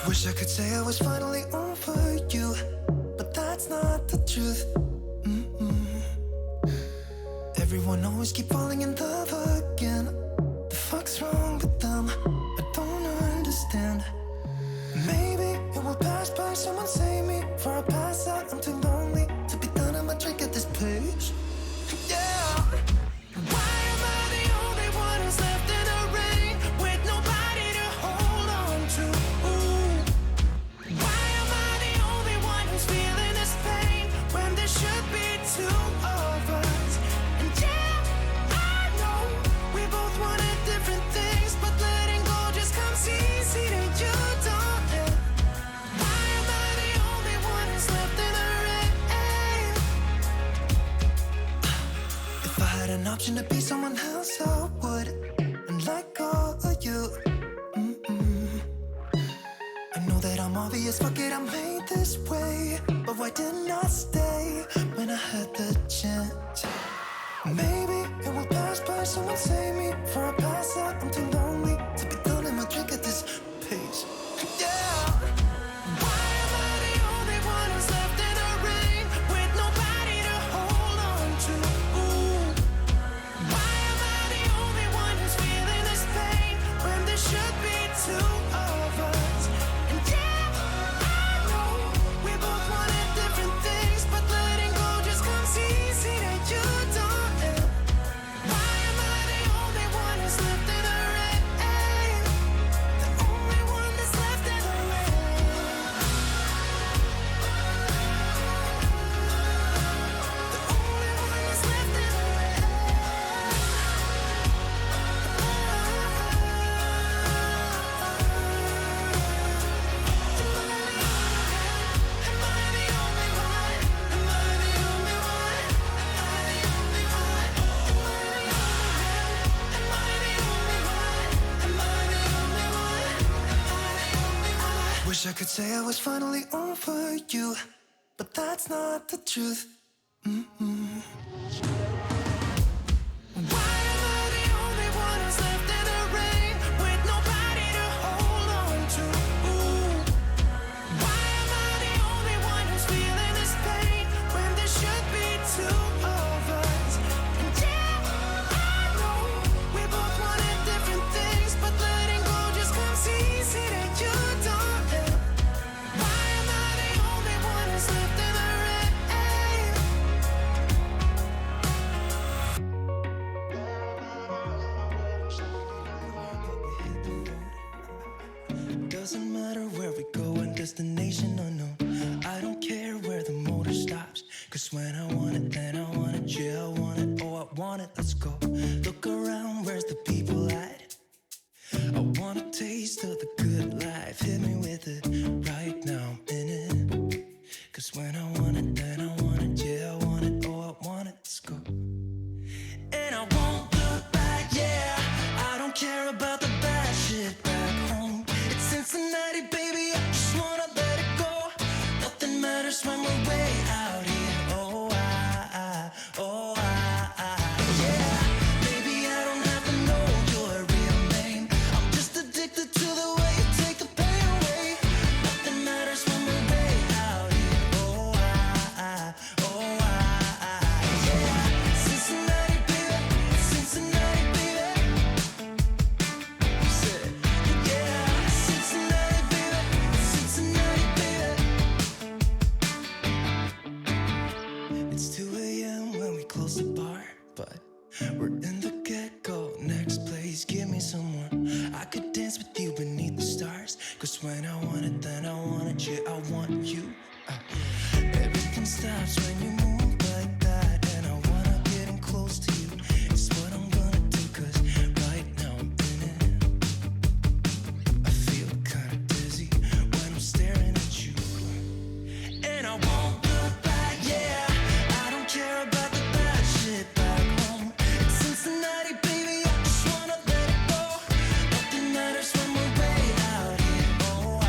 Wish I could say I was finally over you, but that's not the truth. Everyone always keep falling in love again. The fuck's wrong with them? I don't understand. Maybe it will pass by, someone save me. Before I pass out, I'm too lonely to be done. I'ma drink at this place. Yeah. Why am I the only one who's left in the rain with nobody to hold on to? Why am I the only one who's feeling this pain when there should be two of us? And yeah, I know we both wanted different things, but letting go just comes easy to you, don't it? Why am I the only one who's left in the rain? If I had an option to be someone else, I would, and let go of you. I know that I'm obvious, fuck it, I'm made this way. But why didn't I stay when I had the chance? Maybe it will pass by, someone save me. Before I pass out, I'm too lonely to be done in my drink at this pace. Yeah. Why am I the only one who's left in the rain with nobody to hold on to? Why am I the only one who's feeling this pain when there should be two of us? And yeah, I know we both wanted different things, but letting go just comes easy to you, don't it? Why am I the only one who's left in the rain? The only one that's left in the rain. The only one that's left in the rain. Am I the only one? Am I the only one? Am I the only one? Am I the only one? Am I the only one? Am I the only one? Am I the only one? Wish I could say I was finally over you, but that's not the truth. Why am I the only one who's left in the rain with nobody to hold on to? Why am I the only one who's feeling this pain when there should be two of us? And yeah, I know we both wanted different things, but letting go just comes easy to you, don't it? Why am I the only one who's left in the rain? Doesn't matter where we go and destination unknown. I don't care where the motor stops, cause when I want it, then I want it. Yeah, I want it, oh I want it, let's go. Look around, where's the people at? I want a taste of the good life. Hit me with it right now, I'm in it. Cause when I want it, then I want it. Yeah, I want it, oh I want it, let's go. And I won't look back, yeah. I don't care about the bad shit back home. It's Cincinnati, baby, I just wanna let it go. Nothing matters when we're way out here. Oh, yeah. Baby, I don't have to know your real name. I'm just addicted to the way you take the pain away. Nothing matters when we're way out here. Yeah. Cincinnati, baby, Cincinnati, baby. You said, yeah, Cincinnati, baby, Cincinnati, baby. It's 2 a.m. when we close the bar, but we're in the get-go. Next place, give me some more. I could dance with you beneath the stars, cause when I want it, then I want it. Yeah, I want you. Everything stops when you move like that, and I wanna get in close to you. It's what I'm gonna do, cause right now I'm in it. I feel kinda dizzy when I'm staring at you. And I won't look back, yeah. I don't care about the bad shit back home. It's Cincinnati, baby, I just wanna let it go. Nothing matters when we're way out here. Oh,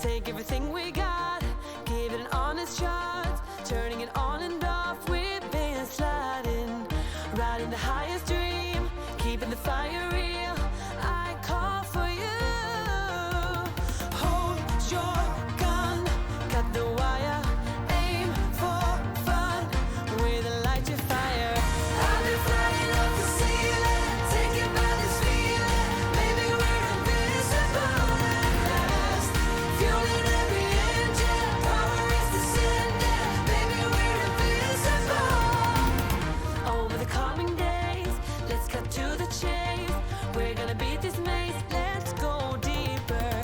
Take everything we got, give it an honest shot. Turning it on and off, we've been sliding. Riding the highest dream, keeping the fire real. I call for you. Hold your gun, cut the wire. Aim for fun, with a light to fire. I've been flying up the ceiling, taken by this feeling. Maybe we're invisible at last. Fueling every engine, power is descending. Maybe we're invisible. Over the coming days, let's cut to the chase. We're gonna beat this maze, let's go deeper.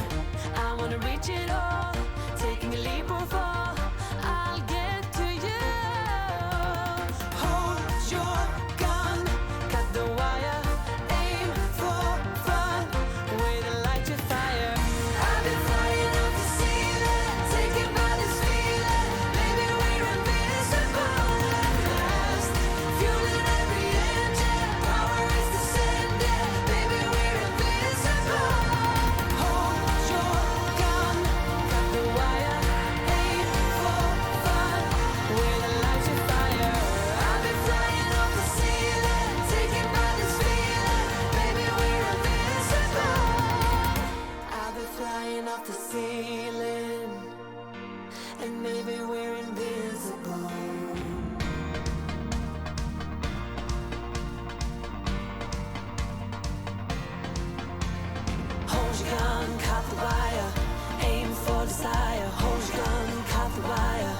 I wanna reach it all, taking a leap or fall. I'll get to you. Hold your gun, cut the wire. Aim for fun, with a light to fire. I've been flying up the ceiling, taken by this feeling. Maybe we're invisible at last. Fueling every engine, power is descending. Maybe we're invisible. Hold your gun, cut the wire. Aim for fun, with a light to fire. I've been flying up the ceiling, taken by this feeling. Maybe we're invisible. I've been flying off the ceiling, and maybe we're invisible. Hold your gun, cut the wire. Aim for desire. Hold your gun, cut the wire.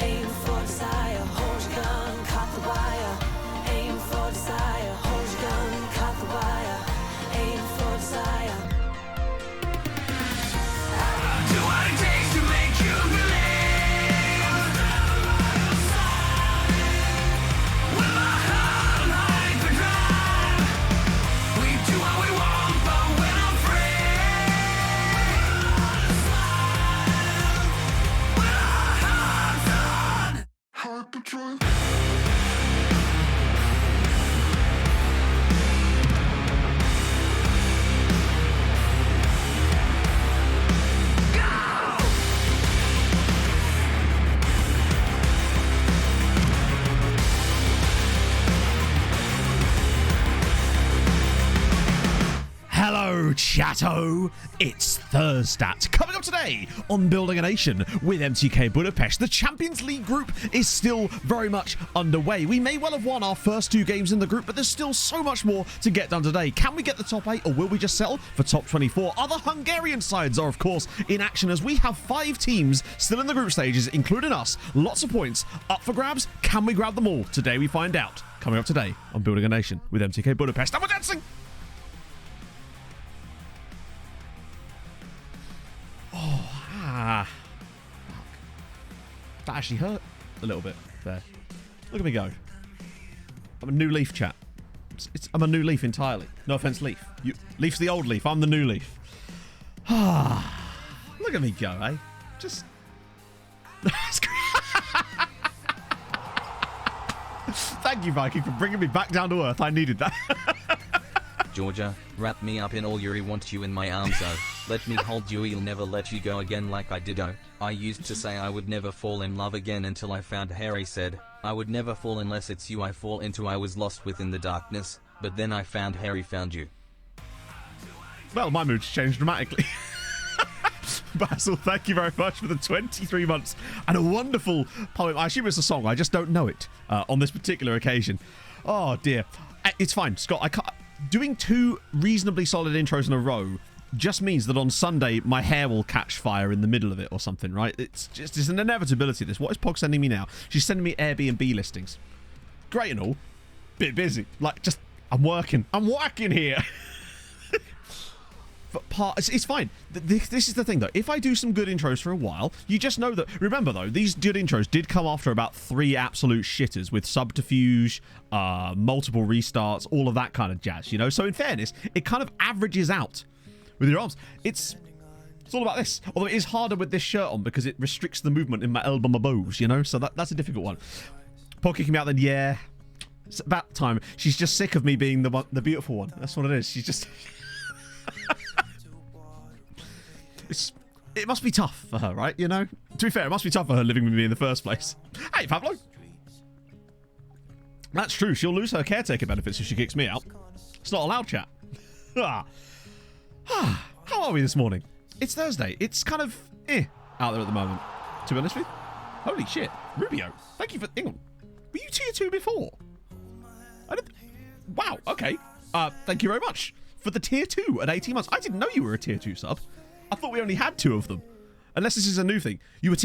Aim for desire. Hold your gun, cut the wire. Aim for desire. Hold your gun, cut the wire. Aim for desire. Do what it takes to make you believe. With my heart and hyperdrive, we do what we want, but we're not free. With our hearts on hyperdrive. Hello, chatto. It's Thursday. Coming up today on Building a Nation with MTK Budapest, the Champions League group is still very much underway. We may well have won our first two games in the group, but there's still so much more to get done today. Can we get the top 8, or will we just settle for top 24? Other Hungarian sides are, of course, in action as we have 5 teams still in the group stages, including us. Lots of points up for grabs. Can we grab them all? Today we find out. Coming up today on Building a Nation with MTK Budapest. And we're dancing! Fuck. That actually hurt a little bit there. Look at me go. I'm a new leaf, chat. I'm a new leaf entirely. No offense, Leaf. Leaf's the old Leaf. I'm the new Leaf. Look at me go, eh? Just... Thank you, Viking, for bringing me back down to earth. I needed that. Georgia, wrap me up in all you want you in my arms, oh. Let me hold you, I'll never let you go again like I did, oh. I used to say I would never fall in love again until I found Harry said, I would never fall unless it's you I fall into. I was lost within the darkness, but then I found Harry found you. Well, my mood's changed dramatically. Basil, thank you very much for the 23 months and a wonderful poem. I assume it's a song, I just don't know it on this particular occasion. Oh dear. It's fine, Scott. I can't... Doing 2 reasonably solid intros in a row just means that on Sunday my hair will catch fire in the middle of it or something, right? It's an inevitability, this. What is Pog sending me now? She's sending me Airbnb listings. Great and all. Bit busy. Like, just, I'm working here. But it's fine. This is the thing, though. If I do some good intros for a while, you just know that... Remember, though, these good intros did come after about 3 absolute shitters with subterfuge, multiple restarts, all of that kind of jazz, you know? So, in fairness, it kind of averages out with your arms. It's all about this. Although it is harder with this shirt on because it restricts the movement in my elbow and my bows, you know? So that's a difficult one. Paul kicking me out then, yeah. It's about time. She's just sick of me being the beautiful one. That's what it is. She's just... It must be tough for her, right? You know? To be fair, it must be tough for her living with me in the first place. Hey, Pablo. That's true. She'll lose her caretaker benefits if she kicks me out. It's not allowed, chat. How are we this morning? It's Thursday. It's kind of out there at the moment, to be honest with you. Holy shit. Rubio, thank you for... Hang on. Were you tier 2 before? Wow, okay. Thank you very much for the tier 2 at 18 months. I didn't know you were a tier 2 sub. I thought we only had 2 of them. Unless this is a new thing. You were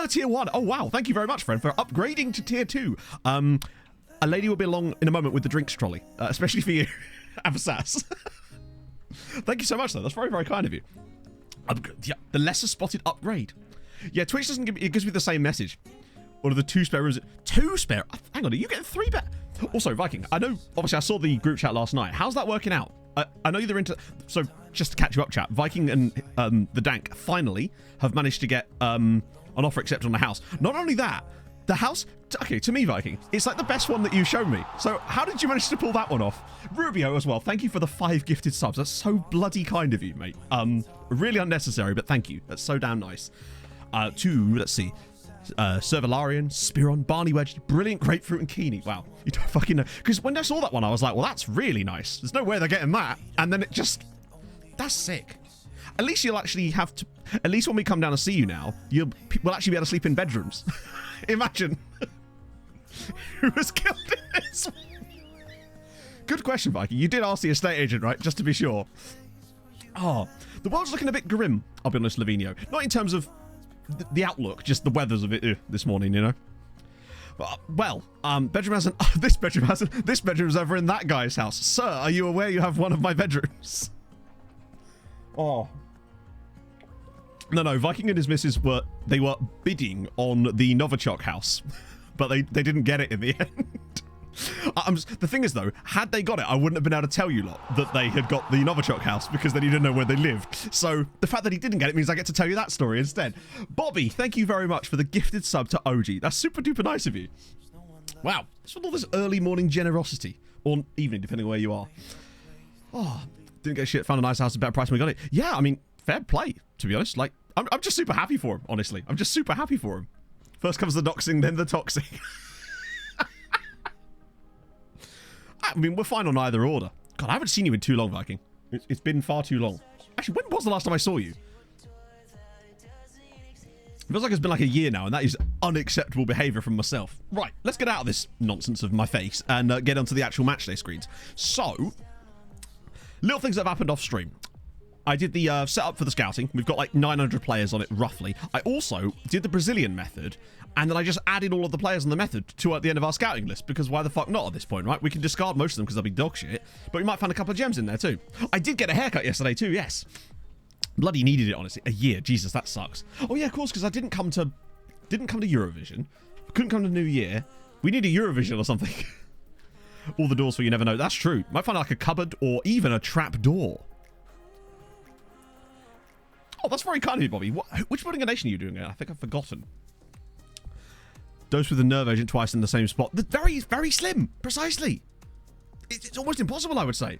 tier 1. Oh, wow. Thank you very much, friend, for upgrading to tier 2. A lady will be along in a moment with the drinks trolley, especially for you, Avasas. Thank you so much, though. That's very, very kind of you. Yeah, the lesser spotted upgrade. Yeah, Twitch doesn't give me... It gives me the same message. What are the 2 spare rooms? 2 spare... Hang on, are you getting 3 bet? Also, Viking, I know... Obviously, I saw the group chat last night. How's that working out? I know you're into... So, just to catch you up, chat. Viking and the Dank finally have managed to get an offer accepted on the house. Not only that, the house... Okay, to me, Viking, it's like the best one that you've shown me. So, how did you manage to pull that one off? Rubio as well. Thank you for the 5 gifted subs. That's so bloody kind of you, mate. Really unnecessary, but thank you. That's so damn nice. Let's see, Servalarian, Spiron, Barney Wedge, Brilliant Grapefruit, and Keeney. Wow, you don't fucking know. Because when I saw that one, I was like, well, that's really nice. There's no way they're getting that. And then it just... That's sick. At least you'll actually have to... At least when we come down to see you now, we'll actually be able to sleep in bedrooms. Imagine. Who was killed in this one? Good question, Viking. You did ask the estate agent, right? Just to be sure. Oh, the world's looking a bit grim, I'll be honest, Lavinio. Not in terms of the outlook, just the weather's a bit this morning, you know. Well, bedroom hasn't. This bedroom hasn't. This bedroom's over in that guy's house. Sir, are you aware you have one of my bedrooms? Oh. No, Viking and his missus were bidding on the Novichok house, but they didn't get it in the end. The thing is, though, had they got it, I wouldn't have been able to tell you lot that they had got the Novichok house because then you didn't know where they lived. So the fact that he didn't get it means I get to tell you that story instead. Bobby, thank you very much for the gifted sub to OG. That's super duper nice of you. Wow, what's with all this early morning generosity, or evening, depending on where you are. Oh, didn't get shit. Found a nice house at a better price when we got it. Yeah, I mean, fair play, to be honest. Like, I'm just super happy for him, honestly. I'm just super happy for him. First comes the doxing, then the toxing. I mean, we're fine on either order. God, I haven't seen you in too long, Viking. It's been far too long. Actually, when was the last time I saw you? It feels like it's been like a year now, and that is unacceptable behaviour from myself. Right, let's get out of this nonsense of my face and get onto the actual matchday screens. So, little things that have happened off stream. I did the setup for the scouting. We've got like 900 players on it, roughly. I also did the Brazilian method, and then I just added all of the players on the method to at the end of our scouting list, because why the fuck not at this point, right? We can discard most of them because they'll be dog shit, but we might find a couple of gems in there too. I did get a haircut yesterday too, yes. Bloody needed it, honestly. A year, Jesus, that sucks. Oh yeah, of course, because I didn't come to Eurovision. Couldn't come to New Year. We need a Eurovision or something. All the doors for you never know. That's true. Might find like a cupboard or even a trap door. Oh, that's very kind of you, Bobby. Which building a nation are you doing? I think I've forgotten. Dose with a nerve agent twice in the same spot. Very, very slim. Precisely. It's almost impossible, I would say.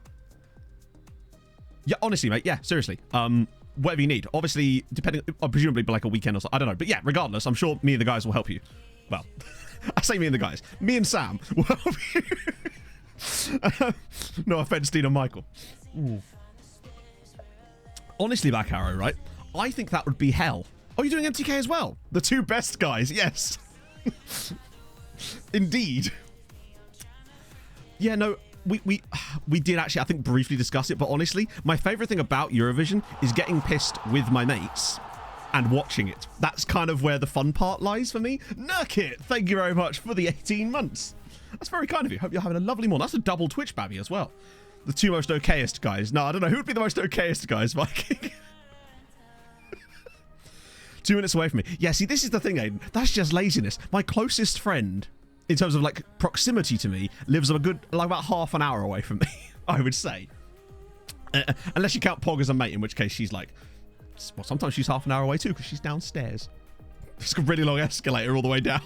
Yeah, honestly, mate. Yeah, seriously. Whatever you need. Obviously, depending... presumably by like a weekend or so. I don't know. But yeah, regardless, I'm sure me and the guys will help you. Well, I say me and the guys. Me and Sam will help you. No offense, Dean and Michael. Ooh. Honestly, Back Arrow, right? I think that would be hell. Oh, you're doing MTK as well? The 2 best guys, yes. Indeed. Yeah, no, we did actually, I think, briefly discuss it, but honestly, my favourite thing about Eurovision is getting pissed with my mates and watching it. That's kind of where the fun part lies for me. Nurkit, thank you very much for the 18 months. That's very kind of you. Hope you're having a lovely morning. That's a double Twitch babby as well. The 2 most okayest guys. No, I don't know. Who would be the most okayest guys, Viking? 2 minutes away from me. Yeah, see, this is the thing, Aiden. That's just laziness. My closest friend, in terms of, like, proximity to me, lives a good, like, about half an hour away from me, I would say. Unless you count Pog as a mate, in which case she's, like... Well, sometimes she's half an hour away, too, because she's downstairs. It's a really long escalator all the way down.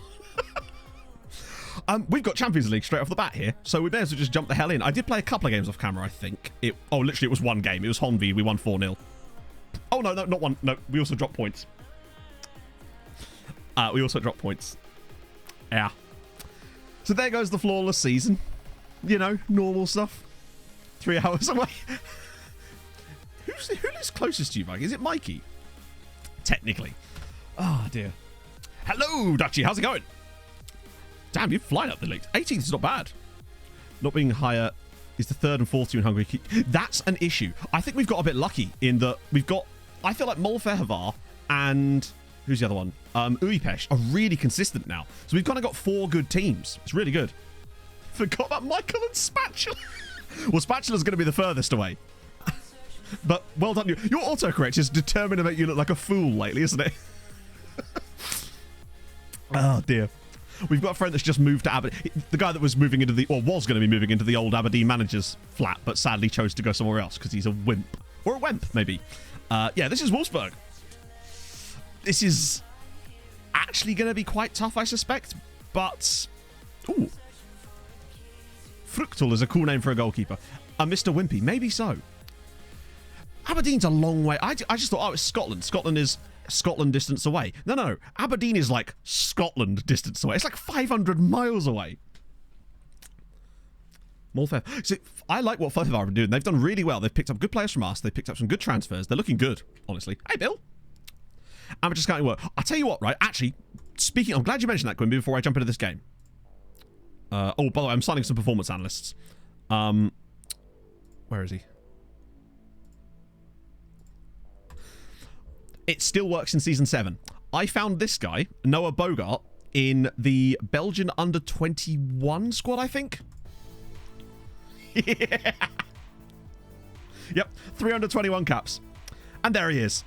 We've got Champions League straight off the bat here, so we may as well just jump the hell in. I did play a couple of games off camera, I think. Literally, it was one game. It was Honvi. We won 4-0. Oh, no, not one. No, we also drop points. We also drop points. Yeah. So there goes the flawless season. You know, normal stuff. 3 hours away. Who lives closest to you, Mike? Is it Mikey? Technically. Oh, dear. Hello, Dutchy. How's it going? Damn, you're flying up the league. 18th is not bad. Not being higher is the 3rd and 4th team in Hungary. That's an issue. I think we've got a bit lucky in that we've got... I feel like Molfehavar and... Who's the other one? Uipesh are really consistent now. So we've kind of got 4 good teams. It's really good. Forgot about Michael and Spatula. Well, Spatula's going to be the furthest away. But well done. Your autocorrect is determined to make you look like a fool lately, isn't it? Oh, dear. We've got a friend that's just moved to Aberdeen. The guy that was moving into the... Or was going to be moving into the old Aberdeen manager's flat, but sadly chose to go somewhere else because he's a wimp. Or a wemp, maybe. Yeah, this is Wolfsburg. This is actually going to be quite tough, I suspect. But... Ooh. Fruchtel is a cool name for a goalkeeper. Mr. Wimpy, maybe so. Aberdeen's a long way. I just thought, oh, it's Scotland. Scotland is Scotland distance away. No. Aberdeen is like Scotland distance away. It's like 500 miles away. Molfev. So I like what Fulham are doing. They've done really well. They've picked up good players from us. They've picked up some good transfers. They're looking good, honestly. Hey, Bill. Amateur scouting work. I'll tell you what, right? Actually, speaking... I'm glad you mentioned that, Quimby, before I jump into this game. Oh, by the way, I'm signing some performance analysts. Where is he? It still works in Season 7. I found this guy, Noah Bogart, in the Belgian under-21 squad, I think. Yeah. Yep, 321 caps. And there he is.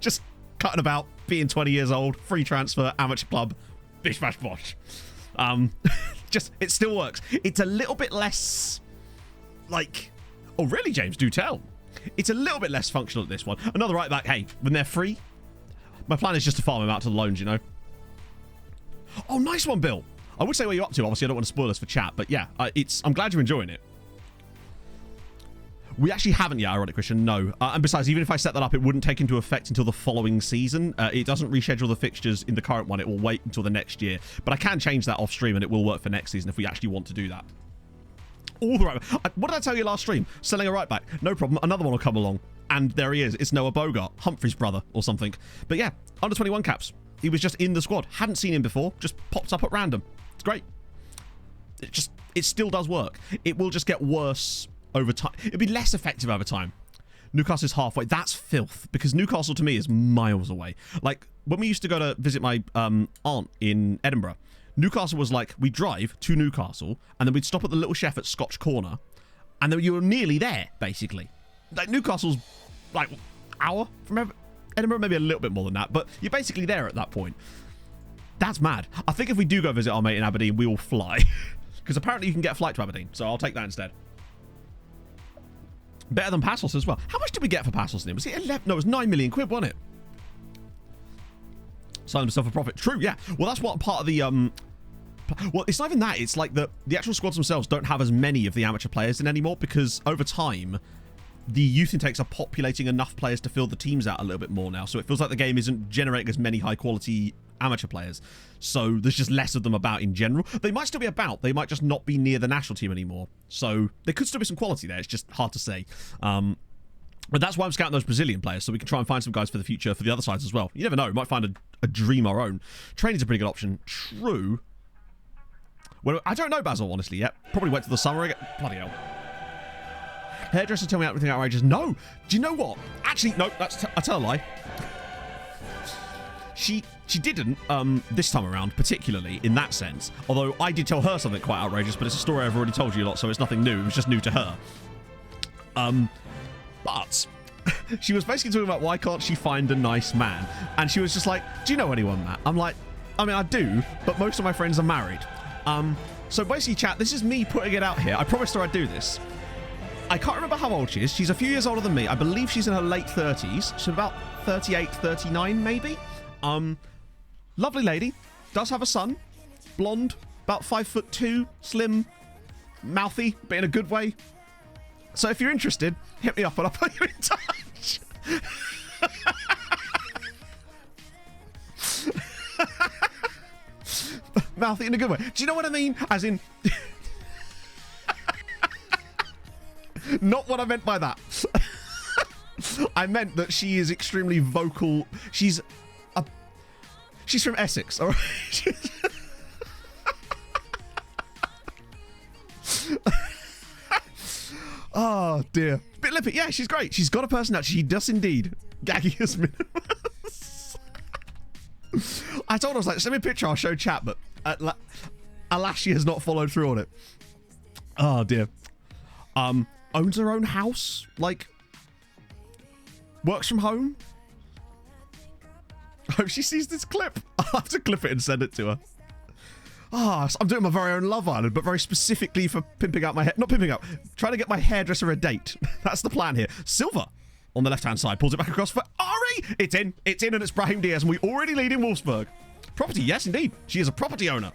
Just cutting about, being 20 years old, free transfer, amateur club, bish bash bosh. Just, it still works. It's a little bit less, like... Oh, really, James? Do tell. It's a little bit less functional at this one. Another right back. Hey, when they're free, my plan is just to farm him out to the loans, you know? Oh, nice one, Bill. I would say where you're up to. Obviously, I don't want to spoil us for chat, but yeah, I'm glad you're enjoying it. We actually haven't yet, ironic Christian, no. And besides, even if I set that up, it wouldn't take into effect until the following season. It doesn't reschedule the fixtures in the current one. It will wait until the next year. But I can change that off stream and it will work for next season if we actually want to do that. All the right back. What did I tell you last stream? Selling a right back. No problem. Another one will come along. And there he is. It's Noah Bogart, Humphrey's brother or something. But yeah, under 21 caps. He was just in the squad. Hadn't seen him before. Just popped up at random. It's great. It still does work. It will just get worse over time. It'll be less effective over time. Newcastle's halfway. That's filth, because Newcastle to me is miles away. Like when we used to go to visit my aunt in Edinburgh, Newcastle was like, we'd drive to Newcastle and then we'd stop at the Little Chef at Scotch Corner and then you were nearly there, basically. Like Newcastle's like hour from Edinburgh, maybe a little bit more than that, but you're basically there at that point. That's mad. I think if we do go visit our mate in Aberdeen, we will fly. Because apparently you can get a flight to Aberdeen, so I'll take that instead. Better than Passos as well. How much did we get for Passos in it? Was it 11? No, it was 9 million quid, wasn't it? Sign himself a profit. True, yeah. Well, that's what part of the... Well, it's not even that. It's like the actual squads themselves don't have as many of the amateur players in anymore because over time, the youth intakes are populating enough players to fill the teams out a little bit more now. So it feels like the game isn't generating as many high-quality amateur players. So there's just less of them about in general. They might still be about. They might just not be near the national team anymore. So there could still be some quality there. It's just hard to say. But that's why I'm scouting those Brazilian players, so we can try and find some guys for the future for the other sides as well. You never know. We might find a dream our own. Training's a pretty good option. True. Well, I don't know Basil, honestly, yet. Probably wait till the summer again. Bloody hell. Hairdresser tell me everything outrageous. No. Do you know what? Actually, no. I tell a lie. She didn't this time around, particularly in that sense. Although I did tell her something quite outrageous, but it's a story I've already told you a lot, so it's nothing new. It was just new to her. But she was basically talking about why can't she find a nice man? And she was just like, do you know anyone, Matt? I'm like, I mean, I do, but most of my friends are married. So basically, chat, this is me putting it out here. I promised her I'd do this. I can't remember how old she is. She's a few years older than me. I believe she's in her late 30s. She's about 38, 39, maybe. Lovely lady. Does have a son. Blonde. About 5'2", slim. Mouthy, but in a good way. So if you're interested, hit me up and I'll put you in touch. Mouthy in a good way. Do you know what I mean? As in... Not what I meant by that. I meant that she is extremely vocal. She's from Essex, all right? Oh, dear. Bit lippy. Yeah, she's great. She's got a personality. She does indeed. Gaggy as minimus. I told her, I was like, send me a picture, I'll show chat, but alas, she has not followed through on it. Oh, dear. Owns her own house, like, works from home. I hope she sees this clip. I'll have to clip it and send it to her. Ah, so I'm doing my very own Love Island, but very specifically for pimping out my hair. Not pimping out, trying to get my hairdresser a date. That's the plan here. Silver on the left-hand side pulls it back across for Ari. It's in, and it's Brahim Diaz, and we already lead in Wolfsburg. Property, yes, indeed. She is a property owner.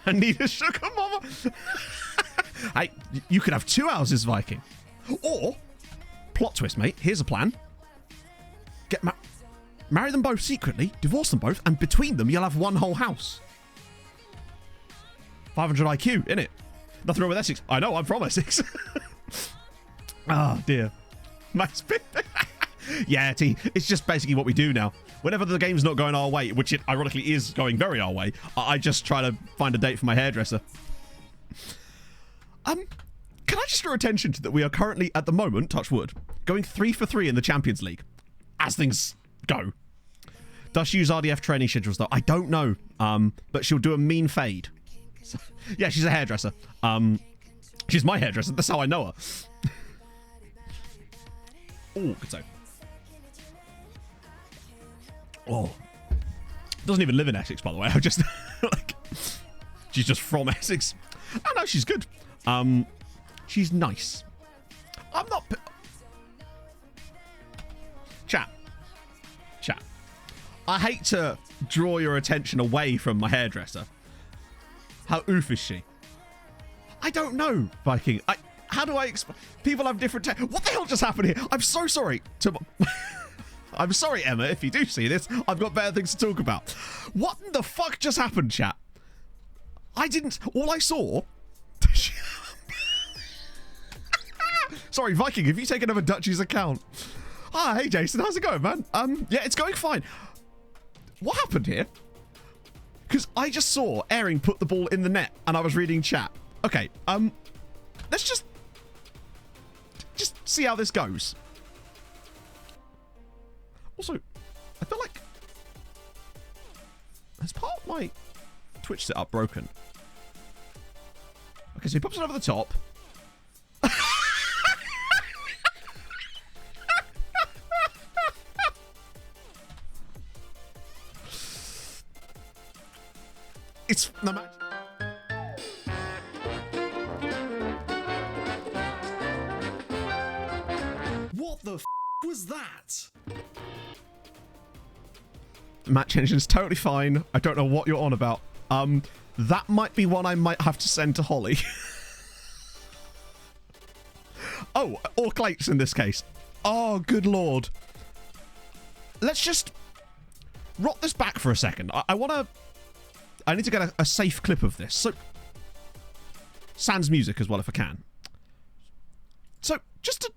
Anita Sugar Mama. Hey, you could have 2 houses, Viking. Or, plot twist, mate. Here's a plan. Marry them both secretly, divorce them both, and between them, you'll have one whole house. 500 IQ, innit? Nothing wrong with Essex. I know, I'm from Essex. Oh, dear. Nice bit. Yeah, T, it's just basically what we do now. Whenever the game's not going our way, which it ironically is going very our way, I just try to find a date for my hairdresser. Can I just draw attention to that we are currently, at the moment, touch wood, going 3 for 3 in the Champions League, as things go. Does she use RDF training schedules, though? I don't know, but she'll do a mean fade. So, yeah, she's a hairdresser. She's my hairdresser, that's how I know her. Oh, good save. Oh. Doesn't even live in Essex, by the way. I just, like, she's just from Essex. Oh, no, she's good. She's nice. I'm not... Chat. I hate to draw your attention away from my hairdresser. How oof is she? I don't know, Viking. How do I explain? People have different... What the hell just happened here? I'm so sorry to... I'm sorry, Emma, if you do see this. I've got better things to talk about. What the fuck just happened, chat? I didn't... All I saw... Sorry, Viking, have you taken over Dutchie's account? Ah, hey, Jason, how's it going, man? Yeah, it's going fine. What happened here? Because I just saw Airing put the ball in the net, and I was reading chat. Okay, let's just see how this goes. Also, I feel like... Has part of my Twitch setup broken? Okay, so he pops it over the top. It's no match. What the f was that? Match engine's totally fine. I don't know what you're on about. That might be one I might have to send to Holly. Oh, or Clates in this case. Oh, good lord. Let's just rot this back for a second. I need to get a safe clip of this. So, sans music as well if I can. So, just to...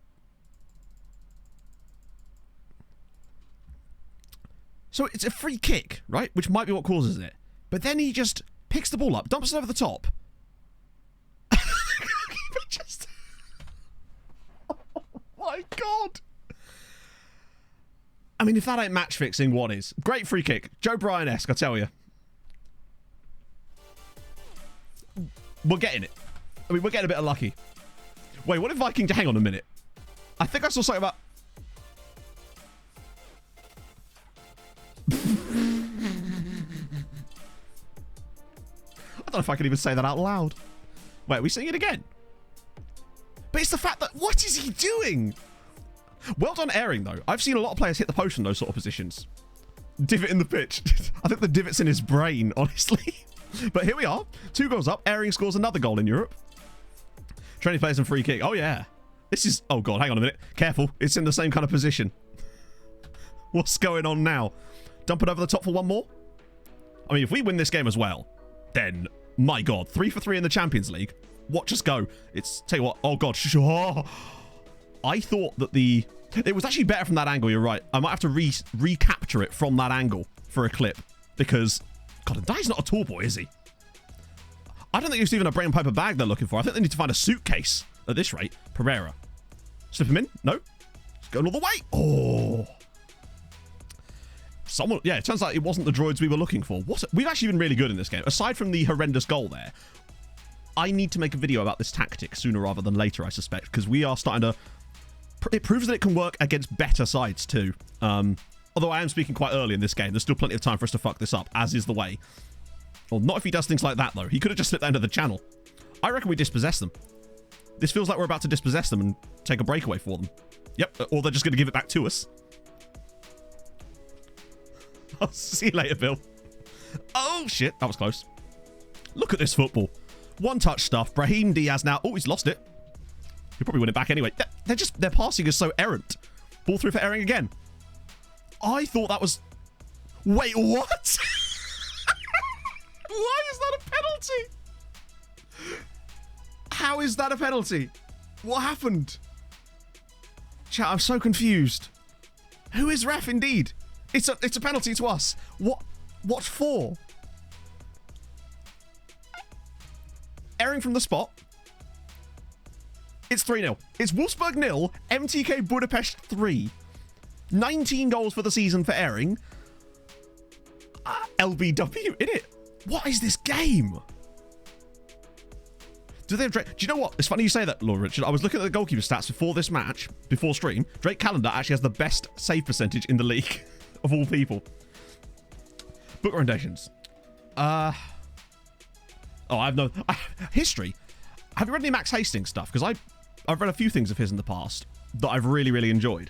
So, it's a free kick, right? Which might be what causes it. But then he just picks the ball up, dumps it over the top. Just... Oh my god. I mean, if that ain't match fixing, what is? Great free kick. Joe Bryan-esque, I tell you. We're getting it. I mean, we're getting a bit of lucky. Wait, what if Viking... Hang on a minute. I think I saw something about... I don't know if I can even say that out loud. Wait, are we seeing it again? But it's the fact that... What is he doing? Well done airing, though. I've seen a lot of players hit the post in those sort of positions. Divot in the pitch. I think the divot's in his brain, honestly. But here we are. 2 goals up. Airing scores another goal in Europe. Training plays and free kick. Oh, yeah. This is... Oh, God. Hang on a minute. Careful. It's in the same kind of position. What's going on now? Dump it over the top for one more? I mean, if we win this game as well, then my God, 3 for 3 in the Champions League. Watch us go. It's, tell you what, oh God. Oh. I thought that it was actually better from that angle, you're right. I might have to recapture it from that angle for a clip because, God, Ndai's not a tall boy, is he? I don't think it's even a brain paper bag they're looking for. I think they need to find a suitcase at this rate. Pereira. Slip him in? No. He's going all the way. Oh. Someone, yeah, it turns out it wasn't the droids we were looking for. We've actually been really good in this game. Aside from the horrendous goal there, I need to make a video about this tactic sooner rather than later, I suspect, because we are starting to... It proves that it can work against better sides too. Although I am speaking quite early in this game. There's still plenty of time for us to fuck this up, as is the way. Well, not if he does things like that, though. He could have just slipped that into the channel. I reckon we dispossess them. This feels like we're about to dispossess them and take a breakaway for them. Yep, or they're just going to give it back to us. I'll see you later, Bill. Oh, shit. That was close. Look at this football. One-touch stuff. Brahim Diaz now. Oh, he's lost it. He'll probably win it back anyway. Their passing is so errant. Ball through for Ehring again. I thought that was... Wait, what? Why is that a penalty? How is that a penalty? What happened? Chat, I'm so confused. Who is ref indeed? It's a penalty to us. What for? Ehring from the spot. It's 3-0. It's Wolfsburg 0, MTK Budapest 3. 19 goals for the season for Ehring. LBW in it. What is this game? Do they have Drake? Do you know what? It's funny you say that, Lord Richard. I was looking at the goalkeeper stats before this match, before stream. Drake Callender actually has the best save percentage in the league of all people. Book recommendations. I have no history. Have you read any Max Hastings stuff? Because I've read a few things of his in the past that I've really, really enjoyed.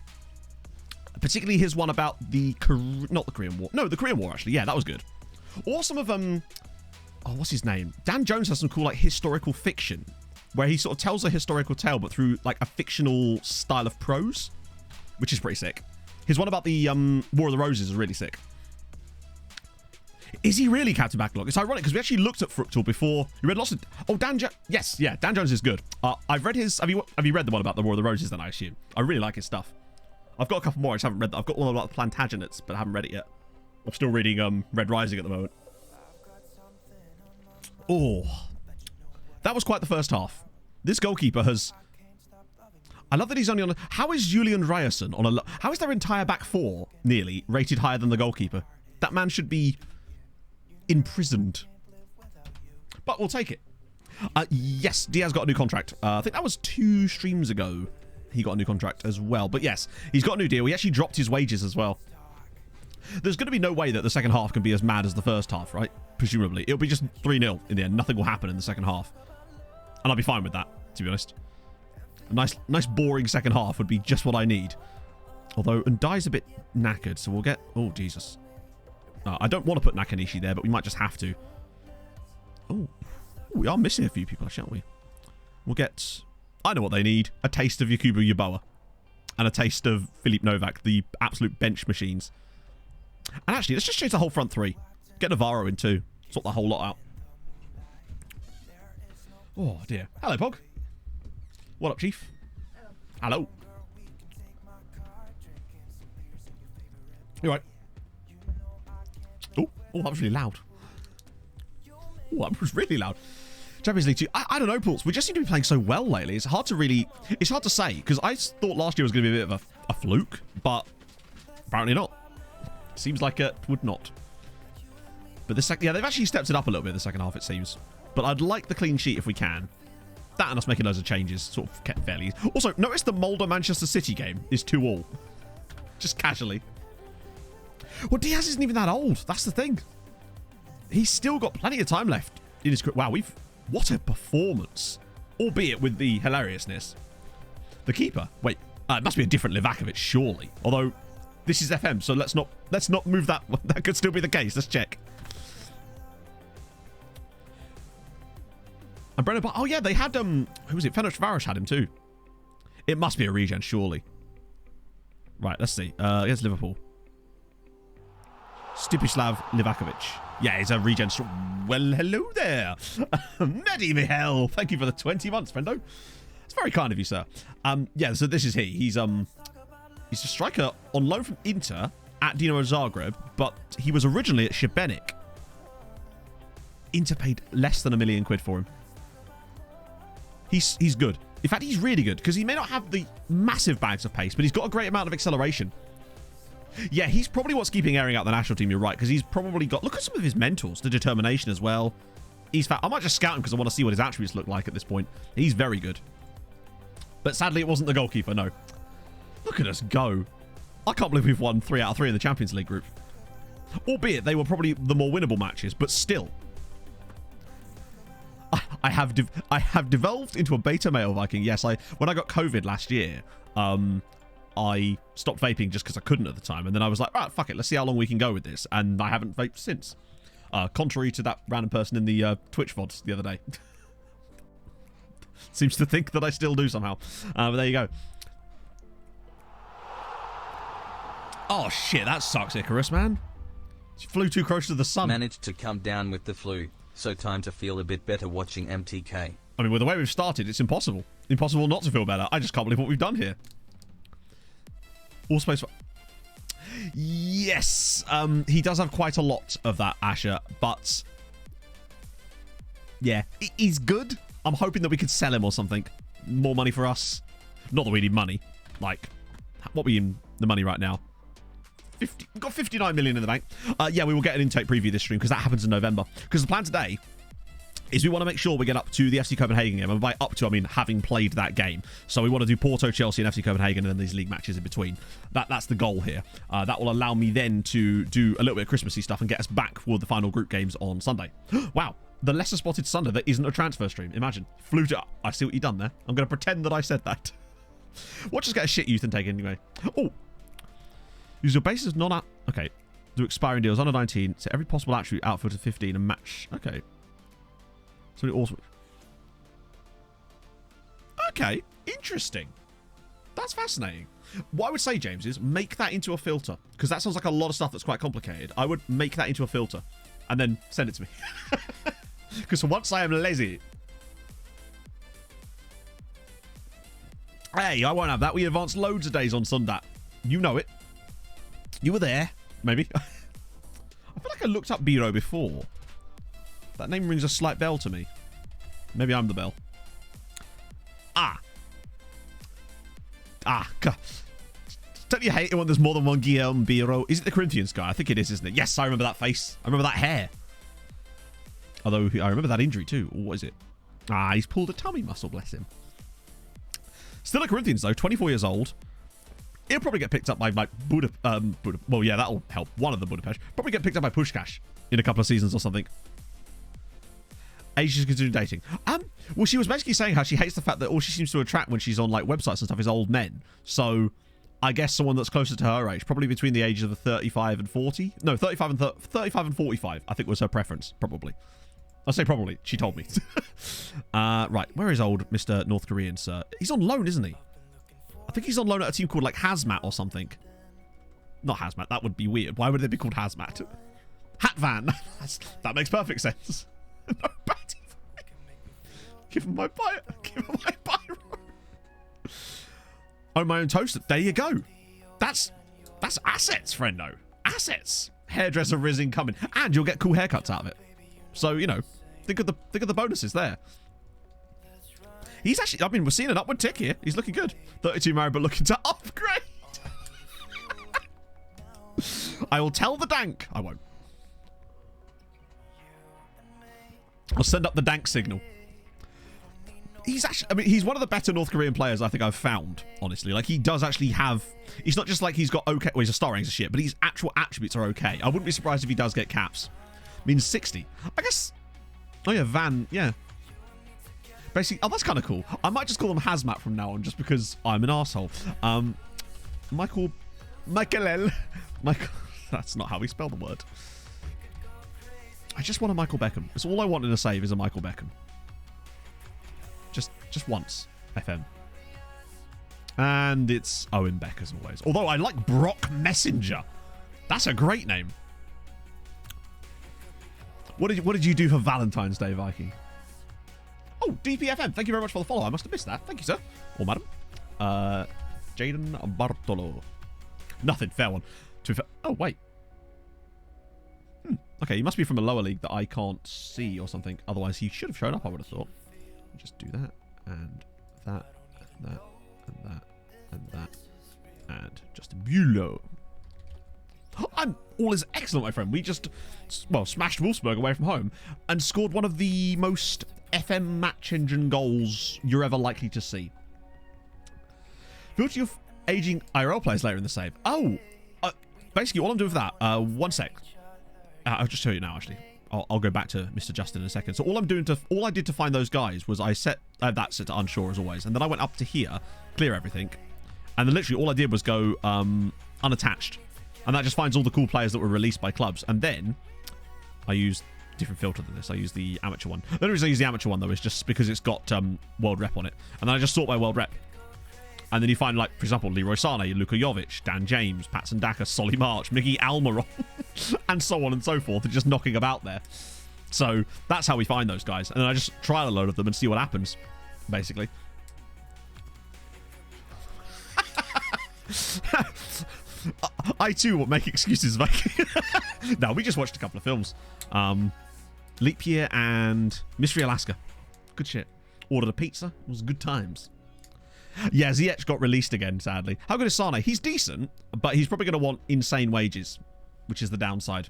Particularly his one about the Korean War. No, the Korean War, actually. Yeah, that was good. Or some of what's his name? Dan Jones has some cool, like, historical fiction where he sort of tells a historical tale, but through, like, a fictional style of prose, which is pretty sick. His one about the War of the Roses is really sick. Is he really Captain Backlog? It's ironic because we actually looked at Fructal before. You read lots of... Oh, Dan Jones. Yes, yeah, Dan Jones is good. I've read his... Have you read the one about the War of the Roses then, I assume? I really like his stuff. I've got a couple more. I just haven't read that. I've got one about the Plantagenets, but I haven't read it yet. I'm still reading Red Rising at the moment. Oh. That was quite the first half. This goalkeeper has... I love that he's only on... How is Julian Ryerson on a... How is their entire back four, nearly, rated higher than the goalkeeper? That man should be imprisoned. But we'll take it. Yes, Diaz got a new contract. I think that was 2 streams ago. He got a new contract as well. But yes, he's got a new deal. He actually dropped his wages as well. There's going to be no way that the second half can be as mad as the first half, right? Presumably. It'll be just 3-0 in the end. Nothing will happen in the second half. And I'll be fine with that, to be honest. A nice boring second half would be just what I need. Although, Ndai's a bit knackered, so we'll get... Oh, Jesus. I don't want to put Nakanishi there, but we might just have to. Oh, we are missing a few people, aren't we? We'll get... I know what they need. A taste of Yakubu Yeboah. And a taste of Filip Novak, the absolute bench machines. And actually, let's just change the whole front three. Get Navarro in too. Sort the whole lot out. Oh, dear. Hello, Pog. What up, Chief? Hello. You right? Oh, that was really loud. Oh, that was really loud. Champions League 2. I don't know, Pauls. We just seem to be playing so well lately. It's hard to say, because I thought last year was going to be a bit of a fluke, but apparently not. Seems like it would not. But yeah, they've actually stepped it up a little bit in the second half, it seems. But I'd like the clean sheet if we can. That and us making loads of changes sort of kept fairly. Also, notice the Mulder-Manchester City game is 2-2. Just casually. Well, Diaz isn't even that old. That's the thing. He's still got plenty of time left in his... Wow, what a performance. Albeit with the hilariousness. The keeper. Wait, it must be a different Livakovic, surely. Although, this is FM, so let's not move that. That could still be the case. Let's check. And Brennan... Oh, yeah, they had... Who was it? Fenerbahce Varos had him too. It must be a regen, surely. Right, let's see. Here's Liverpool. Stipislav Livakovic. Yeah, he's a regen. Well, hello there. Medi Mihail. Thank you for the 20 months, friendo. It's very kind of you, sir. Yeah, so this is he. He's a striker on loan from Inter at Dinamo Zagreb, but he was originally at Šibenik. Inter paid less than £1 million for him. He's good. In fact, he's really good because he may not have the massive bags of pace, but he's got a great amount of acceleration. Yeah, he's probably what's keeping airing out the national team. You're right, because he's probably got... Look at some of his mentals, the determination as well. He's fat. I might just scout him because I want to see what his attributes look like at this point. He's very good. But sadly, it wasn't the goalkeeper, no. Look at us go. I can't believe we've won 3 out of 3 in the Champions League group. Albeit, they were probably the more winnable matches, but still. I have devolved into a beta male Viking. Yes, when I got COVID last year, I stopped vaping just because I couldn't at the time. And then I was like, right, fuck it. Let's see how long we can go with this. And I haven't vaped since. Contrary to that random person in the Twitch VODs the other day. Seems to think that I still do somehow. But there you go. Oh, shit. That sucks, Icarus, man. You flew too close to the sun. Managed to come down with the flu. So time to feel a bit better watching MTK. I mean, with the way we've started, it's impossible. Impossible not to feel better. I just can't believe what we've done here. All space for... Yes, he does have quite a lot of that, Asher, but yeah, he's good. I'm hoping that we could sell him or something. More money for us. Not that we need money. Like, what are we in the money right now? We've got 59 million in the bank. Yeah, we will get an intake preview this stream because that happens in November. Because the plan today is we want to make sure we get up to the FC Copenhagen game. And by up to, I mean having played that game. So we want to do Porto, Chelsea and FC Copenhagen and then these league matches in between. That's the goal here. That will allow me then to do a little bit of Christmassy stuff and get us back for the final group games on Sunday. Wow. The lesser spotted Sunday that isn't a transfer stream. Imagine. Flew to... I see what you've done there. I'm going to pretend that I said that. Watch us get a shit youth intake anyway. Oh. Use your basis non... Okay. Do expiring deals. Under 19. Set every possible attribute outfield to 15 and match... Okay. So awesome. Okay, interesting. That's fascinating. What I would say, James, is make that into a filter. Because that sounds like a lot of stuff that's quite complicated. I would make that into a filter. And then send it to me. Because for once I am lazy. Hey, I won't have that. We advanced loads of days on Sundat. You know it. You were there. Maybe. I feel like I looked up Biro before. That name rings a slight bell to me. Maybe I'm the bell. Don't you hate it when there's more than one Guillaume Biro? Is it the Corinthians guy? I think it is, isn't it? Yes, I remember that face. I remember that hair. Although, I remember that injury too. What is it? He's pulled a tummy muscle, bless him. Still a Corinthians, though. 24 years old. He'll probably get picked up by, like, well, yeah, that'll help. One of the Budapest. Probably get picked up by Puskás in a couple of seasons or something. Age she's continuing dating. Well, she was basically saying how she hates the fact that all she seems to attract when she's on like websites and stuff is old men. So, I guess someone that's closer to her age, probably between the ages of 35 and 40. No, 35 and 45. I think was her preference, probably. I say probably. She told me. Right, where is old Mr. North Korean, sir? He's on loan, isn't he? I think he's on loan at a team called like Hazmat or something. Not Hazmat. That would be weird. Why would they be called Hazmat? Hatvan. That makes perfect sense. No, Batty. Give him my bio. Give him my biro. Own my own toaster. There you go. That's assets, friendo. Assets. Hairdresser Riz incoming, and you'll get cool haircuts out of it. So you know, think of the bonuses there. He's actually. I mean, we're seeing an upward tick here. He's looking good. 32 married, but looking to upgrade. I will tell the dank. I won't. I'll send up the dank signal. He's actually, I mean, he's one of the better North Korean players I think I've found, honestly. Like, he does actually have, he's not just like he's got okay, well, he's a star rankings of shit, but his actual attributes are okay. I wouldn't be surprised if he does get caps. Means 60. I guess, oh yeah, Van, yeah. Basically, oh, that's kind of cool. I might just call him Hazmat from now on, just because I'm an arsehole. Michael L. Michael, that's not how we spell the word. I just want a Michael Beckham. That's all I want in a save is a Michael Beckham. Just once, FM. And it's Owen Beck as always. Although I like Brock Messenger. That's a great name. What did you do for Valentine's Day, Viking? Oh, DPFM, thank you very much for the follow. I must have missed that. Thank you, sir. Or madam. Jaden Bartolo. Nothing. Fair one. Oh, wait. Okay, he must be from a lower league that I can't see or something. Otherwise, he should have shown up, I would have thought. Just do that, and that, and that, and that, and that, and Justin Bulow. All is excellent, my friend. We just, well, smashed Wolfsburg away from home and scored one of the most FM match engine goals you're ever likely to see. Filter of aging IRL players later in the save. Oh, basically all I'm doing for that, one sec. I'll just show you now, actually. I'll go back to Mr. Justin in a second. So all I did to find those guys was I set that set to unsure as always, and then I went up to here, clear everything, and then literally all I did was go unattached, and that just finds all the cool players that were released by clubs. And then I used different filter than this. I use the amateur one. The only reason I use the amateur one though is just because it's got world rep on it, and then I just sort by world rep. And then you find, like, for example, Leroy Sané, Luka Jovic, Dan James, Patson Daka, Solly March, Miggy Almiron, and so on and so forth, and just knocking about there. So that's how we find those guys. And then I just trial a load of them and see what happens, basically. I too will make excuses, Viking. No, we just watched a couple of films. Leap Year and Mystery Alaska. Good shit. Ordered a pizza. It was good times. Yeah, Ziyech got released again, sadly. How good is Sane? He's decent, but he's probably going to want insane wages, which is the downside.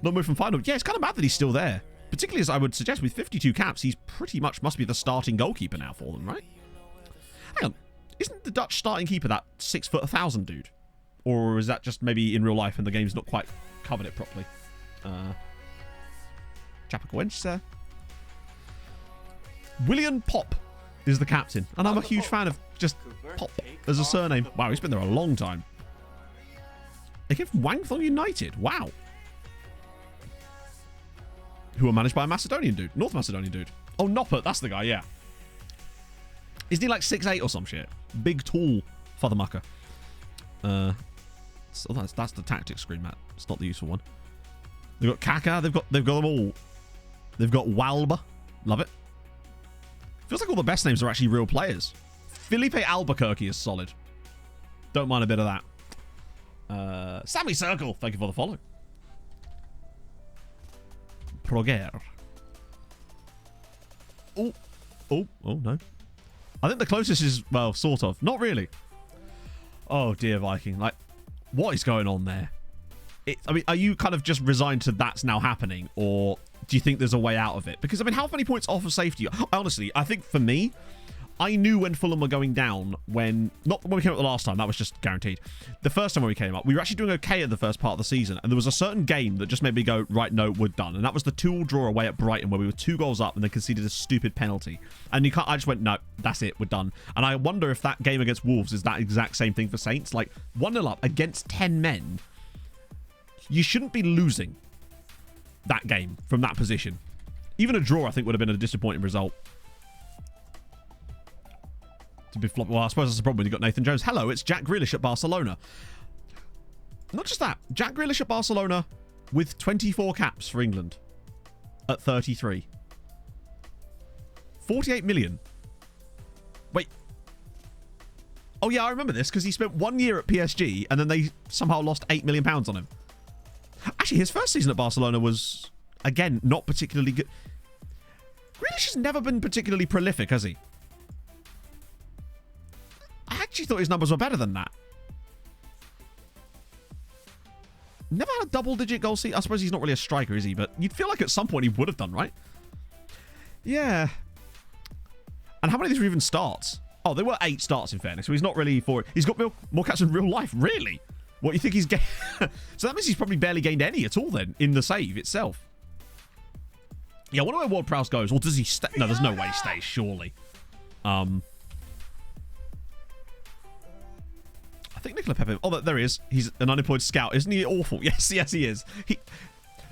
Not moved from final. Yeah, it's kind of mad that he's still there. Particularly as I would suggest, with 52 caps, he's pretty much must be the starting goalkeeper now for them, right? Hang on. Isn't the Dutch starting keeper that 6'1" dude? Or is that just maybe in real life and the game's not quite covered it properly? Chapecoense. William Pop is the captain, and I'm a huge fan of just Pop as a surname. Wow, he's been there a long time. They came from Wangthong United. Wow. Who are managed by a Macedonian dude. North Macedonian dude. Oh, Noppert, that's the guy, yeah. Isn't he like 6'8" or some shit? Big, tall fathermucker. So that's the tactics screen, Matt. It's not the useful one. They've got Kaka. They've got them all. They've got Walba. Love it. Feels like all the best names are actually real players. Felipe Albuquerque is solid. Don't mind a bit of that. Sammy Circle, thank you for the follow. Proger. Oh, no. I think the closest is, well, sort of. Not really. Oh, dear Viking. Like, what is going on there? I mean, are you kind of just resigned to that's now happening, or do you think there's a way out of it? Because, I mean, how many points off of safety? Honestly, I think for me, I knew when Fulham were going down not when we came up the last time, that was just guaranteed. The first time when we came up, we were actually doing okay at the first part of the season, and there was a certain game that just made me go, right, no, we're done. And that was the 2-2 draw away at Brighton, where we were 2 goals up and then conceded a stupid penalty. And I just went, no, that's it, we're done. And I wonder if that game against Wolves is that exact same thing for Saints. Like, 1-0 up against 10 men, you shouldn't be losing that game from that position. Even a draw, I think, would have been a disappointing result. Well, I suppose that's the problem when you've got Nathan Jones. Hello, it's Jack Grealish at Barcelona. Not just that. Jack Grealish at Barcelona with 24 caps for England at 33. 48 million. Wait. Oh, yeah, I remember this because he spent 1 year at PSG and then they somehow lost £8 million on him. Actually, his first season at Barcelona was, again, not particularly good. Grealish has never been particularly prolific, has he? I actually thought his numbers were better than that. Never had a double-digit goal season. I suppose he's not really a striker, is he? But you'd feel like at some point he would have done, right? Yeah. And how many of these were even starts? Oh, there were 8 starts, in fairness. So he's not really for it. He's got more caps in real life. Really? What, you think he's gained? So that means he's probably barely gained any at all then in the save itself. Yeah, I wonder where Ward Prowse goes. Or does he stay? No, there's no way he stays, surely. I think Nicola Pepe... Oh, there he is. He's an unemployed scout. Isn't he awful? Yes, he is.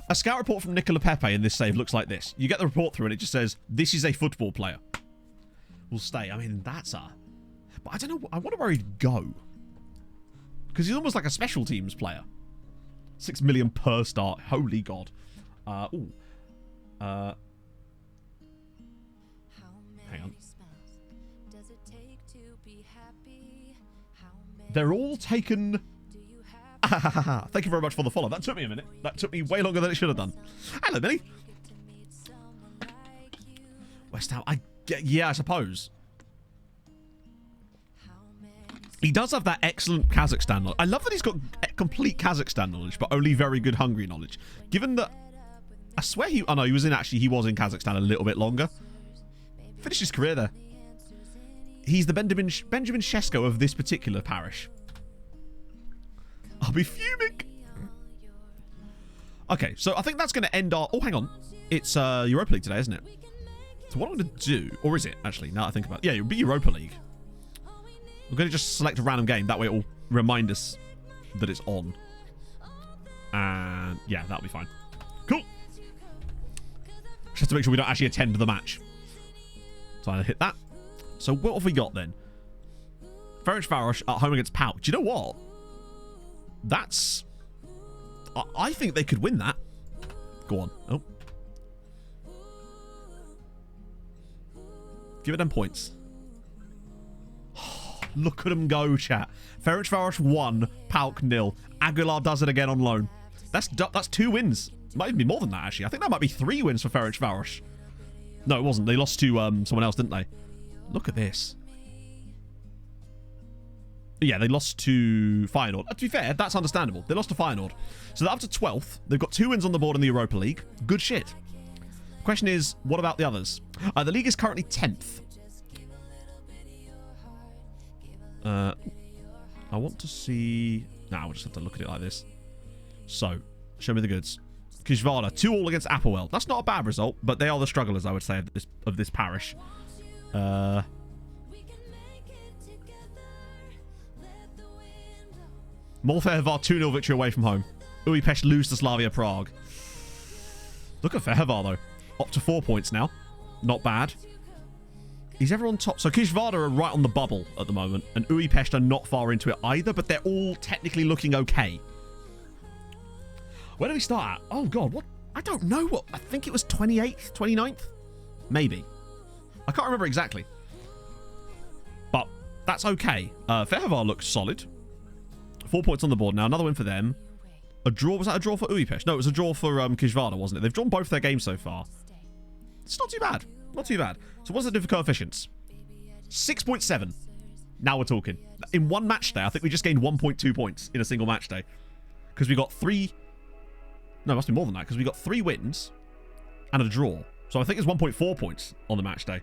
A scout report from Nicola Pepe in this save looks like this. You get the report through and it just says, this is a football player. Will stay. I mean, that's a... But I don't know. I wonder where he'd go. Because he's almost like a special teams player. 6 million per start. Holy God. Hang on. They're all taken. Thank you very much for the follow. That took me a minute. That took me way longer than it should have done. Hello, Billy. West Ham. Yeah, I suppose. He does have that excellent Kazakhstan knowledge. I love that he's got complete Kazakhstan knowledge, but only very good Hungary knowledge. Given that, I swear he. Oh no, he was in Kazakhstan a little bit longer. Finished his career there. He's the Benjamin Shesko of this particular parish. I'll be fuming. Okay, so I think that's going to end our... Oh, hang on. It's Europa League today, isn't it? So what I'm going to do... Or is it, actually, now that I think about it? Yeah, it'll be Europa League. We're going to just select a random game. That way it will remind us that it's on. And yeah, that'll be fine. Cool. Just have to make sure we don't actually attend the match. So I hit that. So what have we got then? Ferencváros at home against PAOK. Do you know what? That's... I think they could win that. Go on. Oh. Give it them points. Look at them go, chat. Ferencváros 1, PAOK 0. Aguilar does it again on loan. That's 2 wins. Might even be more than that, actually. I think that might be 3 wins for Ferencváros. No, it wasn't. They lost to someone else, didn't they? Look at this. Yeah, they lost to Feyenoord. To be fair, that's understandable. They lost to Feyenoord. So they're up to 12th. They've got 2 wins on the board in the Europa League. Good shit. Question is, what about the others? The league is currently 10th. I want to see... Nah, we'll just have to look at it like this. So, show me the goods. Kishvada, 2-2 against Applewell. That's not a bad result, but they are the strugglers, I would say, of this parish. Molfehevar 2-0 victory away from home. Újpest lose to Slavia Prague. Look at Fehevar, though. Up to 4 points now. Not bad. Is everyone top? So Kishvada are right on the bubble at the moment, and Újpest are not far into it either, but they're all technically looking okay. Where do we start at? Oh, God, what? I don't know what. I think it was 28th, 29th? Maybe. I can't remember exactly. But that's okay. Fehevar looks solid. 4 points on the board now. Another win for them. A draw. Was that a draw for Újpest? No, it was a draw for Kishvada, wasn't it? They've drawn both their games so far. It's not too bad. Not too bad. So what's the different coefficients? 6.7. Now we're talking. In one match day, I think we just gained 1.2 points in a single match day. Because we got 3... No, it must be more than that, because we got 3 wins and a draw. So I think it's 1.4 points on the match day.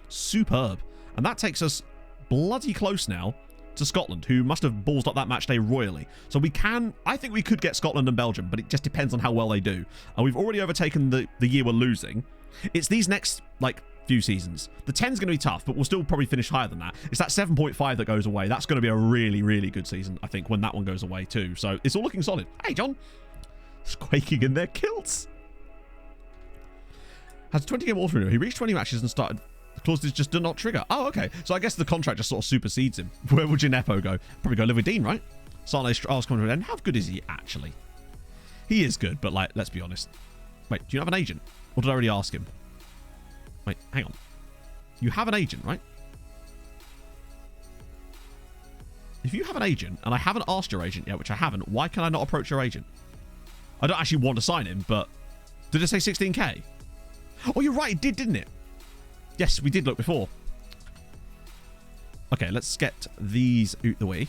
Superb. And that takes us bloody close now to Scotland, who must have ballsed up that match day royally. So we can... I think we could get Scotland and Belgium, but it just depends on how well they do. And we've already overtaken the year we're losing. It's these next, few seasons. The 10's going to be tough, but we'll still probably finish higher than that. It's that 7.5 that goes away. That's going to be a really, really good season, I think, when that one goes away too. So it's all looking solid. Hey, John. Squaking in their kilts. Has a 20-game auto renewal. He reached 20 matches and started... The clauses just do not trigger. Oh, okay. So I guess the contract just sort of supersedes him. Where would Gineppo go? Probably go live with Dean, right? Sane Strauss coming to an end. How good is he, actually? He is good, but, let's be honest. Wait, do you have an agent? Or did I already ask him? Wait, hang on. You have an agent, right? If you have an agent, and I haven't asked your agent yet, which I haven't, why can I not approach your agent? I don't actually want to sign him, but... Did it say 16k? Oh, you're right, it did, didn't it? Yes, we did look before. Okay, let's get these out the way.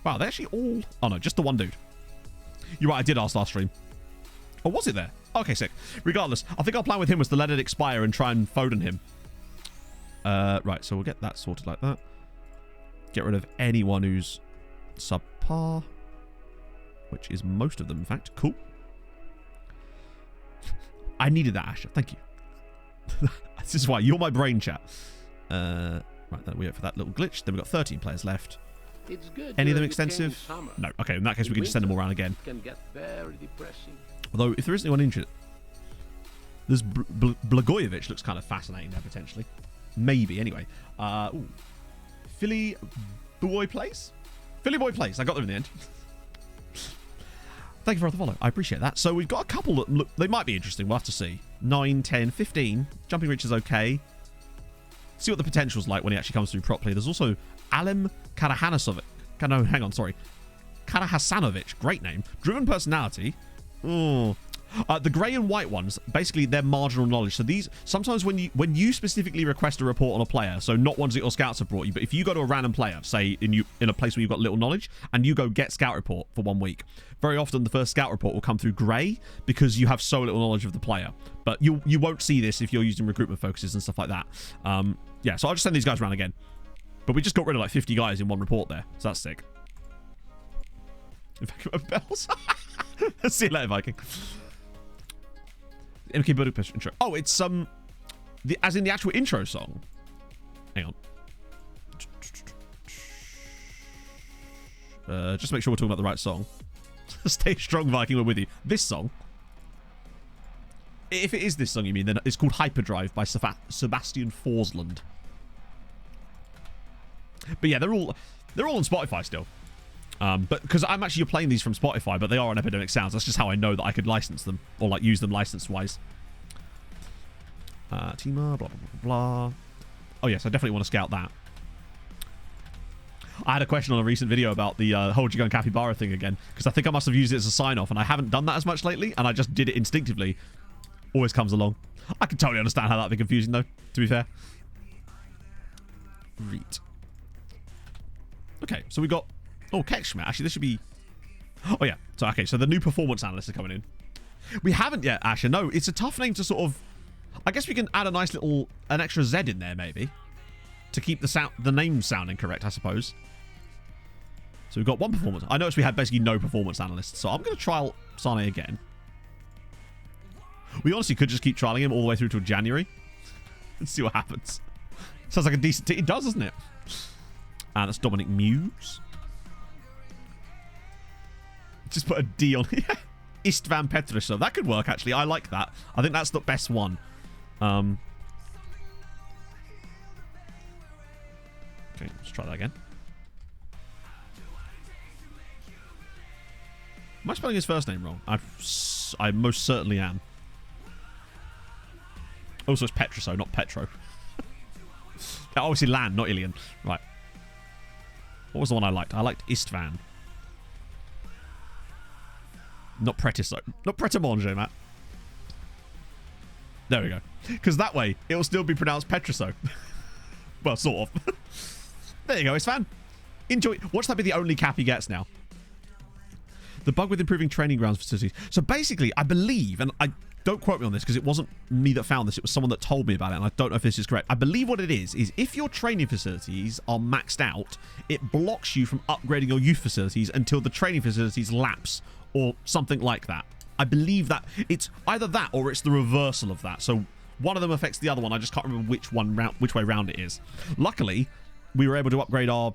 Wow, they actually all... Oh, no, just the one dude. You're right, I did ask last stream. Or was it there? Okay, sick. Regardless, I think our plan with him was to let it expire and try and Foden him. Right, so we'll get that sorted like that. Get rid of anyone who's subpar. Which is most of them, in fact. Cool. I needed that, Asher. Thank you. This is why. You're my brain, chat. Right, then we wait for that little glitch. Then we've got 13 players left. It's good. Any of them extensive? No. Okay, in that case, we can just send them all around again. Can get very depressing. Although, if there isn't anyone injured... There's Blagojevic looks kind of fascinating there, potentially. Maybe, anyway. Philly Boy Place? Philly Boy Place. I got them in the end. Thank you for the follow. I appreciate that. So we've got a couple that look, they might be interesting. We'll have to see. 9, 10, 15. Jumping reach is okay. See what the potential's like when he actually comes through properly. There's also Alem Karahanasovic. No, hang on, sorry. Karahasanovic. Great name. Driven personality. Oh. The grey and white ones, basically they're marginal knowledge. So these, sometimes when you specifically request a report on a player, so not ones that your scouts have brought you, but if you go to a random player, say in a place where you've got little knowledge, and you go get scout report for 1 week, very often the first scout report will come through grey because you have so little knowledge of the player. But you won't see this if you're using recruitment focuses and stuff like that. Yeah, so I'll just send these guys around again. But we just got rid of like 50 guys in one report there, so that's sick. Evacuate bells. See you later, Viking. MTK Budapest intro. Oh, it's as in the actual intro song. Hang on. Just make sure we're talking about the right song. Stay strong, Viking. We're with you. This song. If it is this song, you mean, then it's called Hyperdrive by Sebastian Forsland. But yeah, they're all on Spotify still. But because I'm actually playing these from Spotify, but they are on Epidemic Sounds. That's just how I know that I could license them or like use them license-wise. Tima, blah, blah, blah, blah. Oh, yes, I definitely want to scout that. I had a question on a recent video about the Hold You Going Capybara thing again, because I think I must have used it as a sign-off, and I haven't done that as much lately, and I just did it instinctively. Always comes along. I can totally understand how that'd be confusing, though, to be fair. Reet. Okay, so we got... Oh, Kekshma. Actually, this should be... Oh, yeah. So, okay, so the new performance analysts are coming in. We haven't yet, Asher. No, it's a tough name to sort of... I guess we can add a nice little... An extra Z in there, maybe. To keep the name sounding correct, I suppose. So we've got one performance. I noticed we had basically no performance analysts, so I'm going to trial Sane again. We honestly could just keep trialing him all the way through till January. And see what happens. Sounds like a decent team. It does, doesn't it? And that's Dominic Muse. Just put a D on here. Istvan Petrusov. That could work, actually. I like that. I think that's the best one. Okay, let's try that again. Am I spelling his first name wrong? I most certainly am. Also, it's Petruso, not Petro. Obviously, Lan, not Ilian. Right. What was the one I liked? I liked Istvan. Not Pretiso. Not Pret-a-Manger, Matt. There we go. Because that way, it will still be pronounced Petruso. Well, sort of. There you go, Istvan. Enjoy. Watch that be the only cap he gets now. The bug with improving training grounds facilities. So basically, I believe, and I don't quote me on this because it wasn't me that found this, it was someone that told me about it, and I don't know if this is correct. I believe what it is if your training facilities are maxed out, it blocks you from upgrading your youth facilities until the training facilities lapse or something like that. I believe that it's either that or it's the reversal of that. So one of them affects the other one. I just can't remember which way round it is. Luckily, we were able to upgrade our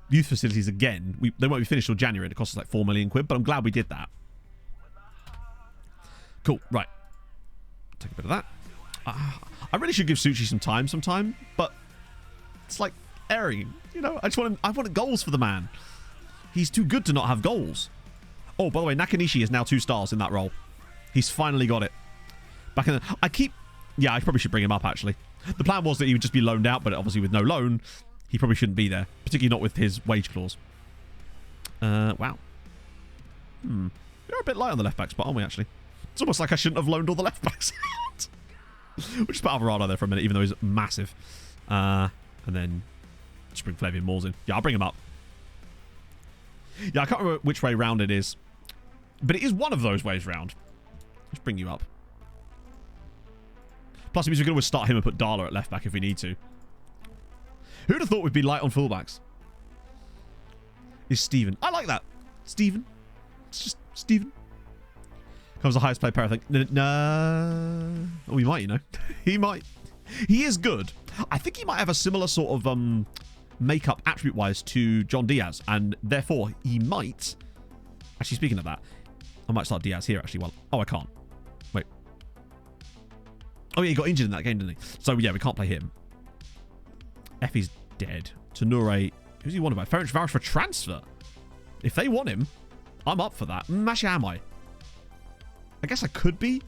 youth facilities again. They won't be finished till January. It cost us like 4 million quid, but I'm glad we did that. Cool. Right. Take a bit of that. I really should give Suchi some time, but it's like erring. You know, I wanted goals for the man. He's too good to not have goals. Oh, by the way, Nakanishi is now 2 stars in that role. He's finally got it. Back in the... Yeah, I probably should bring him up, actually. The plan was that he would just be loaned out, but obviously with no loan, he probably shouldn't be there. Particularly not with his wage clause. Wow. We're a bit light on the left-back spot, aren't we, actually? It's almost like I shouldn't have loaned all the left-backs out. We'll just put Alvarado there for a minute, even though he's massive. And then just bring Flavian Moores in. Yeah, I'll bring him up. Yeah, I can't remember which way round it is. But it is one of those ways round. Let's bring you up. Plus, it means we can always start him and put Darla at left back if we need to. Who'd have thought we'd be light on fullbacks? Is Steven. I like that. Steven. It's just Steven. Comes the highest play pair, I think. No. Oh, he might, you know. He might. He is good. I think he might have a similar sort of makeup attribute-wise to John Diaz. And therefore, he might... Actually, speaking of that, I might start Diaz here, actually. Well, oh, I can't. Wait. Oh, yeah, he got injured in that game, didn't he? So, yeah, we can't play him. Effie's dead. Tenure. Who's he wanted by? Ferencvaros for transfer. If they want him, I'm up for that. Actually, am I? I guess I could be.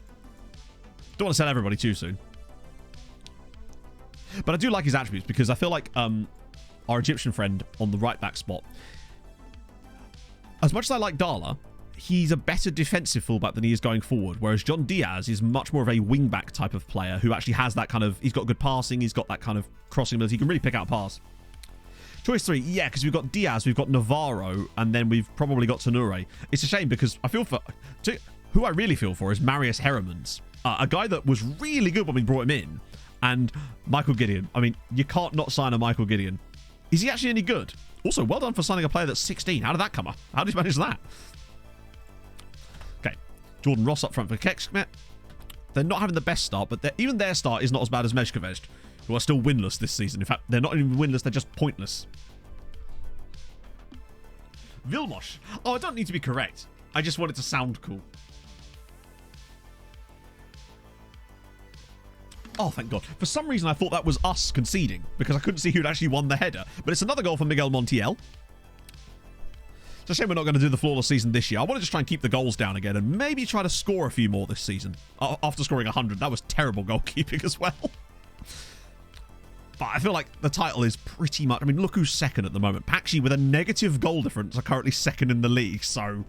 Don't want to sell everybody too soon. But I do like his attributes because I feel like our Egyptian friend on the right back spot, as much as I like Dala, he's a better defensive fullback than he is going forward, whereas John Diaz is much more of a wing-back type of player who actually has that kind of... He's got good passing, he's got that kind of crossing ability. He can really pick out a pass. Choice 3, yeah, because we've got Diaz, we've got Navarro, and then we've probably got Tenure. It's a shame because I feel for... Who I really feel for is Marius Heremans, a guy that was really good when we brought him in, and Michael Gideon. I mean, you can't not sign a Michael Gideon. Is he actually any good? Also, well done for signing a player that's 16. How did that come up? How did you manage that? Okay, Jordan Ross up front for Kekskmet. They're not having the best start, but even their start is not as bad as Meshkovest, who are still winless this season. In fact, they're not even winless, they're just pointless. Vilmos. Oh, I don't need to be correct. I just want it to sound cool. Oh, thank God. For some reason, I thought that was us conceding because I couldn't see who'd actually won the header. But it's another goal from Miguel Montiel. It's a shame we're not going to do the flawless season this year. I want to just try and keep the goals down again and maybe try to score a few more this season. After scoring 100, that was terrible goalkeeping as well. But I feel like the title is pretty much... I mean, look who's second at the moment. Pakshi, with a negative goal difference, are currently second in the league. So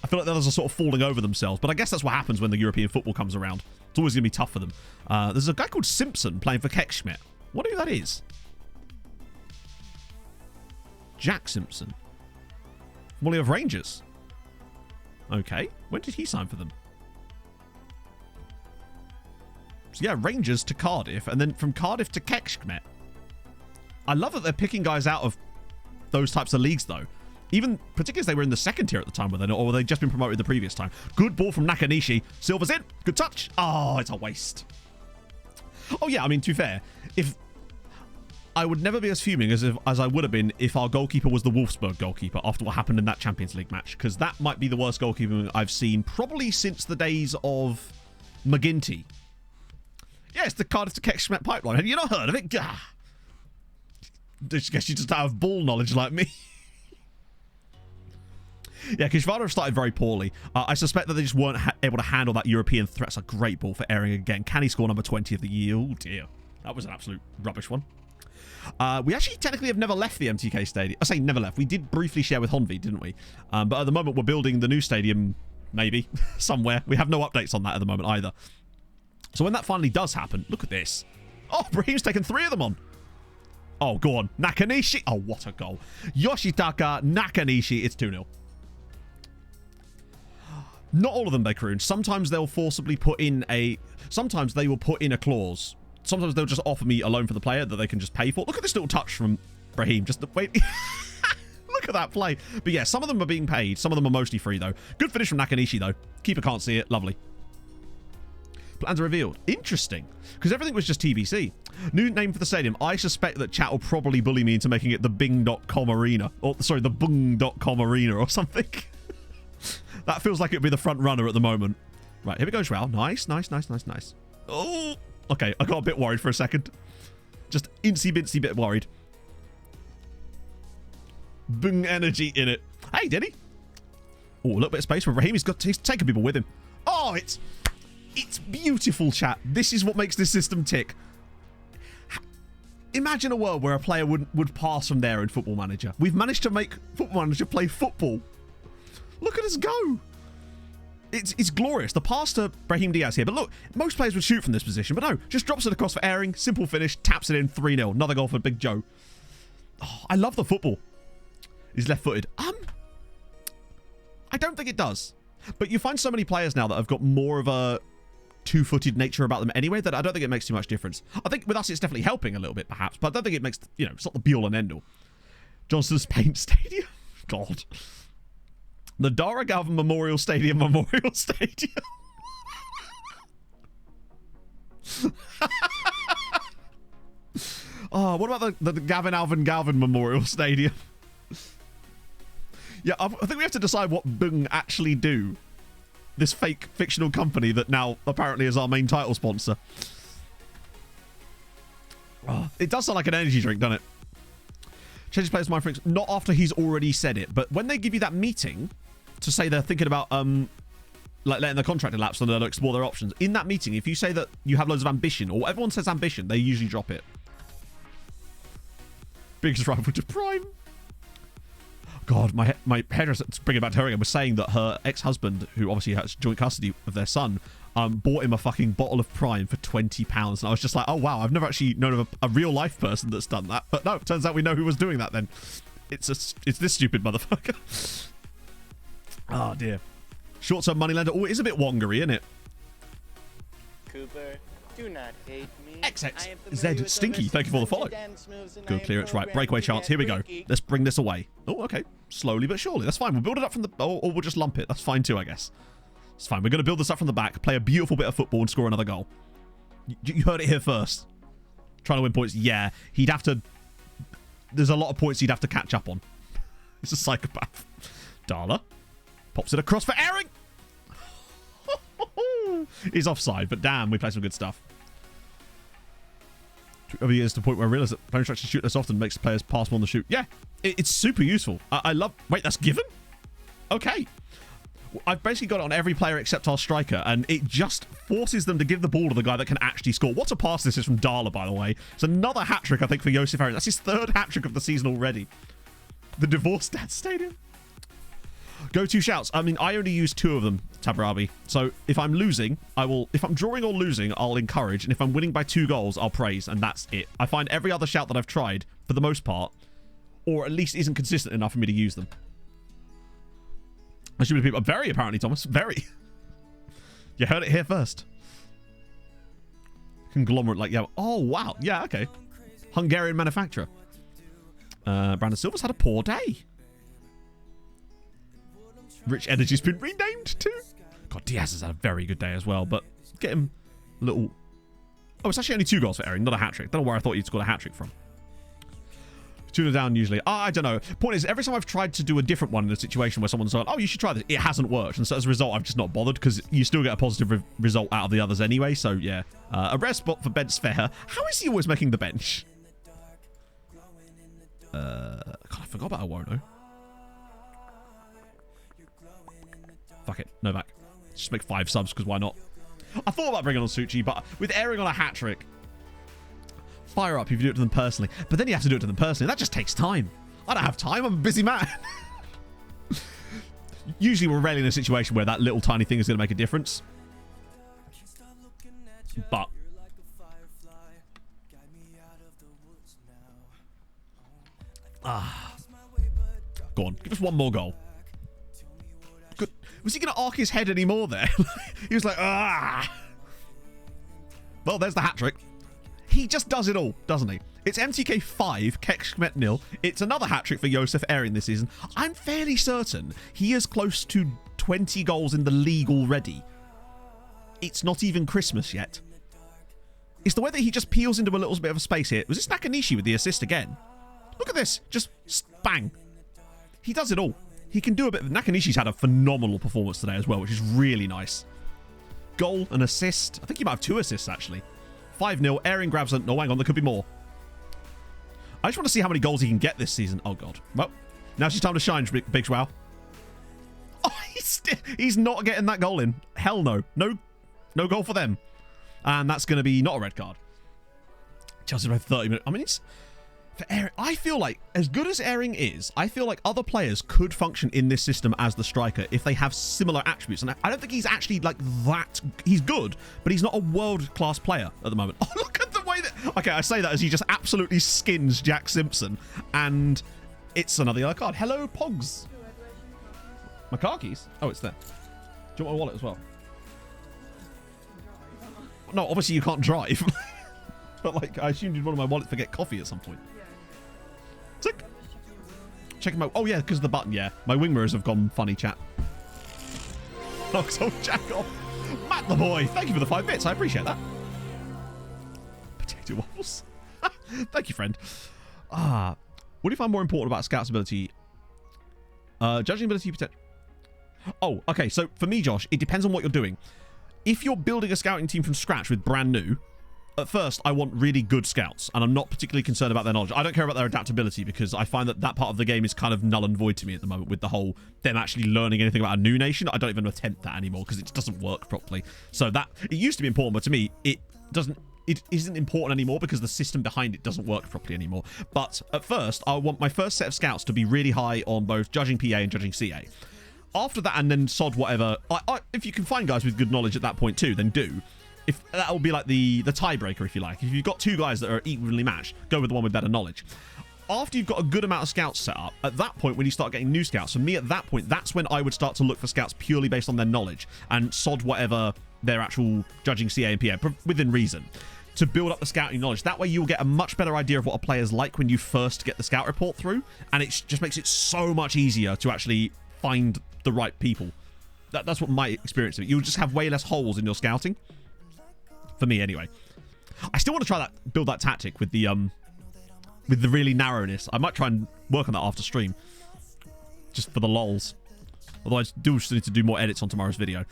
I feel like the others are sort of falling over themselves. But I guess that's what happens when the European football comes around. It's always going to be tough for them. There's a guy called Simpson playing for Kekschmidt. Wonder who that is. Jack Simpson. Formerly of Rangers. Okay. When did he sign for them? So yeah, Rangers to Cardiff, and then from Cardiff to Kekschmidt. I love that they're picking guys out of those types of leagues, though. Even, particularly as they were in the second tier at the time, were they not? Or were they just been promoted the previous time? Good ball from Nakanishi. Silva's in. Good touch. Oh, it's a waste. Oh, yeah, I mean, to be fair, if... I would never be as fuming as I would have been if our goalkeeper was the Wolfsburg goalkeeper after what happened in that Champions League match, because that might be the worst goalkeeper I've seen probably since the days of McGinty. Yes, the Cardiff to Kekschmidt pipeline. Have you not heard of it? Gah. I guess you just have ball knowledge like me. Yeah, Kishvara have started very poorly. I suspect that they just weren't able to handle that European threat. It's a great ball for Airing again. Can he score number 20 of the year? Oh, dear. That was an absolute rubbish one. We actually technically have never left the MTK Stadium. I say never left. We did briefly share with Honvi, didn't we? But at the moment, we're building the new stadium, maybe, somewhere. We have no updates on that at the moment either. So when that finally does happen, look at this. Oh, Brahim's taken 3 of them on. Oh, go on. Nakanishi. Oh, what a goal. Yoshitaka Nakanishi. It's 2-0. Not all of them, they croon. Sometimes they'll forcibly put in a... Sometimes they will put in a clause. Sometimes they'll just offer me a loan for the player that they can just pay for. Look at this little touch from Brahim. Just wait. Look at that play. But yeah, some of them are being paid. Some of them are mostly free, though. Good finish from Nakanishi, though. Keeper can't see it. Lovely. Plans are revealed. Interesting. Because everything was just TBC. New name for the stadium. I suspect that chat will probably bully me into making it the Bing.com Arena. Or, sorry, the Bung.com Arena or something. That feels like it'd be the front runner at the moment. Right, here we go, Joao. Nice, nice, nice, nice, nice. Oh, okay. I got a bit worried for a second. Just incy-bincy bit worried. Bung energy in it. Hey, did he? Oh, a little bit of space for Raheem. He's taking people with him. Oh, it's beautiful, chat. This is what makes this system tick. Imagine a world where a player would pass from there in Football Manager. We've managed to make Football Manager play football. Look at us go. It's glorious. The pass to Brahim Diaz here. But look, most players would shoot from this position. But no, just drops it across for Airing. Simple finish. Taps it in. 3-0. Another goal for Big Joe. Oh, I love the football. He's left-footed. I don't think it does. But you find so many players now that have got more of a two-footed nature about them anyway that I don't think it makes too much difference. I think with us it's definitely helping a little bit perhaps. But I don't think it makes, it's not the be-all and end-all. Johnson's Paint Stadium. God. The Dara Galvin Memorial Stadium. Oh, what about the Gavin Alvin Galvin Memorial Stadium? Yeah, I think we have to decide what Bung actually do. This fake fictional company that now apparently is our main title sponsor. Oh, it does sound like an energy drink, doesn't it? Changes players' mind for not after he's already said it, but when they give you that meeting to say they're thinking about like letting the contract elapse and they'll explore their options. In that meeting, if you say that you have loads of ambition, or everyone says ambition, they usually drop it. Biggest rival to Prime. God, my hairdresser, bring it back to her again, was saying that her ex-husband, who obviously has joint custody of their son, bought him a fucking bottle of Prime for £20. And I was just like, oh wow, I've never actually known of a real life person that's done that. But no, it turns out we know who was doing that then. It's this stupid motherfucker. Oh dear. Short-term moneylender. Oh, it is a bit wongery, isn't it? Cooper, do not hate me. XXZ Stinky, thank you for the follow. Good clearance, right. Breakaway chance. Here we go. Let's bring this away. Oh, okay. Slowly but surely. That's fine. We'll build it up from the... Or we'll just lump it. That's fine too, I guess. It's fine. We're going to build this up from the back, play a beautiful bit of football and score another goal. You heard it here first. Trying to win points. Yeah, he'd have to... There's a lot of points he'd have to catch up on. He's a psychopath. Darla pops it across for Aaron. He's offside, but damn, we play some good stuff. Over the years to the point where I realised that players actually shoot less often makes the players pass more on the shoot. Yeah, it's super useful. I love... Wait, that's given? Okay. I've basically got it on every player except our striker, and it just forces them to give the ball to the guy that can actually score. What a pass this is from Darla, by the way. It's another hat-trick, I think, for Josef Aaron. That's his third hat-trick of the season already. The divorced dad stadium. Go-to shouts. I mean, I only use 2 of them, Tabarabi. So if I'm losing, I will... If I'm drawing or losing, I'll encourage. And if I'm winning by 2 goals, I'll praise. And that's it. I find every other shout that I've tried, for the most part, or at least isn't consistent enough for me to use them. I should be people... Very, apparently, Thomas. Very. You heard it here first. Conglomerate like... Yeah. Oh, wow. Yeah, okay. Hungarian manufacturer. Brandon Silva's had a poor day. Rich Energy's been renamed too. God, Diaz has had a very good day as well, but get him a little... Oh, it's actually only 2 goals for Aaron, not a hat-trick. Don't know where I thought you'd scored a hat-trick from. 2 down usually. I don't know. Point is, every time I've tried to do a different one in a situation where someone's like, oh, you should try this, it hasn't worked. And so as a result, I've just not bothered because you still get a positive result out of the others anyway. So yeah. A rare spot for bench Fair. How is he always making the bench? God, I forgot about Awono. Fuck it. Novak. Just make 5 subs because why not? I thought about bringing on Suchi, but with airing on a hat-trick, fire up if you do it to them personally. But then you have to do it to them personally. That just takes time. I don't have time. I'm a busy man. Usually we're rarely in a situation where that little tiny thing is going to make a difference. But... Go on. Give us 1 more goal. Good. Was he going to arc his head anymore there? He was like, ah. Well, there's the hat-trick. He just does it all, doesn't he? It's MTK 5, Kek Schmet 0. It's another hat-trick for Josef Aaron this season. I'm fairly certain he is close to 20 goals in the league already. It's not even Christmas yet. It's the way that he just peels into a little bit of a space here. Was this Nakanishi with the assist again? Look at this. Just bang. He does it all. He can do a bit. Nakanishi's had a phenomenal performance today as well, which is really nice. Goal, an assist. I think he might have 2 assists, actually. 5-0. Aaron grabs it. No, hang on. There could be more. I just want to see how many goals he can get this season. Oh, God. Well, now's his time to shine, Big Schwau. Oh, he's not getting that goal in. Hell no. No goal for them. And that's going to be not a red card. Chelsea by 30 minutes. I mean, it's... For Aaron, I feel like, as good as Aaron is, I feel like other players could function in this system as the striker if they have similar attributes. And I don't think he's actually like that. He's good, but he's not a world-class player at the moment. Oh, look at the way that... Okay, I say that as he just absolutely skins Jack Simpson. And it's another yellow card. Hello, Pogs. My car keys? Oh, it's there. Do you want my wallet as well? No, obviously you can't drive. But, like, I assumed you'd want my wallet to get coffee at some point. Sick. Check him out. Oh, yeah, because of the button, yeah. My wing mirrors have gone funny, chat. Oh, so jack off. Matt the boy, thank you for the 5 bits. I appreciate that. Potato waffles. Thank you, friend. What do you find more important about Scout's ability? Judging ability potential. Oh, okay. So, for me, Josh, it depends on what you're doing. If you're building a scouting team from scratch with brand new, at first, I want really good scouts, and I'm not particularly concerned about their knowledge. I don't care about their adaptability, because I find that that part of the game is kind of null and void to me at the moment, with the whole them actually learning anything about a new nation. I don't even attempt that anymore, because it doesn't work properly. So that, it used to be important, but to me, it isn't important anymore, because the system behind it doesn't work properly anymore. But at first, I want my first set of scouts to be really high on both judging PA and judging CA. After that, and then sod whatever. If you can find guys with good knowledge at that point too, then do. If that will be like the tiebreaker, if you like. If you've got two guys that are evenly matched, go with the one with better knowledge. After you've got a good amount of scouts set up, at that point, when you start getting new scouts, for me at that point, that's when I would start to look for scouts purely based on their knowledge, and sod whatever their actual judging CA and PA, within reason, to build up the scouting knowledge. That way you'll get a much better idea of what a player's like when you first get the scout report through, and it just makes it so much easier to actually find the right people. That's what my experience of it. You'll just have way less holes in your scouting. For me, anyway. I still want to try that, build that tactic with the really narrowness. I might try and work on that after stream, just for the lols. Although I do still need to do more edits on tomorrow's video.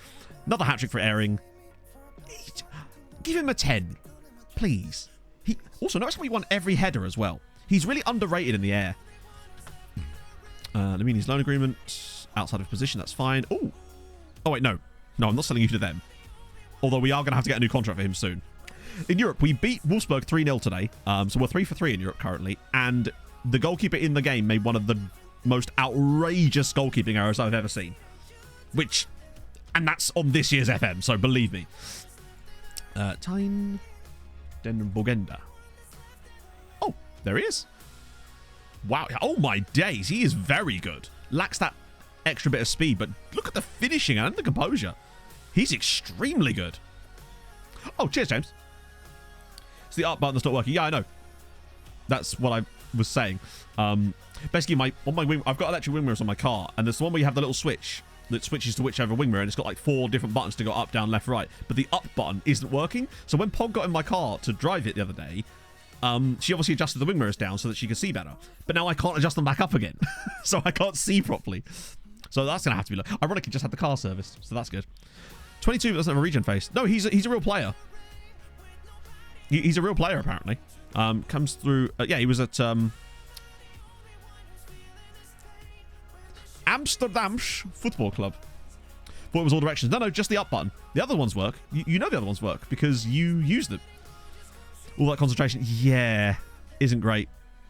Another hat trick for Airing. Give him a 10, please. He also, notice how he won every header as well. He's really underrated in the air. Lamini's loan agreement outside of position. That's fine. Oh wait, no, I'm not selling you to them. Although we are going to have to get a new contract for him soon. In Europe, we beat Wolfsburg 3-0 today. So we're 3 for 3 in Europe currently. And the goalkeeper in the game made one of the most outrageous goalkeeping errors I've ever seen. And that's on this year's FM, so believe me. Tine Den Bogenda. Oh, there he is. Wow. Oh my days. He is very good. Lacks that extra bit of speed, but look at the finishing and the composure. He's extremely good. Oh, cheers, James. It's the up button that's not working. Yeah, I know. That's what I was saying. Basically, I've got electric wing mirrors on my car, and there's the one where you have the little switch that switches to whichever wing mirror, and it's got like 4 different buttons to go up, down, left, right. But the up button isn't working. So when Pog got in my car to drive it the other day, she obviously adjusted the wing mirrors down so that she could see better. But now I can't adjust them back up again. So I can't see properly. So that's going to have to be... Ironically, just had the car serviced, so that's good. 22 doesn't have a regen face. No, he's a real player. He's a real player, apparently. Comes through... yeah, he was at... Amsterdam's Football Club. Thought it was all directions. No, just the up button. The other ones work. You know the other ones work because you use them. All that concentration, yeah, isn't great.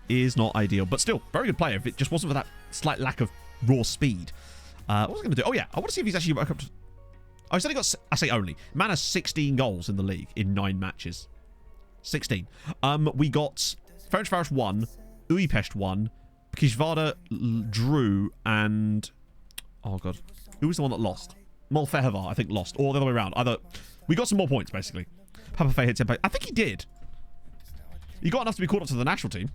Is not ideal. But still, very good player. If it just wasn't for that slight lack of raw speed. What was I going to do? Oh, yeah. I want to see if he's actually back up to... Oh, he's only got... I say only. Man has 16 goals in the league in 9 matches. 16. We got Ferencváros 1, Újpest 1, Kisvárda drew, and... Oh, God. Who was the one that lost? Molfehova, I think, lost. Or the other way around. Either... We got some more points, basically. Papa Fay hit 10 points. I think he did. He got enough to be called up to the national team.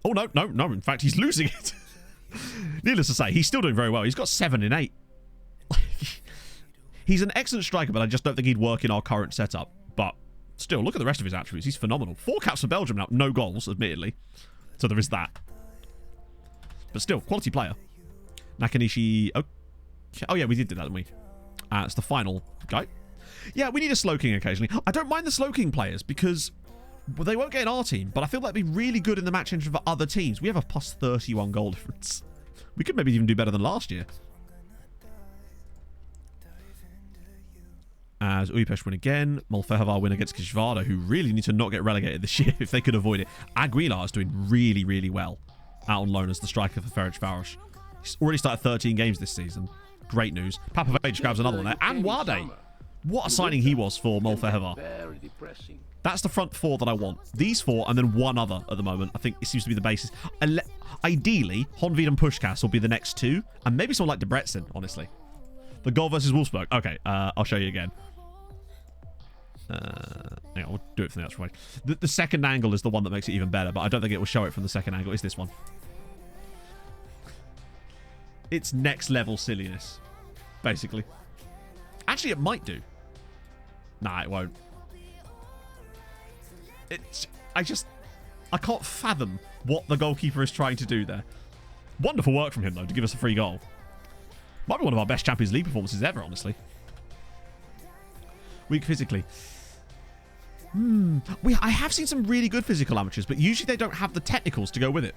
Oh, no. In fact, he's losing it. Needless to say, he's still doing very well. He's got 7 in 8. He's an excellent striker, but I just don't think he'd work in our current setup. But still, look at the rest of his attributes. He's phenomenal. 4 caps for Belgium now. No goals, admittedly. So there is that. But still, quality player. Nakanishi... Oh, yeah, we did do that, didn't we? It's the final guy. Yeah, we need a slow king occasionally. I don't mind the slow king players because... Well, they won't get in our team, but I feel like they'd be really good in the match engine for other teams. We have a plus 31 goal difference. We could maybe even do better than last year. As Újpest win again. Molfehova win against Kisvárda, who really need to not get relegated this year if they could avoid it. Aguilar is doing really, really well out on loan as the striker for Ferencváros. He's already started 13 games this season. Great news. Papavage grabs another one there. And Wade. What a signing he was for Molfehova. Very depressing. That's the front 4 that I want. These 4 and then one other at the moment. I think it seems to be the basis. Ideally, Honvéd and Puskás will be the next 2. And maybe someone like Debrecen, honestly. The goal versus Wolfsburg. Okay, I'll show you again. Hang on, we'll do it from the actual way. The second angle is the one that makes it even better, but I don't think it will show it from the second angle. It's this one. It's next level silliness, basically. Actually, it might do. Nah, it won't. I can't fathom what the goalkeeper is trying to do there. Wonderful work from him, though, to give us a free goal. Might be one of our best Champions League performances ever, honestly. Weak physically. I have seen some really good physical amateurs, but usually they don't have the technicals to go with it.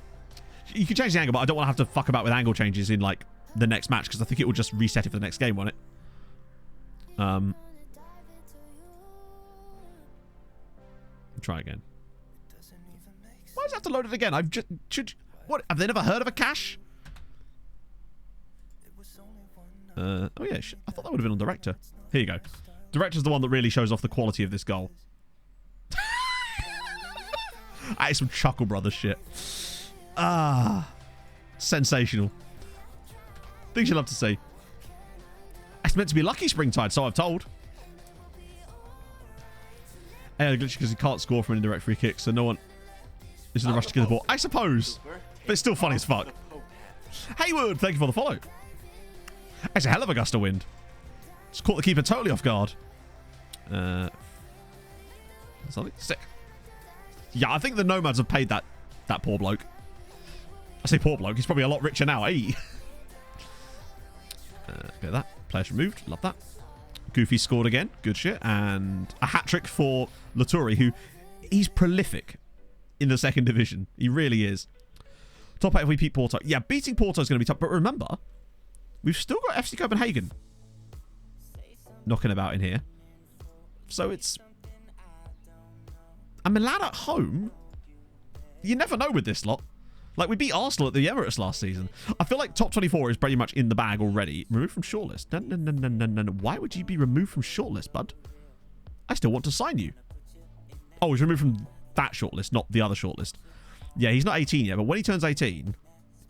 You can change the angle, but I don't want to have to fuck about with angle changes in, like, the next match, because I think it will just reset it for the next game, won't it? Try again. Why does it have to load it again? What? Have they never heard of a cache? Oh yeah, I thought that would have been on director. Here you go. Director's the one that really shows off the quality of this goal. That is some Chuckle Brothers shit. Sensational. Things you love to see. It's meant to be lucky springtide, so I've told. glitchy because he can't score from an indirect free kick, so no one is in a rush to get the ball. I suppose. But it's still funny as fuck. Haywood, thank you for the follow. It's a hell of a gust of wind. It's caught the keeper totally off guard. Something sick. Yeah, I think the Nomads have paid that poor bloke. I say poor bloke. He's probably a lot richer now, eh? Get that. Players removed. Love that. Goofy scored again. Good shit. And a hat-trick for Laturi, who he's prolific in the second division. He really is. Top 8 if we beat Porto. Yeah, beating Porto is going to be tough. But remember, we've still got FC Copenhagen knocking about in here. So it's... And Milan at home, you never know with this lot. Like, we beat Arsenal at the Emirates last season. I feel like top 24 is pretty much in the bag already. Removed from shortlist. No. Why would you be removed from shortlist, bud? I still want to sign you. Oh, he's removed from that shortlist, not the other shortlist. Yeah, he's not 18 yet, but when he turns 18,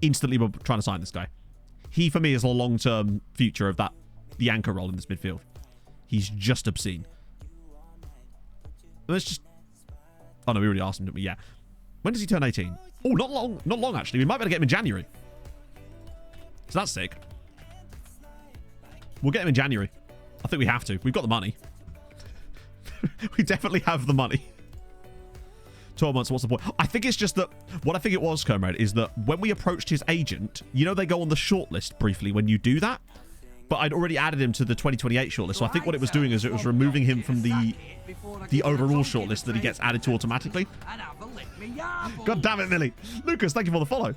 instantly we're trying to sign this guy. He, for me, is a long-term future of that, the anchor role in this midfield. He's just obscene. Let's just... Oh, no, we already asked him, didn't we? Yeah. When does he turn 18? Oh, not long, actually. We might be able to get him in January. So that's sick. We'll get him in January. I think we have to. We've got the money. We definitely have the money. 12 months, what's the point? I think it's just that... What I think it was, Comrade, is that when we approached his agent, you know they go on the shortlist briefly when you do that? But I'd already added him to the 2028 shortlist, so I think what it was doing is it was removing him from the overall shortlist that he gets added to automatically. God damn it, Millie. Lucas, thank you for the follow.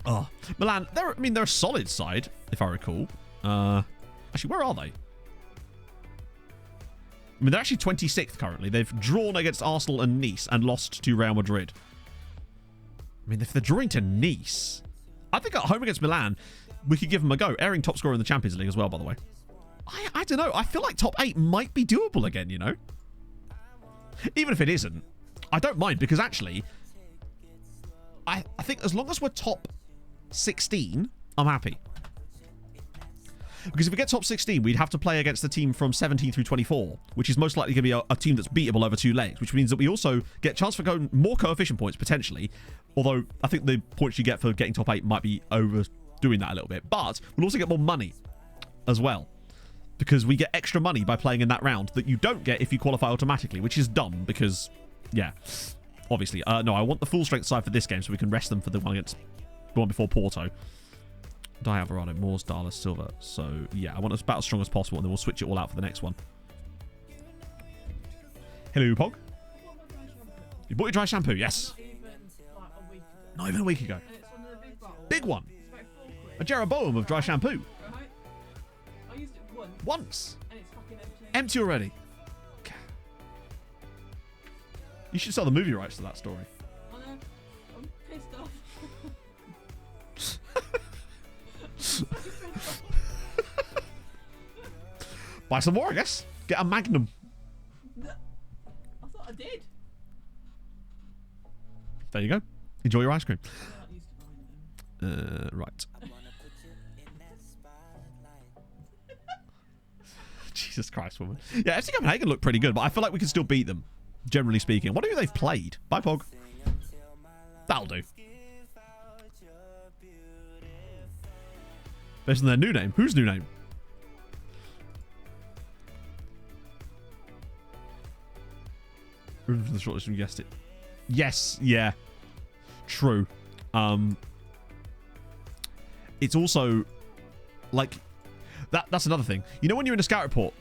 Oh, Milan, they're a solid side, if I recall. Actually, where are they? I mean, they're actually 26th currently. They've drawn against Arsenal and Nice and lost to Real Madrid. I mean, if they're drawing to Nice, I think at home against Milan, we could give them a go. Airing top scorer in the Champions League as well, by the way. I don't know. I feel like top 8 might be doable again, you know? Even if it isn't, I don't mind, because actually, I think as long as we're top 16, I'm happy. Because if we get top 16, we'd have to play against the team from 17 through 24, which is most likely going to be a team that's beatable over 2 legs, which means that we also get a chance for going more coefficient points, potentially. Although, I think the points you get for getting top 8 might be overdoing that a little bit. But we'll also get more money as well. Because we get extra money by playing in that round that you don't get if you qualify automatically, which is dumb because, yeah, obviously. No, I want the full strength side for this game so we can rest them for the one before Porto. Di Alvarado, Moores, Darla, Silva. So, yeah, I want us about as strong as possible, and then we'll switch it all out for the next one. Hello, Pog. You bought your dry shampoo? Yes. Not even a week ago. Big one. A Jeroboam of dry shampoo. I used it Once. and it's fucking empty. Empty already. You should sell the movie rights to that story. I know. I'm pissed off. Buy some more, I guess. Get a Magnum. I thought I did. There you go. Enjoy your ice cream. I'm not used to buying them. Right. Jesus Christ, woman. Yeah, FC Copenhagen look pretty good, but I feel like we can still beat them, generally speaking. I wonder who they've played. Bye, Pog. That'll do. Based on their new name. Whose new name? Removed from the shortlist, you guessed it. Yes, yeah. True. It's also like that's another thing. You know when you're in a scout report,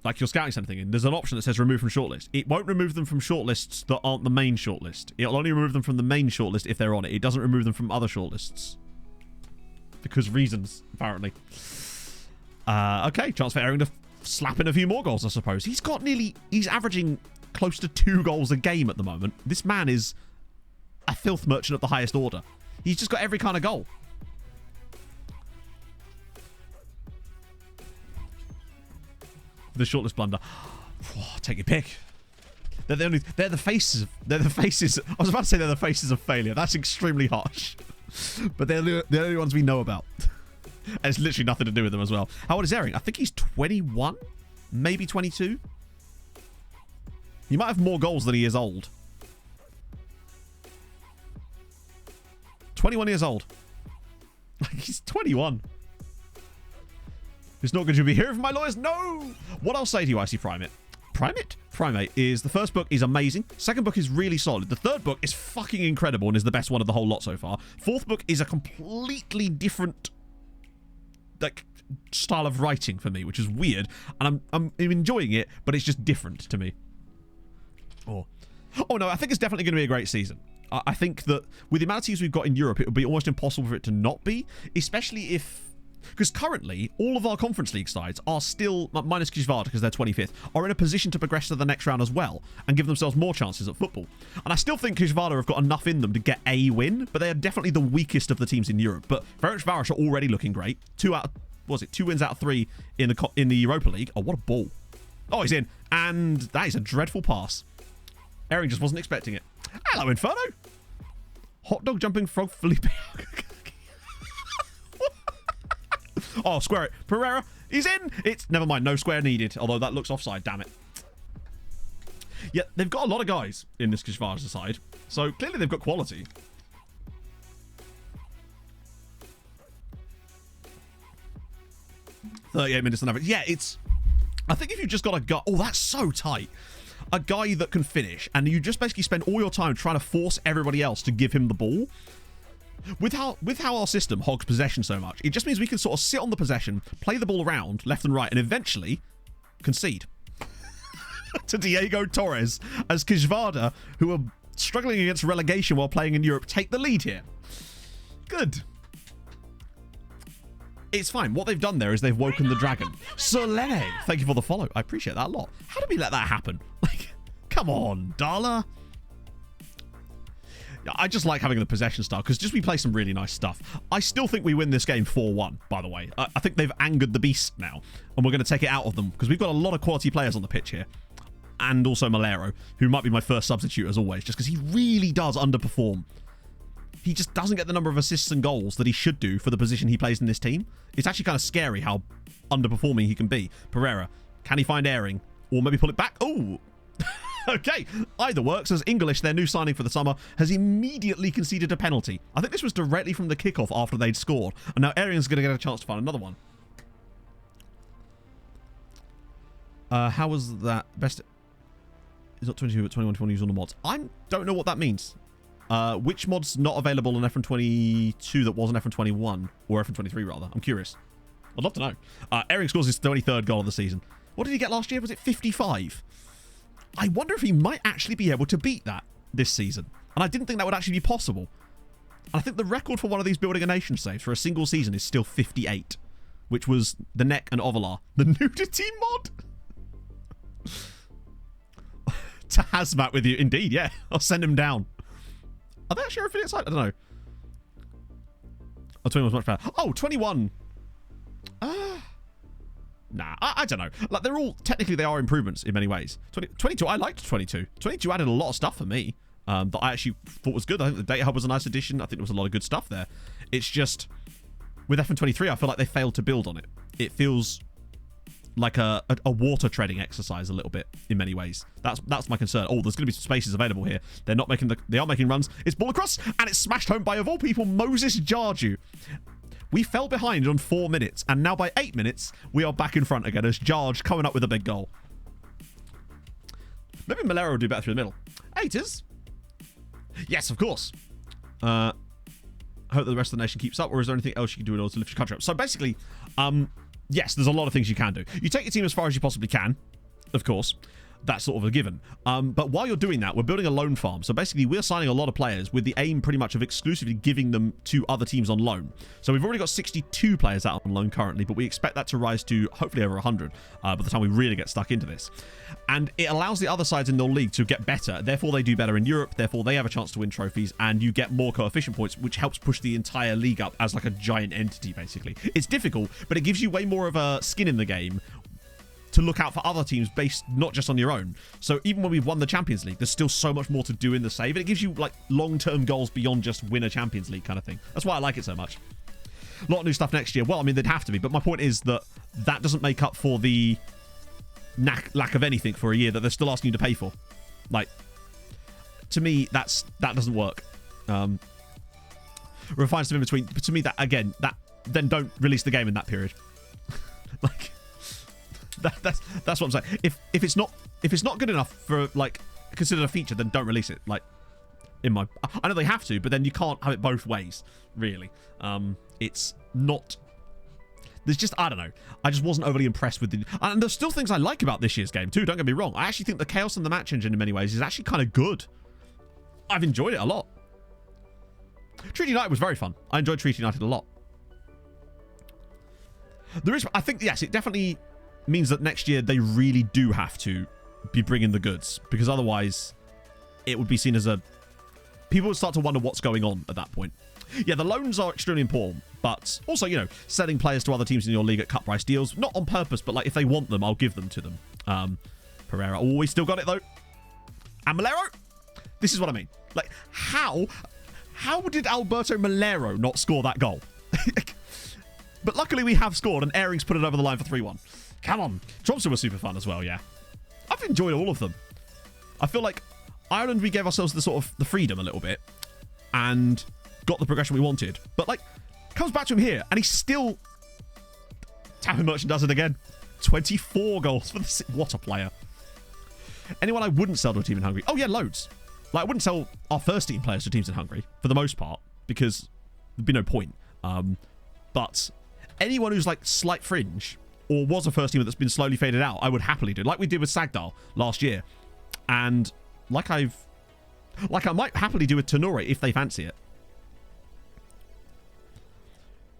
like you're scouting something in, there's an option that says remove from shortlist. It won't remove them from shortlists that aren't the main shortlist. It'll only remove them from the main shortlist if they're on it. It doesn't remove them from other shortlists. Because reasons, apparently. Okay, chance for Aaron to slap in a few more goals, I suppose. He's averaging close to 2 goals a game at the moment. This man is a filth merchant of the highest order. He's just got every kind of goal. The shortlist blunder. Take your pick. They're the faces. I was about to say they're the faces of failure. That's extremely harsh. But they're the only ones we know about. And it's literally nothing to do with them as well. How old is Aaron? I think he's 21, maybe 22. He might have more goals than he is old. 21 years old. He's 21. It's not going to be hearing from my lawyers. No! What I'll say to you, Icy Primate. Primate is the first book is amazing. Second book is really solid. The third book is fucking incredible and is the best one of the whole lot so far. Fourth book is a completely different style of writing for me, which is weird. And I'm enjoying it, but it's just different to me. Oh no, I think it's definitely going to be a great season. I think that with the amount of teams we've got in Europe, it would be almost impossible for it to not be, especially if... Because currently, all of our Conference League sides are still, minus Kizvard because they're 25th, are in a position to progress to the next round as well and give themselves more chances at football. And I still think Kizvard have got enough in them to get a win, but they are definitely the weakest of the teams in Europe. But Ferencváros are already looking great. 2 wins out of 3 in the Europa League. Oh, what a ball. Oh, he's in. And that is a dreadful pass. Aaron just wasn't expecting it. Hello, Inferno. Hot dog jumping frog Felipe. Oh, square it. Pereira, he's in. It's never mind. No square needed. Although that looks offside. Damn it. Yeah, they've got a lot of guys in this Kishvar's side. So clearly they've got quality. .38 minutes on average. Yeah, it's... I think if you've just got a guy... Oh, that's so tight. A guy that can finish, and you just basically spend all your time trying to force everybody else to give him the ball. With how our system hogs possession so much, it just means we can sort of sit on the possession, play the ball around left and right, and eventually concede to Diego Torres as Kizvada, who are struggling against relegation while playing in Europe, take the lead here. Good. It's fine. What they've done there is they've woken the dragon. Solene, thank you for the follow. I appreciate that a lot. How did we let that happen? Like, come on, Darla. I just like having the possession style because just we play some really nice stuff. I still think we win this game 4-1, by the way. I think they've angered the beast now, and we're going to take it out of them because we've got a lot of quality players on the pitch here. And also Malero, who might be my first substitute as always, just because he really does underperform. He just doesn't get the number of assists and goals that he should do for the position he plays in this team. It's actually kind of scary how underperforming he can be. Pereira, can he find airing? Or maybe pull it back? Oh! Okay, either works, as English, their new signing for the summer, has immediately conceded a penalty. I think this was directly from the kickoff after they'd scored, and now Arian's going to get a chance to find another one. How was that? Best... It's not 22, but 21 if you want to use all the mods. I don't know what that means. Which mod's not available on FM22 that wasn't FM21, or FM23 rather? I'm curious. I'd love to know. Arian scores his 33rd goal of the season. What did he get last year? Was it 55? I wonder if he might actually be able to beat that this season. And I didn't think that would actually be possible. And I think the record for one of these Building a Nation saves for a single season is still 58, which was the Neck and Ovalar. The nudity mod? To Hazmat with you. Indeed, yeah. I'll send him down. Are they actually our affiliate site? I don't know. Oh, 21 was much better. Oh, 21. Nah, I don't know. Like, they're all... Technically, they are improvements in many ways. 22, I liked 22. 22 added a lot of stuff for me that I actually thought was good. I think the Data Hub was a nice addition. I think there was a lot of good stuff there. It's just... With FM23, I feel like they failed to build on it. It feels like a water treading exercise a little bit in many ways. That's my concern. Oh, there's going to be some spaces available here. They are making runs. It's ball across, and it's smashed home by, of all people, Moses Jarju. We fell behind on 4 minutes, and now by 8 minutes, we are back in front again as Jarge coming up with a big goal. Maybe Malero will do better through the middle. Haters. Yes, of course. Hope that the rest of the nation keeps up, or is there anything else you can do in order to lift your country up? So basically, yes, there's a lot of things you can do. You take your team as far as you possibly can. of course. That's sort of a given. But while you're doing that, we're building a loan farm. So basically, we're signing a lot of players with the aim pretty much of exclusively giving them to other teams on loan. So we've already got 62 players out on loan currently, but we expect that to rise to hopefully over 100 by the time we really get stuck into this. And it allows the other sides in the league to get better. Therefore, they do better in Europe. Therefore, they have a chance to win trophies, and you get more coefficient points, which helps push the entire league up as like a giant entity, basically. It's difficult, but it gives you way more of a skin in the game to look out for other teams based not just on your own. So even when we've won the Champions League, there's still so much more to do in the save, and it gives you like long-term goals beyond just win a Champions League kind of thing. That's why I like it so much. A lot of new stuff next year. Well, I mean, they'd have to be, but my point is that that doesn't make up for the lack of anything for a year that they're still asking you to pay for. Like, to me, that doesn't work. Refine stuff in between. But to me, that again, that then don't release the game in that period. Like, that's what I'm saying. If it's not good enough for like considered a feature, then don't release it. Like, I know they have to, but then you can't have it both ways, really. It's not. There's just, I don't know. I just wasn't overly impressed with the. And there's still things I like about this year's game too. Don't get me wrong. I actually think the chaos and the match engine in many ways is actually kind of good. I've enjoyed it a lot. Treaty United was very fun. I enjoyed Treaty United a lot. There is, I think, yes, it definitely means that next year they really do have to be bringing the goods, because otherwise it would be seen as a... People would start to wonder what's going on at that point. Yeah, the loans are extremely important, but also, you know, selling players to other teams in your league at cut price deals, not on purpose, but like if they want them, I'll give them to them. Pereira. Oh, we still got it though. And Malero? This is what I mean. Like, how did Alberto Malero not score that goal? But luckily we have scored, and Airing's put it over the line for 3-1. Come on. Thompson was super fun as well, yeah. I've enjoyed all of them. I feel like Ireland, we gave ourselves the sort of the freedom a little bit and got the progression we wanted. But, like, comes back to him here, and he's still... Tapping Merchant does it again. 24 goals for the... What a player. Anyone I wouldn't sell to a team in Hungary? Oh, yeah, loads. Like, I wouldn't sell our first team players to teams in Hungary, for the most part, because there'd be no point. But anyone who's, like, slight fringe... or was a first teamer that's been slowly faded out, I would happily do. Like we did with Sagdal last year. And like I might happily do with Tenore if they fancy it.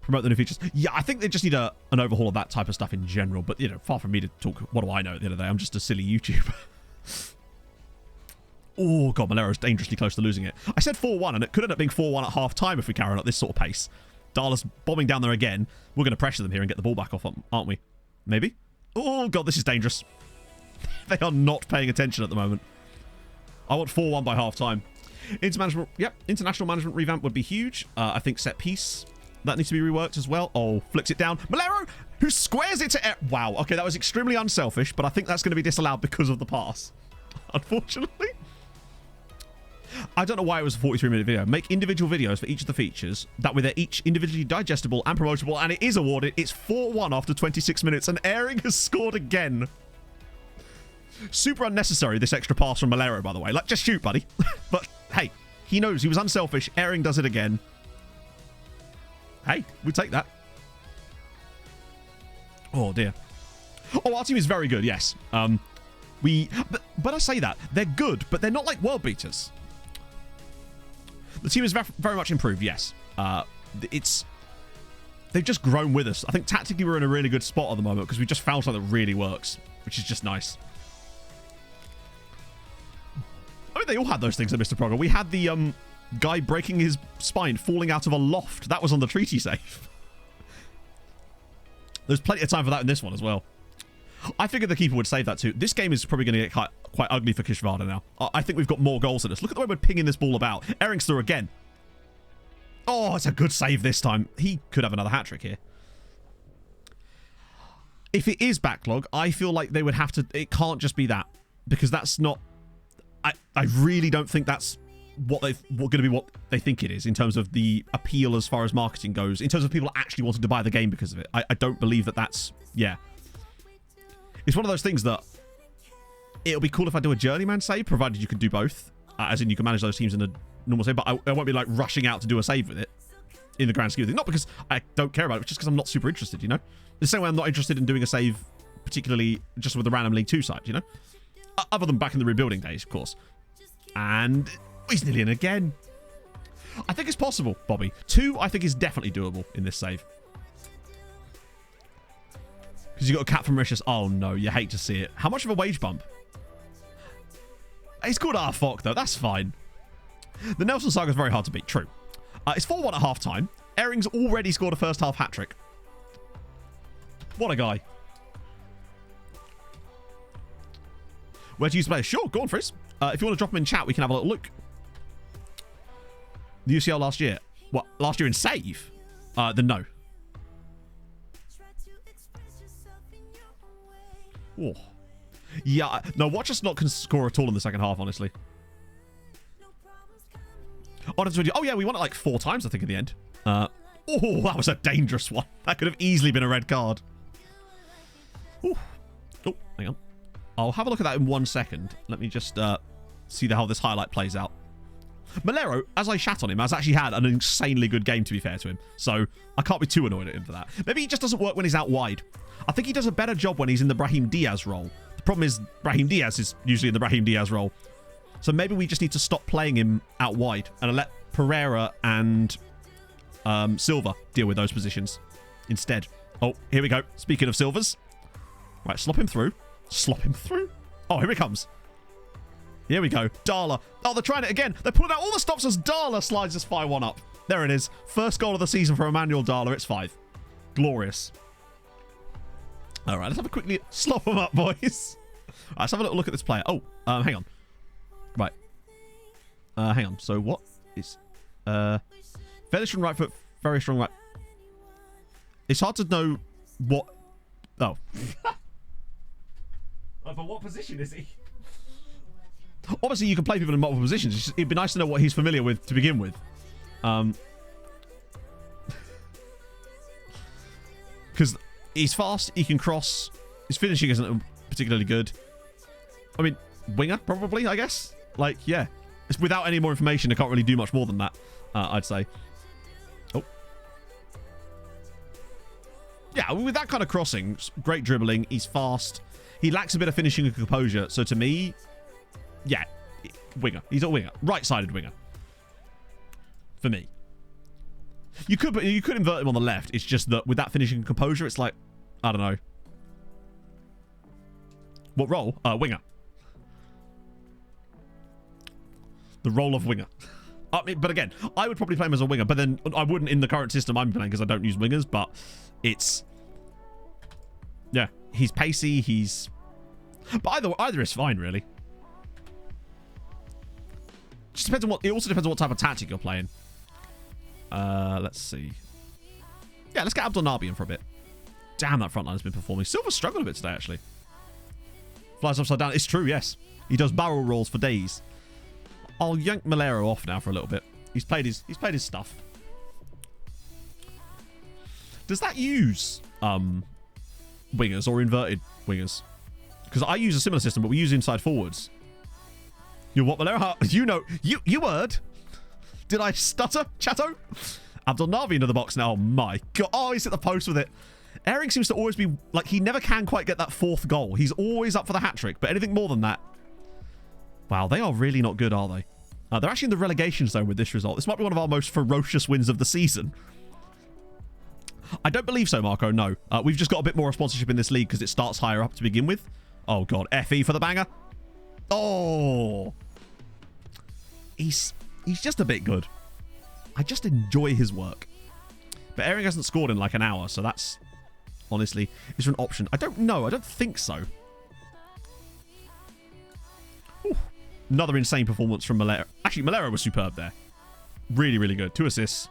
Promote the new features. Yeah, I think they just need an overhaul of that type of stuff in general. But, you know, far from me to talk, what do I know at the end of the day? I'm just a silly YouTuber. Oh, God, Malero's dangerously close to losing it. I said 4-1, and it could end up being 4-1 at half-time if we carry on at this sort of pace. Darla's bombing down there again. We're going to pressure them here and get the ball back off, aren't we? Maybe? Oh, God, this is dangerous. They are not paying attention at the moment. I want 4-1 by half-time. International management revamp would be huge. I think set piece. That needs to be reworked as well. Oh, flicks it down. Malero, who squares it to... Wow, okay, that was extremely unselfish, but I think that's going to be disallowed because of the pass. Unfortunately. I don't know why it was a 43-minute video. Make individual videos for each of the features. That way they're each individually digestible and promotable, and it is awarded. It's 4-1 after 26 minutes, and Airing has scored again. Super unnecessary, this extra pass from Malero, by the way. Like, just shoot, buddy. But, hey, he knows he was unselfish. Airing does it again. Hey, we take that. Oh, dear. Oh, our team is very good, yes. But I say that. They're good, but they're not like world beaters. The team is very much improved, yes. They've just grown with us. I think tactically we're in a really good spot at the moment because we just found something that really works, which is just nice. I mean, they all had those things at Mr. Progger. We had the guy breaking his spine, falling out of a loft. That was on the treaty save. There's plenty of time for that in this one as well. I figured the keeper would save that too. This game is probably going to get quite ugly for Kishvarda now. I think we've got more goals than us. Look at the way we're pinging this ball about. Airing's through again. Oh, it's a good save this time. He could have another hat-trick here. If it is backlog, I feel like they would have to... It can't just be that. Because that's not... I really don't think that's going to be what they think it is in terms of the appeal as far as marketing goes. In terms of people actually wanting to buy the game because of it. I don't believe that that's... Yeah. It's one of those things that it'll be cool if I do a journeyman save, provided you can do both. As in, you can manage those teams in a normal save, but I won't be like rushing out to do a save with it in the grand scheme of things. Not because I don't care about it, but just because I'm not super interested, you know? The same way I'm not interested in doing a save particularly just with the random League 2 side, you know? Other than back in the rebuilding days, of course. And he's nearly in again. I think it's possible, Bobby. 2, I think, is definitely doable in this save. Because you got a cap from Mauritius. Oh, no. You hate to see it. How much of a wage bump? He's called Arfok, though. That's fine. The Nelson Saga is very hard to beat. True. It's 4-1 at half-time. Ehring's already scored a first-half hat-trick. What a guy. Where to use the player? Sure, go on, Frizz. If you want to drop him in chat, we can have a little look. The UCL last year. What? Last year in save? Then no. Oh. Yeah, no, watch us not score at all in the second half, honestly. Oh, yeah, we won it like 4 times, I think, in the end. Oh, that was a dangerous one. That could have easily been a red card. Ooh. Oh, hang on. I'll have a look at that in 1 second. Let me just see how this highlight plays out. Malero, as I shat on him, has actually had an insanely good game, to be fair to him. So I can't be too annoyed at him for that. Maybe he just doesn't work when he's out wide. I think he does a better job when he's in the Brahim Diaz role. The problem is Brahim Diaz is usually in the Brahim Diaz role. So maybe we just need to stop playing him out wide and let Pereira and Silva deal with those positions instead. Oh, here we go. Speaking of Silvers. Right, slop him through. Slop him through. Oh, here he comes. Here we go. Darla. Oh, they're trying it again. They're pulling out all the stops as Darla slides this 5-1 up. There it is. First goal of the season for Emmanuel Darla. It's 5. Glorious. All right, let's have a quickly slop them up, boys. Right, let's have a little look at this player. Oh, hang on. Right. Hang on. So what is... fairly strong right foot, very strong right... It's hard to know what... Oh. But what position is he? Obviously, you can play people in multiple positions. It'd be nice to know what he's familiar with to begin with. Because he's fast, he can cross. His finishing isn't particularly good. I mean, winger, probably, I guess. Like, yeah. It's without any more information, I can't really do much more than that, I'd say. Oh. Yeah, with that kind of crossing, great dribbling, he's fast. He lacks a bit of finishing and composure. So to me, yeah, winger. He's a winger. Right-sided winger. For me. You could invert him on the left. It's just that with that finishing and composure, it's like, I don't know. What role? Winger. The role of winger. I mean, but again, I would probably play him as a winger, but then I wouldn't in the current system I'm playing because I don't use wingers, but it's... Yeah, he's pacey, he's... But either is fine, really. Just depends on what... It also depends on what type of tactic you're playing. Let's see. Yeah, let's get Abdul Nabi in for a bit. Damn, that front line has been performing. Silver's struggled a bit today, actually. Flies upside down. It's true, yes. He does barrel rolls for days. I'll yank Malero off now for a little bit. He's played his stuff. Does that use wingers or inverted wingers? Because I use a similar system, but we use inside forwards. You what, Malero? You know, you heard. Did I stutter, chatto? Abdul Navi into the box now. Oh my god. Oh, he's hit the post with it. Ehring seems to always be like, he never can quite get that 4th goal. He's always up for the hat trick, but anything more than that. Wow, they are really not good, are they? They're actually in the relegation zone with this result. This might be one of our most ferocious wins of the season. I don't believe so, Marco, no. We've just got a bit more sponsorship in this league because it starts higher up to begin with. Oh, God. FE for the banger. Oh. He's just a bit good. I just enjoy his work. But Ehring hasn't scored in like an hour, so that's... Honestly, is there an option? I don't know. I don't think so. Ooh. Another insane performance from Malero. Actually, Malero was superb there. Really, really good. 2 assists.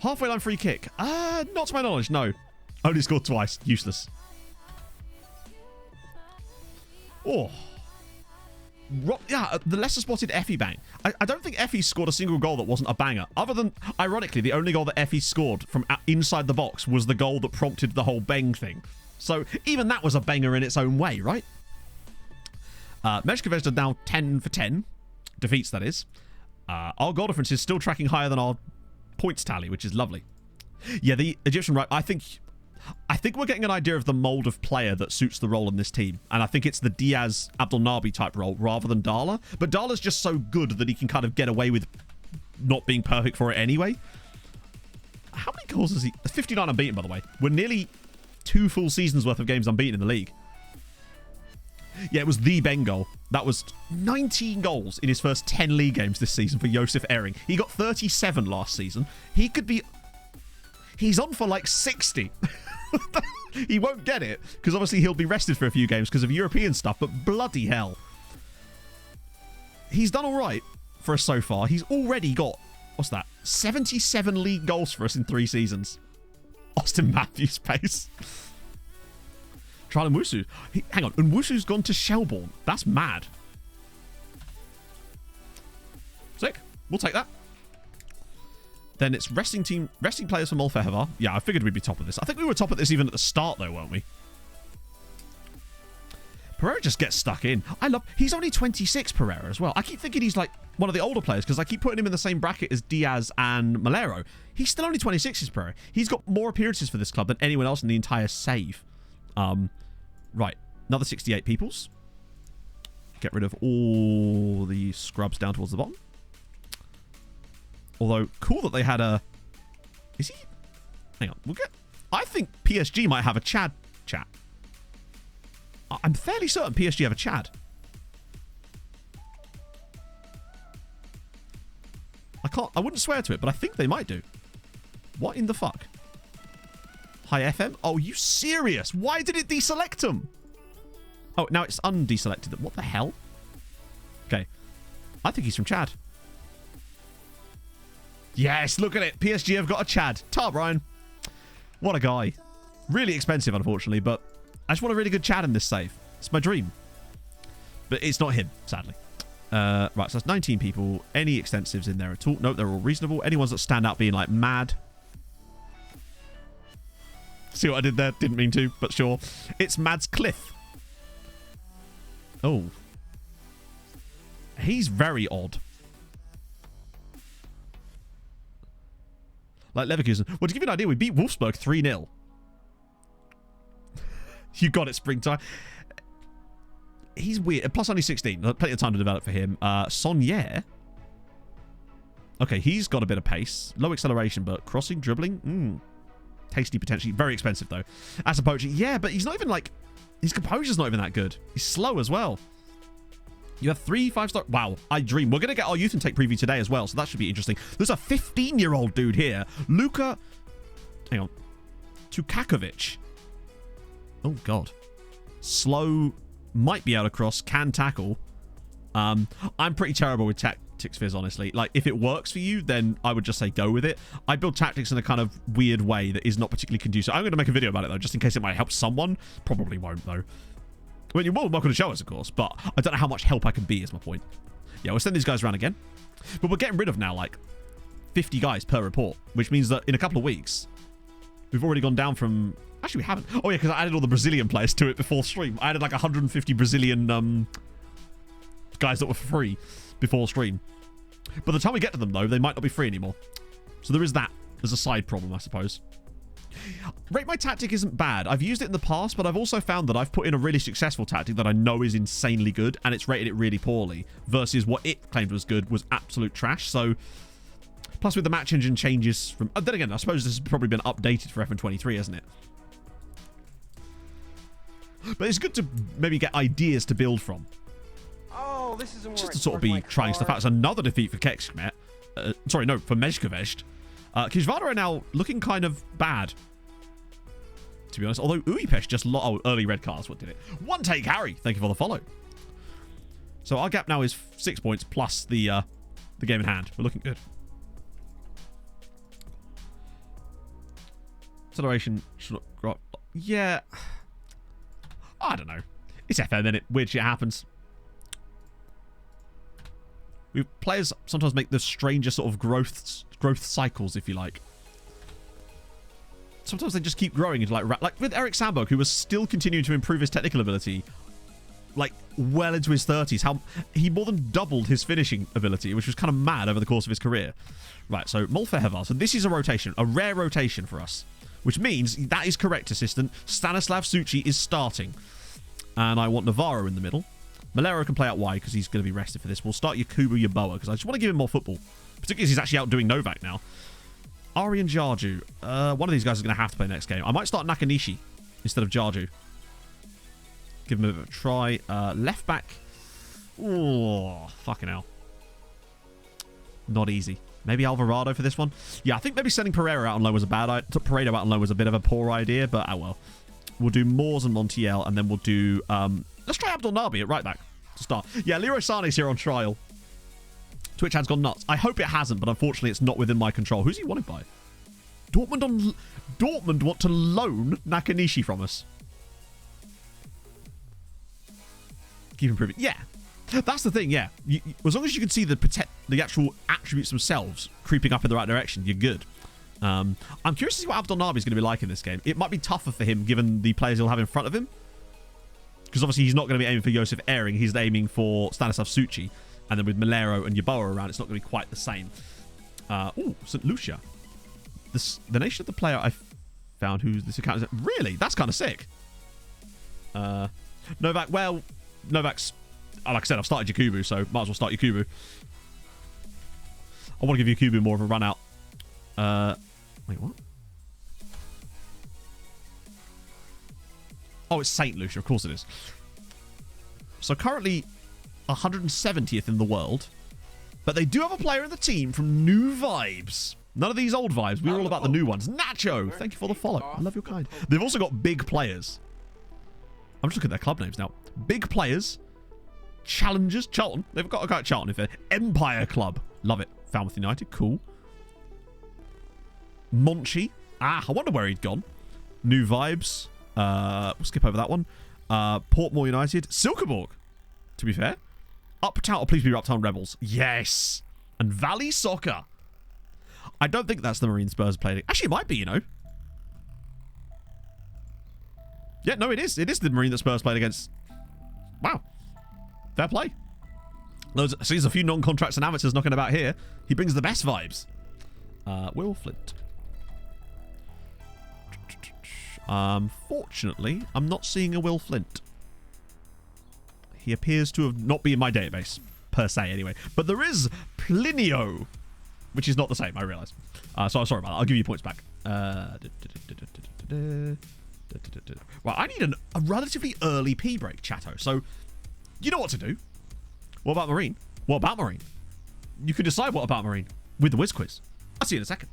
Halfway line free kick. Not to my knowledge, no. Only scored twice. Useless. Oh. Yeah, the lesser spotted Effie bang. I don't think Effie scored a single goal that wasn't a banger. Other than, ironically, the only goal that Effie scored from inside the box was the goal that prompted the whole bang thing. So even that was a banger in its own way, right? Meshkovezda now 10 for 10. Defeats, that is. Our goal difference is still tracking higher than our points tally, which is lovely. Yeah, the Egyptian right, I think I think we're getting an idea of the mold of player that suits the role in this team. And I think it's the Diaz Abdelnaby type role rather than Dala. But Dala's just so good that he can kind of get away with not being perfect for it anyway. How many goals is he? 59 unbeaten, by the way. We're nearly 2 full seasons worth of games unbeaten in the league. Yeah, it was the Ben goal. That was 19 goals in his first 10 league games this season for Josef Ehring. He got 37 last season. He could be... He's on for like 60. He won't get it, because obviously he'll be rested for a few games because of European stuff, but bloody hell. He's done all right for us so far. He's already got, what's that, 77 league goals for us in 3 seasons. Austin Matthews pace. Trial Nwusu. Hang on, Nwusu's gone to Shelbourne. That's mad. Sick. We'll take that. Then it's resting players for Molfeheva. Yeah, I figured we'd be top of this. I think we were top of this even at the start, though, weren't we? Pereira just gets stuck in. He's only 26, Pereira, as well. I keep thinking he's like one of the older players because I keep putting him in the same bracket as Diaz and Malero. He's still only 26, is Pereira. He's got more appearances for this club than anyone else in the entire save. Right. Another 68 peoples. Get rid of all the scrubs down towards the bottom. Although, cool that they had a... Is he... Hang on. I think PSG might have a Chad chat. I'm fairly certain PSG have a Chad. I wouldn't swear to it, but I think they might do. What in the fuck? Hi, FM? Oh, you serious? Why did it deselect them? Oh, now it's undeselected them. What the hell? Okay. I think he's from Chad. Yes, look at it. PSG have got a Chad. Tar Brian. What a guy. Really expensive, unfortunately, but I just want a really good Chad in this save. It's my dream. But it's not him, sadly. Right, so that's 19 people. Any extensives in there at all? Nope, they're all reasonable. Any ones that stand out being like mad? See what I did there? Didn't mean to, but sure. It's Mads Cliff. Oh. He's very odd. Like Leverkusen. Well, to give you an idea, we beat Wolfsburg 3-0. You got it, springtime. He's weird. Plus only 16. Plenty of time to develop for him. Sonnier. Okay, he's got a bit of pace. Low acceleration, but crossing, dribbling. Tasty potentially. Very expensive, though. As a poacher. Yeah, but he's not even like... His composure's not even that good. He's slow as well. You have 3 5-star... Wow, I dream. We're going to get our youth intake preview today as well, so that should be interesting. There's a 15-year-old dude here. Luka... Hang on. Tukakovic. Oh, God. Slow. Might be able to cross. Can tackle. I'm pretty terrible with tactics, Fizz, honestly. Like, if it works for you, then I would just say go with it. I build tactics in a kind of weird way that is not particularly conducive. I'm going to make a video about it, though, just in case it might help someone. Probably won't, though. I mean, you're more than welcome to show us, of course, but I don't know how much help I can be, is my point. Yeah, we'll send these guys around again. But we're getting rid of now, like, 50 guys per report, which means that in a couple of weeks, we've already gone down from... Actually, we haven't. Oh, yeah, because I added all the Brazilian players to it before stream. I added, like, 150 Brazilian guys that were free before stream. By the time we get to them, though, they might not be free anymore. So there is that. There's a side problem, I suppose. Rate My Tactic isn't bad. I've used it in the past, but I've also found that I've put in a really successful tactic that I know is insanely good, and it's rated it really poorly, versus what it claimed was good was absolute trash. So, plus with the match engine changes from... then again, I suppose this has probably been updated for FN23, hasn't it? But it's good to maybe get ideas to build from. Oh, this isn't just to sort of be trying stuff out. It's another defeat for Kekskmet. Sorry, no, for Mezhkovest. Kizvada are now looking kind of bad, to be honest. Although Uipesh just... early red cards. What did it? One take, Harry. Thank you for the follow. So our gap now is 6 points plus the game in hand. We're looking good. Acceleration should not... Yeah. I don't know. It's FM, innit? Weird shit happens. Players sometimes make the strangest sort of growth cycles, if you like. Sometimes they just keep growing into like with Eric Sandberg, who was still continuing to improve his technical ability, like well into his 30s. How he more than doubled his finishing ability, which was kind of mad over the course of his career. Right, so Molfeheva. So this is a rotation, a rare rotation for us. which means that is correct, assistant. Stanislav Suchi is starting. And I want Navarro in the middle. Malero can play out wide because he's going to be rested for this. We'll start Yakubu Yaboa because I just want to give him more football. Particularly as he's actually outdoing Novak now. Ari and Jarju. One of these guys is going to have to play next game. I might start Nakanishi instead of Jarju. Give him a bit of a try. Left back. Oh, fucking hell. Not easy. Maybe Alvarado for this one. Yeah, I think maybe sending Pereira out on loan was a bad idea. Paredo out on loan was a bit of a poor idea, but oh well. We'll do Moores and Montiel, and then we'll do... let's try Abdul Nabi at right back to start. Yeah, Leroy Sané's here on trial. Twitch has gone nuts. I hope it hasn't, but unfortunately it's not within my control. Who's he wanted by? Dortmund want to loan Nakanishi from us. Keep improving. Yeah. That's the thing, yeah. As long as you can see the actual attributes themselves creeping up in the right direction, you're good. I'm curious to see what Abdul Nabi is going to be like in this game. It might be tougher for him given the players he'll have in front of him. Because obviously he's not going to be aiming for Josef Ehring. He's aiming for Stanislav Suchi. And then with Malero and Yaboa around, it's not going to be quite the same. Oh, St. Lucia. The nation of the player I found who this account is... Really? That's kind of sick. Novak, well, Novak's... Like I said, I've started Yakubu, so might as well start Yakubu. I want to give Yakubu more of a run out. Wait, what? Oh, it's St. Lucia. Of course it is. So currently 170th in the world. But they do have a player in the team from New Vibes. None of these old vibes. We're all about the new ones. Nacho, thank you for the follow. I love your kind. They've also got big players. I'm just looking at their club names now. Big players. Challengers. Charlton. They've got a guy at Charlton. If they're Empire Club. Love it. Falmouth United. Cool. Monchi. I wonder where he'd gone. New Vibes. We'll skip over that one. Portmore United. Silkeborg. To be fair. Uptown. Oh, please be Uptown Rebels. Yes. And Valley Soccer. I don't think that's the Marine Spurs played. Actually, it might be, you know. Yeah, no, it is. It is the Marine that Spurs played against. Wow. Fair play. Sees a few non-contracts and amateurs knocking about here. He brings the best vibes. Will Flint. Fortunately, I'm not seeing a Will Flint. He appears to have not been in my database, per se, anyway. But there is Plinio, which is not the same, I realise. So I'm sorry about that. I'll give you points back. Right, I need a relatively early P break, chatto. So, you know what to do. What about Marine? What about Marine? You can decide what about Marine with the Whiz Quiz. I'll see you in a second.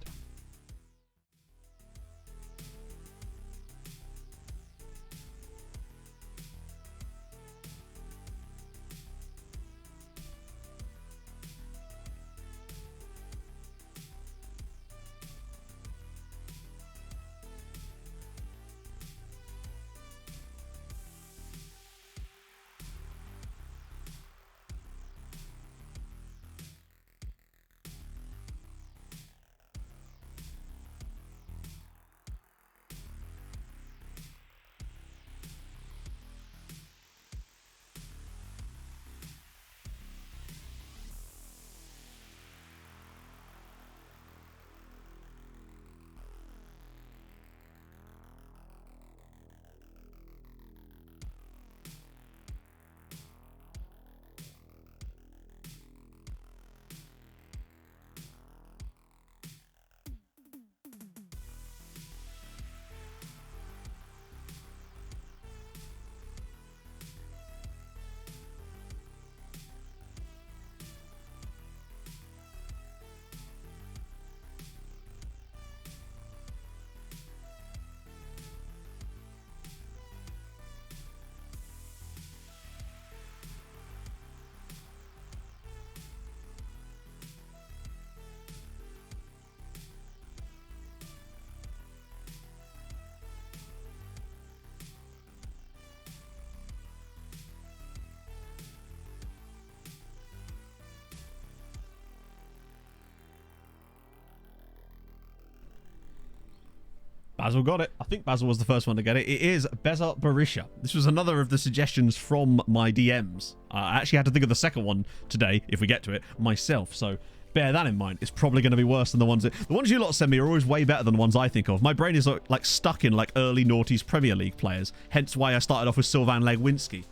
Basil got it. I think Basil was the first one to get it. It is Bezat Berisha. This was another of the suggestions from my DMs. I actually had to think of the second one today, if we get to it, myself. So bear that in mind. It's probably going to be worse than the ones you lot send me are always way better than the ones I think of. My brain is like stuck in like early noughties Premier League players, hence why I started off with Sylvan Legwinski.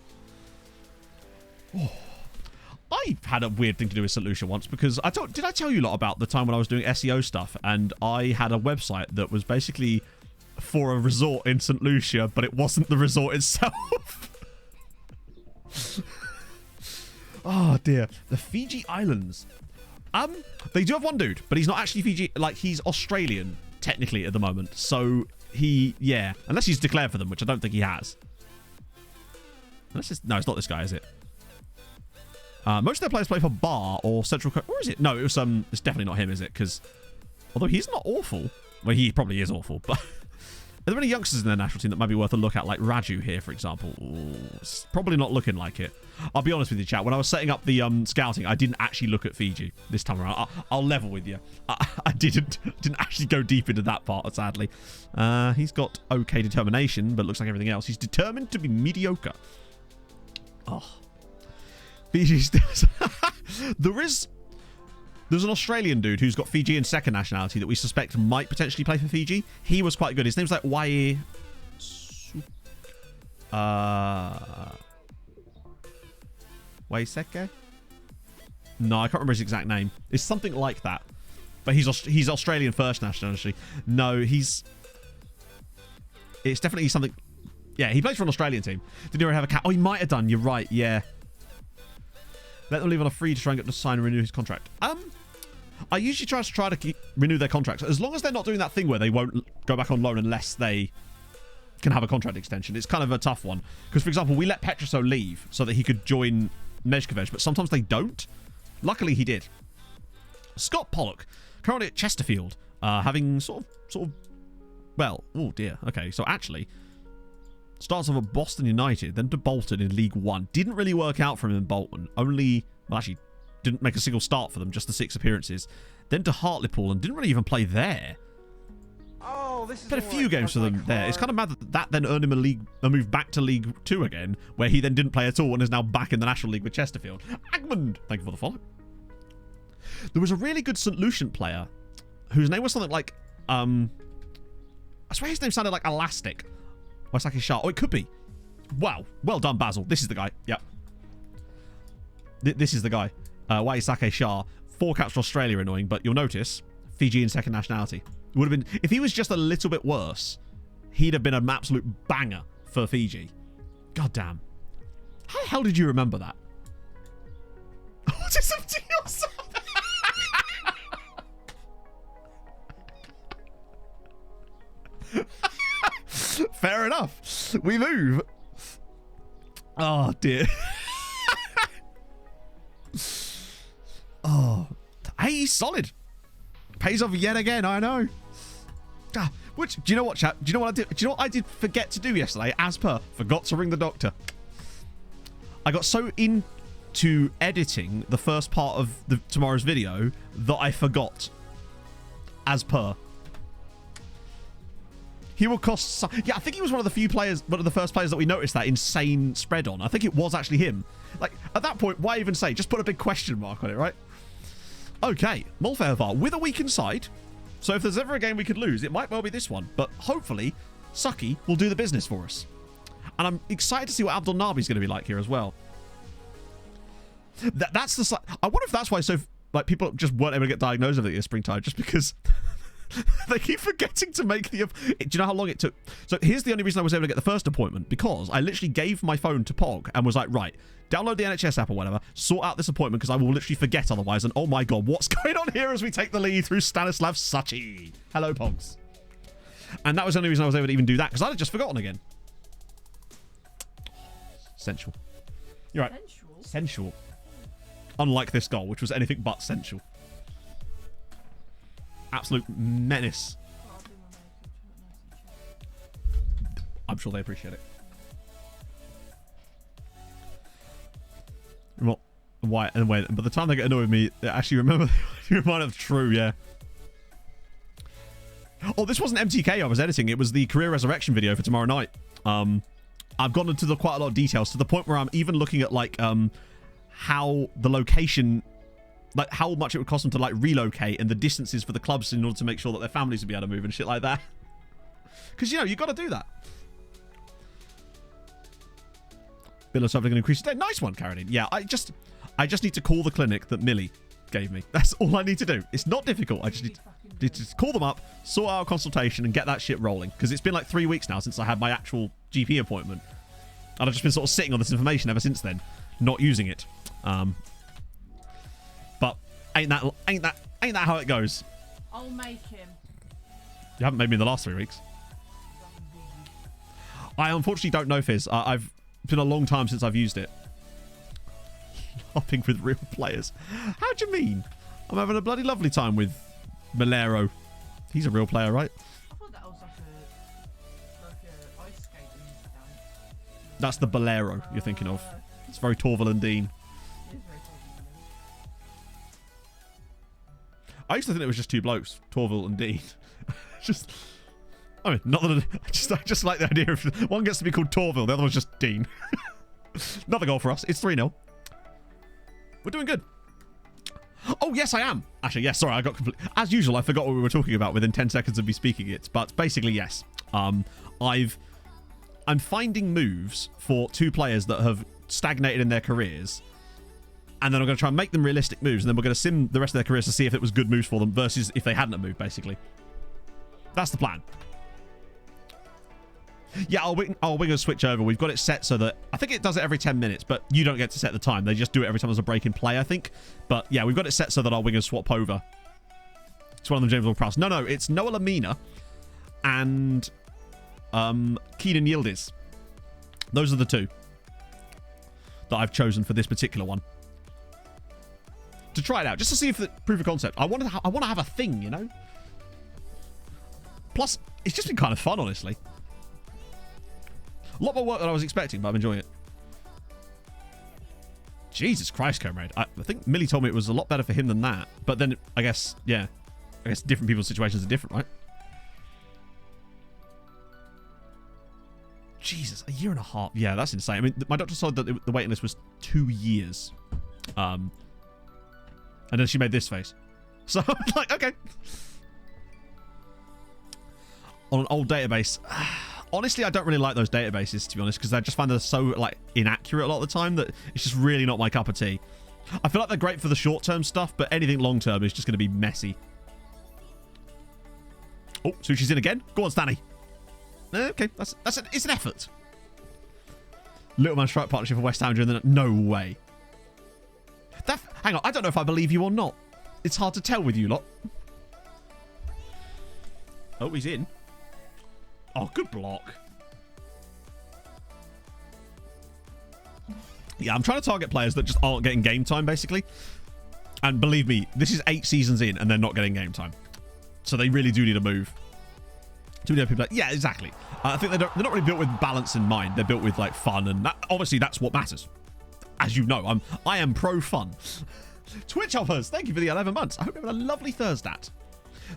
Oh. I had a weird thing to do with St. Lucia once because did I tell you a lot about the time when I was doing SEO stuff and I had a website that was basically for a resort in St. Lucia, but it wasn't the resort itself. Oh dear. The Fiji Islands. They do have one dude, but he's not actually Fiji. Like, he's Australian, technically, at the moment. So, yeah. Unless he's declared for them, which I don't think he has. No, it's not this guy, is it? Most of their players play for Bar or Central Coast. Or is it? No, it's definitely not him, is it? Because, although he's not awful. Well, he probably is awful, but... Are there any youngsters in their national team that might be worth a look at, like Raju here, for example? Ooh, it's probably not looking like it. I'll be honest with you, chat. When I was setting up the scouting, I didn't actually look at Fiji this time around. I'll level with you. I didn't actually go deep into that part, sadly. He's got okay determination, but looks like everything else. He's determined to be mediocre. Oh. Fiji's... There's an Australian dude who's got Fijian second nationality that we suspect might potentially play for Fiji. He was quite good. His name's like Waiseke. No, I can't remember his exact name. It's something like that. But he's Australian first nationality. No, it's definitely something... Yeah, he plays for an Australian team. Didn't he already have a cat? Oh, he might have done. You're right. Yeah. Let them leave on a free to try and get to sign and renew his contract. I usually try to renew their contracts. As long as they're not doing that thing where they won't go back on loan unless they can have a contract extension. It's kind of a tough one. Because, for example, we let Petroso leave so that he could join Mezhkovej, but sometimes they don't. Luckily, he did. Scott Pollock, currently at Chesterfield, having sort of... Well, oh dear. Okay, so actually... Starts off at Boston United, then to Bolton in League One. Didn't really work out for him in Bolton. Well, actually, didn't make a single start for them, just the 6 appearances. Then to Hartlepool, and didn't really even play there. Oh, this is Played a few games for them there. It's kind of mad that then earned him a move back to League 2 again, where he then didn't play at all and is now back in the National League with Chesterfield. Agmund, thank you for the follow. There was a really good St. Lucian player whose name was something like, I swear his name sounded like Elastic. Waiseke Shah. Oh, it could be. Wow. Well done, Basil. This is the guy. Yep. This is the guy. Waiseke Shah. 4 caps for Australia, annoying, but you'll notice Fijian second nationality. Would have been, if he was just a little bit worse, he'd have been an absolute banger for Fiji. God damn. How the hell did you remember that? What is up to yourself? Fair enough. We move. Oh, dear. Oh. Hey, he's solid. Pays off yet again, I know. Which, do you know what, chat? Do you know what I did? Do you know what I did forget to do yesterday? As per, forgot to ring the doctor. I got so into editing the first part of tomorrow's video that I forgot. As per. He will cost... Yeah, I think he was one of the first players that we noticed that insane spread on. I think it was actually him. Like, at that point, why even say? Just put a big question mark on it, right? Okay, Mulfairvar with a weakened side. So if there's ever a game we could lose, it might well be this one. But hopefully, Sucky will do the business for us. And I'm excited to see what Abdul Nabi's going to be like here as well. That's the... I wonder if that's why like people just weren't able to get diagnosed with it in springtime. Just because... They keep forgetting to make the... Do you know how long it took? So here's the only reason I was able to get the first appointment. Because I literally gave my phone to Pog and was like, right, download the NHS app or whatever, sort out this appointment because I will literally forget otherwise. And oh my god, what's going on here as we take the lead through Stanislav Suchi? Hello, Pogs. And that was the only reason I was able to even do that because I'd have just forgotten again. Sensual. You're right. Sensual. Sensual. Unlike this goal, which was anything but sensual. Absolute menace. I'm sure they appreciate it. Well, why? And wait, by the time they get annoyed with me, they actually remember. You might have true, yeah. Oh, this wasn't MTK I was editing. It was the Career Resurrection video for tomorrow night. I've gone into quite a lot of details to the point where I'm even looking at like how the location like how much it would cost them to like relocate and the distances for the clubs in order to make sure that their families would be able to move and shit like that. Because, you know, you've got to do that. Bill of something going to increase today. Nice one, Caroline. Yeah, I just need to call the clinic that Millie gave me. That's all I need to do. It's not difficult. I just need to just call them up, sort out a consultation, and get that shit rolling. Because it's been like 3 weeks now since I had my actual GP appointment. And I've just been sort of sitting on this information ever since then, not using it. But ain't that how it goes? I'll make him. You haven't made me in the last 3 weeks. I unfortunately don't know, Fizz. It's been a long time since I've used it. Hopping with real players. How do you mean? I'm having a bloody lovely time with Malero. He's a real player, right? I thought that was like a ice skating dance. That's the Bolero you're thinking of. It's very Torval and Dean. It is very cool. I used to think it was just two blokes, Torval and Dean. Just, I mean, not that I just like the idea of one gets to be called Torval, the other one's just Dean. Another goal for us. It's 3-0. We're doing good. Oh, yes, I am. Actually, yes, sorry, I got complete. As usual, I forgot what we were talking about within 10 seconds of me speaking it. But basically, yes. I'm finding moves for two players that have stagnated in their careers. And then I'm going to try and make them realistic moves. And then we're going to sim the rest of their careers to see if it was good moves for them versus if they hadn't have moved, basically. That's the plan. Yeah, I'll wing a switch over. We've got it set so that I think it does it every 10 minutes, but you don't get to set the time. They just do it every time there's a break in play, I think. But yeah, we've got it set so that our wingers swap over. It's one of them, James Ward-Prowse. No, it's Noah Lamina and Keenan Yildiz. Those are the two that I've chosen for this particular one. To try it out, just to see if the proof of concept. I want to have a thing, you know? Plus, it's just been kind of fun, honestly. A lot more work than I was expecting, but I'm enjoying it. Jesus Christ, Comrade. I think Millie told me it was a lot better for him than that. But then, I guess, yeah. I guess different people's situations are different, right? Jesus, a year and a half. Yeah, that's insane. I mean, my doctor said that the waiting list was 2 years. And then she made this face. So, I'm like, okay. On an old database... Honestly, I don't really like those databases, to be honest, because I just find they're so like inaccurate a lot of the time that it's just really not my cup of tea. I feel like they're great for the short-term stuff, but anything long-term is just going to be messy. Oh, Sushi's in again. Go on, Stanny. Okay, it's an effort. Little Man Strike partnership for West Ham during the... No way. Hang on, I don't know if I believe you or not. It's hard to tell with you lot. Oh, he's in. Oh, good block. Yeah, I'm trying to target players that just aren't getting game time, basically. And believe me, this is 8 seasons in and they're not getting game time. So they really do need a move. Too many people like, yeah, exactly. I think they're not really built with balance in mind. They're built with like fun, and obviously that's what matters. As you know, I am pro fun. Twitch hoppers, thank you for the 11 months. I hope you're having a lovely Thursday.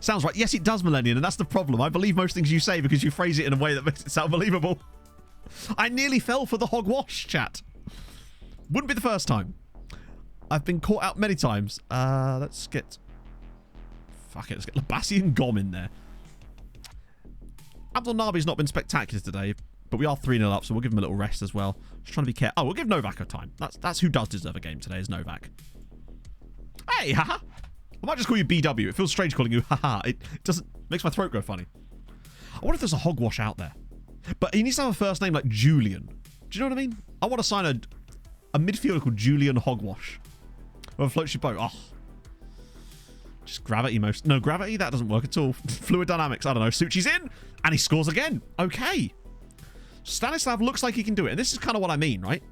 Sounds right. Yes, it does, Millennium, and that's the problem. I believe most things you say because you phrase it in a way that makes it sound believable. I nearly fell for the hogwash, chat. Wouldn't be the first time. I've been caught out many times. Let's get... Fuck it, let's get Labassi and Gom in there. Abdul Nabi's not been spectacular today, but we are 3-0 up, so we'll give him a little rest as well. Just trying to be careful. Oh, we'll give Novak a time. That's who does deserve a game today, is Novak. Hey, haha. I might just call you BW. It feels strange calling you haha. It doesn't... Makes my throat go funny. I wonder if there's a hogwash out there. But he needs to have a first name like Julian. Do you know what I mean? I want to sign a midfielder called Julian Hogwash. Or a floats your boat. Oh. Just gravity most... No, gravity? That doesn't work at all. Fluid dynamics. I don't know. Suchi's in. And he scores again. Okay. Stanislav looks like he can do it. And this is kind of what I mean, right?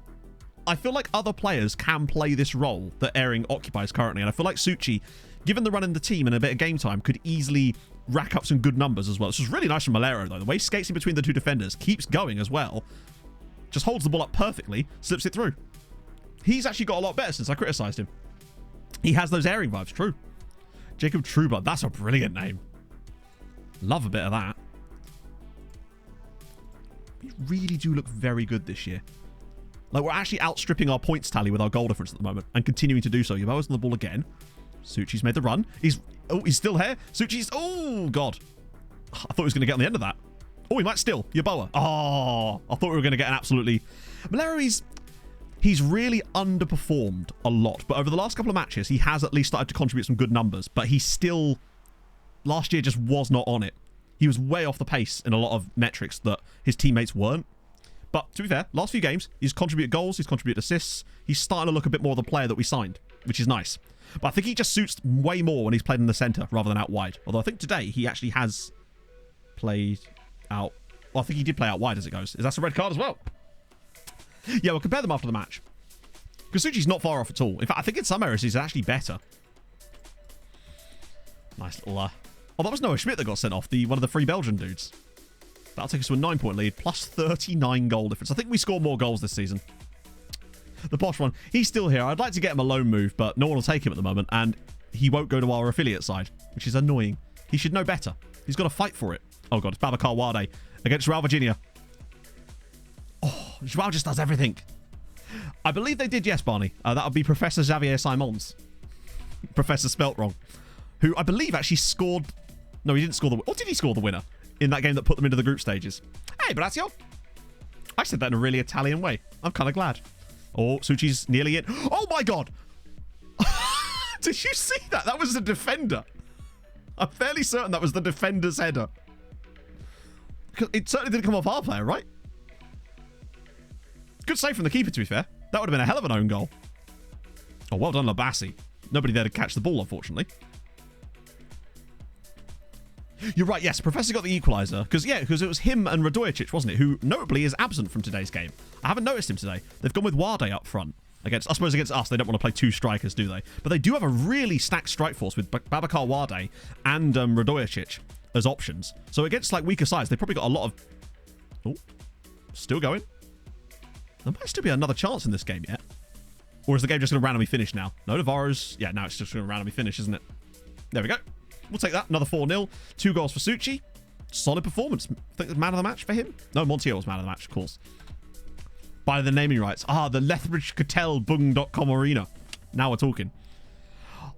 I feel like other players can play this role that Airing occupies currently. And I feel like Suchi, given the run in the team and a bit of game time, could easily rack up some good numbers as well. This was really nice from Malero, though. The way he skates in between the two defenders, keeps going as well. Just holds the ball up perfectly, slips it through. He's actually got a lot better since I criticised him. He has those Airing vibes, true. Jacob Trueblood, that's a brilliant name. Love a bit of that. We really do look very good this year. Like, we're actually outstripping our points tally with our goal difference at the moment and continuing to do so. Yeboah's on the ball again. Suchi's made the run. He's still here. Suchi's... Oh, God. I thought he was going to get on the end of that. Oh, he might still. Yeboah. Oh, I thought we were going to get an absolutely... Malero, he's really underperformed a lot. But over the last couple of matches, he has at least started to contribute some good numbers. But he still... Last year just was not on it. He was way off the pace in a lot of metrics that his teammates weren't. But to be fair, last few games, he's contributed goals, he's contributed assists. He's starting to look a bit more the player that we signed, which is nice. But I think he just suits way more when he's played in the centre rather than out wide. Although I think today he actually has played out... Well, I think he did play out wide as it goes. Is that a red card as well? Yeah, we'll compare them after the match. Kasuchi's not far off at all. In fact, I think in some areas he's actually better. Nice little... Oh, that was Noah Schmidt that got sent off, one of the free Belgian dudes. That'll take us to a 9-point lead, plus 39 goal difference. I think we score more goals this season. The posh one, he's still here. I'd like to get him a loan move, but no one will take him at the moment, and he won't go to our affiliate side, which is annoying. He should know better. He's got to fight for it. Oh, God, it's Babacar Wade against Joao Virginia. Oh, Joao just does everything. I believe they did, yes, Barney. That would be Professor Xavier Simons. Professor spelt wrong. Who I believe actually scored... No, he didn't score the... Or did he score the winner in that game that put them into the group stages? Hey, Brazio. I said that in a really Italian way. I'm kind of glad. Oh, Suchi's nearly in. Oh, my God. Did you see that? That was the defender. I'm fairly certain that was the defender's header. Because it certainly didn't come off our player, right? Good save from the keeper, to be fair. That would have been a hell of an own goal. Oh, well done, Labassi. Nobody there to catch the ball, unfortunately. You're right, yes. Professor got the equaliser. Because it was him and Radojic, wasn't it? Who, notably, is absent from today's game. I haven't noticed him today. They've gone with Wade up front. I suppose against us, they don't want to play two strikers, do they? But they do have a really stacked strike force with Babacar Wade and Radojic as options. So against, like, weaker sides, they've probably got a lot of... Oh, still going. There might still be another chance in this game yet. Or is the game just going to randomly finish now? No, Navarro's... Yeah, now it's just going to randomly finish, isn't it? There we go. We'll take that. Another 4-0. 2 goals for Suchi. Solid performance. I think it's man of the match for him. No, Montiel was man of the match, of course. By the naming rights. Ah, the Lethbridge Cattell Bung.com Arena. Now we're talking.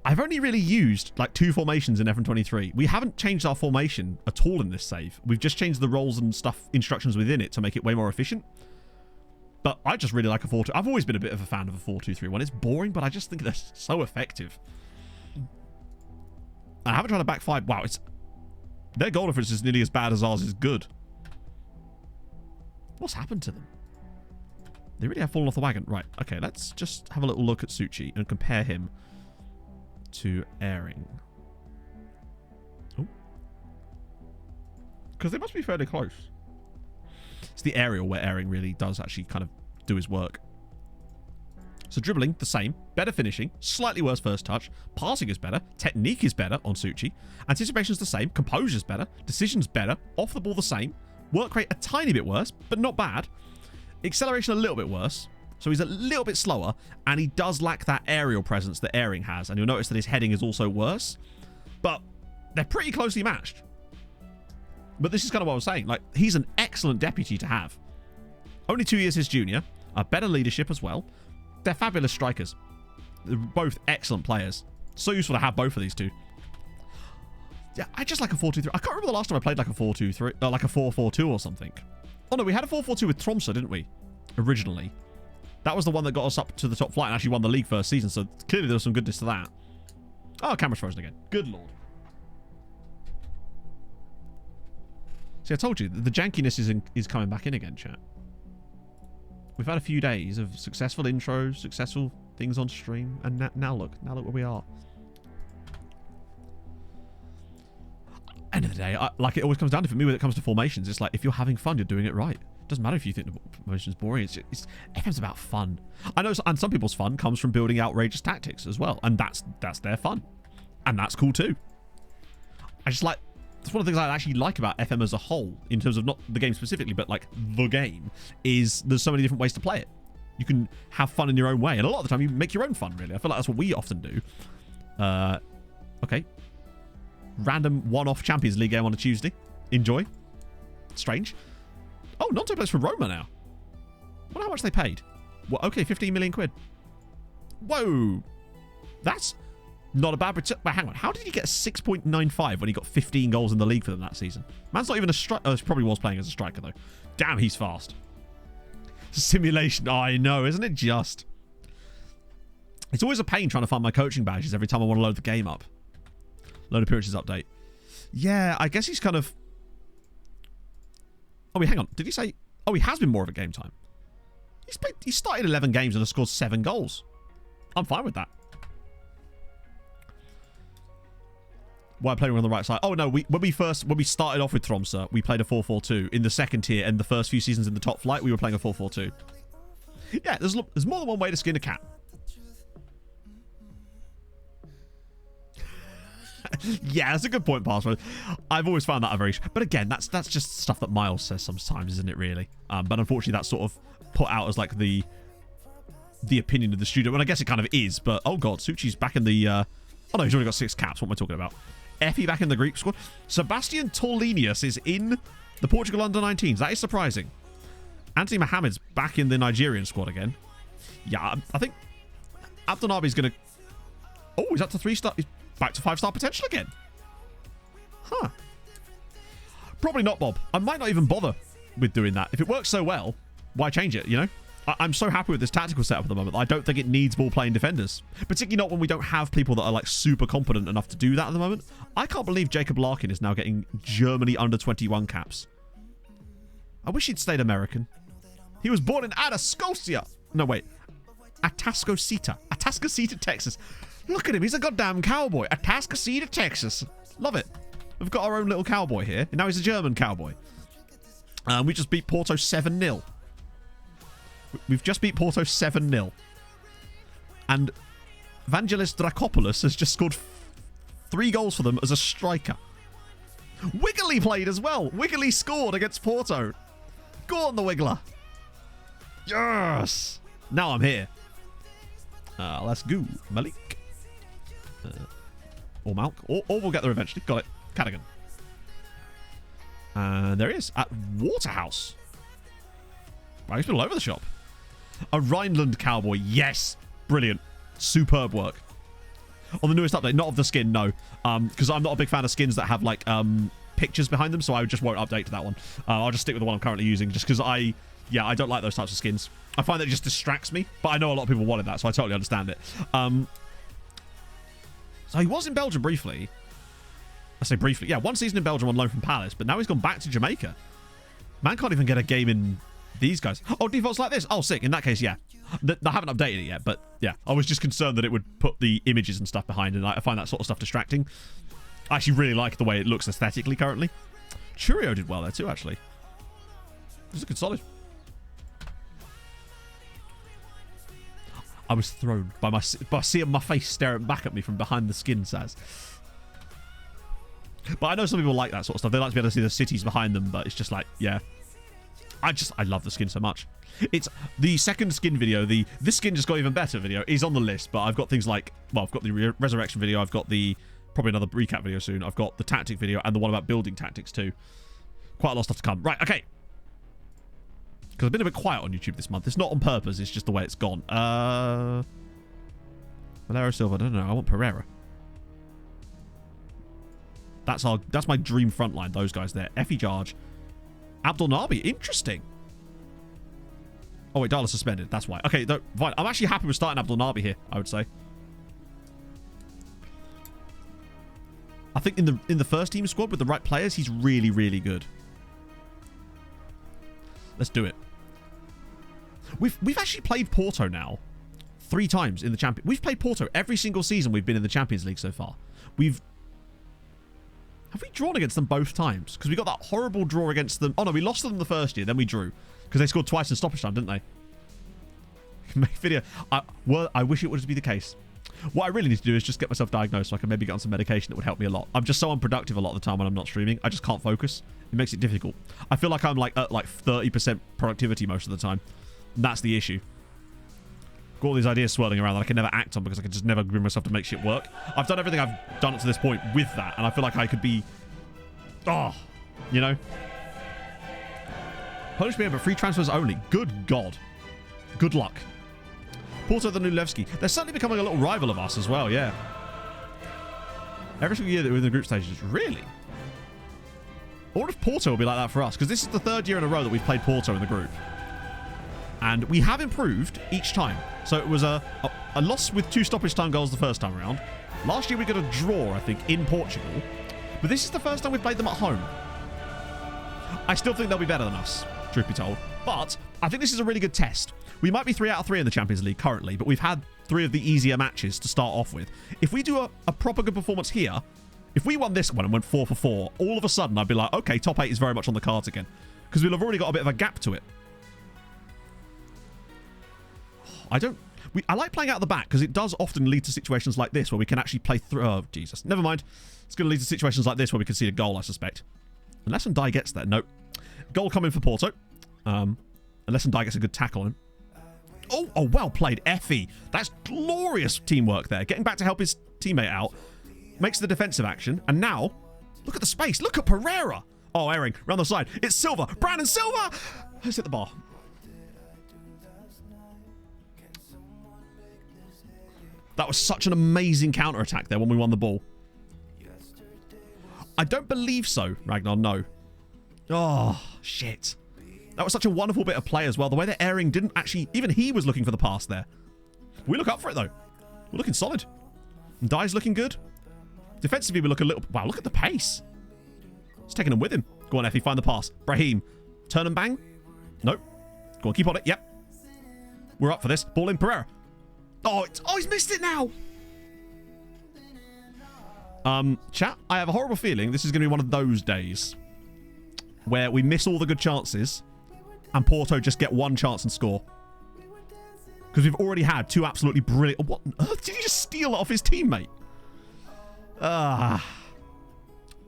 I've only really used like 2 formations in FM23. We haven't changed our formation at all in this save. We've just changed the roles and stuff, instructions within it to make it way more efficient. But I just really like a 4-2. I've always been a bit of a fan of a 4-2-3-1. It's boring, but I just think they're so effective. I haven't tried to back 5. Wow, their goal difference is nearly as bad as ours is good. What's happened to them? They really have fallen off the wagon. Right, okay, let's just have a little look at Suchi and compare him to Airing. Oh. Because they must be fairly close. It's the aerial where Airing really does actually kind of do his work. So dribbling, the same. Better finishing. Slightly worse first touch. Passing is better. Technique is better on Suchi. Anticipation's the same. Composure's better. Decision's better. Off the ball the same. Work rate a tiny bit worse, but not bad. Acceleration a little bit worse. So he's a little bit slower. And he does lack that aerial presence that Airing has. And you'll notice that his heading is also worse. But they're pretty closely matched. But this is kind of what I was saying. Like, he's an excellent deputy to have. Only 2 years his junior. Better leadership as well. They're fabulous strikers. They're both excellent players. So useful to have both of these two. Yeah, I just like a 4-2-3. I can't remember the last time I played like a 4-2-3, like a 4-4-2 or something. Oh no, we had a 4-4-2 with Tromsø, didn't we? Originally. That was the one that got us up to the top flight and actually won the league first season, so clearly there was some goodness to that. Oh, camera's frozen again. Good lord. See, I told you, the jankiness is coming back in again, chat. We've had a few days of successful intros, successful things on stream, and now look where we are. End of the day, like it always comes down to, for me when it comes to formations, it's like if you're having fun, you're doing it right. Doesn't matter if you think the formation's boring. FM's about fun. I know, and some people's fun comes from building outrageous tactics as well, and that's their fun, and that's cool too. That's one of the things I actually like about FM as a whole, in terms of not the game specifically, but like the game, is there's so many different ways to play it. You can have fun in your own way, and a lot of the time you make your own fun, really. I feel like that's what we often do. Okay. Random one-off Champions League game on a Tuesday. Enjoy. Strange. Oh, Nonto plays for Roma now. I wonder how much they paid. Well, okay, 15 million quid. Whoa. That's not a bad return. But hang on. How did he get 6.95 when he got 15 goals in the league for them that season? Man's not even a striker. Oh, he probably was playing as a striker, though. Damn, he's fast. Simulation. Oh, I know, isn't it just? It's always a pain trying to find my coaching badges every time I want to load the game up. Load appearances update. Yeah, I guess he's kind of... Oh, wait, hang on. Did he say... Oh, he has been more of a game time. He started 11 games and has scored 7 goals. I'm fine with that. Why playing on the right side? Oh, no. When we started off with Tromsø, we played a 4-4-2 in the second tier, and the first few seasons in the top flight, we were playing a 4-4-2. Yeah, there's more than one way to skin a cat. Yeah, that's a good point, Password. I've always found that a very... But again, that's just stuff that Miles says sometimes, isn't it, really? But unfortunately, that's sort of put out as, like, the opinion of the studio. And I guess it kind of is, but... Oh, God, Suchi's back in the... Oh, no, he's already got 6 caps. What am I talking about? Effie back in the Greek squad. Sebastian Torlinius is in the Portugal under-19s. That is surprising. Anthony Mohamed's back in the Nigerian squad again. Yeah, I think Abdelnabi's going to... Oh, he's up to 3-star... Back to 5-star potential again. Huh. Probably not, Bob. I might not even bother with doing that. If it works so well, why change it, you know? I'm so happy with this tactical setup at the moment. I don't think it needs ball-playing defenders. Particularly not when we don't have people that are, like, super competent enough to do that at the moment. I can't believe Jacob Larkin is now getting Germany under-21 caps. I wish he'd stayed American. He was born in Atascosia. No, wait. Atascocita, Texas. Look at him. He's a goddamn cowboy. Atascocita, Texas. Love it. We've got our own little cowboy here. And now he's a German cowboy. We just beat Porto 7-0. We've just beat Porto 7-0. And Vangelis Drakopoulos has just scored 3 goals for them as a striker. Wiggly played as well. Wiggly scored against Porto. Go on, the Wiggler. Yes. Now I'm here. Let's go, Malik. Or Malk. Or we'll get there eventually. Got it. Cadigan. And there he is. At Waterhouse. Wow, he's been all over the shop. A Rhineland cowboy. Yes. Brilliant. Superb work. On the newest update. Not of the skin, no. Because I'm not a big fan of skins that have, like, pictures behind them. So I just won't update to that one. I'll just stick with the one I'm currently using. Just because I don't like those types of skins. I find that it just distracts me. But I know a lot of people wanted that. So I totally understand it. So he was in Belgium briefly. I say briefly. Yeah, 1 season in Belgium on loan from Palace. But now he's gone back to Jamaica. Man can't even get a game in these guys. Oh, defaults like this. Oh, sick. In that case, yeah. They haven't updated it yet. But yeah, I was just concerned that it would put the images and stuff behind. And I find that sort of stuff distracting. I actually really like the way it looks aesthetically currently. Churio did well there too, actually. It was looking solid. I was thrown by seeing my face staring back at me from behind the skin, Saz. But I know some people like that sort of stuff. They like to be able to see the cities behind them, but it's just like, yeah. I love the skin so much. It's the second skin video, this skin just got even better video is on the list, but I've got things like, well, I've got the resurrection video, I've got probably another recap video soon, I've got the tactic video and the one about building tactics too. Quite a lot of stuff to come. Right, okay. Because I've been a bit quiet on YouTube this month. It's not on purpose, it's just the way it's gone. Valero Silva, I don't know, I want Pereira. That's my dream front line, those guys there. Effie Jarge. Abdul Nabi, interesting. Oh wait, Darla suspended, that's why. Okay, fine. I'm actually happy with starting Abdul Nabi here, I would say. I think in the first team squad with the right players, he's really, really good. Let's do it. We've actually played Porto now 3 times in the Champions. We've played Porto every single season we've been in the Champions League so far. Have we drawn against them both times? Because we got that horrible draw against them. Oh no, we lost to them the first year, then we drew. Because they scored twice in stoppage time, didn't they? Make video. I wish it would be the case. What I really need to do is just get myself diagnosed so I can maybe get on some medication that would help me a lot. I'm just so unproductive a lot of the time when I'm not streaming. I just can't focus. It makes it difficult. I feel like I'm like at like 30% productivity most of the time. And that's the issue. Got all these ideas swirling around that I can never act on because I can just never bring myself to make shit work. I've done everything I've done up to this point with that, and I feel like I could be... Oh, you know? Polish beer, but free transfers only. Good God. Good luck. Porto the new Levski. They're certainly becoming a little rival of us as well, yeah. Every single year that we're in the group stages. Really? I wonder if Porto will be like that for us, because this is the 3rd year in a row that we've played Porto in the group. And we have improved each time. So it was a loss with 2 stoppage time goals the first time around. Last year we got a draw, I think, in Portugal. But this is the first time we've played them at home. I still think they'll be better than us, truth be told. But I think this is a really good test. We might be 3 out of 3 in the Champions League currently, but we've had 3 of the easier matches to start off with. If we do a proper good performance here, if we won this one and went 4 for 4, all of a sudden I'd be like, okay, top 8 is very much on the cards again. Because we'll have already got a bit of a gap to it. I like playing out the back because it does often lead to situations like this where we can actually play through. Oh, Jesus. Never mind. It's going to lead to situations like this where we can see a goal, I suspect. Unless Ndai gets there. Nope. Goal coming for Porto. Unless Ndai gets a good tackle on him. Oh, well played, Effie. That's glorious teamwork there. Getting back to help his teammate out. Makes the defensive action. And now, look at the space. Look at Pereira. Oh, airing. Round the side. It's Silva. Brandon Silva. Let's hit the bar. That was such an amazing counter-attack there when we won the ball. I don't believe so, Ragnar, no. Oh, shit. That was such a wonderful bit of play as well. The way they're airing didn't actually... Even he was looking for the pass there. We look up for it, though. We're looking solid. And Dye's looking good. Defensively, we look a little... Wow, look at the pace. He's taking them with him. Go on, Effie, find the pass. Brahim. Turn and bang. Nope. Go on, keep on it. Yep. We're up for this. Ball in, Pereira. Oh, he's missed it now. Chat, I have a horrible feeling this is going to be one of those days where we miss all the good chances and Porto just get 1 chance and score. Because we've already had 2 absolutely brilliant... What on earth? Did he just steal it off his teammate?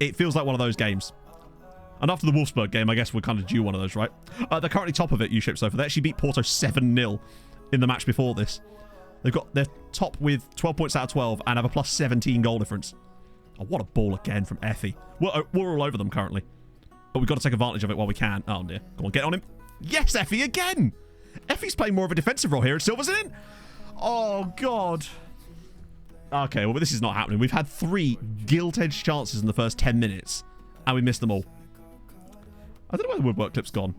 It feels like one of those games. And after the Wolfsburg game, I guess we're kind of due one of those, right? They're currently top of it, U-Ship Sofa. They actually beat Porto 7-0 in the match before this. They're top with 12 points out of 12 and have a plus 17 goal difference. Oh, what a ball again from Effie. We're all over them currently. But we've got to take advantage of it while we can. Oh, dear. Go on, get on him. Yes, Effie, again! Effie's playing more of a defensive role here and Silva's in. Oh, God. Okay, well, this is not happening. We've had 3 gilt-edged chances in the first 10 minutes, and we missed them all. I don't know where the woodwork clip's gone.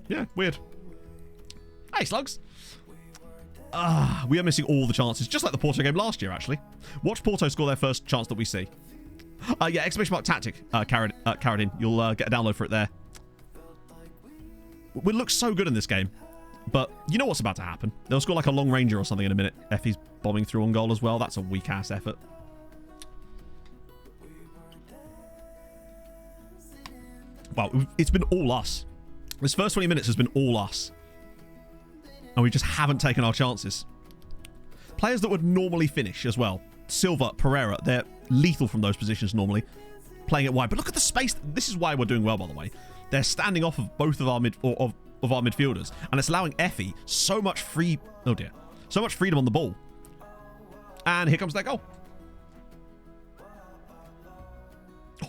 Yeah, weird. Hey, Slugs. We are missing all the chances, just like the Porto game last year, actually. Watch Porto score their first chance that we see. Yeah, exclamation mark tactic, Carradine. You'll get a download for it there. We look so good in this game, but you know what's about to happen. They'll score like a long ranger or something in a minute. Effie's bombing through on goal as well. That's a weak-ass effort. Wow, it's been all us. This first 20 minutes has been all us. And we just haven't taken our chances. Players that would normally finish as well. Silva, Pereira, they're lethal from those positions normally. Playing it wide. But look at the space. This is why we're doing well, by the way. They're standing off of both of our midfielders. And it's allowing Effie so much so much freedom on the ball. And here comes that goal.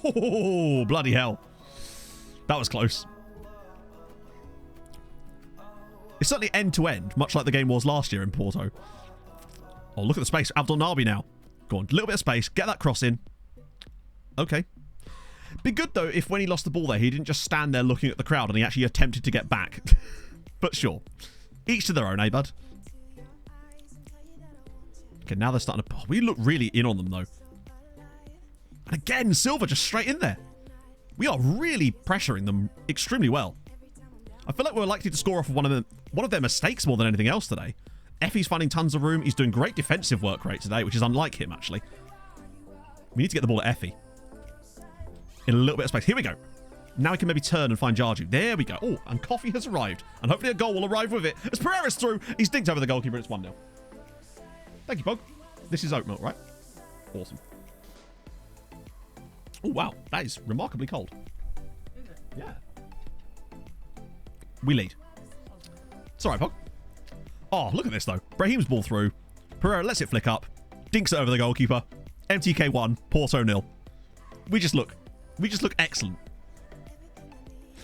Oh, bloody hell. That was close. It's certainly end-to-end, much like the game was last year in Porto. Oh, look at the space. Abdul Nabi now. Go on, a little bit of space. Get that cross in. Okay. Be good, though, if when he lost the ball there, he didn't just stand there looking at the crowd and he actually attempted to get back. But sure. Each to their own, eh, bud? Okay, now they're starting to... Oh, we look really in on them, though. And again, Silva just straight in there. We are really pressuring them extremely well. I feel like we're likely to score off of one of their mistakes more than anything else today. Effie's finding tons of room. He's doing great defensive work rate today, which is unlike him, actually. We need to get the ball at Effie. In a little bit of space. Here we go. Now we can maybe turn and find Jarju. There we go. Oh, and coffee has arrived. And hopefully a goal will arrive with it. As Pereira's through, he's dinked over the goalkeeper. It's 1-0. Thank you, Bog. This is oat milk, right? Awesome. Oh, wow. That is remarkably cold. Is it? Yeah. We lead. It's alright, Pog. Oh, look at this, though. Brahim's ball through. Pereira lets it flick up. Dinks it over the goalkeeper. MTK 1, Porto 0. We just look excellent.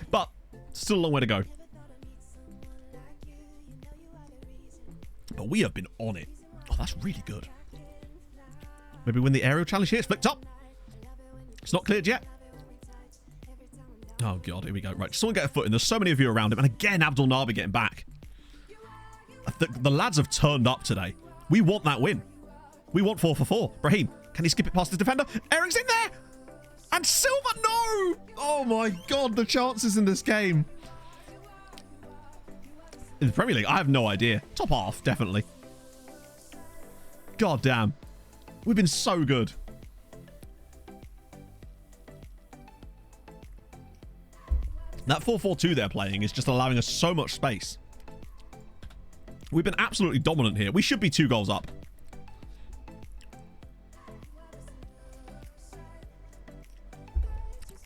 But, still a long way to go. but we have been on it. Oh, that's really good. Maybe win the aerial challenge here. It's flicked up. It's not cleared yet. Oh, God. Here we go. Right. Someone get a foot in. There's so many of you around him. And again, Abdul Nabi getting back. The lads have turned up today. We want that win. We want 4 for 4. Brahim, can he skip it past his defender? Eric's in there. And Silva, no. Oh, my God. The chances in this game. In the Premier League, I have no idea. Top half, definitely. God damn. We've been so good. That 4-4-2 they're playing is just allowing us so much space. We've been absolutely dominant here. We should be 2 goals up.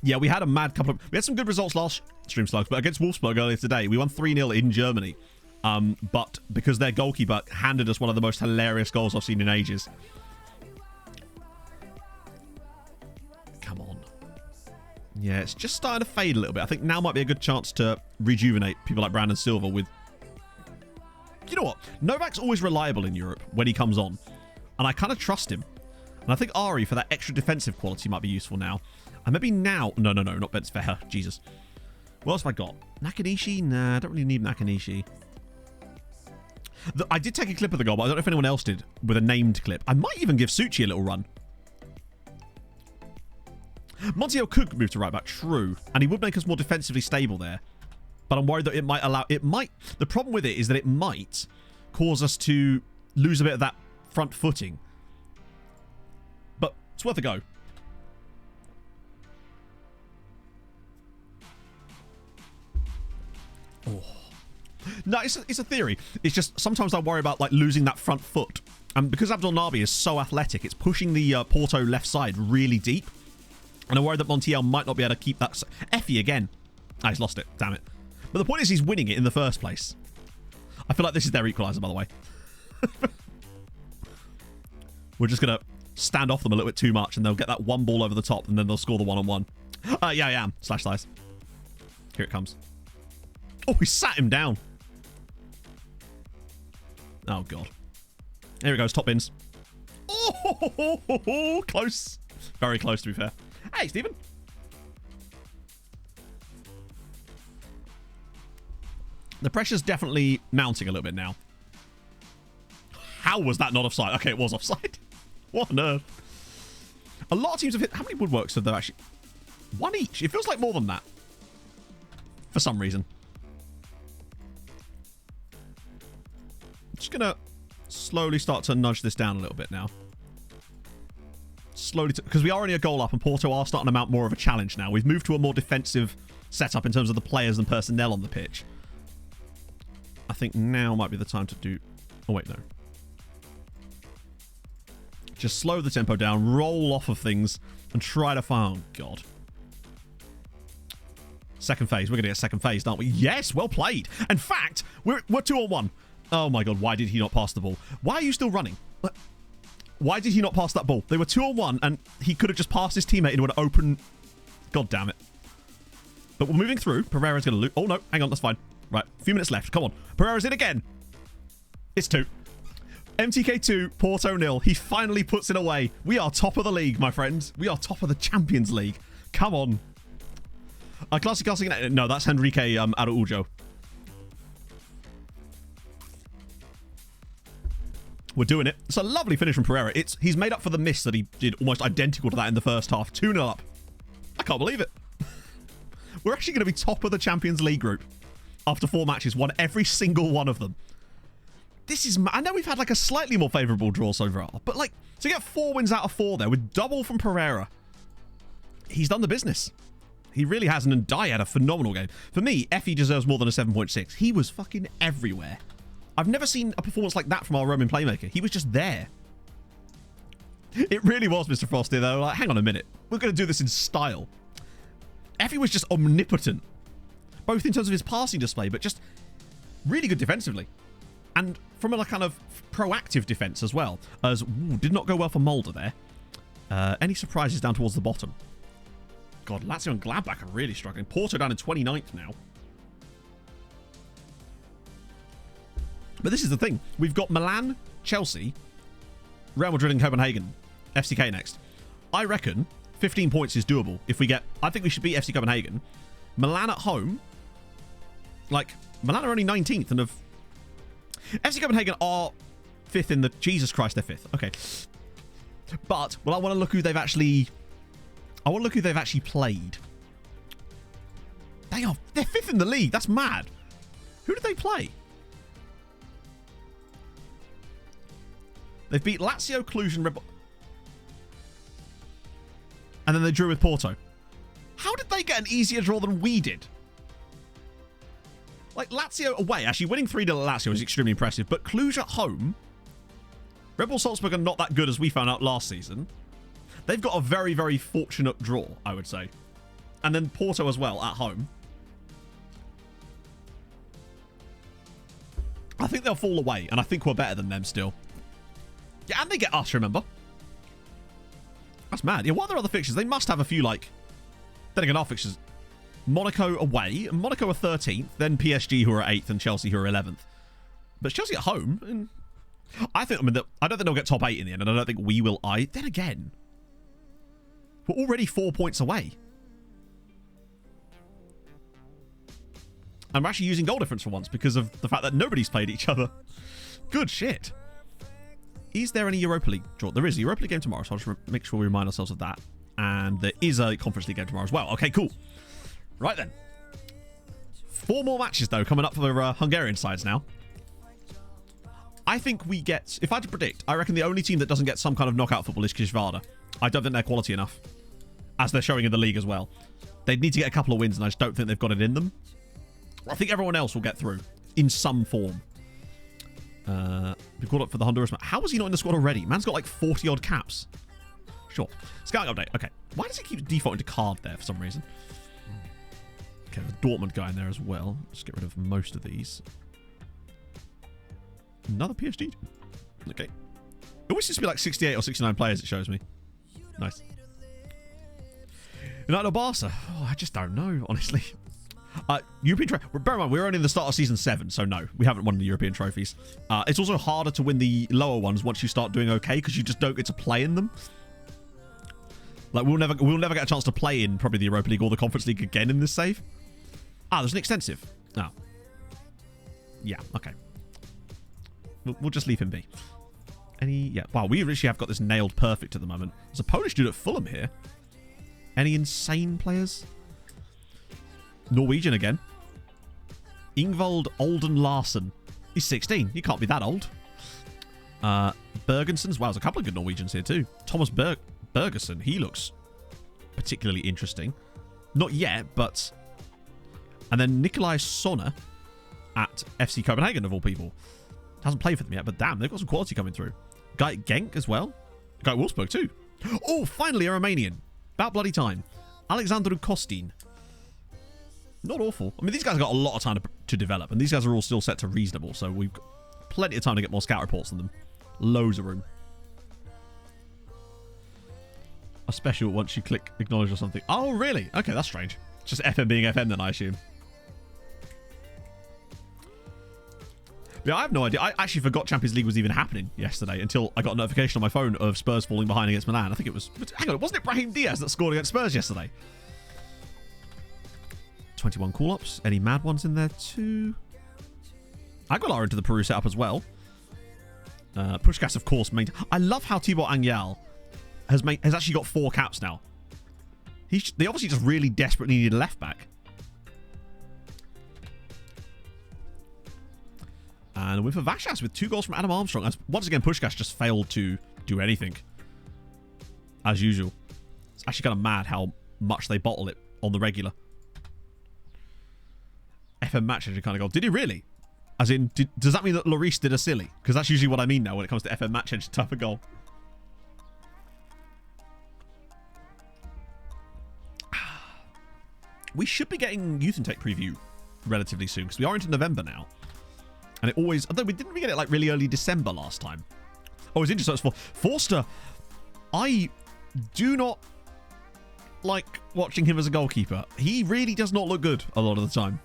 Yeah, we had a mad couple of... We had some good results last stream, Slugs, but against Wolfsburg earlier today, we won 3-0 in Germany. But because their goalkeeper handed us one of the most hilarious goals I've seen in ages. Come on. Yeah, it's just starting to fade a little bit. I think now might be a good chance to rejuvenate people like Brandon Silva with... You know what? Novak's always reliable in Europe when he comes on. And I kind of trust him. And I think Ari, for that extra defensive quality, might be useful now. And maybe now... No, not Ben Sver. Jesus. What else have I got? Nakanishi? Nah, I don't really need Nakanishi. I did take a clip of the goal, but I don't know if anyone else did with a named clip. I might even give Suchi a little run. Montiel could move to right back, true. And he would make us more defensively stable there. But I'm worried that it might allow... The problem with it is that it might cause us to lose a bit of that front footing. But it's worth a go. Oh. No, it's a theory. It's just sometimes I worry about like losing that front foot. And because Abdul Nabi is so athletic, it's pushing the Porto left side really deep. And I'm worried that Montiel might not be able to keep that... Effie again. Ah, he's lost it. Damn it. But the point is he's winning it in the first place. I feel like this is their equaliser, by the way. We're just going to stand off them a little bit too much and they'll get that one ball over the top and then they'll score the one-on-one. Yeah, I am. Slash slice. Here it comes. Oh, he sat him down. Oh, God. Here it goes. Top bins. Oh, close. Very close, to be fair. Hey, Stephen. The pressure's definitely mounting a little bit now. How was that not offside? Okay, it was offside. What on earth? A lot of teams have hit... How many woodworks have they actually... 1 each. It feels like more than that. For some reason. I'm just going to slowly start to nudge this down a little bit now. Slowly, because we are only a goal up and Porto are starting to mount more of a challenge now. We've moved to a more defensive setup in terms of the players and personnel on the pitch. I think now might be the time to do... Oh, wait, no. Just slow the tempo down, roll off of things, and try to find... Oh, God. Second phase. We're going to get second phase, aren't we? Yes, well played. In fact, we're 2-on-1. Oh, my God. Why did he not pass the ball? Why are you still running? Why did he not pass that ball? They were 2-on-1, and he could have just passed his teammate into an open... God damn it. But we're moving through. Pereira's going to lose... Oh, no. Hang on. That's fine. Right. A few minutes left. Come on. Pereira's in again. It's 2. MTK 2, Porto 0. He finally puts it away. We are top of the league, my friends. We are top of the Champions League. Come on. Classic. No, that's Henrique Araujo. We're doing it. It's a lovely finish from Pereira. He's made up for the miss that he did almost identical to that in the first half. 2-0 up. I can't believe it. We're actually going to be top of the Champions League group after 4 matches. Won every single one of them. This is... I know we've had like a slightly more favourable draw so far, but like to get 4 wins out of 4 there with double from Pereira, he's done the business. He really has. And Ndai had a phenomenal game. For me, Effie deserves more than a 7.6. He was fucking everywhere. I've never seen a performance like that from our Roman playmaker. He was just there. It really was, Mr. Frosty, though. Like, hang on a minute. We're going to do this in style. Effie was just omnipotent. Both in terms of his passing display, but just really good defensively. And from a kind of proactive defense as well. As did not go well for Mulder there. Any surprises down towards the bottom? God, Lazio and Gladbach are really struggling. Porto down in 29th now. But this is the thing. We've got Milan, Chelsea, Real Madrid and Copenhagen, FCK next. I reckon 15 points is doable if we get... I think we should beat FC Copenhagen. Milan at home. Like, Milan are only 19th and have... FC Copenhagen are 5th in the... Jesus Christ, they're 5th. Okay. But, well, I want to look who they've actually... I want to look who they've actually played. They're 5th in the league. That's mad. Who did they play? They've beat Lazio, Cluj, and Red Bull. And then they drew with Porto. How did they get an easier draw than we did? Like, Lazio away. Actually, winning 3-0 at Lazio is extremely impressive. But Cluj at home... Red Bull Salzburg are not that good as we found out last season. They've got a very, very fortunate draw, I would say. And then Porto as well, at home. I think they'll fall away, and I think we're better than them still. Yeah, and they get us, remember? That's mad. Yeah, what are their other fixtures? They must have a few, like... Then again, our fixtures... Monaco away. Monaco are 13th. Then PSG, who are 8th, and Chelsea, who are 11th. But Chelsea at home... And I don't think they'll get top 8 in the end, and I don't think we will either. Then again... We're already 4 points away. And we're actually using goal difference for once because of the fact that nobody's played each other. Good shit. Is there any Europa League draw? There is a Europa League game tomorrow, so I'll just make sure we remind ourselves of that. And there is a Conference League game tomorrow as well. Okay, cool. Right then. 4 more matches, though, coming up for Hungarian sides now. I think we get... If I had to predict, I reckon the only team that doesn't get some kind of knockout football is Kisvada. I don't think they're quality enough. As they're showing in the league as well. They'd need to get a couple of wins, and I just don't think they've got it in them. I think everyone else will get through. In some form. We've called up for the Honduras man. How was he not in the squad already? Man's got like 40-odd caps. Sure. Scouting update. Okay. Why does it keep defaulting to card there for some reason? Okay, there's a Dortmund guy in there as well. Let's get rid of most of these. Another PSG. Okay. It always seems to be like 68 or 69 players, it shows me. Nice. United or Barca? Oh, I just don't know, honestly. European trophy. Bear in mind, we're only in the start of season 7, so no, we haven't won the European trophies. It's also harder to win the lower ones once you start doing okay because you just don't get to play in them. Like we'll never get a chance to play in probably the Europa League or the Conference League again in this save. There's an extensive. Oh. Yeah. Okay. We'll just leave him be. Yeah. Wow. We literally have got this nailed perfect at the moment. There's a Polish dude at Fulham here. Any insane players? Norwegian again. Ingvald Olden Larsen. He's 16. He can't be that old. Bergensons. Wow, there's a couple of good Norwegians here too. Thomas Bergerson. He looks particularly interesting. Not yet, but... And then Nikolai Sonner at FC Copenhagen, of all people. Hasn't played for them yet, but damn, they've got some quality coming through. Guy at Genk as well. Guy at Wolfsburg too. Oh, finally a Romanian. About bloody time. Alexandru Costin. Not awful. I mean, these guys have got a lot of time to develop, and these guys are all still set to reasonable, so we've got plenty of time to get more scout reports than them. Loads of room. A special once you click acknowledge or something. Oh, really? Okay, that's strange. It's just FM being FM then, I assume. Yeah, I have no idea. I actually forgot Champions League was even happening yesterday until I got a notification on my phone of Spurs falling behind against Milan. I think it was... Hang on, wasn't it Brahim Diaz that scored against Spurs yesterday? 21 call-ups. Any mad ones in there too? Aguilar into the Peru setup as well. Pushkas, of course. I love how Tibor Angyal has actually got 4 caps now. They obviously just really desperately need a left-back. And a win for Vashas with 2 goals from Adam Armstrong. As once again, Pushkas just failed to do anything. As usual. It's actually kind of mad how much they bottle it on the regular. FM match engine kind of goal. Did he really? As in, does that mean that Lloris did a silly? Because that's usually what I mean now when it comes to FM match engine type of goal. We should be getting Youth and Tech preview relatively soon because we are into November now. And it always... Although we didn't get it like really early December last time. Oh, it's interesting. So it's Forster. I do not like watching him as a goalkeeper. He really does not look good a lot of the time.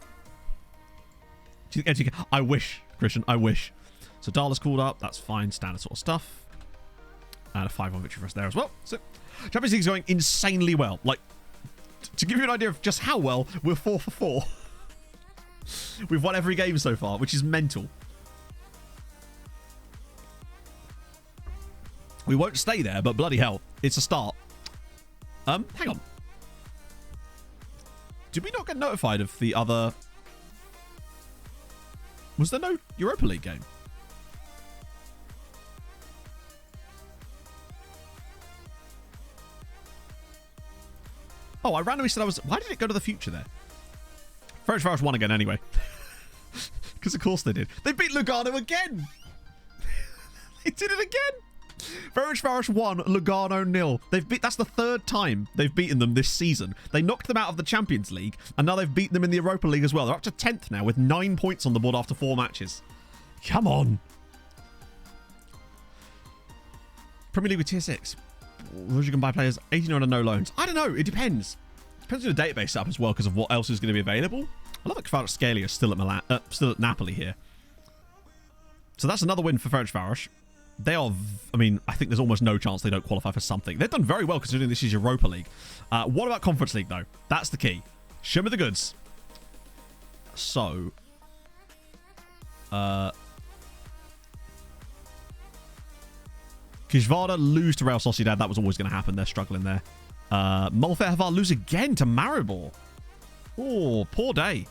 I wish, Christian. I wish. So Darla's called up. That's fine. Standard sort of stuff. And a 5-1 victory for us there as well. So Champions League's going insanely well. Like, to give you an idea of just how well, we're 4 for 4. We've won every game so far, which is mental. We won't stay there, but bloody hell, it's a start. Hang on. Did we not get notified of the other... Was there no Europa League game? Oh, I randomly said I was... Why did it go to the future there? Ferencváros won again anyway. Because of course they did. They beat Lugano again! They did it again! Ferencváros 1, Lugano 0. That's the third time they've beaten them this season. They knocked them out of the Champions League, and now they've beaten them in the Europa League as well. They're up to 10th now with 9 points on the board after 4 matches. Come on. Premier League with tier 6. Rules you can buy players 89 and no loans. I don't know. It depends. Depends on the database setup as well because of what else is going to be available. I love that Kvaratskhelia is still at Napoli here. So that's another win for Ferencváros. They are, I mean, I think there's almost no chance they don't qualify for something. They've done very well considering this is Europa League. What about Conference League, though? That's the key. Show me the goods. So, Kijvara lose to Real Sociedad. That was always going to happen. They're struggling there. Molfehavar lose again to Maribor. Oh, poor day.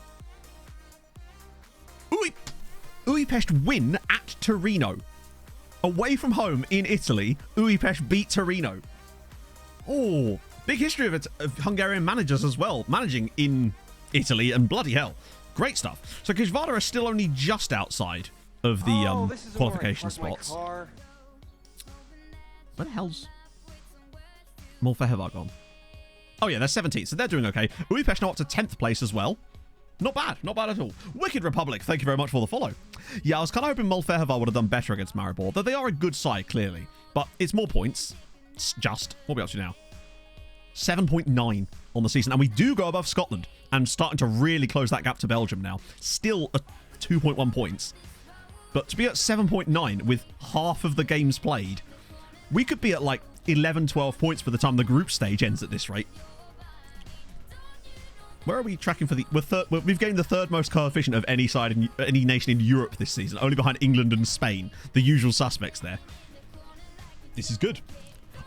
Újpest win at Torino. Away from home in Italy, Újpest beat Torino. Oh, big history of Hungarian managers as well, managing in Italy, and bloody hell. Great stuff. So Kijvara are still only just outside of the qualification spots. Where the hell's Molfehavar gone? Oh yeah, they're 17th, so they're doing okay. Újpest now up to 10th place as well. Not bad. Not bad at all. Wicked Republic, thank you very much for the follow. Yeah, I was kind of hoping Molfehavar would have done better against Maribor, though they are a good side, clearly. But it's more points. It's just... What are we up to now? 7.9 on the season. And we do go above Scotland and starting to really close that gap to Belgium now. Still at 2.1 points. But to be at 7.9 with half of the games played, we could be at like 11, 12 points by the time the group stage ends at this rate. Where are we tracking for the... We've gained the third most coefficient of any side in any nation in Europe this season, only behind England and Spain, the usual suspects there. This is good.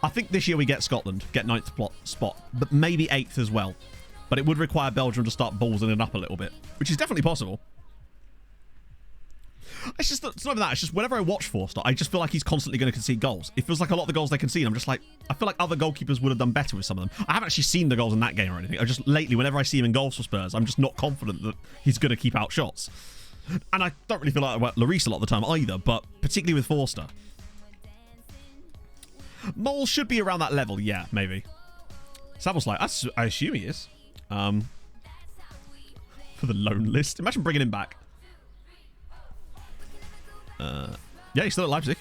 I think this year we get Scotland, get 9th spot, but maybe 8th as well. But it would require Belgium to start ballsing it up a little bit, which is definitely possible. It's not even that. It's just whenever I watch Forster, I just feel like he's constantly going to concede goals. It feels like a lot of the goals they concede, I'm just like, I feel like other goalkeepers would have done better with some of them. I haven't actually seen the goals in that game or anything. I just lately, whenever I see him in goals for Spurs, I'm just not confident that he's going to keep out shots. And I don't really feel like about Lloris a lot of the time either, but particularly with Forster. Mole should be around that level, yeah, maybe. Savills like, I assume he is. For the loan list. Imagine bringing him back. Yeah, he's still at Leipzig.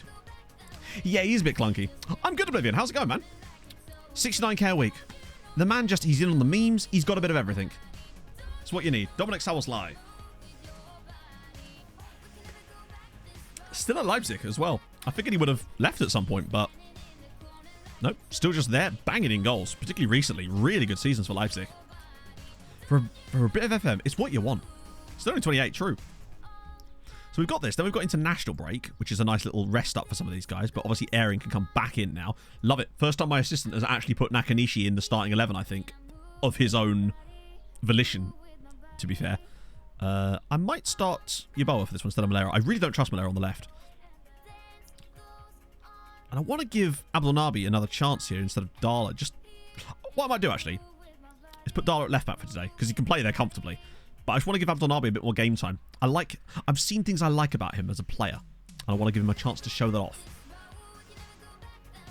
Yeah, he's a bit clunky. I'm good, Oblivion. How's it going, man? 69k a week. The man just, he's in on the memes. He's got a bit of everything. It's what you need. Dominic Savills still at Leipzig as well. I figured he would have left at some point, but nope. Still just there, banging in goals, particularly recently. Really good seasons for Leipzig. For a bit of FM, it's what you want. Still only 28, true. So we've got this. Then we've got international break, which is a nice little rest up for some of these guys. But obviously, Airing can come back in now. Love it. First time my assistant has actually put Nakanishi in the starting 11, I think, of his own volition, to be fair. I might start Yeboah for this one instead of Malera. I really don't trust Malera on the left. And I want to give Abdelnaby another chance here instead of Darla. Just what I might do, actually, is put Darla at left back for today, because he can play there comfortably. But I just want to give Abdelnaby a bit more game time. I've seen things I like about him as a player, and I want to give him a chance to show that off.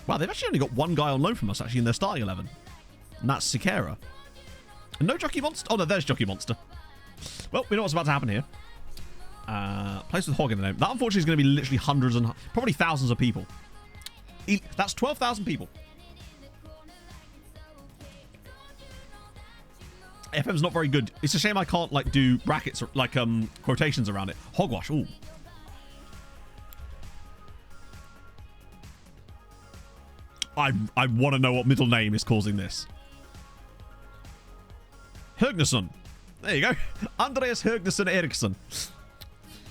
Wow, they've actually only got one guy on loan from us, actually, in their starting 11. And that's Sikera. And no Jockey Monster. Oh, no, there's Jockey Monster. Well, we know what's about to happen here. Place with Hog in the name. That, unfortunately, is going to be literally hundreds and probably thousands of people. That's 12,000 people. FM's not very good. It's a shame I can't, like, do brackets or, like, quotations around it. Hogwash, ooh. I want to know what middle name is causing this. Högnason. There you go. Andreas Högnason Eriksson.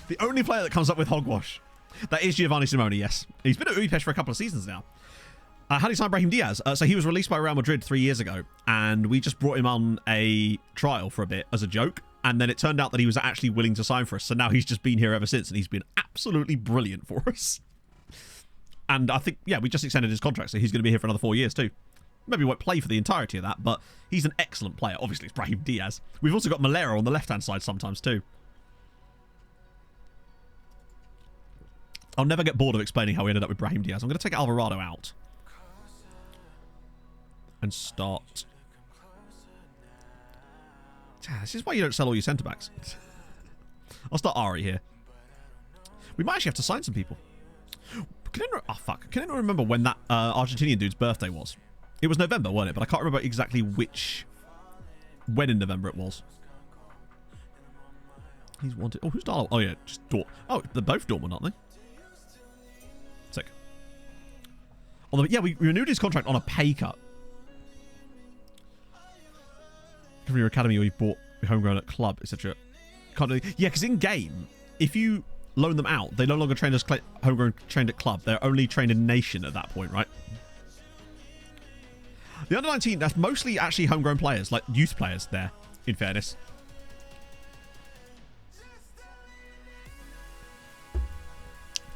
The only player that comes up with hogwash. That is Giovanni Simone, yes. He's been at Budapest for a couple of seasons now. How do you sign Brahim Diaz? So he was released by Real Madrid 3 years ago, and we just brought him on a trial for a bit as a joke, and then it turned out that he was actually willing to sign for us, so now he's just been here ever since, and he's been absolutely brilliant for us. And I think, yeah, we just extended his contract, so he's going to be here for another 4 years too. Maybe won't play for the entirety of that, but he's an excellent player. Obviously, it's Brahim Diaz. We've also got Malera on the left-hand side sometimes too. I'll never get bored of explaining how we ended up with Brahim Diaz. I'm going to take Alvarado out. And start. This is why you don't sell all your centre-backs. I'll start Ari here. We might actually have to sign some people. Can anyone remember when that Argentinian dude's birthday was? It was November, wasn't it? But I can't remember exactly when in November it was. He's wanted. Oh, who's Darlow? Oh, yeah, just Dort. Oh, they're both Dortmund, aren't they? Sick. Although, yeah, we renewed his contract on a pay cut. From your academy or you bought homegrown at club, etc. Can't do. Yeah, because in game, if you loan them out, they no longer train as homegrown trained at club. They're only trained in nation at that point, right? The under 19, that's mostly actually homegrown players, like youth players there, in fairness.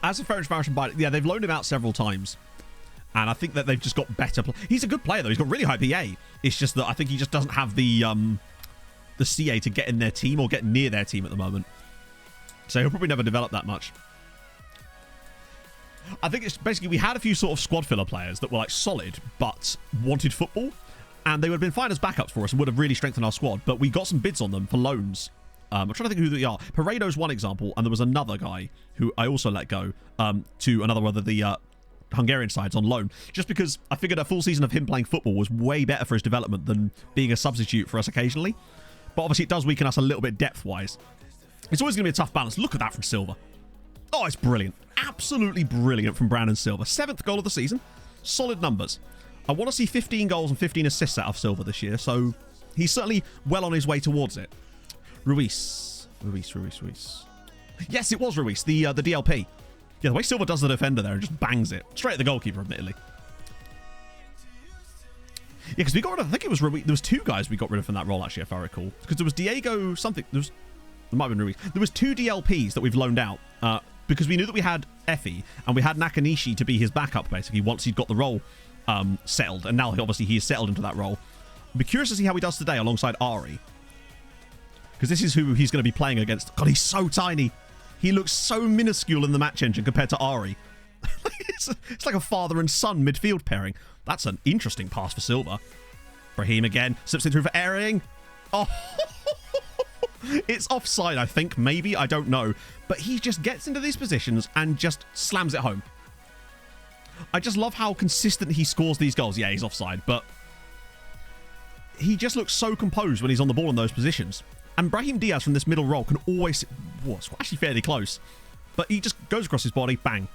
As a Ferencváros and Bayern, yeah, they've loaned him out several times. And I think that they've just got better. He's a good player, though. He's got really high PA. It's just that I think he just doesn't have the CA to get in their team or get near their team at the moment. So he'll probably never develop that much. I think it's basically we had a few sort of squad filler players that were like solid but wanted football. And they would have been fine as backups for us and would have really strengthened our squad. But we got some bids on them for loans. I'm trying to think who they are. Paredo's one example. And there was another guy who I also let go to another one of the Hungarian sides on loan, just because I figured a full season of him playing football was way better for his development than being a substitute for us occasionally. But obviously it does weaken us a little bit depth-wise. It's always going to be a tough balance. Look at that from Silva. Oh, it's brilliant. Absolutely brilliant from Brandon Silva. 7th goal of the season. Solid numbers. I want to see 15 goals and 15 assists out of Silva this year, so he's certainly well on his way towards it. Ruiz. Yes, it was Ruiz, the DLP. Yeah, the way Silva does the defender there and just bangs it. Straight at the goalkeeper, admittedly. Yeah, because we got rid of, I think it was Ruiz. There was 2 guys we got rid of from that role, actually, if I recall. Because there was Diego something. There might have been Ruiz. There was 2 DLPs that we've loaned out because we knew that we had Effie and we had Nakanishi to be his backup, basically, once he'd got the role settled. And now, obviously, he is settled into that role. I'd be curious to see how he does today alongside Ari. Because this is who he's going to be playing against. God, he's so tiny. He looks so minuscule in the match engine compared to Ari. It's like a father and son midfield pairing. That's an interesting pass for Silva. Brahim again. Slips it through for airing. Oh, it's offside, I think. Maybe. I don't know. But he just gets into these positions and just slams it home. I just love how consistent he scores these goals. Yeah, he's offside, but he just looks so composed when he's on the ball in those positions. And Brahim Diaz from this middle role can always... Whoa, it's actually fairly close. But he just goes across his body, bang.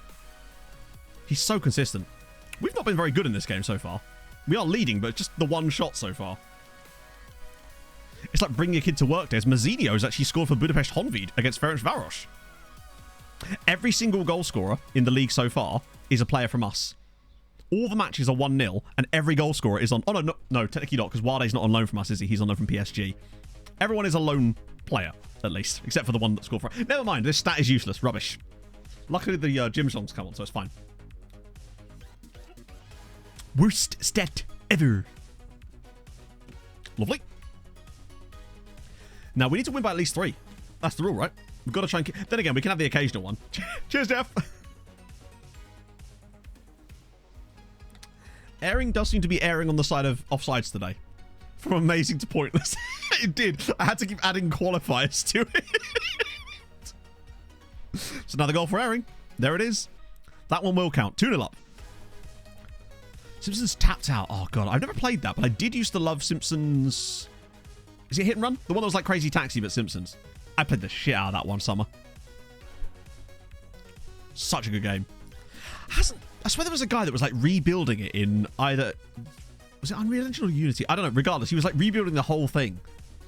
He's so consistent. We've not been very good in this game so far. We are leading, but just the one shot so far. It's like bringing a kid to work days. Mazzinho has actually scored for Budapest Honvéd against Ferencváros. Every single goal scorer in the league so far is a player from us. All the matches are 1-0, and every goal scorer is on... Oh, no, technically not, because Wade's not on loan from us, is he? He's on loan from PSG. Everyone is a lone player, at least, except for the one that scored for... Never mind, this stat is useless. Rubbish. Luckily, the gym songs come on, so it's fine. Worst stat ever. Lovely. Now, we need to win by at least 3. That's the rule, right? We've got to try and... Then again, we can have the occasional one. Cheers, Jeff. Airing does seem to be airing on the side of offsides today. From amazing to pointless. It did. I had to keep adding qualifiers to it. It's another goal for airing. There it is. That one will count. 2-0 up. Simpsons tapped out. Oh, God. I've never played that, but I did used to love Simpsons... Is it Hit and Run? The one that was like Crazy Taxi, but Simpsons. I played the shit out of that one summer. Such a good game. I swear there was a guy that was like rebuilding it in either... Was it Unreal Engine or Unity? I don't know. Regardless, he was like rebuilding the whole thing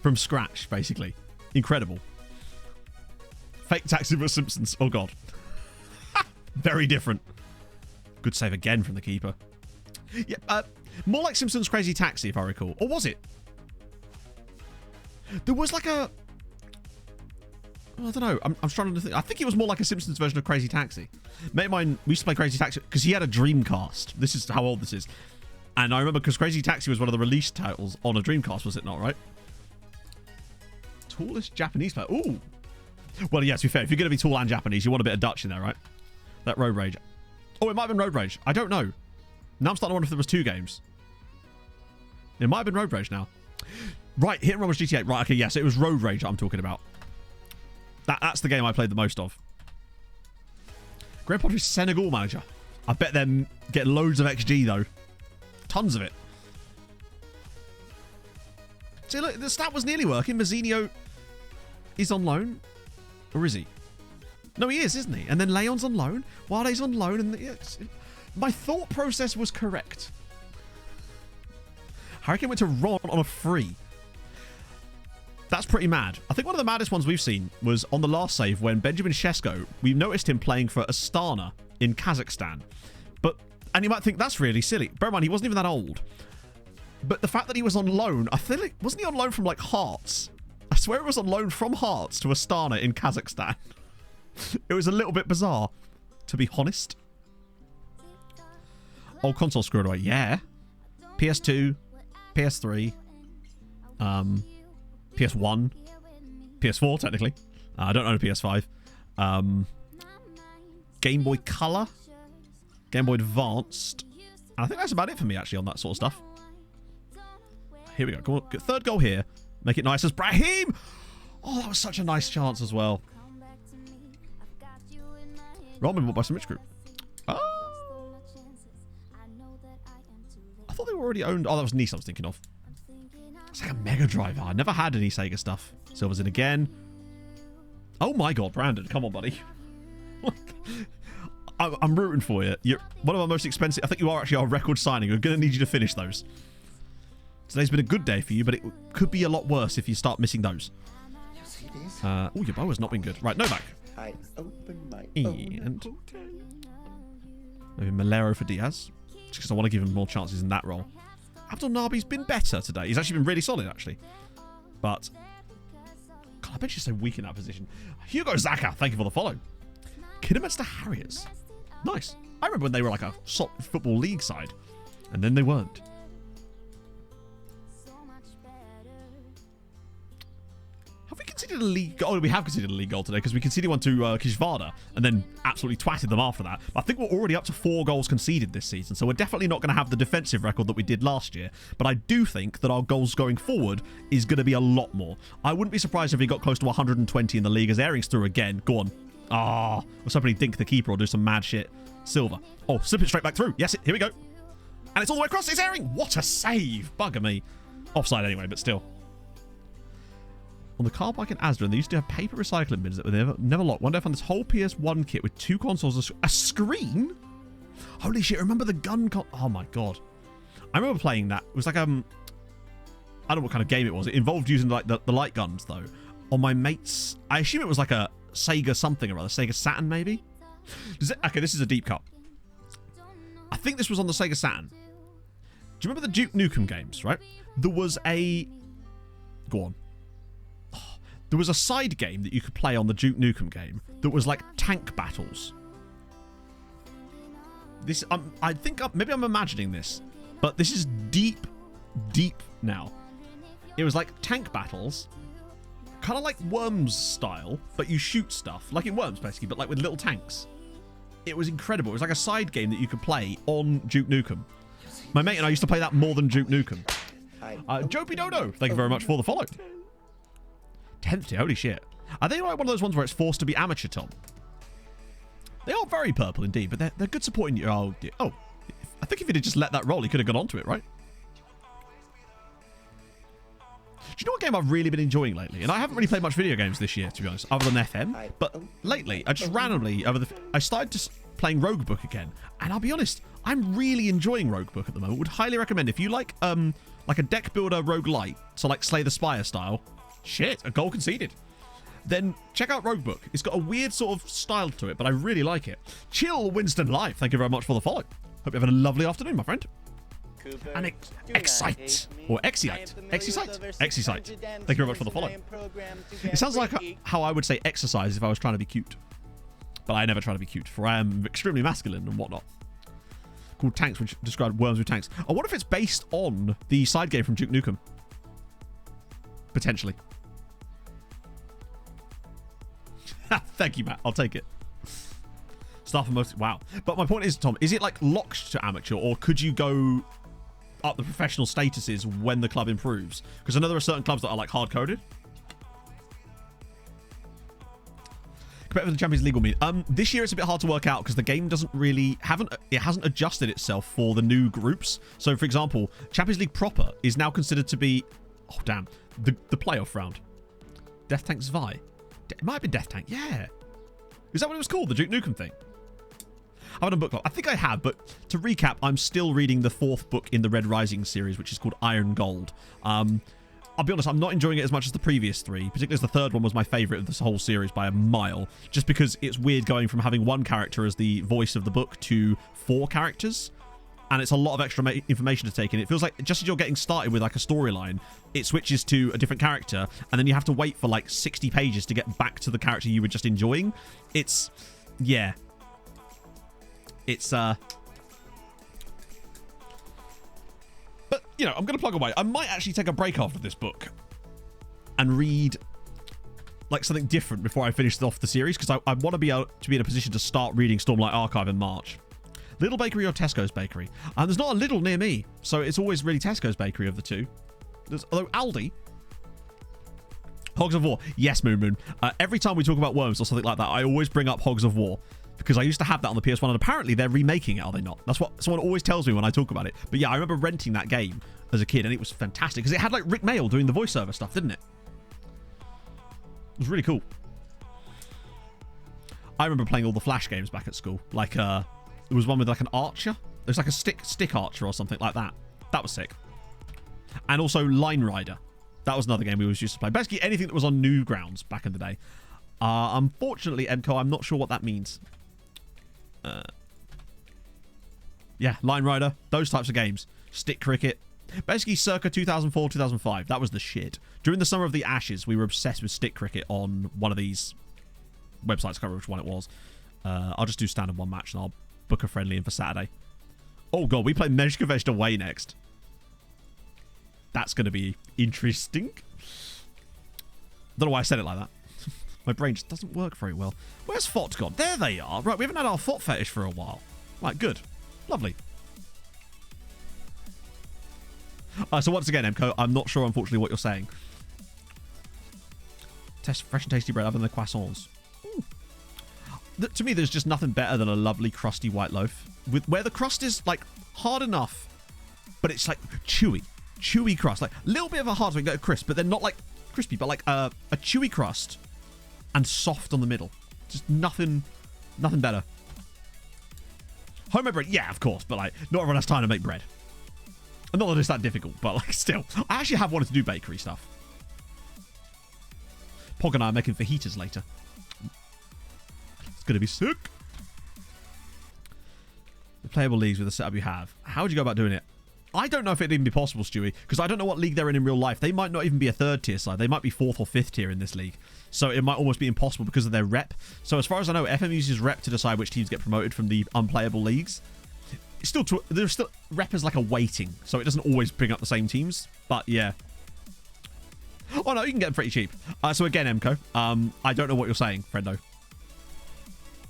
from scratch, basically. Incredible. Fake Taxi vs Simpsons. Oh, God. Very different. Good save again from the keeper. Yeah, more like Simpsons Crazy Taxi, if I recall. Or was it? There was like a... I don't know. I'm struggling to think. I think it was more like a Simpsons version of Crazy Taxi. Mate of mine, we used to play Crazy Taxi because he had a Dreamcast. This is how old this is. And I remember because Crazy Taxi was one of the release titles on a Dreamcast, was it not, right? Tallest Japanese player. Ooh. Well, yeah, to be fair, if you're going to be tall and Japanese, you want a bit of Dutch in there, right? That Road Rage. Oh, it might have been Road Rage. I don't know. Now I'm starting to wonder if there was 2 games. It might have been Road Rage now. Right, Hit and Run was GTA. Right, okay, yes, it was Road Rage I'm talking about. That's the game I played the most of. Graham Potter's Senegal manager. I bet them get loads of XG, though. Tons of it. See, look, the stat was nearly working. Mazzinho is on loan. Or is he? No, he is, isn't he? And then Leon's on loan. Wade's on loan. And my thought process was correct. Hurricane went to Ron on a free. That's pretty mad. I think one of the maddest ones we've seen was on the last save when Benjamin Šeško, we noticed him playing for Astana in Kazakhstan. And you might think that's really silly. Bear in mind, he wasn't even that old. But the fact that he was on loan, I feel like, wasn't he on loan from like Hearts? I swear it was on loan from Hearts to Astana in Kazakhstan. It was a little bit bizarre, to be honest. Old console screwed away. Yeah. PS2, PS3, PS1, PS4 technically. I don't own a PS5. Game Boy Color, Game Boy Advanced. And I think that's about it for me actually on that sort of stuff. Here we go. Come on. Get 3rd goal here. Make it nice as Brahim. Oh, that was such a nice chance as well. Robin bought by some rich group. Oh. I thought they were already owned. Oh, that was Nice I was thinking of. It's like a Mega Drive. I never had any Sega stuff. Silver's in again. Oh my God, Brandon. Come on, buddy. I'm rooting for you. You're one of our most expensive. I think you are actually our record signing. We're going to need you to finish those. Today's been a good day for you, but it could be a lot worse if you start missing those. Oh, your bow has not been good. Right, Novak. I open my and maybe Malero for Diaz, just because I want to give him more chances in that role. Abdul Nabi's been better today. He's actually been really solid, actually. But God, I bet you're so weak in that position. Hugo Zaka, thank you for the follow. Kidderminster Harriers. Nice. I remember when they were like a football league side, and then they weren't. Have we conceded a league goal? Oh, we have conceded a league goal today because we conceded one to Kishvarda and then absolutely twatted them after that. But I think we're already up to 4 goals conceded this season, so we're definitely not going to have the defensive record that we did last year. But I do think that our goals going forward is going to be a lot more. I wouldn't be surprised if we got close to 120 in the league as Airing's through again. Go on. Ah, I was hoping he'd dink the keeper or do some mad shit. Silver. Oh, slip it straight back through. Yes, here we go. And it's all the way across. It's Airing. What a save. Bugger me. Offside anyway, but still. On the car park in Asda, they used to have paper recycling bins that were never locked. One day I found this whole PS1 kit with 2 consoles, a screen? Holy shit, remember the gun oh my God. I remember playing that. It was like, I don't know what kind of game it was. It involved using like the light guns, though. On my mate's, I assume it was like a Sega something or other. Sega Saturn, maybe? Okay, this is a deep cut. I think this was on the Sega Saturn. Do you remember the Duke Nukem games, right? There was a... Go on. There was a side game that you could play on the Duke Nukem game that was like tank battles. This, I think, maybe I'm imagining this, but this is deep, deep now. It was like tank battles, kind of like Worms style, but you shoot stuff, like in Worms basically, but like with little tanks. It was incredible. It was like a side game that you could play on Duke Nukem. My mate and I used to play that more than Duke Nukem. Jopey Dodo, thank you very much for the follow. 10th tier, holy shit. Are they like one of those ones where it's forced to be amateur, Tom? They are very purple indeed, but they're good supporting you. Oh, dear. Oh, I think if he'd have just let that roll, he could have gone onto it, right? Do you know what game I've really been enjoying lately? And I haven't really played much video games this year, to be honest, other than FM. But lately, I just randomly, I started to playing Roguebook again. And I'll be honest, I'm really enjoying Roguebook at the moment. Would highly recommend. If you like a deck builder roguelite, so like Slay the Spire style, shit, a goal conceded, then check out Roguebook. It's got a weird sort of style to it, but I really like it. Chill Winston Live, thank you very much for the follow. Hope you're having a lovely afternoon, my friend. And Excite, or Excite. Thank you very much for the follow. It sounds like how I would say exercise if I was trying to be cute. But I never try to be cute, for I am extremely masculine and whatnot. Called Tanks, which described worms with tanks. I wonder if it's based on the side game from Duke Nukem. Potentially. Thank you, Matt. I'll take it. Staff and most... Wow. But my point is, Tom, is it like locked to amateur, or could you go up the professional statuses when the club improves? Because I know there are certain clubs that are like hard-coded. Compared with the Champions League will mean. This year it's a bit hard to work out because the game doesn't really... It hasn't adjusted itself for the new groups. So, for example, Champions League proper is now considered to be... Oh, damn. The playoff round. Death Tank Zwei. It might have been Death Tank. Yeah. Is that what it was called? The Duke Nukem thing? I haven't done book club. I think I have, but to recap, I'm still reading the 4th book in the Red Rising series, which is called Iron Gold. I'll be honest, I'm not enjoying it as much as the previous 3, particularly as the 3rd one was my favourite of this whole series by a mile, just because it's weird going from having one character as the voice of the book to 4 characters, and it's a lot of extra information to take in. It feels like just as you're getting started with like a storyline, it switches to a different character, and then you have to wait for like 60 pages to get back to the character you were just enjoying. It's... yeah. It's, But, you know, I'm going to plug away. I might actually take a break after this book and read, like, something different before I finish off the series, because I want to be able to be in a position to start reading Stormlight Archive in March. Little Bakery or Tesco's Bakery? And there's not a Lidl near me, so it's always really Tesco's Bakery of the two. Although Aldi... Hogs of War. Yes, Moon Moon. Every time we talk about worms or something like that, I always bring up Hogs of War. Because I used to have that on the PS1, and apparently they're remaking it, are they not? That's what someone always tells me when I talk about it. But yeah, I remember renting that game as a kid, and it was fantastic. Because it had, like, Rick Mail doing the voiceover stuff, didn't it? It was really cool. I remember playing all the Flash games back at school. Like, there was one with, like, an archer. There's, like, a stick archer or something like that. That was sick. And also Line Rider. That was another game we always used to play. Basically, anything that was on Newgrounds back in the day. Unfortunately, MCO, I'm not sure what that means. Yeah, Line Rider, those types of games. Stick cricket. Basically, circa 2004, 2005. That was the shit. During the Summer of the Ashes, we were obsessed with stick cricket on one of these websites. I can't remember which one it was. I'll just do standard one match, and I'll book a friendly in for Saturday. Oh, God, we play Meshkovest away next. That's going to be interesting. Don't know why I said it like that. My brain just doesn't work very well. Where's Fot gone? There they are. Right, we haven't had our Fot fetish for a while. Right, good. Lovely. So once again, Emco, I'm not sure, unfortunately, what you're saying. Test fresh and tasty bread other than the croissants. To me, there's just nothing better than a lovely crusty white loaf. Where the crust is, like, hard enough, but it's, like, chewy. Chewy crust. Like, a little bit of a hard one, crisp, but then not, like, crispy, but, like, a chewy crust. And soft on the middle. Just nothing better. Homemade bread, yeah, of course, but like, not everyone has time to make bread. And not that it's that difficult, but like, still. I actually have wanted to do bakery stuff. Pog and I are making fajitas later. It's gonna be sick. The playable leagues with the setup you have. How would you go about doing it? I don't know if it'd even be possible, Stewie, because I don't know what league they're in real life. They might not even be a 3rd tier side. They might be 4th or 5th tier in this league. So it might almost be impossible because of their rep. So as far as I know, FM uses rep to decide which teams get promoted from the unplayable leagues. It's still there's still rep is like a weighting, so it doesn't always bring up the same teams. But yeah. Oh no, you can get them pretty cheap. So again, Emco, I don't know what you're saying, friendo.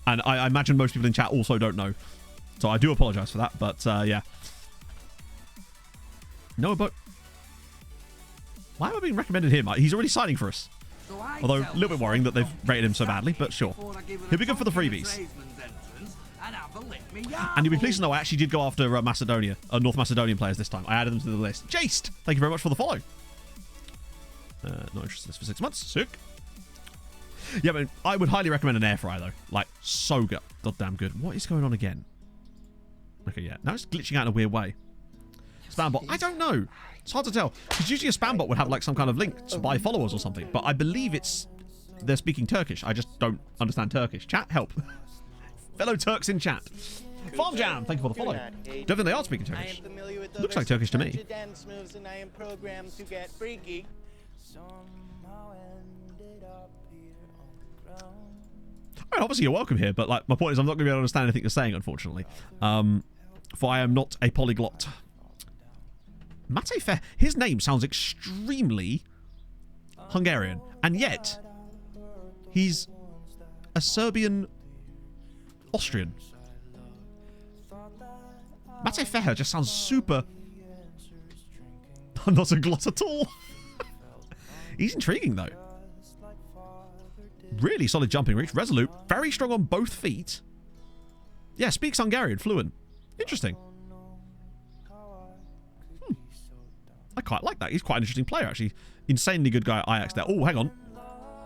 And I imagine most people in chat also don't know. So I do apologize for that, but yeah. No, but why am I being recommended him? He's already signing for us. Although a little bit worrying that they've rated him so badly, but sure. He'll be good for the freebies. And you'll be pleased to know I actually did go after Macedonia, North Macedonian players this time. I added them to the list. Jaced, thank you very much for the follow. Not interested in this for 6 months. Sick. Yeah, but I would highly recommend an air fryer, though. Like, so good. Goddamn good. What is going on again? Okay, yeah. Now it's glitching out in a weird way. Spam bot. I don't know. It's hard to tell. Because usually a spam bot would have, like, some kind of link to buy followers or something. But I believe they're speaking Turkish. I just don't understand Turkish. Chat, help. Fellow Turks in chat. Farm Jam, thank you for the follow. Don't think they are speaking Turkish. Looks like Turkish to me. Dance moves and I am programmed to get freaky. I mean, obviously you're welcome here, but like my point is I'm not going to be able to understand anything you're saying, unfortunately. For I am not a polyglot. Mate Fe, his name sounds extremely Hungarian, and yet he's a Serbian Austrian. Mate Feher just sounds super... I'm not a glot at all. He's intriguing, though. Really solid jumping reach. Resolute. Very strong on both feet. Yeah, speaks Hungarian. Fluent. Interesting. I quite like that. He's quite an interesting player, actually. Insanely good guy at Ajax there. Oh, hang on.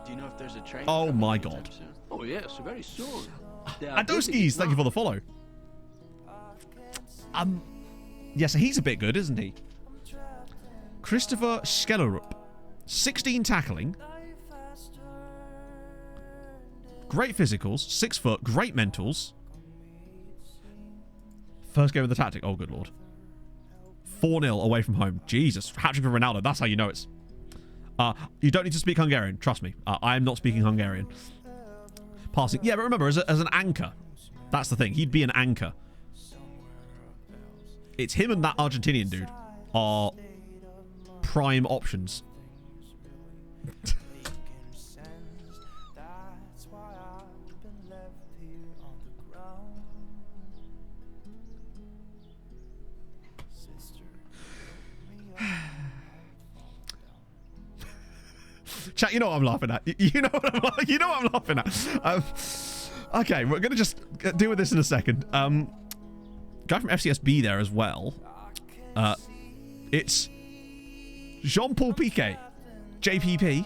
Do you know if there's a train? Oh, my God. Oh, yes, very soon. Adoskis, thank you for the follow. Yeah, so he's a bit good, isn't he? Christopher Skellerup. 16 tackling. Great physicals. 6 foot. Great mentals. First game of the tactic. Oh, good lord. 4-0 away from home. Jesus. Hat-trick of Ronaldo. That's how you know it's... you don't need to speak Hungarian. Trust me. I am not speaking Hungarian. Passing. Yeah, but remember, as an anchor. That's the thing. He'd be an anchor. It's him and that Argentinian dude are prime options. Chat, you know what I'm laughing at. You know what I'm laughing at. Okay, we're gonna just deal with this in a second. Guy from FCSB there as well. It's Jean-Paul Piquet, JPP.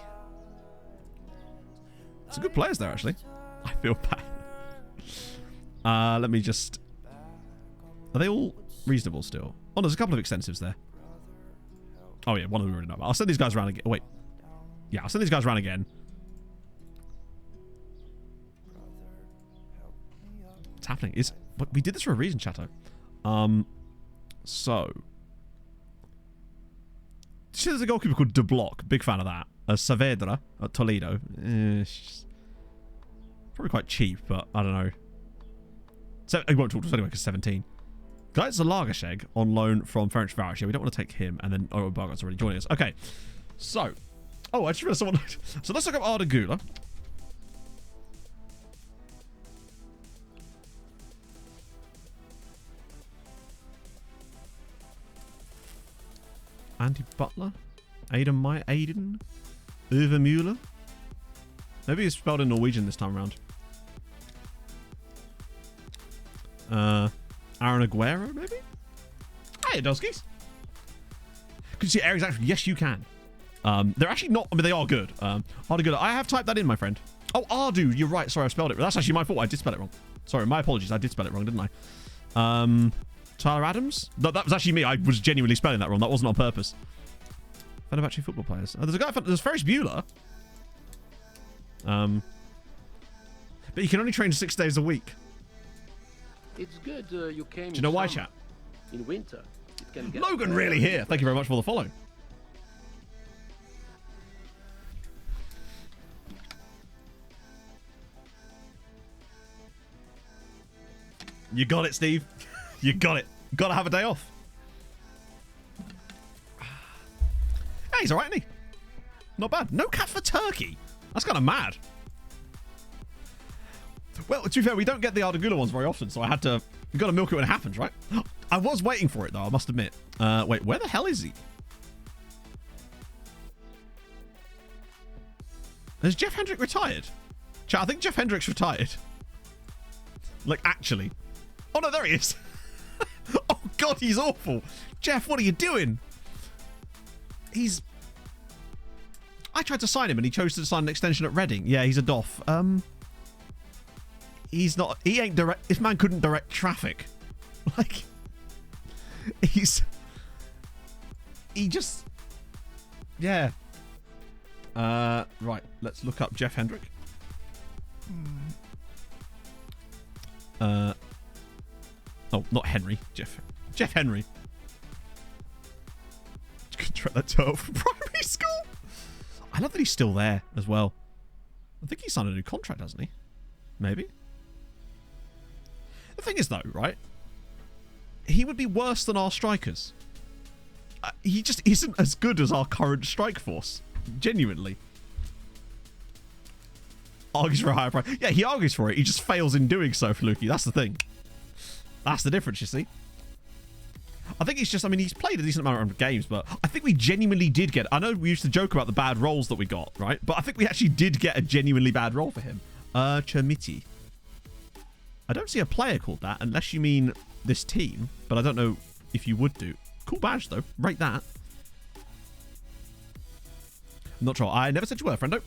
Some good players there, actually. I feel bad. Let me just... Are they all reasonable still? Oh, there's a couple of extensives there. Oh, yeah, one of them we already know about. I'll send these guys around again. Oh, wait. Yeah, I'll send these guys around again. What's happening? But we did this for a reason, Chato. So... See, there's a goalkeeper called De Block. Big fan of that. Saavedra at Toledo. Probably quite cheap, but I don't know. So he won't talk to us anyway because 17. Guys, Zalagasheg on loan from Ferencváros. Yeah, we don't want to take him. And then Bargot's already joining us. Okay. So. Oh, I just realized someone... So let's look up Arda Güler. Andy Butler, Aiden Uwe Müller. Maybe it's spelled in Norwegian this time around. Aaron Aguero, maybe? Hey, Doskies. Could you see Eric's actually? Yes, you can. They're actually not. I mean, they are good. Arda Güler. I have typed that in, my friend. Oh, Ardu. You're right. Sorry, I spelled it. That's actually my fault. I did spell it wrong. Sorry, my apologies. I did spell it wrong, didn't I? Tyler Adams? That was actually me. I was genuinely spelling that wrong. That wasn't on purpose. Fenerbahce football players. Oh, there's a guy. There's Ferris Bueller. But you can only train 6 days a week. It's good you came. Do you know why, chat? In winter, it can get Logan really here. Thank you very much for the follow. You got it, Steve. You got it. Gotta have a day off. Hey, he's alright, isn't he? Not bad. No cap for Turkey. That's kind of mad. Well, to be fair, we don't get the Arda Güler ones very often, so I had to... We've got to milk it when it happens, right? I was waiting for it, though, I must admit. Wait, where the hell is he? Has Jeff Hendrick retired? Chat, I think Jeff Hendrick's retired. Like, actually. Oh, no, there he is. Oh, God, he's awful. Jeff, what are you doing? He's... I tried to sign him and he chose to sign an extension at Reading. Yeah, he's a doff. He's not. He ain't direct. This man couldn't direct traffic. Like, he just. Yeah. Right. Let's look up Jeff Hendrick. Oh, not Henry. Jeff Henry. Contract that turtle from primary school. I love that he's still there as well. I think he signed a new contract, hasn't he? Maybe. The thing is, though, right? He would be worse than our strikers. He just isn't as good as our current strike force. Genuinely. Argues for a higher price. Yeah, he argues for it. He just fails in doing so, Fluky. That's the thing. That's the difference, you see. I think he's just, I mean, he's played a decent amount of games, but I think we genuinely did get, I know we used to joke about the bad rolls that we got, right? But I think we actually did get a genuinely bad roll for him. Chermiti. I don't see a player called that, unless you mean this team, but I don't know if you would do. Cool badge, though. Rate that. I'm not sure. I never said you were, friendo.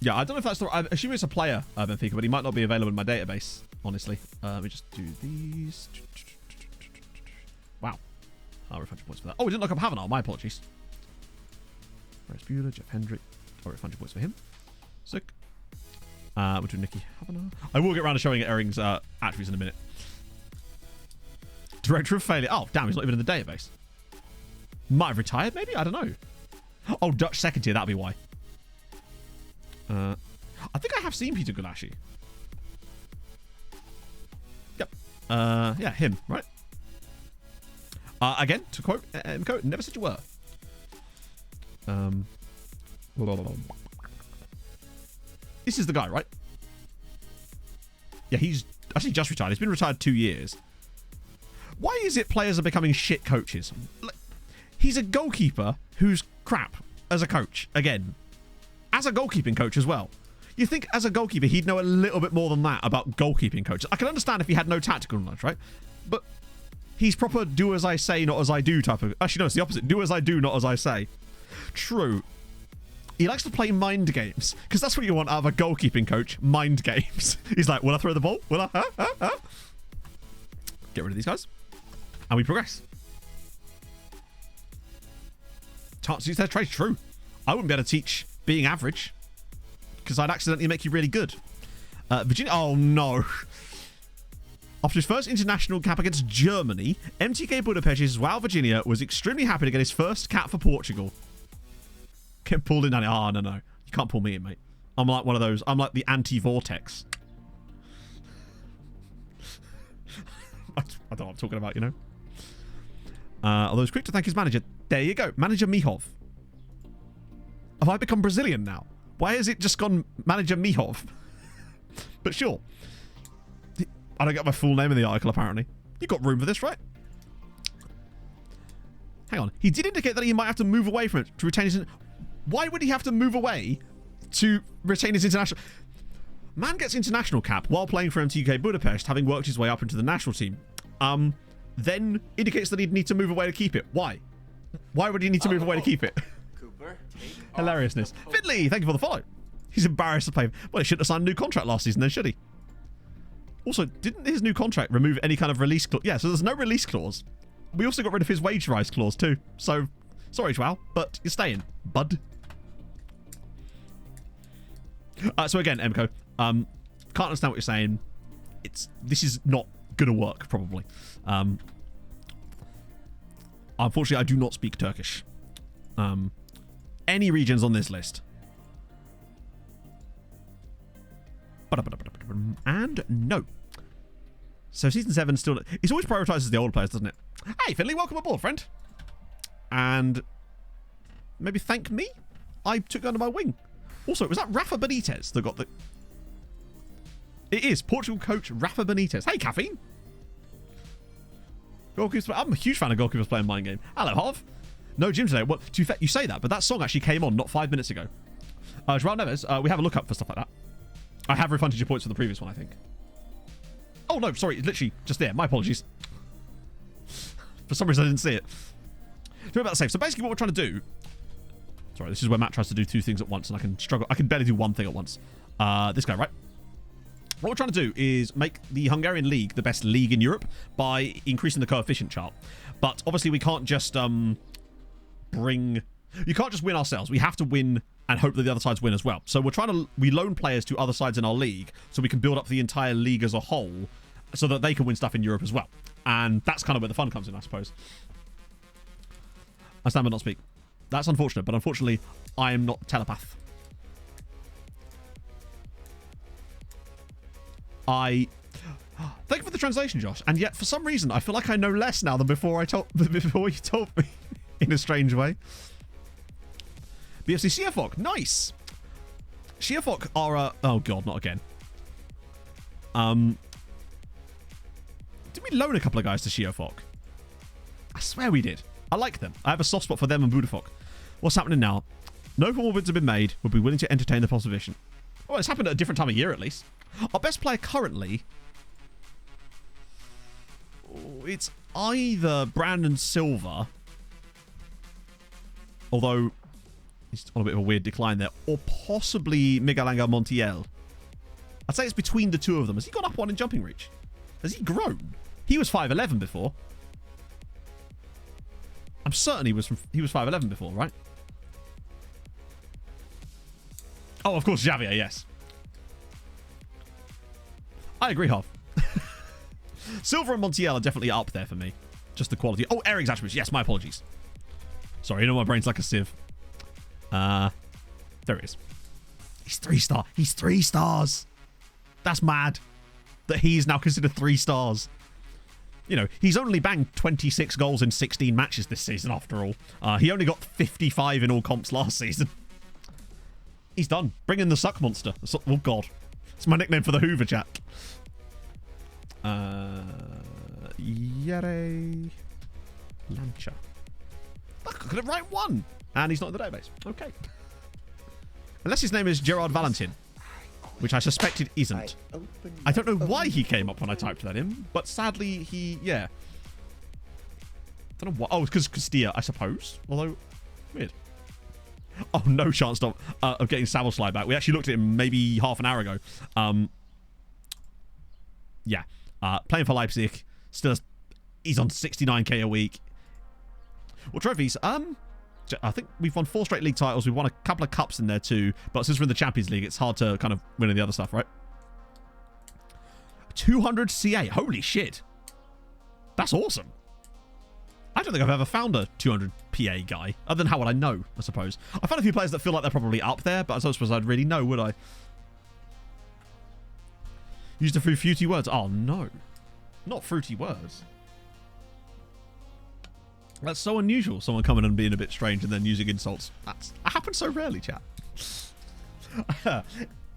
Yeah, I don't know if that's the... I assume it's a player, Benfica, but he might not be available in my database, honestly. Let me just do these. Wow. I'll refund 100 points for that. Oh, we didn't look up Havanah. My apologies. Where's Bueller? Jeff Hendrick. I'll refund 100 points for him. Sick. We'll do Nicky Havanah. I will get around to showing Ering's attributes in a minute. Director of failure. Oh, damn, he's not even in the database. Might have retired, maybe? I don't know. Oh, Dutch second tier. That'll be why. I think I have seen Peter Gulashi. Yep. Yeah, him, right? Again, to quote MTK, never said you were. This is the guy, right? Yeah, he's actually just retired. He's been retired 2 years. Why is it players are becoming shit coaches? He's a goalkeeper who's crap as a coach. Again, as a goalkeeping coach as well. You think as a goalkeeper he'd know a little bit more than that about goalkeeping coaches. I can understand if he had no tactical knowledge, right? But he's proper do as I say, not as I do type of... Actually, no, it's the opposite. Do as I do, not as I say. True. He likes to play mind games. Because that's what you want out of a goalkeeping coach. Mind games. He's like, will I throw the ball? Will I? Get rid of these guys. And we progress. Chance to use their trade. True. I wouldn't be able to teach being average. Because I'd accidentally make you really good. Virginia. Oh, no. After his first international cap against Germany, MTK Budapest's Wow Virginia was extremely happy to get his first cap for Portugal. Get pulled in. Oh, no. You can't pull me in, mate. I'm like one of those. I'm like the anti-vortex. I don't know what I'm talking about, you know. Although it's quick to thank his manager. There you go. Manager Mihov. Have I become Brazilian now? Why has it just gone Manager Mihov? But sure. I don't get my full name in the article, apparently. You got room for this, right? Hang on. He did indicate that he might have to move away from it to retain his... Why would he have to move away to retain his international... Man gets international cap while playing for MTK Budapest, having worked his way up into the national team. Then indicates that he'd need to move away to keep it. Why? Why would he need to move away to keep it? Cooper, Hilariousness. Fiddly, thank you for the follow. He's embarrassed to play. Well, he shouldn't have signed a new contract last season then, should he? Also, didn't his new contract remove any kind of release clause? Yeah, so there's no release clause. We also got rid of his wage rise clause too. So, sorry, Joao, but you're staying, bud. So again, Emco, can't understand what you're saying. This is not gonna work, probably. Unfortunately, I do not speak Turkish. Any regions on this list. And no. So season 7 still... It always prioritizes the older players, doesn't it? Hey, Finley, welcome aboard, friend. And maybe thank me? I took under my wing. Also, was that Rafa Benitez that got the... It is. Portugal coach Rafa Benitez. Hey, Caffeine. Goalkeepers. I'm a huge fan of goalkeepers playing mind game. Hello, Hov. No gym today. Well, you say that, but that song actually came on not 5 minutes ago. Joao Neves, we have a look up for stuff like that. I have refunded your points for the previous one, I think. Oh, no, sorry. It's literally just there. My apologies. For some reason, I didn't see it. Sorry about the save. So basically what we're trying to do... Sorry, this is where Matt tries to do 2 things at once, and I can struggle. I can barely do 1 thing at once. This guy, right? What we're trying to do is make the Hungarian league the best league in Europe by increasing the coefficient chart. But obviously we can't just bring... You can't just win ourselves. We have to win and hope that the other sides win as well. So we're trying to... We loan players to other sides in our league so we can build up the entire league as a whole so that they can win stuff in Europe as well. And that's kind of where the fun comes in, I suppose. I stand but not speak. That's unfortunate, but unfortunately, I am not a telepath. Thank you for the translation, Josh. And yet, for some reason, I feel like I know less now than before you told me, in a strange way. BFC Sheerfok, nice. Sheerfok are oh god, not again. Did we loan a couple of guys to Sheerfok? I swear we did. I like them. I have a soft spot for them and Budafok. What's happening now? No formal bids have been made. We'll be willing to entertain the possibility. Oh, it's happened at a different time of year, at least. Our best player currently... Oh, it's either Brandon Silva, although he's on a bit of a weird decline there, or possibly Miguel Angel Montiel. I'd say it's between the two of them. Has he gone up 1 in jumping reach? Has he grown? He was 5'11 before. I'm certain he was 5'11 before, right? Oh, of course, Javier, yes. I agree, Hoff. Silver and Montiel are definitely up there for me. Just the quality. Oh, Eric's attributes. Yes, my apologies. Sorry, you know my brain's like a sieve. There he is. He's 3-star. He's 3 stars. That's mad. That he's now considered 3 stars. You know, he's only banged 26 goals in 16 matches this season, after all. He only got 55 in all comps last season. He's done. Bring in the suck monster. Oh, God. It's my nickname for the Hoover chat. Yere Lancha. Look, I could have right 1. And he's not in the database. Okay. Unless his name is Gerard Valentin, which I suspected isn't. I don't know why he came up when I typed that in, but sadly yeah. Don't know what. Oh, it's because Castilla, I suppose. Although, weird. Oh, no chance of getting Savile Slide back. We actually looked at him maybe half an hour ago. Yeah. Playing for Leipzig. Still, he's on 69k a week. Well, trophies. I think we've won 4 straight league titles. We've won a couple of cups in there too. But since we're in the Champions League, it's hard to kind of win the other stuff, right? 200 CA. Holy shit. That's awesome. I don't think I've ever found a 200 PA guy. Other than how would I know, I suppose. I found a few players that feel like they're probably up there, but I don't suppose I'd really know, would I? Used a few fruity words. Oh, no. Not fruity words. That's so unusual, someone coming and being a bit strange and then using insults. That happens so rarely, chat.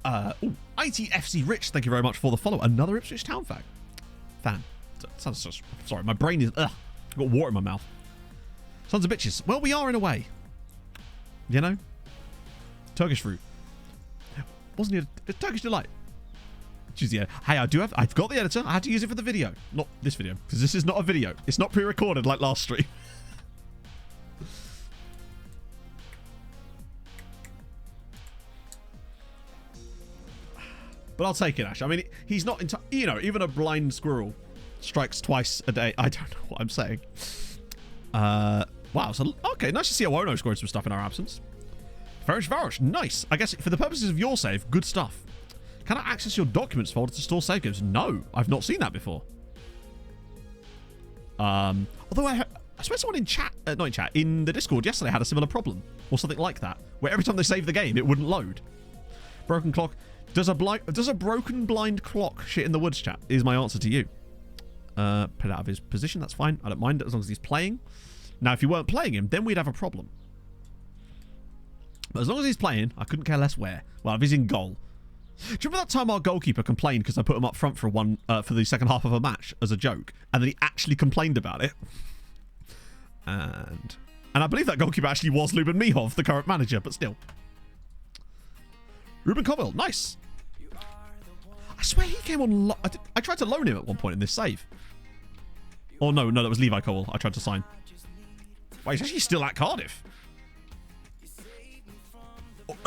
ITFC Rich, thank you very much for the follow. Another Ipswich Town fan. Sounds so... Sorry, my brain is... Ugh, I've got water in my mouth. Sons of bitches. Well, we are in a way. You know? Turkish fruit. Wasn't it a Turkish delight? Jeez, yeah. Hey, I've got the editor. I had to use it for the video. Not this video, because this is not a video. It's not pre-recorded like last stream. But I'll take it, Ash. I mean, he's not... You know, even a blind squirrel strikes twice a day. I don't know what I'm saying. Wow. So, okay, nice to see Owono scoring some stuff in our absence. Varish. Nice. I guess for the purposes of your save, good stuff. Can I access your documents folder to store save games? No, I've not seen that before. Although I swear someone in chat, not in chat, in the Discord yesterday had a similar problem, or something like that, where every time they save the game, it wouldn't load. Broken clock. Does a broken blind clock shit in the woods, chat? Is my answer to you. Put it out of his position. That's fine. I don't mind it as long as he's playing. Now, if you weren't playing him, then we'd have a problem. But as long as he's playing, I couldn't care less where. Well, if he's in goal. Do you remember that time our goalkeeper complained because I put him up front for the second half of a match as a joke, and then he actually complained about it? And I believe that goalkeeper actually was Luben Mihov, the current manager, but still. Ruben Cobble, nice. I swear he came on... I tried to loan him at one point in this save. Oh, no, that was Levi Cole I tried to sign. Wait, he's actually still at Cardiff.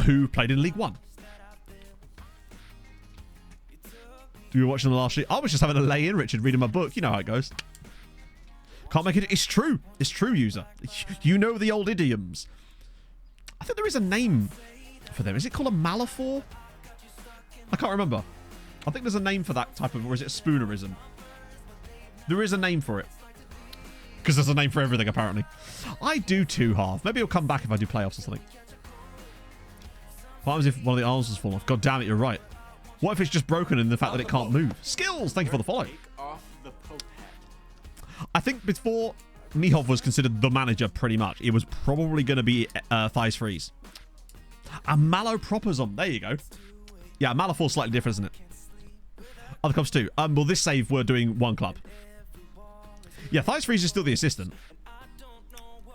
Who played in League One. You were watching the last sheet. I was just having a lay in, Richard, reading my book. You know how it goes. Can't make it. It's true. It's true, user. You know the old idioms. I think there is a name for them. Is it called a Malafor? I can't remember. I think there's a name for that type of, or is it a spoonerism? There is a name for it. Because there's a name for everything, apparently. I do too, half. Maybe it'll come back if I do playoffs or something. What happens if one of the arms has fallen off? God damn it, you're right. What if it's just broken in the fact that it can't move? Skills! Thank you for the follow. I think before Mihov was considered the manager, pretty much, it was probably going to be Thighs Freeze. A Malaproposum. There you go. Yeah, Malafor's slightly different, isn't it? Other clubs too. Well, this save, we're doing one club. Yeah, Thighs Freeze is still the assistant.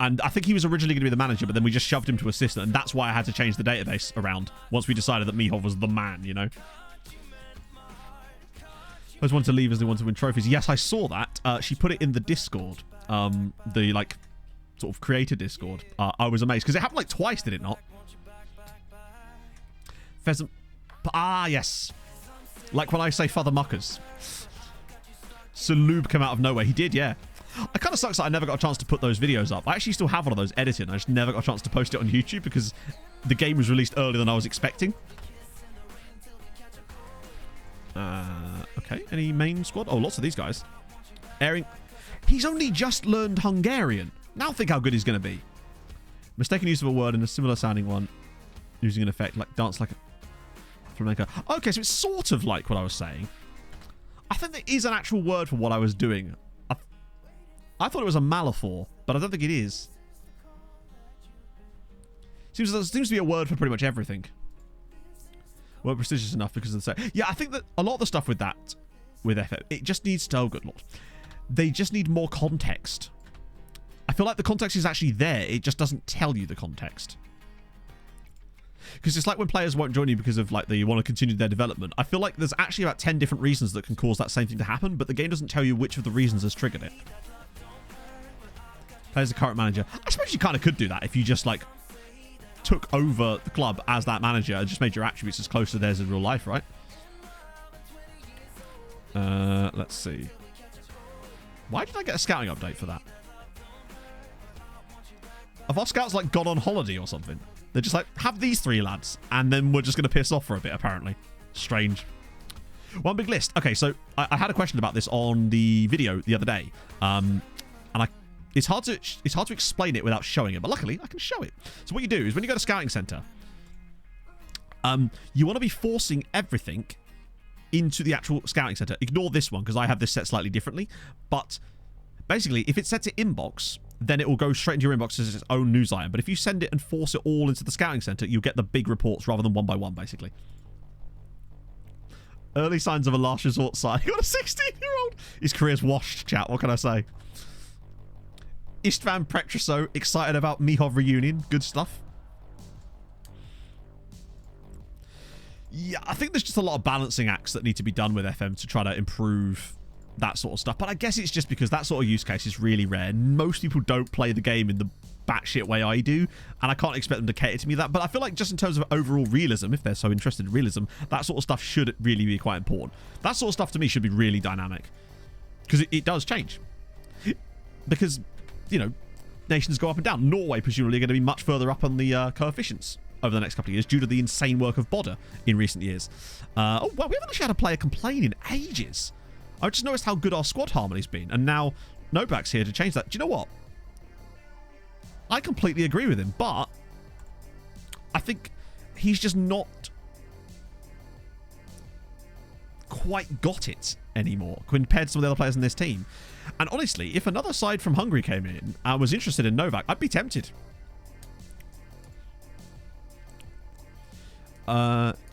And I think he was originally going to be the manager, but then we just shoved him to assistant, and that's why I had to change the database around once we decided that Mihov was the man, you know? Those want to leave as they want to win trophies. Yes, I saw that. She put it in the Discord. The, like, sort of creator Discord. I was amazed, because it happened, like, twice, did it not? Pheasant. Ah, yes. Like when I say Father Muckers. Salube came out of nowhere. He did, yeah. It kind of sucks that I never got a chance to put those videos up. I actually still have one of those edited. I just never got a chance to post it on YouTube because the game was released earlier than I was expecting. Okay, any main squad? Oh, lots of these guys. Airing. He's only just learned Hungarian. Now think how good he's going to be. Mistaken use of a word in a similar sounding one. Using an effect like dance like a flamenco. Okay, so it's sort of like what I was saying. I think there is an actual word for what I was doing. I thought it was a Malafor, but I don't think it is. Seems to be a word for pretty much everything. Weren't prestigious enough because of the set. Yeah, I think that a lot of the stuff with that, with FF, it just needs to, oh good lord. They just need more context. I feel like the context is actually there. It just doesn't tell you the context. Because it's like when players won't join you because of like they want to continue their development. I feel like there's actually about 10 different reasons that can cause that same thing to happen, but the game doesn't tell you which of the reasons has triggered it. Players the current manager. I suppose you kind of could do that if you just like took over the club as that manager and just made your attributes as close to theirs in real life, right? Let's see. Why did I get a scouting update for that? Have our scouts like gone on holiday or something? They're just like, have these 3 lads, and then we're just going to piss off for a bit, apparently. Strange. One big list. Okay, so I had a question about this on the video the other day. And it's hard to explain it without showing it, but luckily I can show it. So what you do is when you go to Scouting Center, you want to be forcing everything into the actual Scouting Center. Ignore this one because I have this set slightly differently. But basically, if it's set to inbox, then it will go straight into your inbox as its own news item. But if you send it and force it all into the Scouting Center, you'll get the big reports rather than one by one, basically. Early signs of a last resort sign. You got a 16-year-old. His career's washed, chat. What can I say? Istvan Petroso, excited about Mihov reunion. Good stuff. Yeah, I think there's just a lot of balancing acts that need to be done with FM to try to improve that sort of stuff. But I guess it's just because that sort of use case is really rare. Most people don't play the game in the batshit way I do, and I can't expect them to cater to me that. But I feel like just in terms of overall realism, if they're so interested in realism, that sort of stuff should really be quite important. That sort of stuff to me should be really dynamic. Because it does change. Because, you know, nations go up and down. Norway, presumably, are going to be much further up on the coefficients over the next couple of years due to the insane work of Bodder in recent years. Oh, well, we haven't actually had a player complain in ages. I just noticed how good our squad harmony's been, and now Novak's here to change that. Do you know what? I completely agree with him, but I think he's just not quite got it anymore compared to some of the other players in this team. And honestly, if another side from Hungary came in and was interested in Novak, I'd be tempted.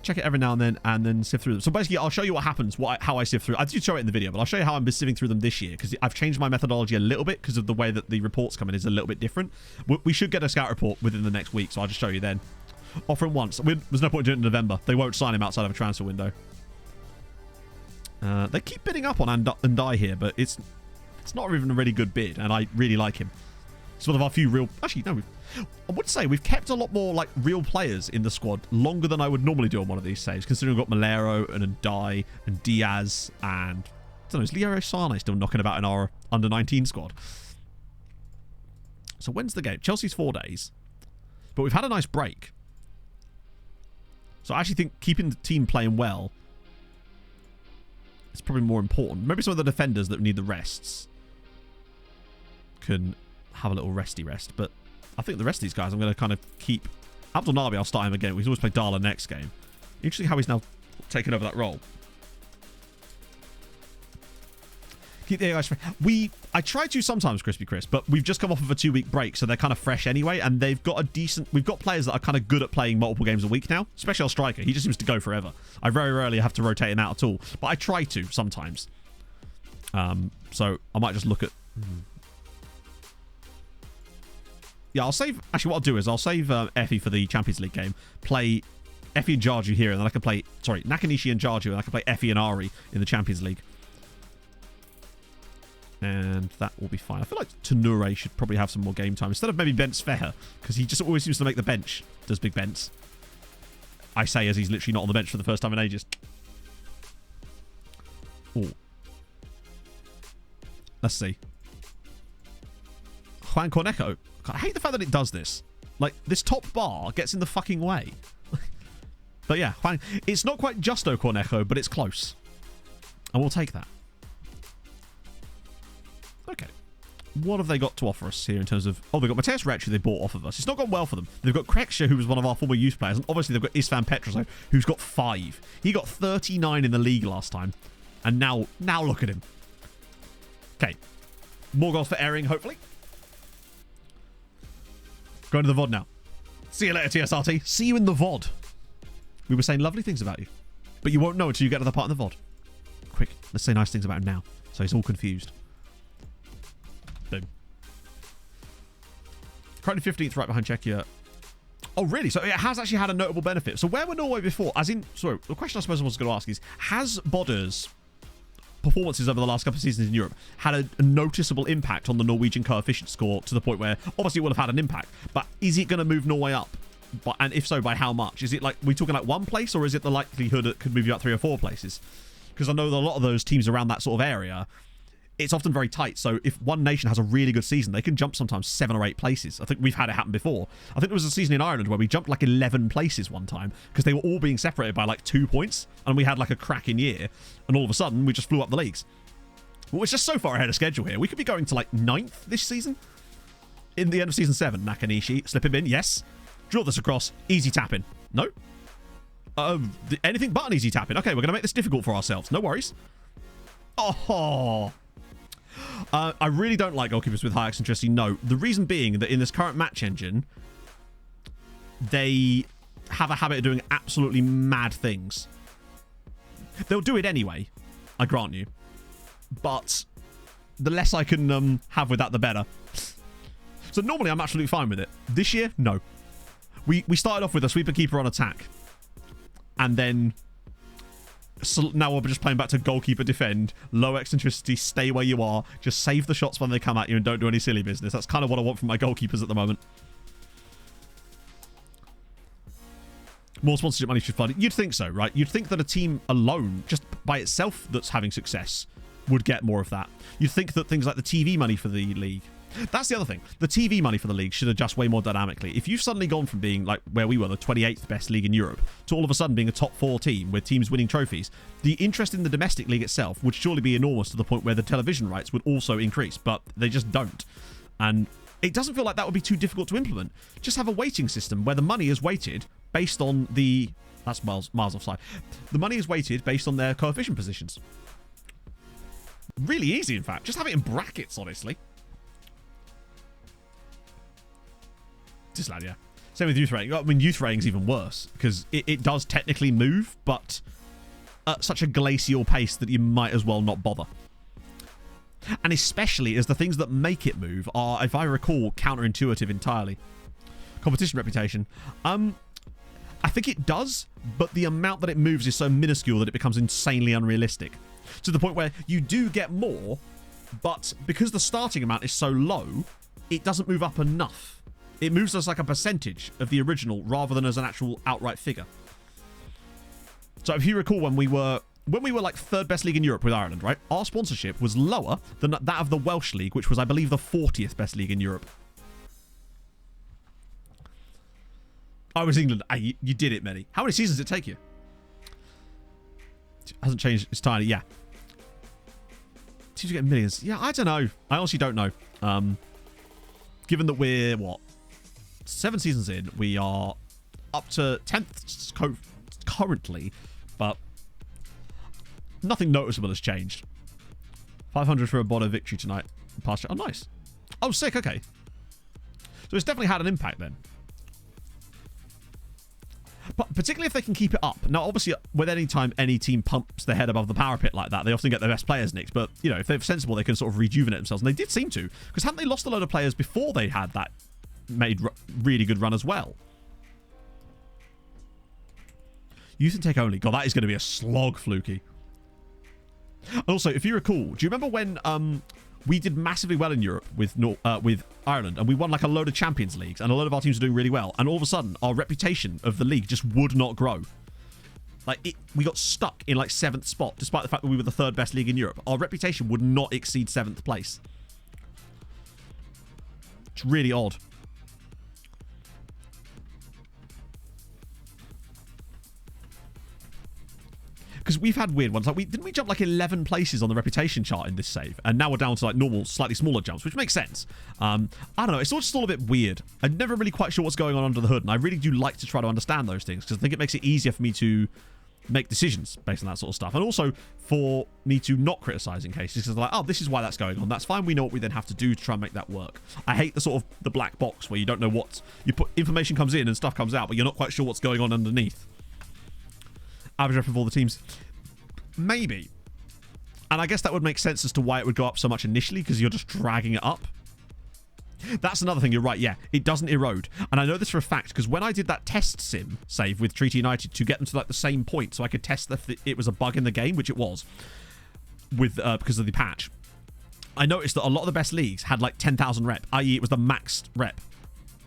Check it every now and then sift through them. So basically, I'll show you what happens, how I sift through. I did show it in the video, but I'll show you how I'm sieving through them this year, because I've changed my methodology a little bit because of the way that the reports come in is a little bit different. We should get a scout report within the next week, so I'll just show you then. Offer him once. There's no point doing it in November. They won't sign him outside of a transfer window. They keep bidding up on Andai here, but it's... It's not even a really good bid, and I really like him. It's one of our few real... Actually, no. I would say we've kept a lot more like real players in the squad longer than I would normally do on one of these saves, considering we've got Malero and Ndai and Diaz and... I don't know, is Leo Sane still knocking about in our under-19 squad? So when's the game? Chelsea's 4 days. But we've had a nice break. So I actually think keeping the team playing well is probably more important. Maybe some of the defenders that need the rests can have a little resty rest. But I think the rest of these guys I'm going to kind of keep... Abdul Nabi, I'll start him again. We can always play Darla next game. Interesting how he's now taken over that role. Keep the AI fresh. I try to sometimes, Crispy Chris, but we've just come off of a 2-week break, so they're kind of fresh anyway, and they've got a decent... We've got players that are kind of good at playing multiple games a week now, especially our striker. He just seems to go forever. I very rarely have to rotate him out at all, but I try to sometimes. So I might just look at... Yeah, I'll save... Actually, what I'll do is I'll save Effie for the Champions League game, play Effie and Jarju here, and then I can play... Sorry, Nakanishi and Jarju, and I can play Effie and Ari in the Champions League. And that will be fine. I feel like Tanure should probably have some more game time. Instead of maybe Bent Sveher, because he just always seems to make the bench. Does Big Bents. I say as he's literally not on the bench for the first time in ages. Oh. Let's see. Juan Cornejo. God, I hate the fact that it does this. Like, this top bar gets in the fucking way. But yeah, Juan, it's not quite Justo Cornejo, but it's close. And we'll take that. Okay. What have they got to offer us here in terms of... Oh, they've got Mateus Rech, who they bought off of us. It's not gone well for them. They've got Kreksha, who was one of our former youth players. And obviously they've got Istvan Petrosov, who's got 5. He got 39 in the league last time. And now look at him. Okay. More goals for Ehring, hopefully. Going to the VOD now. See you later, TSRT. See you in the VOD. We were saying lovely things about you. But you won't know until you get to the part in the VOD. Quick, let's say nice things about him now. So he's all confused. Boom. Currently 15th, right behind Czechia. Oh, really? So it has actually had a notable benefit. So where were Norway before? As in, sorry, the question I suppose I was going to ask is, has Bodder's performances over the last couple of seasons in Europe had a noticeable impact on the Norwegian coefficient score to the point where, obviously it will have had an impact, but is it going to move Norway up? And if so, by how much? Is it like, we talking like 1 place, or is it the likelihood it could move you up 3 or 4 places? Because I know that a lot of those teams around that sort of area, it's often very tight. So if one nation has a really good season, they can jump sometimes 7 or 8 places. I think we've had it happen before. I think there was a season in Ireland where we jumped like 11 places one time because they were all being separated by like 2 points, and we had like a cracking year, and all of a sudden we just flew up the leagues. Well, it's just so far ahead of schedule here. We could be going to like 9th this season. In the end of season 7, Nakanishi, slip him in, yes. Draw this across, easy tapping. No? Anything but an easy tapping. Okay, we're going to make this difficult for ourselves. No worries. Oh. I really don't like goalkeepers with high eccentricity, no. The reason being that in this current match engine, they have a habit of doing absolutely mad things. They'll do it anyway, I grant you. But the less I can have with that, the better. So normally I'm absolutely fine with it. This year, no. We started off with a sweeper keeper on attack. And then... So now we're just playing back to goalkeeper defend, low eccentricity, stay where you are, just save the shots when they come at you and don't do any silly business. That's kind of what I want from my goalkeepers at the moment. More sponsorship money should flood it. You'd think so, right? You'd think that a team alone, just by itself that's having success, would get more of that. You'd think that things like the TV money for the league... That's the other thing. The TV money for the league should adjust way more dynamically. If you've suddenly gone from being like where we were, the 28th best league in Europe, to all of a sudden being a top 4 team with teams winning trophies, the interest in the domestic league itself would surely be enormous to the point where the television rights would also increase, but they just don't. And it doesn't feel like that would be too difficult to implement. Just have a weighting system where the money is weighted based on the... That's miles offside. The money is weighted based on their coefficient positions. Really easy, in fact. Just have it in brackets, honestly. Just lad, yeah. Same with youth rating. I mean, youth rating's even worse because it does technically move, but at such a glacial pace that you might as well not bother. And especially as the things that make it move are, if I recall, counterintuitive entirely. Competition reputation. I think it does, but the amount that it moves is so minuscule that it becomes insanely unrealistic. To the point where you do get more But because the starting amount is so low, it doesn't move up enough. It moves as like a percentage of the original rather than as an actual outright figure. So if you recall when we were like third best league in Europe with Ireland, right? Our sponsorship was lower than that of the Welsh league, which was, I believe, the 40th best league in Europe. I was England. You did it, Many. How many seasons did it take you? It hasn't changed. It's tiny. Yeah. Teams get millions. Yeah, I don't know. I honestly don't know. Given that we're, what, 7 seasons in, we are up to 10th currently, but nothing noticeable has changed. 500 for a Bono victory tonight. Oh, nice. Oh, sick. Okay. So it's definitely had an impact then. But particularly if they can keep it up. Now, obviously, with any time any team pumps their head above the power pit like that, they often get their best players nicked. But, you know, if they're sensible, they can sort of rejuvenate themselves. And they did seem to. Because hadn't they lost a load of players before they had that made really good run as well? Youth intake only. God, that is going to be a slog, Fluky. Also, if you recall, do you remember when we did massively well in Europe with Ireland, and we won like a load of Champions Leagues, and a load of our teams were doing really well, and all of a sudden, our reputation of the league just would not grow. Like, we got stuck in like 7th spot, despite the fact that we were the 3rd best league in Europe. Our reputation would not exceed 7th place. It's really odd. Because we've had weird ones. Like, didn't we jump like 11 places on the reputation chart in this save? And now we're down to like normal, slightly smaller jumps, which makes sense. I don't know. It's all just all a bit weird. I'm never really quite sure what's going on under the hood. And I really do like to try to understand those things, because I think it makes it easier for me to make decisions based on that sort of stuff. And also for me to not criticize in cases, because like, oh, this is why that's going on. That's fine. We know what we then have to do to try and make that work. I hate the sort of the black box where you don't know what you put. Information comes in and stuff comes out, but you're not quite sure what's going on underneath. Average rep of all the teams. Maybe. And I guess that would make sense as to why it would go up so much initially, because you're just dragging it up. That's another thing. You're right. Yeah, it doesn't erode. And I know this for a fact, because when I did that test sim save with Treaty United to get them to like the same point so I could test if it was a bug in the game, which it was, with because of the patch, I noticed that a lot of the best leagues had like 10,000 rep, i.e. it was the maxed rep.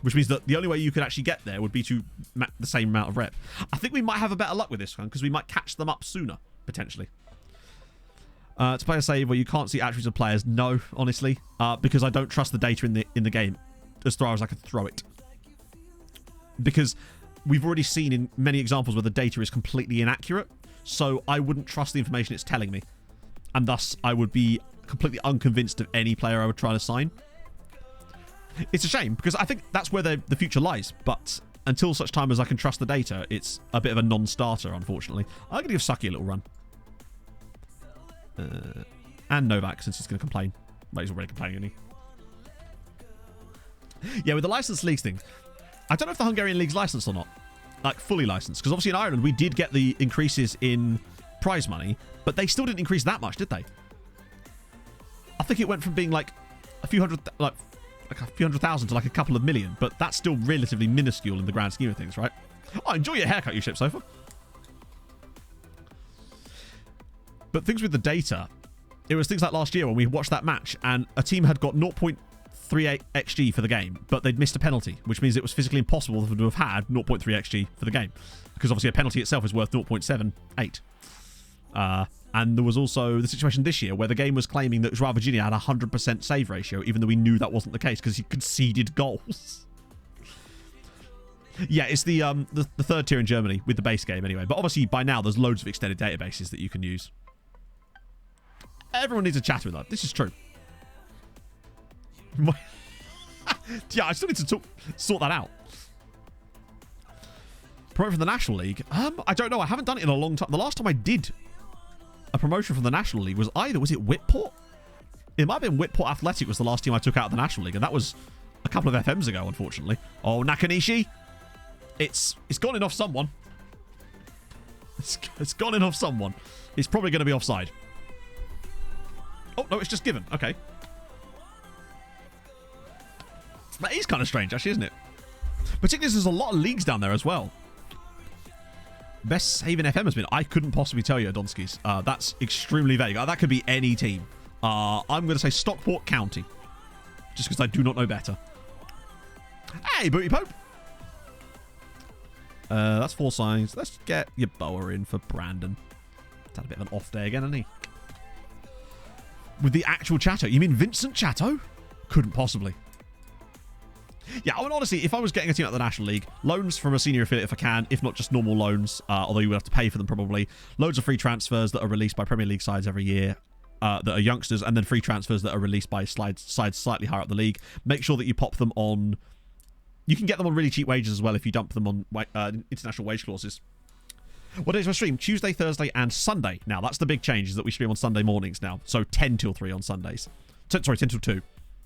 Which means that the only way you could actually get there would be to the same amount of rep. I think we might have a better luck with this one, because we might catch them up sooner, potentially. To play a save where you can't see attributes of players, no, honestly. Because I don't trust the data in the game as far as I can throw it. Because we've already seen in many examples where the data is completely inaccurate. So I wouldn't trust the information it's telling me. And thus, I would be completely unconvinced of any player I would try to sign. It's a shame, because I think that's where the future lies, but until such time as I can trust the data, it's a bit of a non-starter, unfortunately. I'm going to give Saki a little run. And Novak, since he's going to complain. Well, he's already complaining, isn't he? Yeah, with the licensed leagues thing, I don't know if the Hungarian league's licensed or not. Like, fully licensed. Because obviously in Ireland, we did get the increases in prize money, but they still didn't increase that much, did they? I think it went from being like a few hundred thousand to like a couple of million, but that's still relatively minuscule in the grand scheme of things, right? Oh, enjoy your haircut, you ship sofa. But things with the data, it was things like last year when we watched that match and a team had got 0.38 XG for the game, but they'd missed a penalty, which means it was physically impossible for them to have had 0.3 XG for the game, because obviously a penalty itself is worth 0.78. And there was also the situation this year where the game was claiming that Joao Virginia had a 100% save ratio, even though we knew that wasn't the case because he conceded goals. Yeah, it's the 3rd tier in Germany with the base game anyway. But obviously by now there's loads of extended databases that you can use. Everyone needs a chat with that. This is true. Yeah, I still need to sort that out. Promote from the National League. I don't know. I haven't done it in a long time. The last time I did a promotion from the National League was it Whitport? It might have been Whitport Athletic was the last team I took out of the National League, and that was a couple of FMs ago, unfortunately. Oh, Nakanishi. It's gone in off someone. It's gone in off someone. It's probably going to be offside. Oh, no, it's just given. Okay. That is kind of strange, actually, isn't it? Particularly as there's a lot of leagues down there as well. Best save in FM has been, I couldn't possibly tell you, Adonskis. That's extremely vague. That could be any team. I'm going to say Stockport County. Just because I do not know better. Hey, Booty Pope. That's 4 signs. Let's get your boa in for Brandon. He's had a bit of an off day again, hasn't he? With the actual Chatto. You mean Vincent Chatto? Couldn't possibly. Yeah, I mean, honestly, if I was getting a team out of the National League, loans from a senior affiliate if I can, if not just normal loans, although you would have to pay for them probably. Loads of free transfers that are released by Premier League sides every year that are youngsters, and then free transfers that are released by sides slightly higher up the league. Make sure that you pop them on... You can get them on really cheap wages as well if you dump them on international wage clauses. What days do I stream? Tuesday, Thursday, and Sunday. Now, that's the big change, is that we stream on Sunday mornings now. So 10 till 3 on Sundays. Sorry, 10 till 2.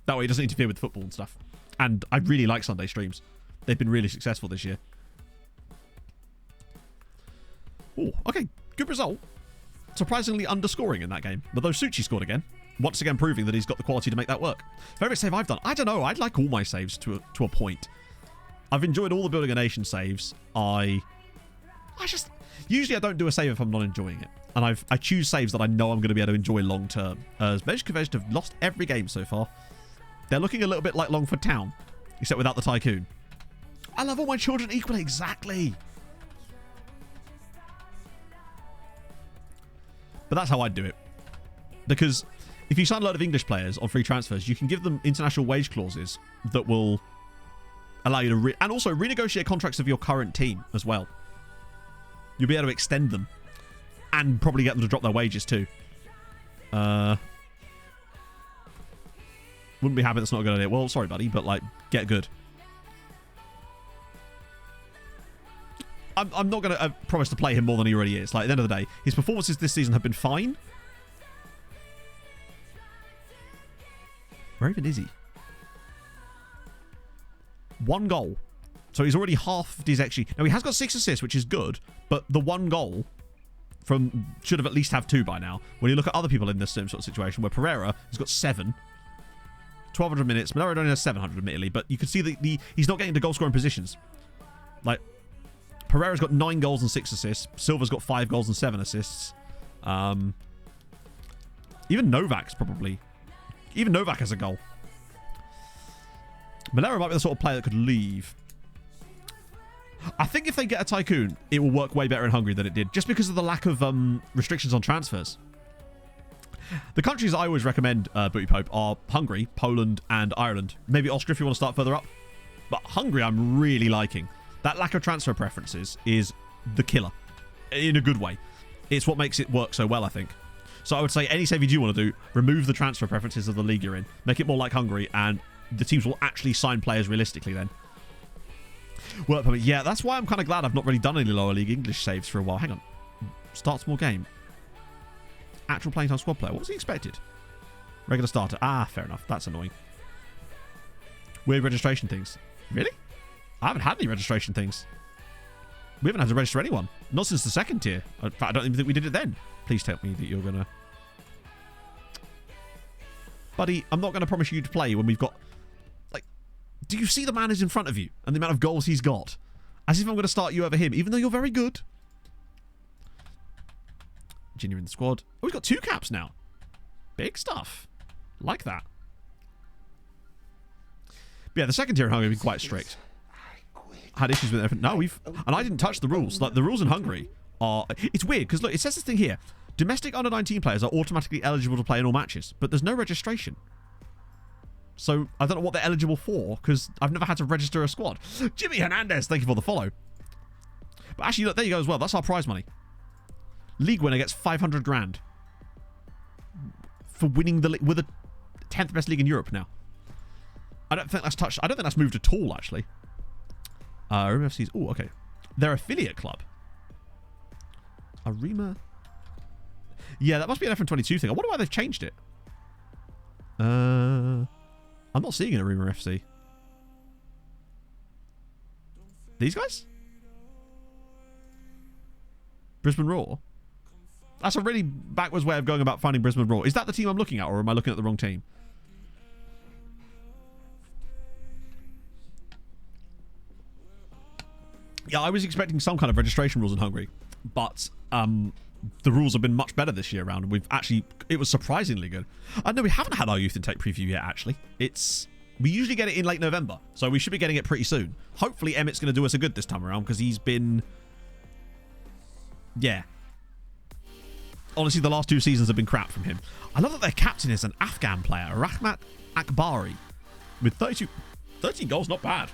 That way it doesn't interfere with football and stuff. And I really like Sunday streams. They've been really successful this year. Oh, okay. Good result. Surprisingly underscoring in that game. But though Suchi scored again. Once again proving that he's got the quality to make that work. Favorite save I've done? I don't know. I like all my saves to a point. I've enjoyed all the Building a Nation saves. Usually I don't do a save if I'm not enjoying it. And I choose saves that I know I'm going to be able to enjoy long term. As Bezhkovej have lost every game so far. They're looking a little bit like Longford Town. Except without the tycoon. I love all my children equally. Exactly. But that's how I'd do it. Because if you sign a load of English players on free transfers, you can give them international wage clauses that will allow you to... and also renegotiate contracts of your current team as well. You'll be able to extend them. And probably get them to drop their wages too. Wouldn't be happy that's not a good idea. Well, sorry, buddy, but, like, get good. I'm not going to promise to play him more than he already is. Like, at the end of the day, his performances this season have been fine. Where even is he? 1 goal. So he's already halved his XG. Now, he has got 6 assists, which is good, but the 1 goal should have at least have 2 by now. When you look at other people in this same sort of situation, where Pereira has got 7... 1,200 minutes. Malero only has 700, admittedly, but you can see that he's not getting to goal-scoring positions. Like, Pereira's got 9 goals and 6 assists. Silva's got 5 goals and 7 assists. Even Novak's probably... Even Novak has a goal. Malero might be the sort of player that could leave. I think if they get a tycoon, it will work way better in Hungary than it did, just because of the lack of restrictions on transfers. The countries I always recommend, Booty Pope, are Hungary, Poland, and Ireland. Maybe Austria if you want to start further up. But Hungary I'm really liking. That lack of transfer preferences is the killer. In a good way. It's what makes it work so well, I think. So I would say any save you do want to do, remove the transfer preferences of the league you're in. Make it more like Hungary, and the teams will actually sign players realistically then. Work permit. Yeah, that's why I'm kind of glad I've not really done any lower league English saves for a while. Hang on. Start small game. Actual playing time squad player. What was he expected? Regular starter. Ah, fair enough. That's annoying. Weird registration things. Really? I haven't had any registration things. We haven't had to register anyone. Not since the 2nd tier. In fact, I don't even think we did it then. Please tell me that you're going to... Buddy, I'm not going to promise you to play when we've got... Like, do you see the man who's in front of you and the amount of goals he's got? As if I'm going to start you over him, even though you're very good. Junior in the squad. Oh, we've got 2 caps now. Big stuff. Like that. But yeah, the 2nd tier in Hungary have been quite strict. Had issues with everything. No, and I didn't touch the rules. Like, the rules in Hungary are... It's weird, because look, it says this thing here. Domestic under-19 players are automatically eligible to play in all matches, but there's no registration. So, I don't know what they're eligible for, because I've never had to register a squad. Jimmy Hernandez, thank you for the follow. But actually, look, there you go as well. That's our prize money. League winner gets 500 grand for winning the league. We're the 10th best league in Europe now. I don't think that's touched. I don't think that's moved at all, actually. RMFC's. Oh, okay. Their affiliate club. Arima. Yeah, that must be an FM22 thing. I wonder why they've changed it. I'm not seeing an Arima FC. These guys? Brisbane Roar? That's a really backwards way of going about finding Brisbane Roar. Is that the team I'm looking at, or am I looking at the wrong team? Yeah, I was expecting some kind of registration rules in Hungary, but the rules have been much better this year around. We've actually, it was surprisingly good. I know we haven't had our youth intake preview yet, actually. We usually get it in late November, so we should be getting it pretty soon. Hopefully Emmett's going to do us a good this time around, because he's been... Yeah. Honestly, the last 2 seasons have been crap from him. I love that their captain is an Afghan player, Rahmat Akbari, with 13 goals. Not bad.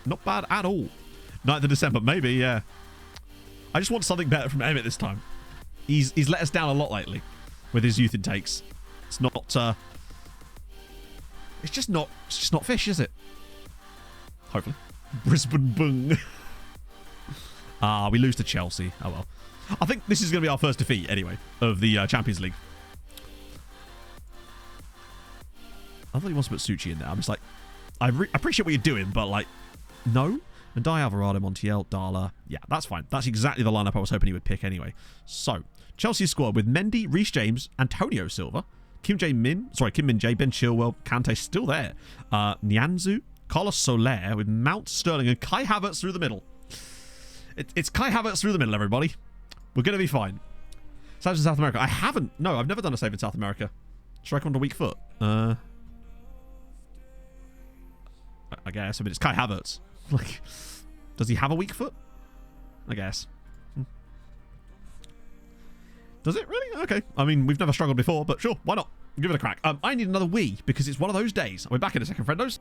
Not bad at all. 9th of December, maybe, yeah. I just want something better from Emmett this time. He's let us down a lot lately with his youth intakes. It's not... It's just not fish, is it? Hopefully. Brisbane Bung. We lose to Chelsea. Oh well. I think this is going to be our first defeat, anyway, of the Champions League. I thought he wants to put Suchi in there. I'm just like, I appreciate what you're doing, but like, no. And Di Alvarado, Montiel, Dala. Yeah, that's fine. That's exactly the lineup I was hoping he would pick anyway. So, Chelsea's squad with Mendy, Reece James, Antonio Silva, Kim Min-jae, Ben Chilwell, Kante still there. Nianzou, Carlos Soler with Mount, Sterling, and Kai Havertz through the middle. It's Kai Havertz through the middle, everybody. We're going to be fine. Saves in South America. No, I've never done a save in South America. Strike on a weak foot. I guess. I mean, it's Kai Havertz. Like, does he have a weak foot? I guess. Does it really? Okay. I mean, we've never struggled before, but sure, why not? Give it a crack. I need another wee because it's one of those days. We're back in a second, friendos.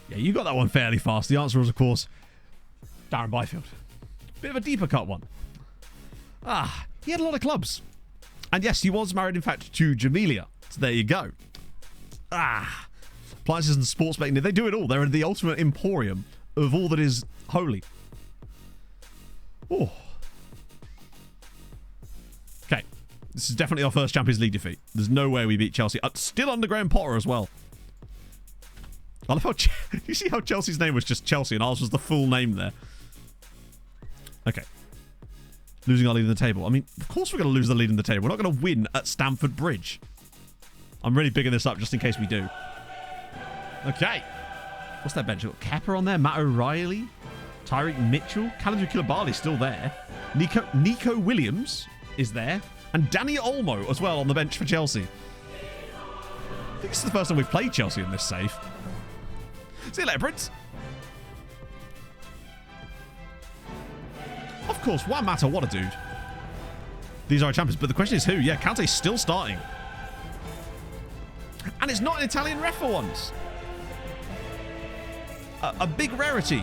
Yeah, you got that one fairly fast. The answer was, of course, Darren Byfield. Bit of a deeper cut one. He had a lot of clubs. And yes, he was married, in fact, to Jamelia. So there you go. Appliances and sports betting. They do it all. They're the ultimate emporium of all that is holy. Oh. Okay. This is definitely our first Champions League defeat. There's no way we beat Chelsea. Still under Graham Potter as well. I love how... You see how Chelsea's name was just Chelsea and ours was the full name there. Okay. Losing our lead in the table. I mean, of course we're going to lose the lead in the table. We're not going to win at Stamford Bridge. I'm really bigging this up just in case we do. Okay. What's that bench? We've got Kepa on there. Matt O'Reilly. Tyreek Mitchell. Callum Koulibaly's still there. Nico Williams is there. And Danny Olmo as well on the bench for Chelsea. I think this is the first time we've played Chelsea in this save. See you later, Prince. Of course, Juan Mata, what a dude. These are our champions, but the question is who? Yeah, Kante's still starting. And it's not an Italian ref for once. A big rarity.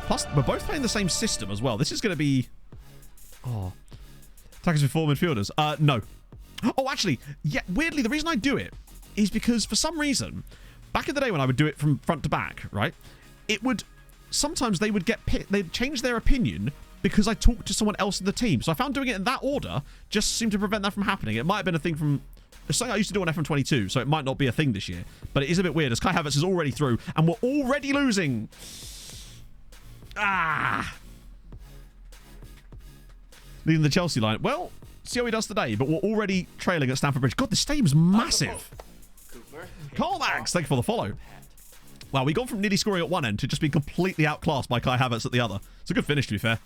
Plus, we're both playing the same system as well. This is going to be... Oh. Attackers with 4 midfielders. No. Oh, actually, yeah, weirdly, the reason I do it is because for some reason, back in the day when I would do it from front to back, right? it would... Sometimes they would they'd change their opinion because I talked to someone else in the team. So I found doing it in that order just seemed to prevent that from happening. It might have been a thing from... It's something I used to do on FM22, so it might not be a thing this year. But it is a bit weird, as Kai Havertz is already through, and we're already losing. Leading the Chelsea line. Well, see how he does today, but we're already trailing at Stamford Bridge. God, this stadium's massive. Carl Max, thank you for the follow. Wow, we gone from nearly scoring at one end to just being completely outclassed by Kai Havertz at the other. It's a good finish, to be fair.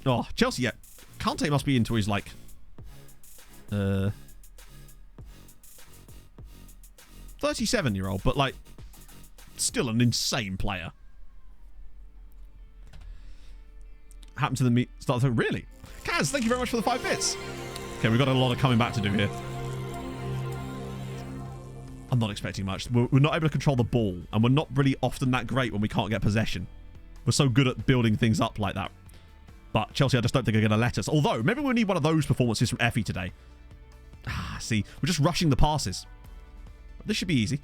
Oh, Chelsea, yeah. Kante must be into his, like... 37-year-old, but, like, still an insane player. Happened to the start of the... Really? Kaz, thank you very much for the 5 bits. Okay, we've got a lot of coming back to do here. I'm not expecting much. We're not able to control the ball, and we're not really often that great when we can't get possession. We're so good at building things up like that. But Chelsea, I just don't think are going to let us. Although, maybe we'll need one of those performances from Effie today. See, we're just rushing the passes. This should be easy.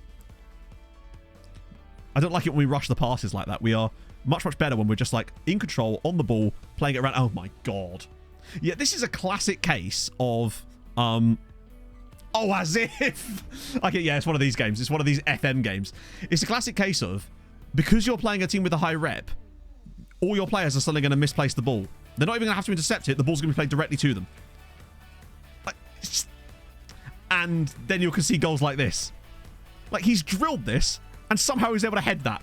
I don't like it when we rush the passes like that. We are much, much better when we're just like in control, on the ball, playing it around. Oh my God. Yeah, this is a classic case of, oh, as if. Okay, yeah, it's one of these games. It's one of these FM games. It's a classic case of, because you're playing a team with a high rep, all your players are suddenly going to misplace the ball. They're not even going to have to intercept it. The ball's going to be played directly to them. Like, and then you can see goals like this. Like, he's drilled this, and somehow he's able to head that.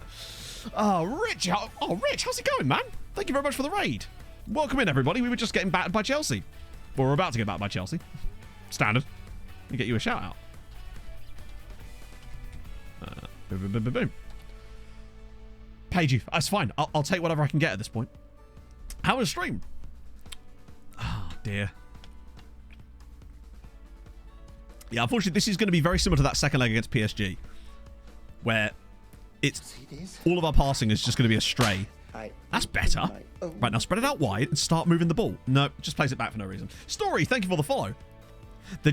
Oh, Rich. Oh, Rich, how's it going, man? Thank you very much for the raid. Welcome in, everybody. We were just getting battered by Chelsea. Well, we're about to get battered by Chelsea. Standard. We get you a shout out. Boom, boom, boom, boom, boom. Paid you. That's fine. I'll take whatever I can get at this point. How was the stream? Oh, dear. Yeah, unfortunately, this is going to be very similar to that second leg against PSG, where it's all of our passing is just going to be astray. That's better. Right, now spread it out wide and start moving the ball. No, just place it back for no reason. Story, thank you for the follow. They're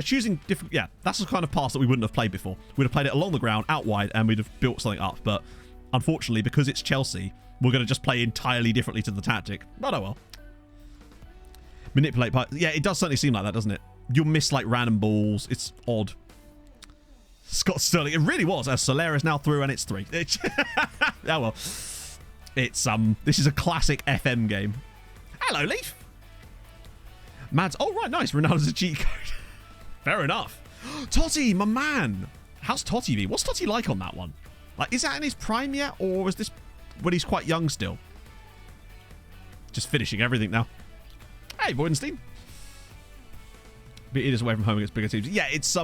choosing different... Yeah, that's the kind of pass that we wouldn't have played before. We'd have played it along the ground, out wide, and we'd have built something up. But unfortunately, because it's Chelsea, we're going to just play entirely differently to the tactic. But oh well. Manipulate... Yeah, it does certainly seem like that, doesn't it? You'll miss, like, random balls. It's odd. Scott Sterling. It really was. As Soler is now through, and it's 3. Oh, well. It's, this is a classic FM game. Hello, Leaf. Mads. Oh, right, nice. Ronaldo's a cheat code. Fair enough. Totti, my man. How's Totti be? What's Totti like on that one? Like, is that in his prime yet? Or was this when he's quite young still? Just finishing everything now. Hey, Boydenstein. But it is away from home against bigger teams. Yeah, it's,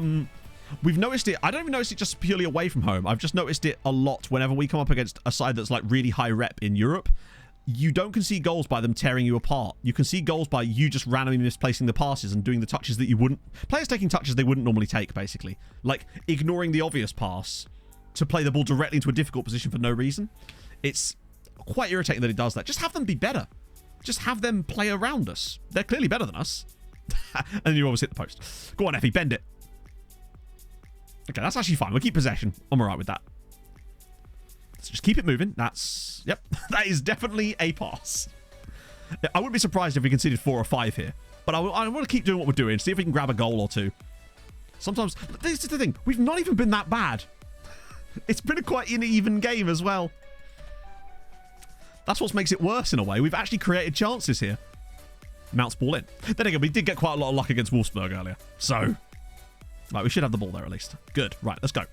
we've noticed it. I don't even notice it just purely away from home. I've just noticed it a lot whenever we come up against a side that's, like, really high rep in Europe. You don't concede goals by them tearing you apart. You concede goals by you just randomly misplacing the passes and doing the touches that you wouldn't... Players taking touches they wouldn't normally take, basically. Like, ignoring the obvious pass to play the ball directly into a difficult position for no reason. It's quite irritating that it does that. Just have them be better. Just have them play around us. They're clearly better than us. And then you always hit the post. Go on, Effie, bend it. Okay, that's actually fine. We'll keep possession. I'm alright with that. Let's just keep it moving. That's... Yep. That is definitely a pass. I wouldn't be surprised if we conceded 4 or 5 here. But I want to keep doing what we're doing. See if we can grab a goal or 2. Sometimes... This is the thing. We've not even been that bad. It's been a quite uneven game as well. That's what makes it worse in a way. We've actually created chances here. Mounts ball in. Then again, we did get quite a lot of luck against Wolfsburg earlier. So... Right, we should have the ball there at least. Good. Right, let's go.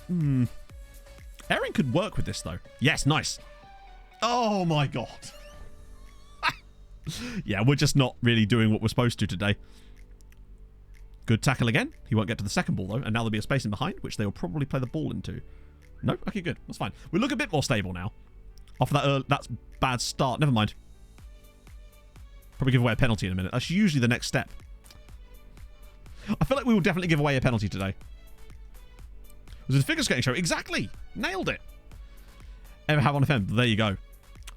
Erin could work with this, though. Yes, nice. Oh, my God. Yeah, we're just not really doing what we're supposed to today. Good tackle again. He won't get to the second ball, though. And now there'll be a space in behind, which they will probably play the ball into. No? Okay, good. That's fine. We look a bit more stable now. Off of that bad start. Never mind. Probably give away a penalty in a minute. That's usually the next step. I feel like we will definitely give away a penalty today. Was it a figure skating show? Exactly! Nailed it! Ever have on FM? There you go.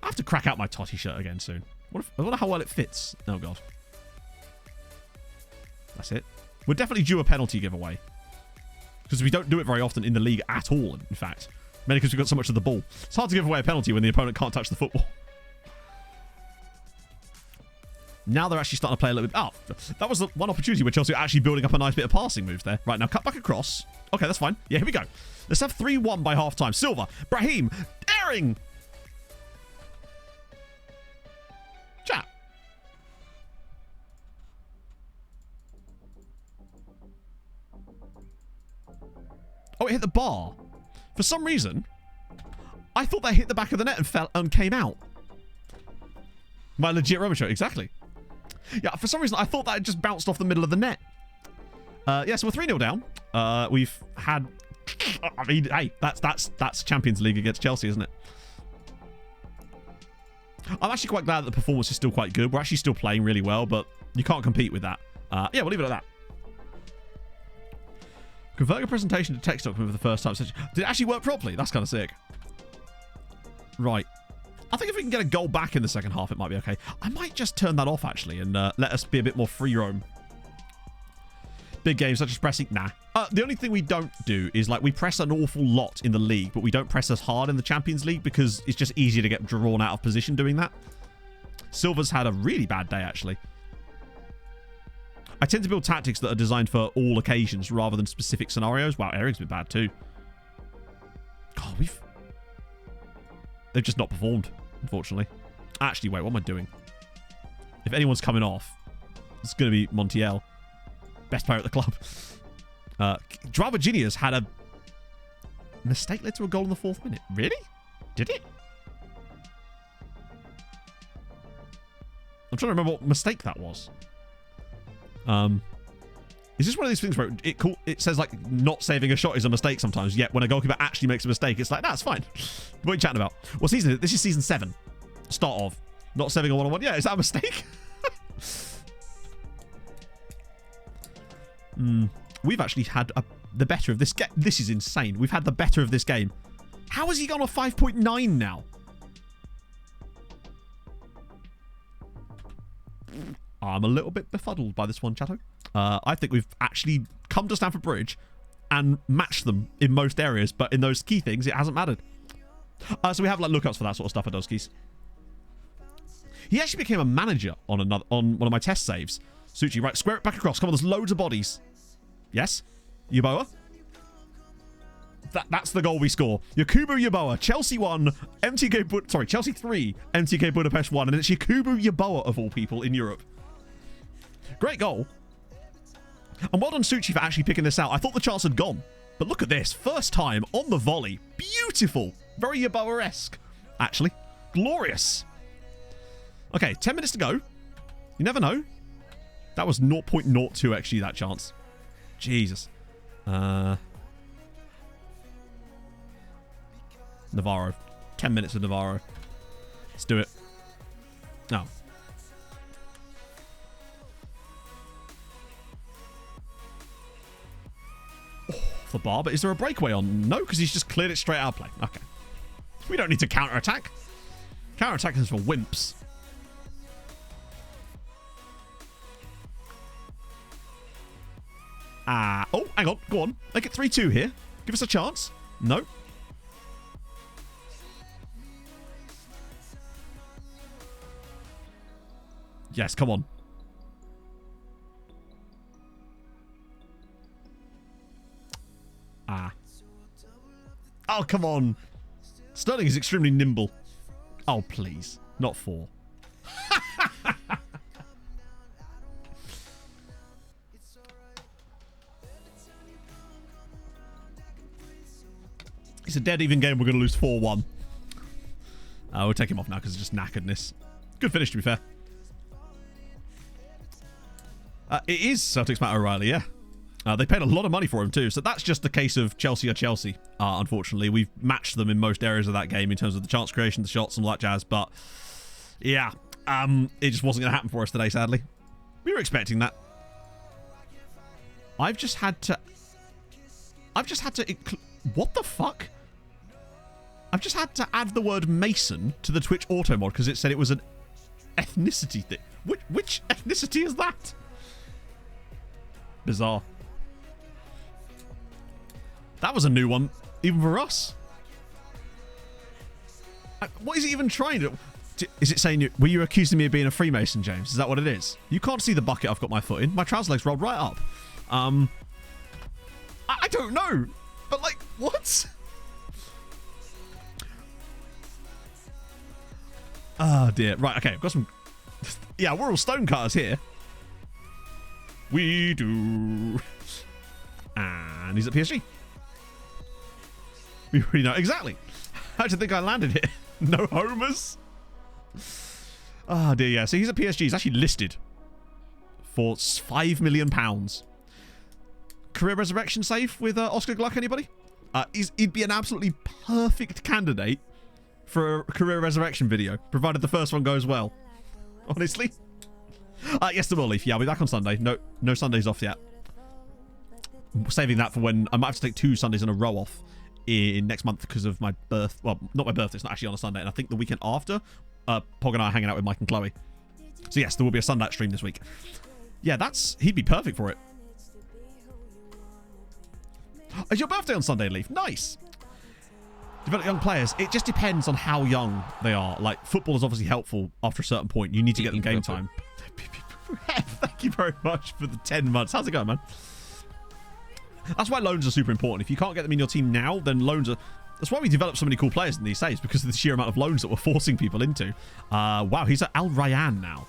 I have to crack out my Totti shirt again soon. I wonder how well it fits. Oh, God. That's it. We're definitely due a penalty giveaway. Because we don't do it very often in the league at all, in fact. Mainly because we've got so much of the ball. It's hard to give away a penalty when the opponent can't touch the football. Now they're actually starting to play a little bit. Oh, that was the one opportunity where Chelsea are actually building up a nice bit of passing moves there. Right, now cut back across. Okay, that's fine. Yeah, here we go. Let's have 3-1 by half-time. Silva, Brahim, daring. Chat. Oh, it hit the bar. For some reason, I thought that hit the back of the net and fell and came out. My legit rubber show, exactly. Yeah, for some reason, I thought that had just bounced off the middle of the net. Yeah, so we're 3-0 down. We've had... I mean, hey, that's Champions League against Chelsea, isn't it? I'm actually quite glad that the performance is still quite good. We're actually still playing really well, but you can't compete with that. Yeah, we'll leave it at that. Converting a presentation to text document for the first time. Did it actually work properly? That's kind of sick. Right. I think if we can get a goal back in the second half, it might be okay. I might just turn that off, actually, and let us be a bit more free roam. Big games such as pressing. Nah. The only thing we don't do is, like, we press an awful lot in the league, but we don't press as hard in the Champions League because it's just easier to get drawn out of position doing that. Silva's had a really bad day, actually. I tend to build tactics that are designed for all occasions rather than specific scenarios. Wow, Eric's been bad too. God, they've just not performed, unfortunately. Actually, wait, what am I doing? If anyone's coming off, it's going to be Montiel. Best player at the club. Joao Virginia's had a mistake led to a goal in the 4th minute. Really? Did it? I'm trying to remember what mistake that was. Is this one of these things where it says, like, not saving a shot is a mistake sometimes, yet when a goalkeeper actually makes a mistake, it's like, that's fine. What are you chatting about? What season is it? This is season 7. Start of. Not saving a one-on-one. Yeah, is that a mistake? We've actually had the better of this game. This is insane. We've had the better of this game. How has he gone off 5.9 now? I'm a little bit befuddled by this one, Chatto. I think we've actually come to Stamford Bridge and matched them in most areas, but in those key things, it hasn't mattered. So we have, like, lookouts for that sort of stuff at Doskis. He actually became a manager on one of my test saves. Suchi, right, square it back across. Come on, there's loads of bodies. Yes? Yeboah? That's the goal we score. Yakubu Yeboah. Chelsea 1, Chelsea 3, MTK Budapest 1, and it's Yakubu Yeboah of all people in Europe. Great goal. And well done, Suchi, for actually picking this out. I thought the chance had gone. But look at this. First time on the volley. Beautiful. Very Yeboah-esque, actually. Glorious. Okay, 10 minutes to go. You never know. That was 0.02 XG, that chance. Jesus. Navarro. 10 minutes of Navarro. Let's do it. No. Oh, the bar, but is there a breakaway on? No, because he's just cleared it straight out of play. Okay. We don't need to counter-attack. Counter-attack is for wimps. Oh, hang on. Go on. Make it 3-2 here. Give us a chance. No. Yes, come on. Oh, come on. Sterling is extremely nimble. Oh, please. Not 4. It's a dead even game. We're going to lose 4-1. We'll take him off now because it's just knackeredness. Good finish, to be fair. It is Celtics Matt O'Reilly, yeah. They paid a lot of money for him too, so that's just the case of Chelsea or Chelsea, unfortunately. We've matched them in most areas of that game in terms of the chance creation, the shots and all that jazz, but yeah, it just wasn't going to happen for us today, sadly. We were expecting that. I've just had to... What the fuck? I've just had to add the word Mason to the Twitch auto mod because it said it was an ethnicity thing. Which ethnicity is that? Bizarre. That was a new one, even for us. What is it even trying to... Is it saying, were you accusing me of being a Freemason, James? Is that what it is? You can't see the bucket I've got my foot in. My trouser legs rolled right up. I don't know. But, like, what? Oh, dear. Right, okay. I've got some... Yeah, we're all stonecutters here. We do. And he's at PSG. We already know. Exactly. How do you think I landed here? No homers? Oh, dear, yeah. So he's at PSG. He's actually listed for £5 million. Career resurrection safe with Oscar Gluck, anybody? He'd be an absolutely perfect candidate for a career resurrection video, provided the first one goes well. Honestly. Yes, the will leaf. Yeah, I'll be back on Sunday. No Sundays off yet. Saving that for when I might have to take 2 Sundays in a row off in next month because of my birth. Well, not my birthday. It's not actually on a Sunday. And I think the weekend after, Pog and I are hanging out with Mike and Chloe. So yes, there will be a Sunday stream this week. Yeah, he'd be perfect for it. Is your birthday on Sunday, Leaf? Nice. Develop young players. It just depends on how young they are. Like, football is obviously helpful after a certain point. You need to get them game time. Thank you very much for the 10 months. How's it going, man? That's why loans are super important. If you can't get them in your team now, then loans are... That's why we develop so many cool players in these days, because of the sheer amount of loans that we're forcing people into. Wow, he's at Al Rayyan now.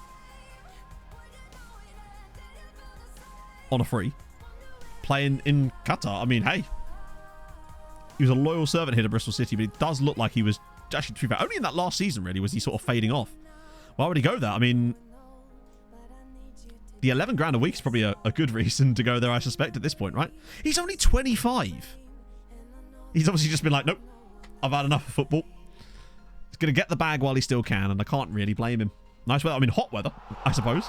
On a free. Playing in Qatar. I mean, hey. He was a loyal servant here to Bristol City, but it does look like he was... Actually, to be fair, only in that last season, really, was he sort of fading off. Why would he go there? I mean... The 11 grand a week is probably a good reason to go there, I suspect, at this point, right? He's only 25. He's obviously just been like, nope, I've had enough of football. He's going to get the bag while he still can, and I can't really blame him. Nice weather. I mean, hot weather, I suppose.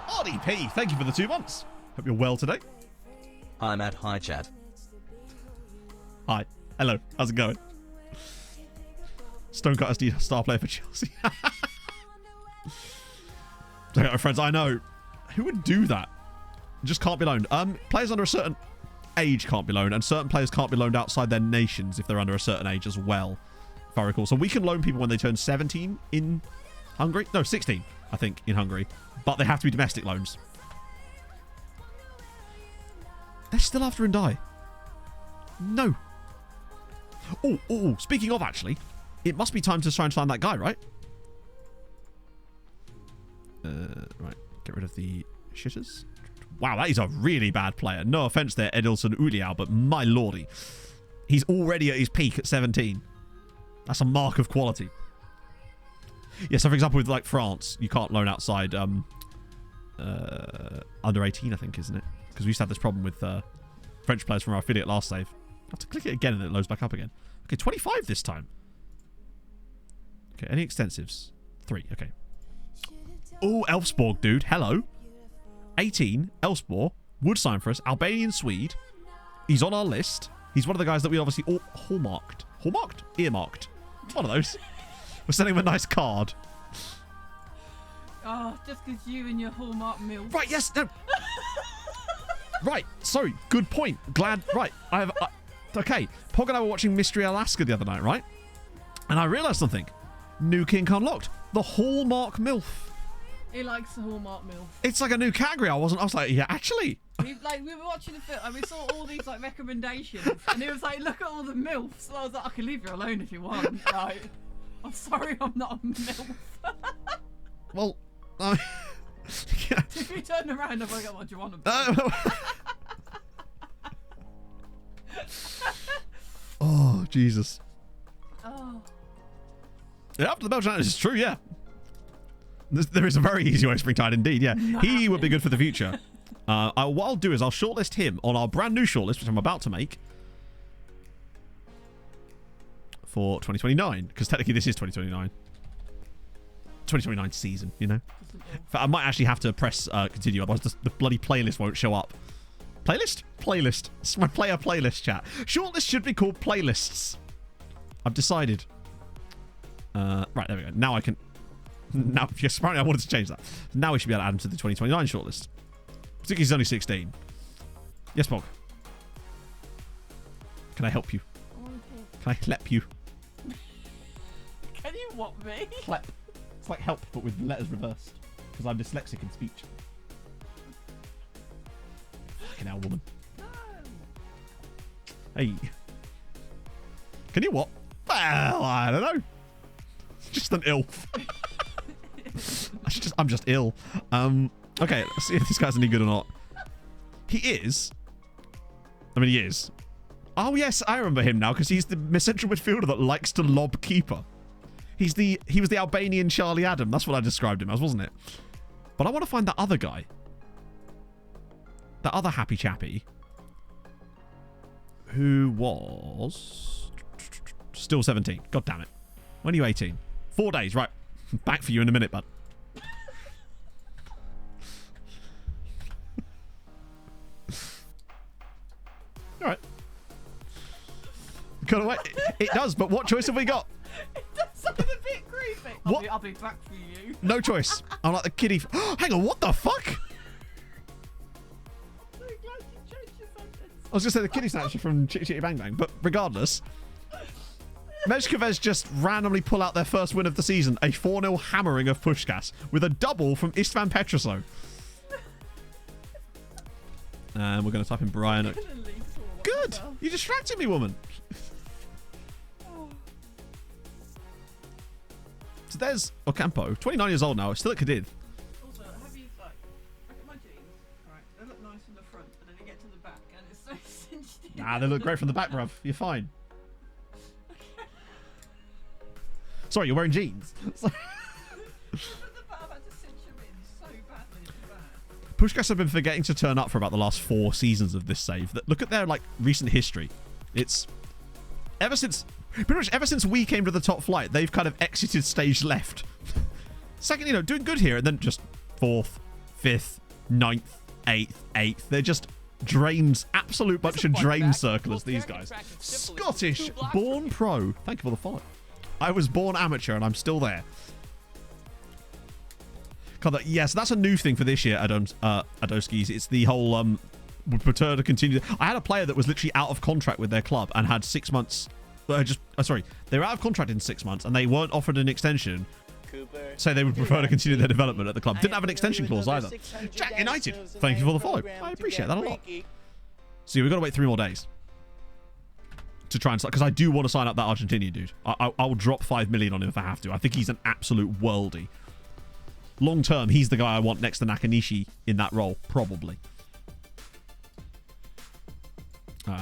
RDP, thank you for the 2 months. Hope you're well today. I'm at Hi Chat. Hi. Hello. How's it going? Stonecutters star player for Chelsea. Okay, friends, I know. Who would do that? Just can't be loaned. Players under a certain age can't be loaned, and certain players can't be loaned outside their nations if they're under a certain age as well, if I recall. So we can loan people when they turn 17 in Hungary. No, 16, I think, in Hungary. But they have to be domestic loans. They're still after Ndai. No. Oh, speaking of, actually, it must be time to try and find that guy, right? Right, get rid of the shitters. Wow, that is a really bad player. No offense there, Edilson Uliao, but my lordy. He's already at his peak at 17. That's a mark of quality. Yeah, so for example, with like France, you can't loan outside under 18, I think, isn't it? Because we used to have this problem with French players from our affiliate last save. I have to click it again and it loads back up again. Okay, 25 this time. Okay, any extensives? 3, okay. Oh, Elfsborg, dude. Hello. 18, Elfsborg. Would sign for us. Albanian Swede. He's on our list. He's one of the guys that we obviously all hallmarked. Hallmarked? Earmarked. One of those. We're sending him a nice card. Oh, just because you and your Hallmark meal. Right, yes, no. Right, sorry. Good point. Glad. Right, I have... okay, Pog and I were watching Mystery Alaska the other night, right? And I realised something. New kink unlocked. The Hallmark MILF. He likes the Hallmark meal. It's like a new category. I was like, yeah, actually. We were watching the film and we saw all these like recommendations, and he was like, "Look at all the milfs." And I was like, "I can leave you alone if you want." Like, I'm sorry, I'm not a milf. Well, yeah. If you turn around, I'm like, "What do you want?" Oh, Jesus. Oh. Yeah, after the Belgian is true, yeah. There is a very easy way to spring tide indeed, yeah. He would be good for the future. What I'll do is I'll shortlist him on our brand new shortlist, which I'm about to make for 2029, because technically this is 2029. 2029 season, you know. I might actually have to press continue, otherwise the bloody playlist won't show up. Playlist? Playlist. It's my player playlist, chat. Shortlist should be called playlists. I've decided. Right, there we go. Now I can... Now, yes, apparently I wanted to change that. Now we should be able to add him to the 2029 shortlist. Particularly he's only 16. Yes, Bog. Can I help you? Can I help you? What, me? Clep. It's like help, but with letters reversed. Because I'm dyslexic in speech. Fucking hell, woman. No. Hey. Can you what? Well, I don't know. Just an ilf. I'm just ill. Okay, let's see if this guy's any good or not. He is. I mean, he is. Oh, yes, I remember him now, because he's the central midfielder that likes to lob keeper. He was the Albanian Charlie Adam. That's what I described him as, wasn't it? But I want to find that other guy. That other happy chappy. Who was... still 17. God damn it. When are you 18? 4 days, right. Back for you in a minute, bud. Alright. Gotta wait. It does, but what choice have we got? It does sound a bit creepy. What? I'll be back for you. No choice. I'm like the kiddie. Hang on, what the fuck? I'm so glad you changed your sentence. I was going to say the kiddie snatcher from Chitty Chitty Bang Bang, but regardless, Mezhkovez just randomly pull out their first win of the season, a 4-0 hammering of Pushkas, with a double from Istvan Petrosov. And we're going to type in Brian. Good! You distracted me, woman. So there's Ocampo, 29 years old now, still at Cadiz. Also, have you, like, look at my jeans. Alright, they look nice from the front, but then they get to the back and it's so cinched in. Nah, they look great from the back, bruv. You're fine. Sorry, you're wearing jeans. Pushkas have been forgetting to turn up for about the last 4 seasons of this save. Look at their like recent history. It's pretty much ever since we came to the top flight, they've kind of exited stage left. Second, doing good here, and then just 4th, 5th, 9th, 8th. They're just drains, absolute bunch of drain circlers, these guys. Scottish born pro. Thank you for the follow. I was born amateur and I'm still there. Yes, that's a new thing for this year, Adoskis. It's the whole would prefer to continue. I had a player that was literally out of contract with their club and had 6 months. Sorry, they were out of contract in 6 months and they weren't offered an extension. Cooper, So they would prefer to continue their development at the club. Didn't have an extension clause either. Jack United, thank you for the follow. I appreciate that a lot. So we've got to wait 3 more days to try and start, because I do want to sign up that Argentinian dude. I'll drop 5 million on him if I have to. I think he's an absolute worldie. Long term, he's the guy I want next to Nakanishi in that role, probably.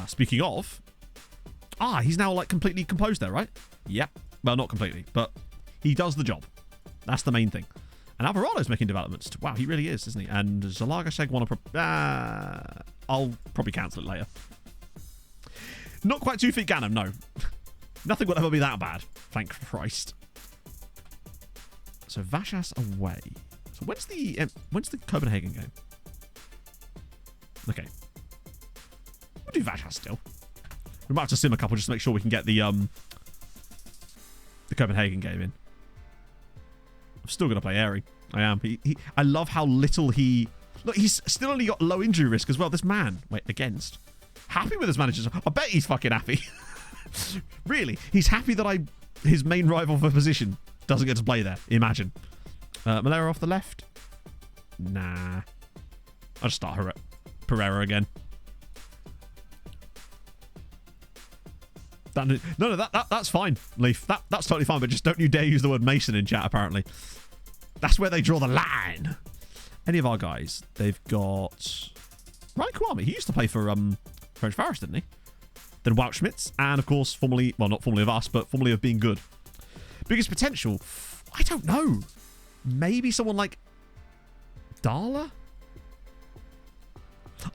Speaking of, he's now like completely composed there, right? Yep. Well, not completely, but he does the job. That's the main thing. And Alvarado's making developments. Wow, he really is, isn't he? And Zalagaseg want to... I'll probably cancel it later. Not quite 2 feet Ganem, no. Nothing will ever be that bad. Thank Christ. So Vashas away. So when's the Copenhagen game? Okay. We'll do Vashas still. We might have to sim a couple just to make sure we can get the Copenhagen game in. I'm still going to play Airy. I am. I love how little he... Look, he's still only got low injury risk as well. This man. Wait, against. Happy with his managers. I bet he's fucking happy. Really. He's happy that his main rival for position doesn't get to play there. Imagine. Malera off the left. Nah. I'll just start Pereira again. That's fine, Leaf. That's totally fine, but just don't you dare use the word Mason in chat, apparently. That's where they draw the line. Any of our guys, they've got Ryan Kwame. He used to play for French Forest, didn't he? Then Wout Schmitz, and of course, formerly, well, not formerly of us, but formerly of Being Good. Biggest potential? I don't know. Maybe someone like Darla?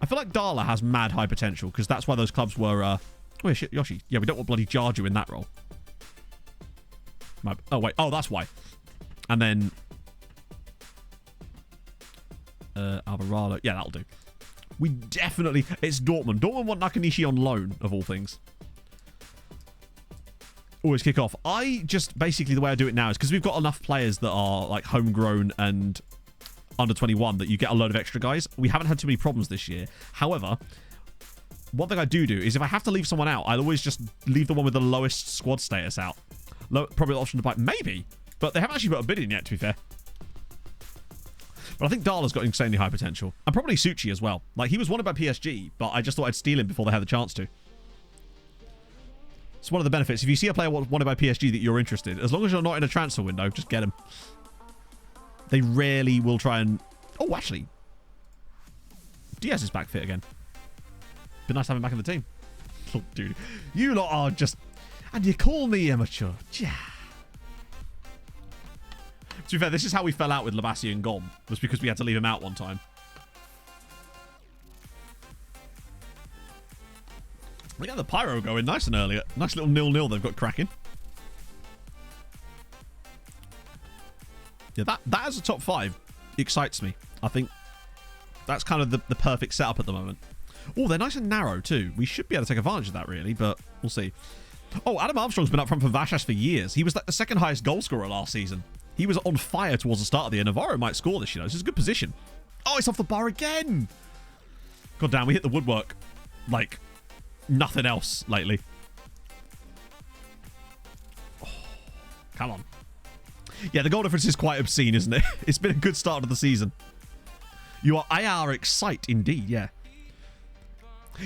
I feel like Darla has mad high potential, because that's why those clubs were... oh, shit, Yoshi. Yeah, we don't want bloody Jarju in that role. Oh, wait. Oh, that's why. And then... Alvarado. Yeah, that'll do. We definitely... It's Dortmund. Dortmund want Nakanishi on loan, of all things. Always kick off. I just... Basically, the way I do it now is because we've got enough players that are, like, homegrown and under 21 that you get a load of extra guys. We haven't had too many problems this year. However... One thing I do is if I have to leave someone out, I'll always just leave the one with the lowest squad status out. Probably the option to buy. Maybe. But they haven't actually put a bid in yet, to be fair. But I think Darla's got insanely high potential. And probably Suchi as well. Like, he was wanted by PSG, but I just thought I'd steal him before they had the chance to. It's one of the benefits. If you see a player wanted by PSG that you're interested, as long as you're not in a transfer window, just get him. They rarely will try and... Oh, actually. Diaz is back fit again. Be nice to have him back in the team. Oh, dude. You lot are just... And you call me immature. Yeah. To be fair, this is how we fell out with Labassi and Gom. Was because we had to leave him out one time. Look at the Pyro going nice and early. Nice little 0-0 they've got cracking. Yeah, that as a top 5 excites me. I think that's kind of the perfect setup at the moment. Oh, they're nice and narrow too. We should be able to take advantage of that really, but we'll see. Oh, Adam Armstrong's been up front for Vachas for years. He was like the second highest goal scorer last season. He was on fire towards the start of the year. Navarro might score this, you know. This is a good position. Oh, it's off the bar again. God damn, we hit the woodwork like nothing else lately. Oh, come on. Yeah, the goal difference is quite obscene, isn't it? It's been a good start of the season. I are excite indeed, yeah.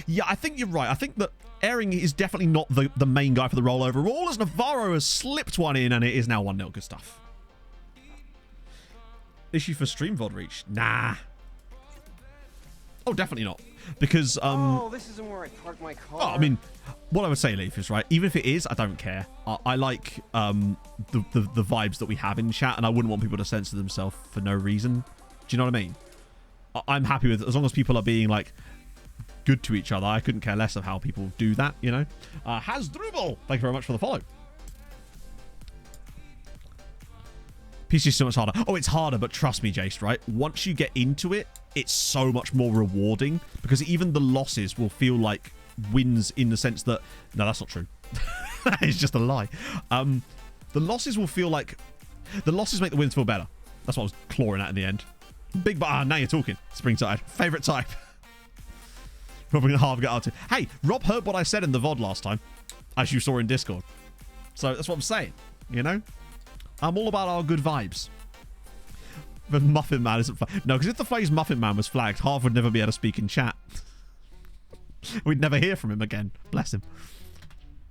Yeah, I think you're right. I think that Ehring is definitely not the main guy for the role overall, as Navarro has slipped one in and it is now 1-0. Good stuff. Issue for stream VOD reach? Nah. Oh, definitely not. Because, Oh, this isn't where I park my car. Oh, I mean, what I would say, Leaf, is right. Even if it is, I don't care. I like the vibes that we have in chat, and I wouldn't want people to censor themselves for no reason. Do you know what I mean? I'm happy with it. As long as people are being, like, good to each other. I couldn't care less of how people do that, you know? Hasdrubal, thank you very much for the follow. PC is so much harder. Oh, it's harder, but trust me, Jace, right? Once you get into it, it's so much more rewarding because even the losses will feel like wins in the sense that... No, that's not true. That is just a lie. The losses will feel like... The losses make the wins feel better. That's what I was clawing at in the end. Big... now you're talking. Springtide. Favourite type. Robbing Harv got out to... Hey, Rob heard what I said in the VOD last time, as you saw in Discord. So that's what I'm saying, you know? I'm all about our good vibes. The Muffin Man isn't flagged. No, because if the phrase Muffin Man was flagged, Harv would never be able to speak in chat. We'd never hear from him again. Bless him.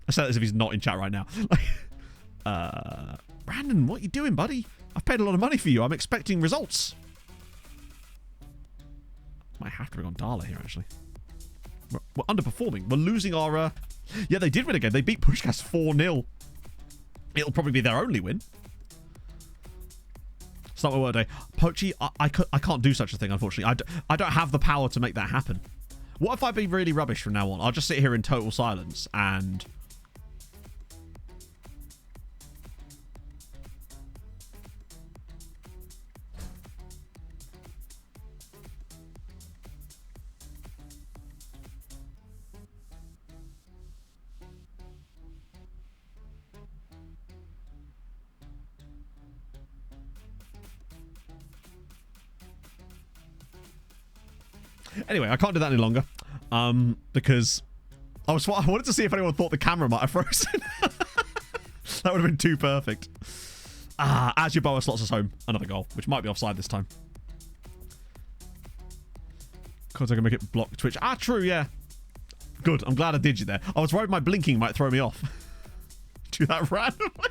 I say that as if he's not in chat right now. Brandon, what are you doing, buddy? I've paid a lot of money for you. I'm expecting results. Might have to bring on Darla here, actually. We're underperforming. We're losing our... Yeah, they did win again. They beat Pushkas 4-0. It'll probably be their only win. Start my word day. Pochi, I can't do such a thing, unfortunately. I don't have the power to make that happen. What if I be really rubbish from now on? I'll just sit here in total silence and... Anyway, I can't do that any longer because I wanted to see if anyone thought the camera might have frozen. That would have been too perfect. As your Boa slots us home, another goal, which might be offside this time. Because I can make it block Twitch. True, yeah. Good, I'm glad I did you there. I was worried my blinking might throw me off. Do that randomly.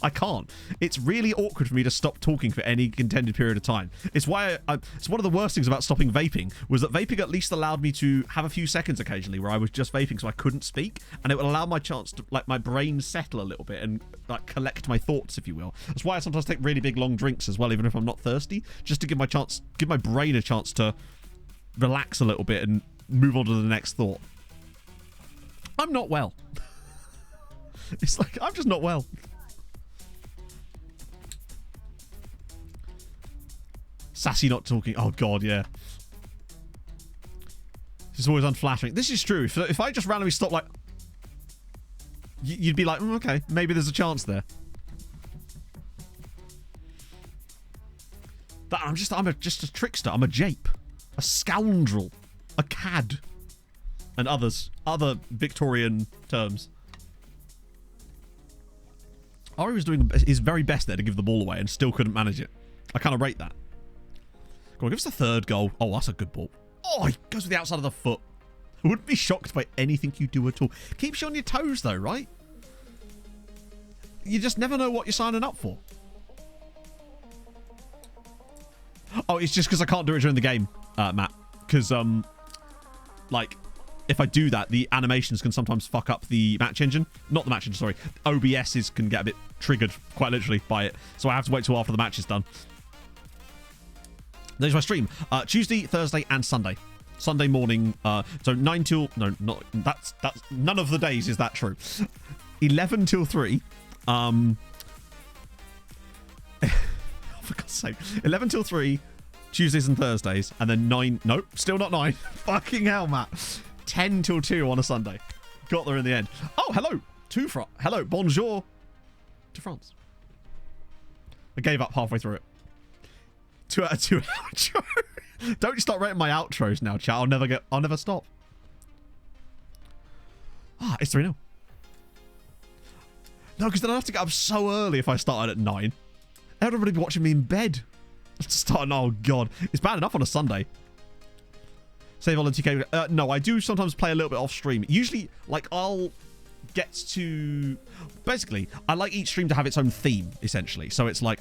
I can't. It's really awkward for me to stop talking for any contended period of time. It's why it's one of the worst things about stopping vaping was that vaping at least allowed me to have a few seconds occasionally where I was just vaping so I couldn't speak, and it would allow my chance to like my brain settle a little bit and like collect my thoughts, if you will. That's why I sometimes take really big long drinks as well, even if I'm not thirsty, just to give my brain a chance to relax a little bit and move on to the next thought. I'm not well. It's like I'm just not well. Sassy not talking. Oh, God, yeah. This is always unflattering. This is true. If I just randomly stop, like... You'd be like, okay, maybe there's a chance there. But I'm just a trickster. I'm a jape. A scoundrel. A cad. And other Victorian terms. Ari was doing his very best there to give the ball away and still couldn't manage it. I kind of rate that. Come on, give us the third goal. Oh, that's a good ball. Oh, he goes with the outside of the foot. I wouldn't be shocked by anything you do at all. Keeps you on your toes, though, right? You just never know what you're signing up for. Oh, it's just because I can't do it during the game, Matt. Because, like, if I do that, the animations can sometimes fuck up the match engine. Not the match engine, sorry. OBSs can get a bit triggered, quite literally, by it. So I have to wait till after the match is done. There's my stream. Tuesday, Thursday, and Sunday. Sunday morning, so 9 till... No, not... That's... None of the days is that true. 11 till 3. For God's sake. 11 till 3, Tuesdays and Thursdays, and then 9... Nope, still not 9. Fucking hell, Matt. 10 till 2 on a Sunday. Got there in the end. Oh, hello. Hello, bonjour to France. I gave up halfway through it. 2 out of 2 outro. Don't start rating my outros now, chat. I'll never stop. Ah, it's 3-0. No, because then I'd have to get up so early if I started at 9. Everybody be watching me in bed. Starting, oh god. It's bad enough on a Sunday. Save on MTK. No, I do sometimes play a little bit off stream. Usually, like, I'll get to... Basically, I like each stream to have its own theme, essentially. So it's like,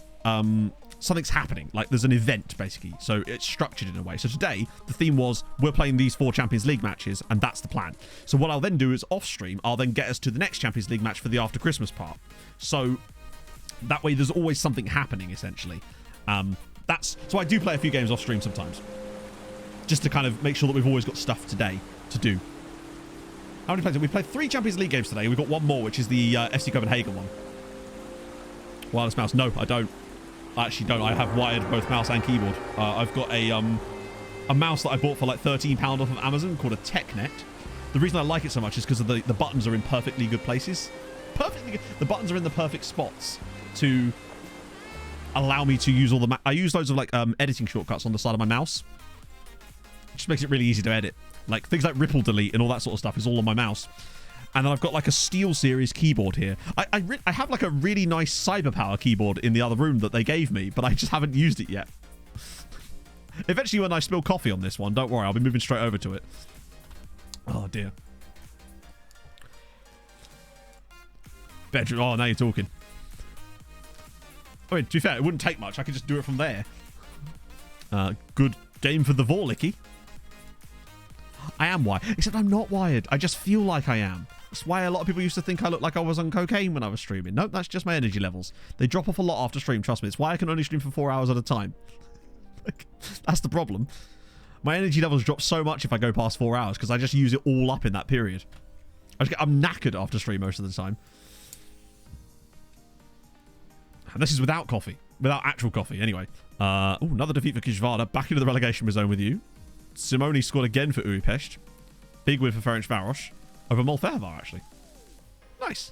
something's happening. Like, there's an event, basically. So it's structured in a way. So today, the theme was, we're playing these 4 Champions League matches, and that's the plan. So what I'll then do is, off stream, I'll then get us to the next Champions League match for the after Christmas part. So that way, there's always something happening, essentially. So I do play a few games off stream sometimes. Just to kind of make sure that we've always got stuff today to do. How many plays? We played 3 Champions League games today. We've got one more, which is the FC Copenhagen one. Wireless mouse. No, I don't. I actually don't. I have wired both mouse and keyboard. I've got a mouse that I bought for like £13 off of Amazon called a TechNet. The reason I like it so much is because of the buttons are in perfectly good places. Perfectly good. The buttons are in the perfect spots to allow me to use all the... I use loads of like editing shortcuts on the side of my mouse. Just makes it really easy to edit. Like things like ripple delete and all that sort of stuff is all on my mouse. And then I've got like a Steel Series keyboard here. I have like a really nice Cyberpower keyboard in the other room that they gave me, but I just haven't used it yet. Eventually when I spill coffee on this one, don't worry, I'll be moving straight over to it. Oh dear. Bedroom. Oh, now you're talking. I mean, to be fair, it wouldn't take much. I could just do it from there. Good game for the Vorlicky. I am wired, except I'm not wired. I just feel like I am. That's why a lot of people used to think I looked like I was on cocaine when I was streaming. Nope, that's just my energy levels. They drop off a lot after stream, trust me. It's why I can only stream for 4 hours at a time. That's the problem. My energy levels drop so much if I go past 4 hours because I just use it all up in that period. I'm knackered after stream most of the time. And this is without coffee. Without actual coffee, anyway. Another defeat for Kishvada. Back into the relegation zone with you. Simone scored again for Budapest. Big win for Ferencváros. Over Molfehavar, actually. Nice.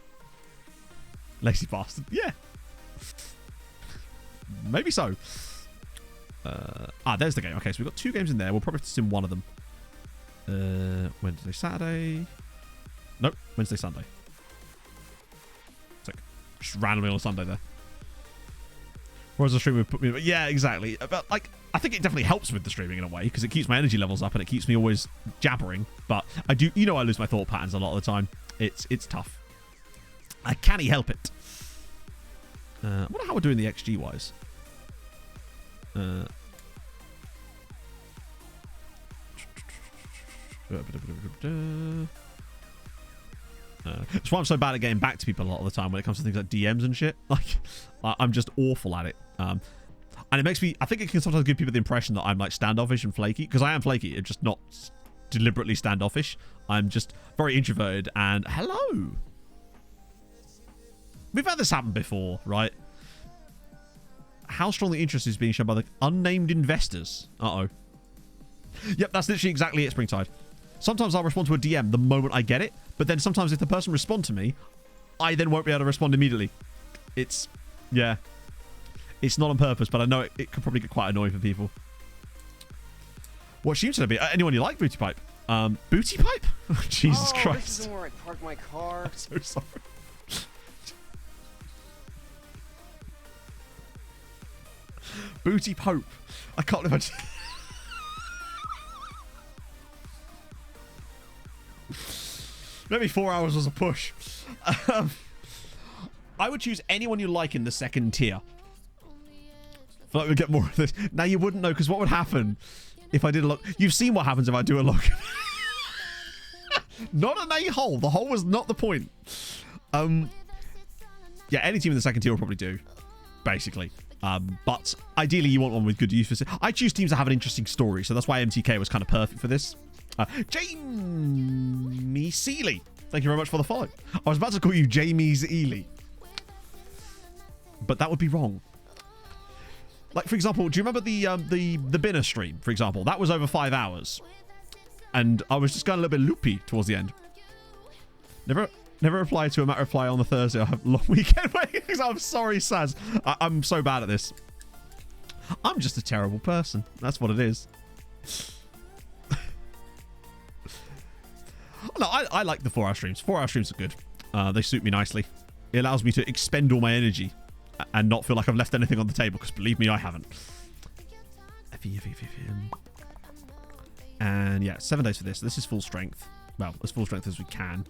Lazy bastard. Yeah. Maybe so. There's the game. Okay, so we've got 2 games in there. We'll probably have to sim one of them. Wednesday, Saturday. Nope. Wednesday, Sunday. It's like just randomly on a Sunday there. Whereas the stream would put me... Yeah, exactly. But, like, I think it definitely helps with the streaming in a way, because it keeps my energy levels up and it keeps me always jabbering. But I do... You know I lose my thought patterns a lot of the time. It's tough. I can't help it. I wonder how we're doing the XG-wise. That's why I'm so bad at getting back to people a lot of the time when it comes to things like DMs and shit. Like, I'm just awful at it. And it makes me... I think it can sometimes give people the impression that I'm, like, standoffish and flaky. Because I am flaky. It's just not deliberately standoffish. I'm just very introverted and... Hello! We've had this happen before, right? How strong the interest is being shown by the unnamed investors. Uh-oh. Yep, that's literally exactly it, Springtide. Sometimes I'll respond to a DM the moment I get it, but then sometimes if the person responds to me, I then won't be able to respond immediately. It's... Yeah. It's not on purpose, but I know it could probably get quite annoying for people. What stream should I be? Anyone you like, Booty Pipe? Booty Pipe? Jesus Christ. This isn't where I park my car. I'm so sorry. Booty Pope. I can't imagine. Maybe 4 hours was a push. I would choose anyone you like in the second tier. I feel like we'd get more of this. Now, you wouldn't know, because what would happen if I did a lock? You've seen what happens if I do a lock. Not an A-hole. The hole was not the point. Yeah, any team in the second tier will probably do, basically. But ideally, you want one with good youth. I choose teams that have an interesting story, so that's why MTK was kind of perfect for this. Jamie Seeley. Thank you very much for the follow. I was about to call you Jamie's Ely, but that would be wrong. Like, for example, do you remember the Binner stream, for example? That was over 5 hours. And I was just going a little bit loopy towards the end. Never reply to a Matt reply on the Thursday. I have a long weekend waiting. I'm sorry, Saz. I'm so bad at this. I'm just a terrible person. That's what it is. No, I like the 4 hour streams. 4 hour streams are good. They suit me nicely. It allows me to expend all my energy and not feel like I've left anything on the table, because believe me, I haven't. And yeah, 7 days for this. This is full strength. Well, as full strength as we can.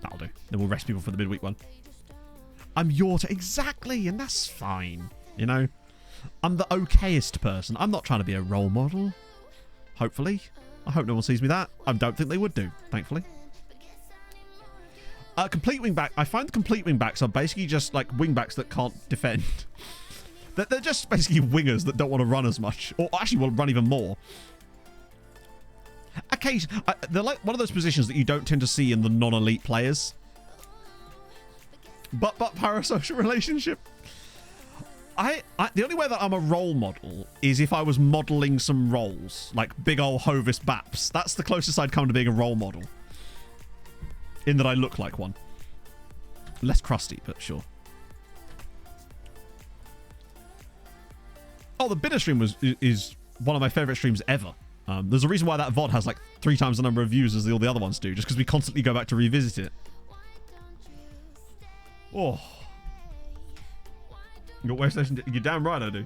That'll do. Then we'll rest people for the midweek one. I'm exactly, and that's fine. You know, I'm the okayest person. I'm not trying to be a role model. Hopefully. I hope no one sees me that. I don't think they would do, thankfully. Complete wingback. I find the complete wingbacks are basically just like wingbacks that can't defend. They're just basically wingers that don't want to run as much, or actually will run even more. Occasionally, they're like one of those positions that you don't tend to see in the non-elite players. But parasocial relationship. The only way that I'm a role model is if I was modeling some roles, like big old Hovis Baps. That's the closest I'd come to being a role model. In that I look like one. Less crusty, but sure. Oh, the Binner stream is one of my favorite streams ever. There's a reason why that VOD has like 3 times the number of views as all the other ones do, just because we constantly go back to revisit it. Oh. You got Waystation? You're damn right I do.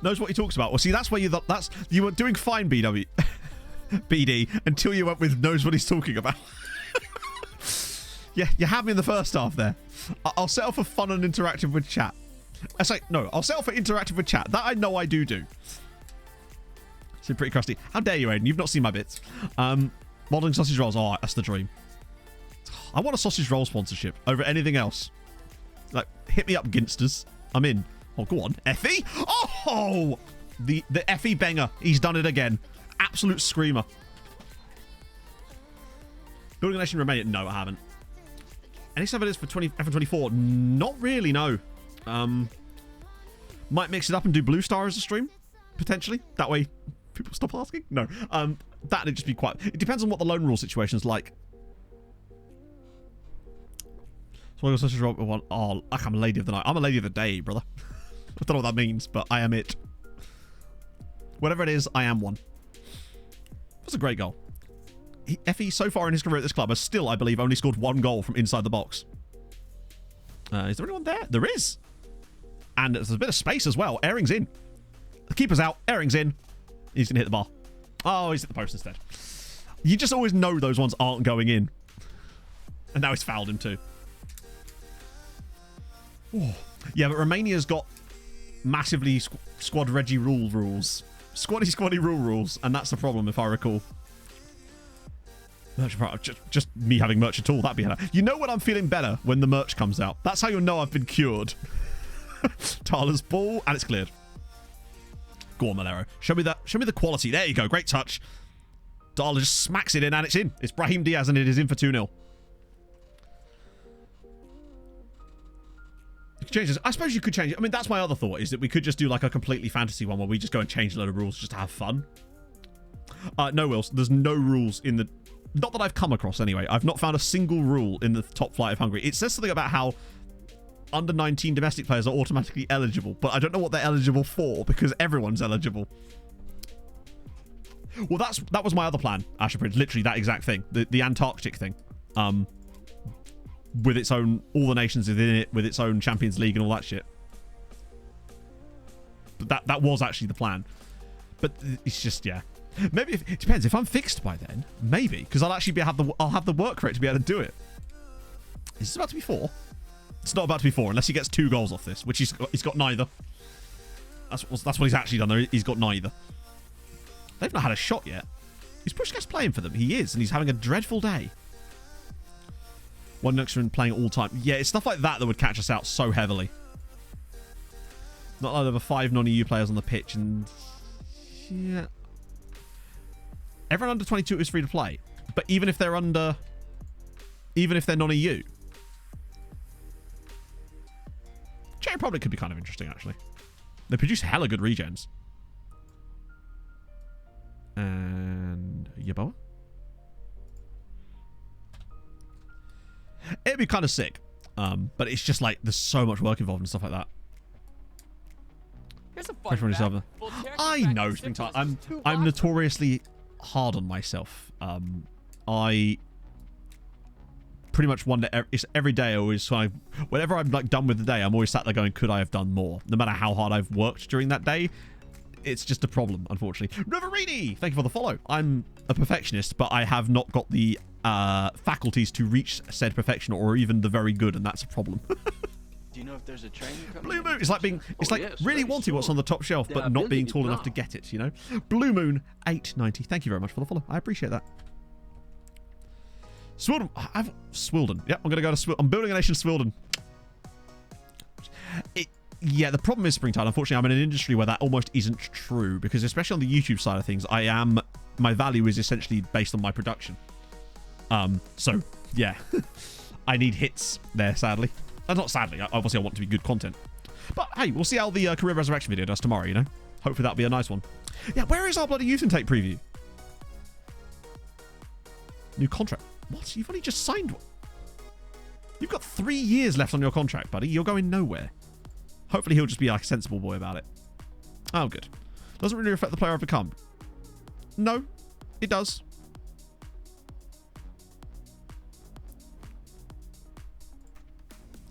Knows what he talks about. Well, see, that's where you were doing fine, BD, until you went with knows what he's talking about. Yeah, you had me in the first half there. I'll settle for fun and interactive with chat. I'll settle for interactive with chat. That I know I do. So pretty crusty. How dare you, Aiden? You've not seen my bits. Modeling sausage rolls. Oh, that's the dream. I want a sausage roll sponsorship over anything else. Like, hit me up, Ginsters. I'm in. Oh, go on. Effie? Oh! The Effie banger. He's done it again. Absolute screamer. Building a nation in Romania? No, I haven't. Any stuff it is for F24? Not really, no. Might mix it up and do Blue Star as a stream, potentially. That way people stop asking. No. That'd just be quite... It depends on what the lone rule situation's like. So I got such a one. Oh, I'm a lady of the night. I'm a lady of the day, brother. I don't know what that means, but I am it. Whatever it is, I am one. That's a great goal. Effie, so far in his career at this club, has still, I believe, only scored 1 goal from inside the box. Is there anyone there? There is. And there's a bit of space as well. Airing's in. The keeper's out. Airing's in. He's going to hit the bar. Oh, he's hit the post instead. You just always know those ones aren't going in. And now he's fouled him too. Oh. Yeah, but Romania's got massively squad Reggie rules. Squaddy rules. And that's the problem, if I recall. Merch, just me having merch at all, that'd be better. You know when I'm feeling better? When the merch comes out. That's how you'll know I've been cured. Tyler's ball, and it's cleared. Go on, Malero. Show me the quality. There you go. Great touch. Tyler just smacks it in, and it's in. It's Brahim Diaz, and it is in for 2-0. You could change this. I suppose you could change it. I mean, that's my other thought, is that we could just do like a completely fantasy one where we just go and change a load of rules just to have fun. No, Wills. There's no rules in the... Not that I've come across, anyway. I've not found a single rule in the top flight of Hungary. It says something about how under 19 domestic players are automatically eligible, but I don't know what they're eligible for, because everyone's eligible. Well, that was my other plan, Asher Prince. Literally that exact thing. The Antarctic thing. with its own, all the nations within it, with its own Champions League and all that shit. But that was actually the plan. But it's just, yeah. Maybe it depends. If I'm fixed by then, maybe, because I'll actually I'll have the work rate to be able to do it. Is this about to be 4? It's not about to be 4 unless he gets 2 goals off this, which he's got neither. That's what he's actually done there. He's got neither. They've not had a shot yet. Is Pushkas playing for them? He is, and he's having a dreadful day. One Nuxman playing all time. Yeah, it's stuff like that would catch us out so heavily. Not like there were 5 non-EU players on the pitch, and yeah, everyone under 22 is free to play. But even if they're non-EU, Czech Republic could be kind of interesting actually. They produce hella good regens. And Yeboah. It'd be kind of sick. But it's just like there's so much work involved and stuff like that. Here's a fun fact. I know Springtime. I'm notoriously hard on myself. I pretty much wonder every day. I always whenever I'm like done with the day, I'm always sat there going, could I have done more? No matter how hard I've worked during that day, it's just a problem, unfortunately. Riverini, thank you for the follow. I'm a perfectionist, but I have not got the faculties to reach said perfection or even the very good, and that's a problem. Do you know if there's a train coming? Blue Moon. It's like really wanting what's on the top shelf, but not being tall enough to get it. You know. Blue Moon 890. Thank you very much for the follow. I appreciate that. Swilden. Swilden. Yep, I'm gonna go to Swilden. I'm building a nation, Swilden. Yeah, the problem is Springtide. Unfortunately, I'm in an industry where that almost isn't true because, especially on the YouTube side of things, my value is essentially based on my production. So yeah, I need hits there. Sadly. Not sadly, obviously I want to be good content. But hey, we'll see how the Career Resurrection video does tomorrow, you know? Hopefully that'll be a nice one. Yeah, where is our bloody Youth Intake preview? New contract. What? You've only just signed one. You've got 3 years left on your contract, buddy. You're going nowhere. Hopefully he'll just be like a sensible boy about it. Oh, good. Doesn't really affect the player I've become. No, it does.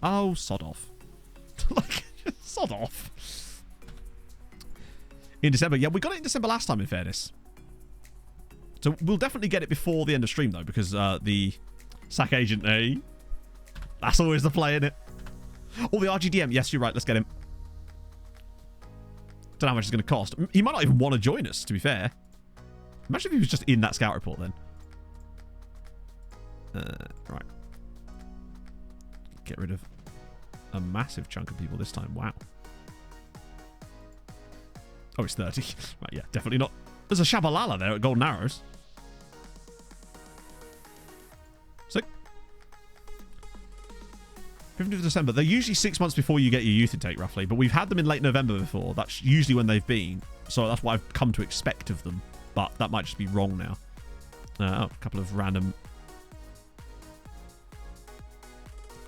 Oh, sod off. Like, sod off. In December. Yeah, we got it in December last time, in fairness. So we'll definitely get it before the end of stream, though, because the SAC agent, that's always the play, innit? Oh, the RGDM. Yes, you're right. Let's get him. Don't know how much it's going to cost. He might not even want to join us, to be fair. Imagine if he was just in that scout report, then. Right. Get rid of a massive chunk of people this time. Wow. Oh, it's 30. Right, yeah, definitely not. There's a Shabalala there at Golden Arrows. Sick. 15th of December. They're usually 6 months before you get your youth intake, roughly. But we've had them in late November before. That's usually when they've been. So that's what I've come to expect of them. But that might just be wrong now. A couple of random...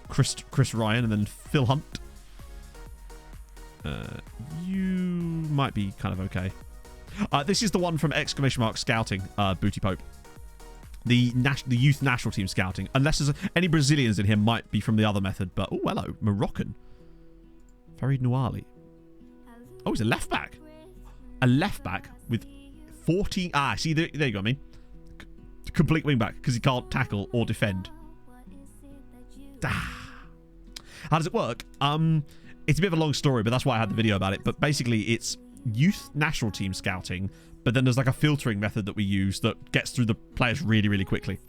Chris Ryan and then Phil Hunt. You might be kind of okay. This is the one from ! Scouting, Booty Pope. The youth national team scouting. Unless there's any Brazilians in here, might be from the other method. But oh, hello, Moroccan. Farid Nouali. Oh, he's a left back. A left back with 14. See, there you go. I mean, complete wing back because he can't tackle or defend. How does it work? It's a bit of a long story, but that's why I had the video about it. But basically, it's youth national team scouting, but then there's like a filtering method that we use that gets through the players really, really quickly.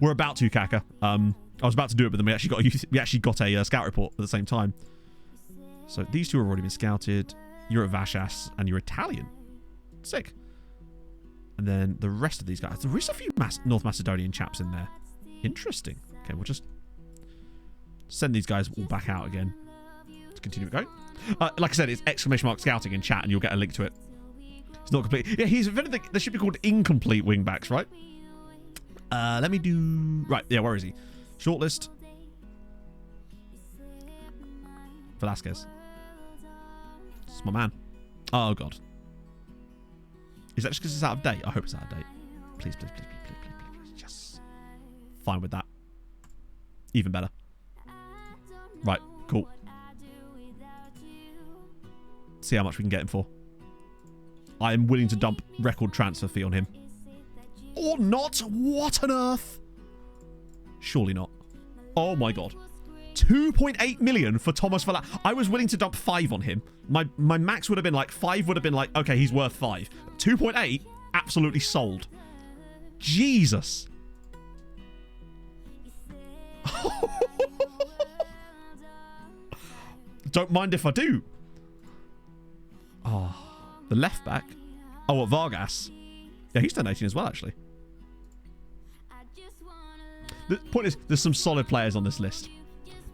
We're about to, Kaka. I was about to do it, but then we actually got a scout report at the same time. So these two have already been scouted. You're at Vashas, and you're Italian. Sick. And then the rest of these guys. There is a few North Macedonian chaps in there. Interesting. Okay, we'll just send these guys all back out again. Let's continue going. Like I said, it's ! Scouting in chat, and you'll get a link to it. It's not complete. Yeah, if anything, they should be called incomplete wingbacks, right? Let me do... Right, yeah, where is he? Shortlist. Velasquez. It's my man. Oh, God. Is that just because it's out of date? I hope it's out of date. Please, please, please, please, please, please, please. Yes. Fine with that. Even better. Right, cool. See how much we can get him for. I am willing to dump record transfer fee on him. Or not? What on earth? Surely not. Oh my god. 2.8 million for Thomas Villa. I was willing to dump 5 on him. My max would have been like 5 would have been like, okay, he's worth 5. 2.8, absolutely sold. Jesus. Don't mind if I do. Oh, the left back. Oh, what, Vargas? Yeah, he's turned 18 as well, actually. The point is, there's some solid players on this list.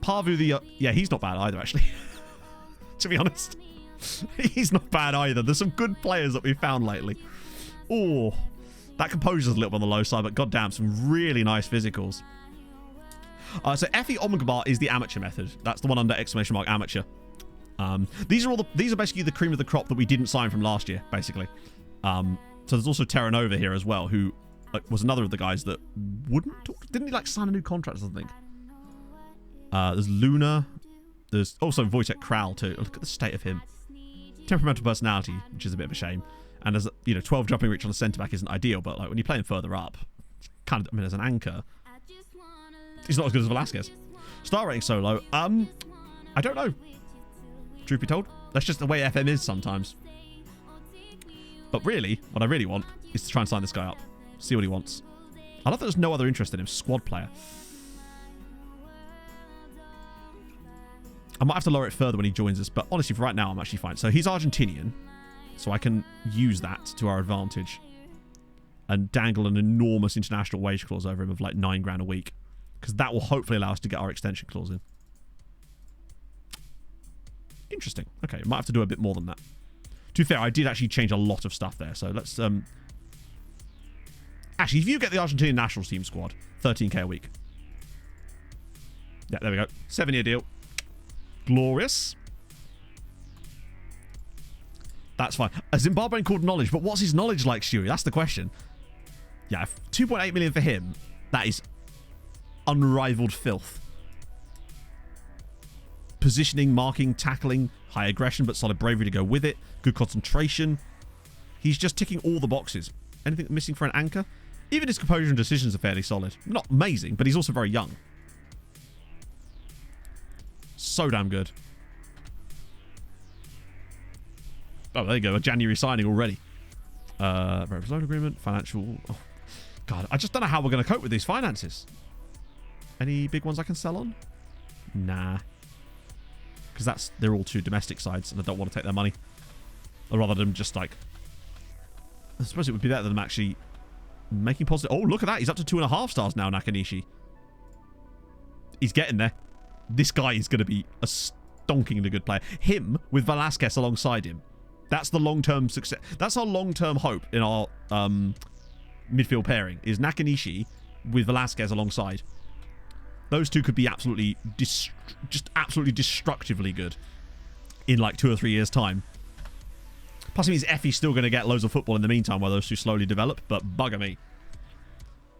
Parvu, yeah, he's not bad either, actually. To be honest. He's not bad either. There's some good players that we've found lately. Oh, that composure's a little bit on the low side, but goddamn, some really nice physicals. So Effie Omgbar is the amateur method. That's the one under ! amateur. These are basically the cream of the crop that we didn't sign from last year, basically. So there's also Terra Nova here as well, who was another of the guys that wouldn't talk. Didn't he like sign a new contract or something? There's Luna. There's also Wojtek Kral too. Look at the state of him. Temperamental personality, which is a bit of a shame. And as 12 jumping reach on a centre back isn't ideal, but like when you play him further up, kind of, I mean, as an anchor, he's not as good as Velasquez. Star rating solo. I don't know. Truth be told, that's just the way FM is sometimes. But really, what I really want is to try and sign this guy up. See what he wants. I love that there's no other interest in him. Squad player. I might have to lower it further when he joins us, but honestly, for right now, I'm actually fine. So he's Argentinian, so I can use that to our advantage and dangle an enormous international wage clause over him of like $9,000 a week, because that will hopefully allow us to get our extension clause in. Interesting. Okay, might have to do a bit more than that. To be fair, I did actually change a lot of stuff there, so let's... Actually, if you get the Argentinian national team squad, 13k a week. Yeah, there we go. 7-year deal. Glorious. That's fine. A Zimbabwean called knowledge, but what's his knowledge like, Stewie? That's the question. Yeah, 2.8 million for him. That is unrivaled filth. Positioning, marking, tackling, high aggression, but solid bravery to go with it. Good concentration. He's just ticking all the boxes. Anything missing for an anchor? Even his composure and decisions are fairly solid. Not amazing, but he's also very young. So damn good. Oh, there you go. A January signing already. Loan agreement, financial... Oh, God, I just don't know how we're going to cope with these finances. Any big ones I can sell on? Nah. Because they're all two domestic sides, and I don't want to take their money. Or rather than just like... I suppose it would be better than them actually making positive... Oh, look at that. He's up to 2.5 stars now, Nakanishi. He's getting there. This guy is going to be a stonkingly good player. Him with Velasquez alongside him. That's the long-term success. That's our long-term hope in our midfield pairing, is Nakanishi with Velasquez alongside. Those two could be absolutely, just absolutely destructively good in like 2 or 3 years' time. Plus, it means Effie's still going to get loads of football in the meantime while those two slowly develop, but bugger me.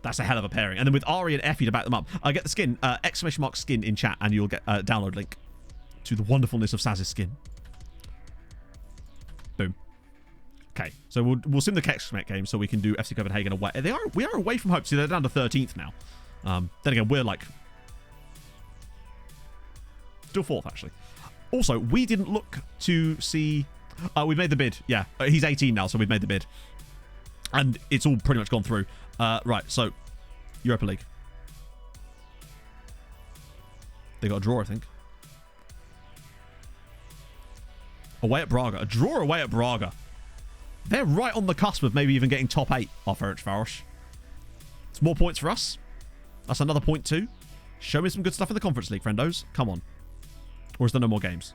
That's a hell of a pairing. And then with Ari and Effie to back them up, I get the skin, ! Skin in chat, and you'll get a download link to the wonderfulness of Saz's skin. Boom. Okay, so we'll sim the Kexmet game so we can do FC Copenhagen away. We are away from hope. See, they're down to 13th now. Then again, we're like... Still 4th, actually. Also, we didn't look to see... we've made the bid. Yeah, he's 18 now, so we've made the bid. And it's all pretty much gone through. Right, so... Europa League. They got a draw, I think. Away at Braga. A draw away at Braga. They're right on the cusp of maybe even getting top 8 off Ferencváros. It's more points for us. That's another point too. Show me some good stuff in the Conference League, friendos. Come on. Or is there no more games?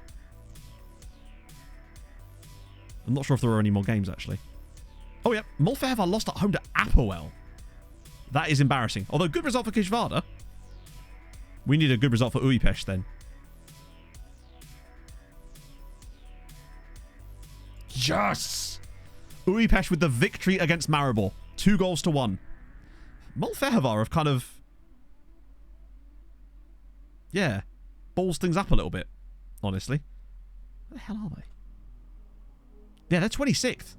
I'm not sure if there are any more games, actually. Oh, yeah. Molfeheva lost at home to Apoel. That is embarrassing. Although, good result for Kishvarda. We need a good result for Újpest, then. Yes! Újpest with the victory against Maribor. 2-1. Molfeheva have kind of... Yeah. Balls things up a little bit, honestly. Where the hell are they? Yeah, they're 26th.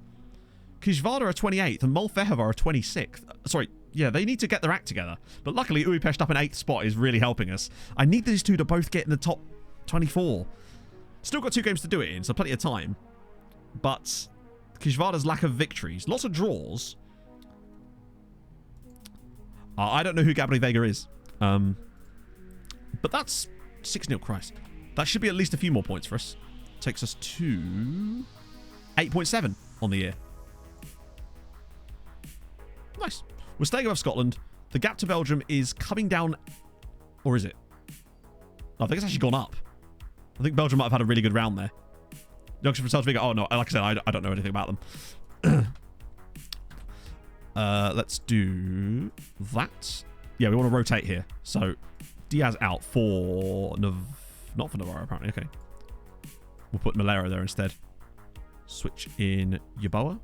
Kizvada are 28th and Molfehova are 26th. Sorry, yeah, they need to get their act together. But luckily, Uipest up in 8th spot is really helping us. I need these two to both get in the top 24. Still got 2 games to do it in, so plenty of time. But Kizvada's lack of victories. Lots of draws. I don't know who Gabriel Vega is. But that's 6-0, Christ. That should be at least a few more points for us. Takes us to 8.7 on the year. Nice. We're staying above Scotland. The gap to Belgium is coming down. Or is it? No, I think it's actually gone up. I think Belgium might have had a really good round there. Junction from South Vigo. Oh, no. Like I said, I don't know anything about them. Let's do that. Yeah, we want to rotate here. So, Diaz out for... not for Navarro, apparently. Okay. We'll put Malero there instead. Switch in Yeboah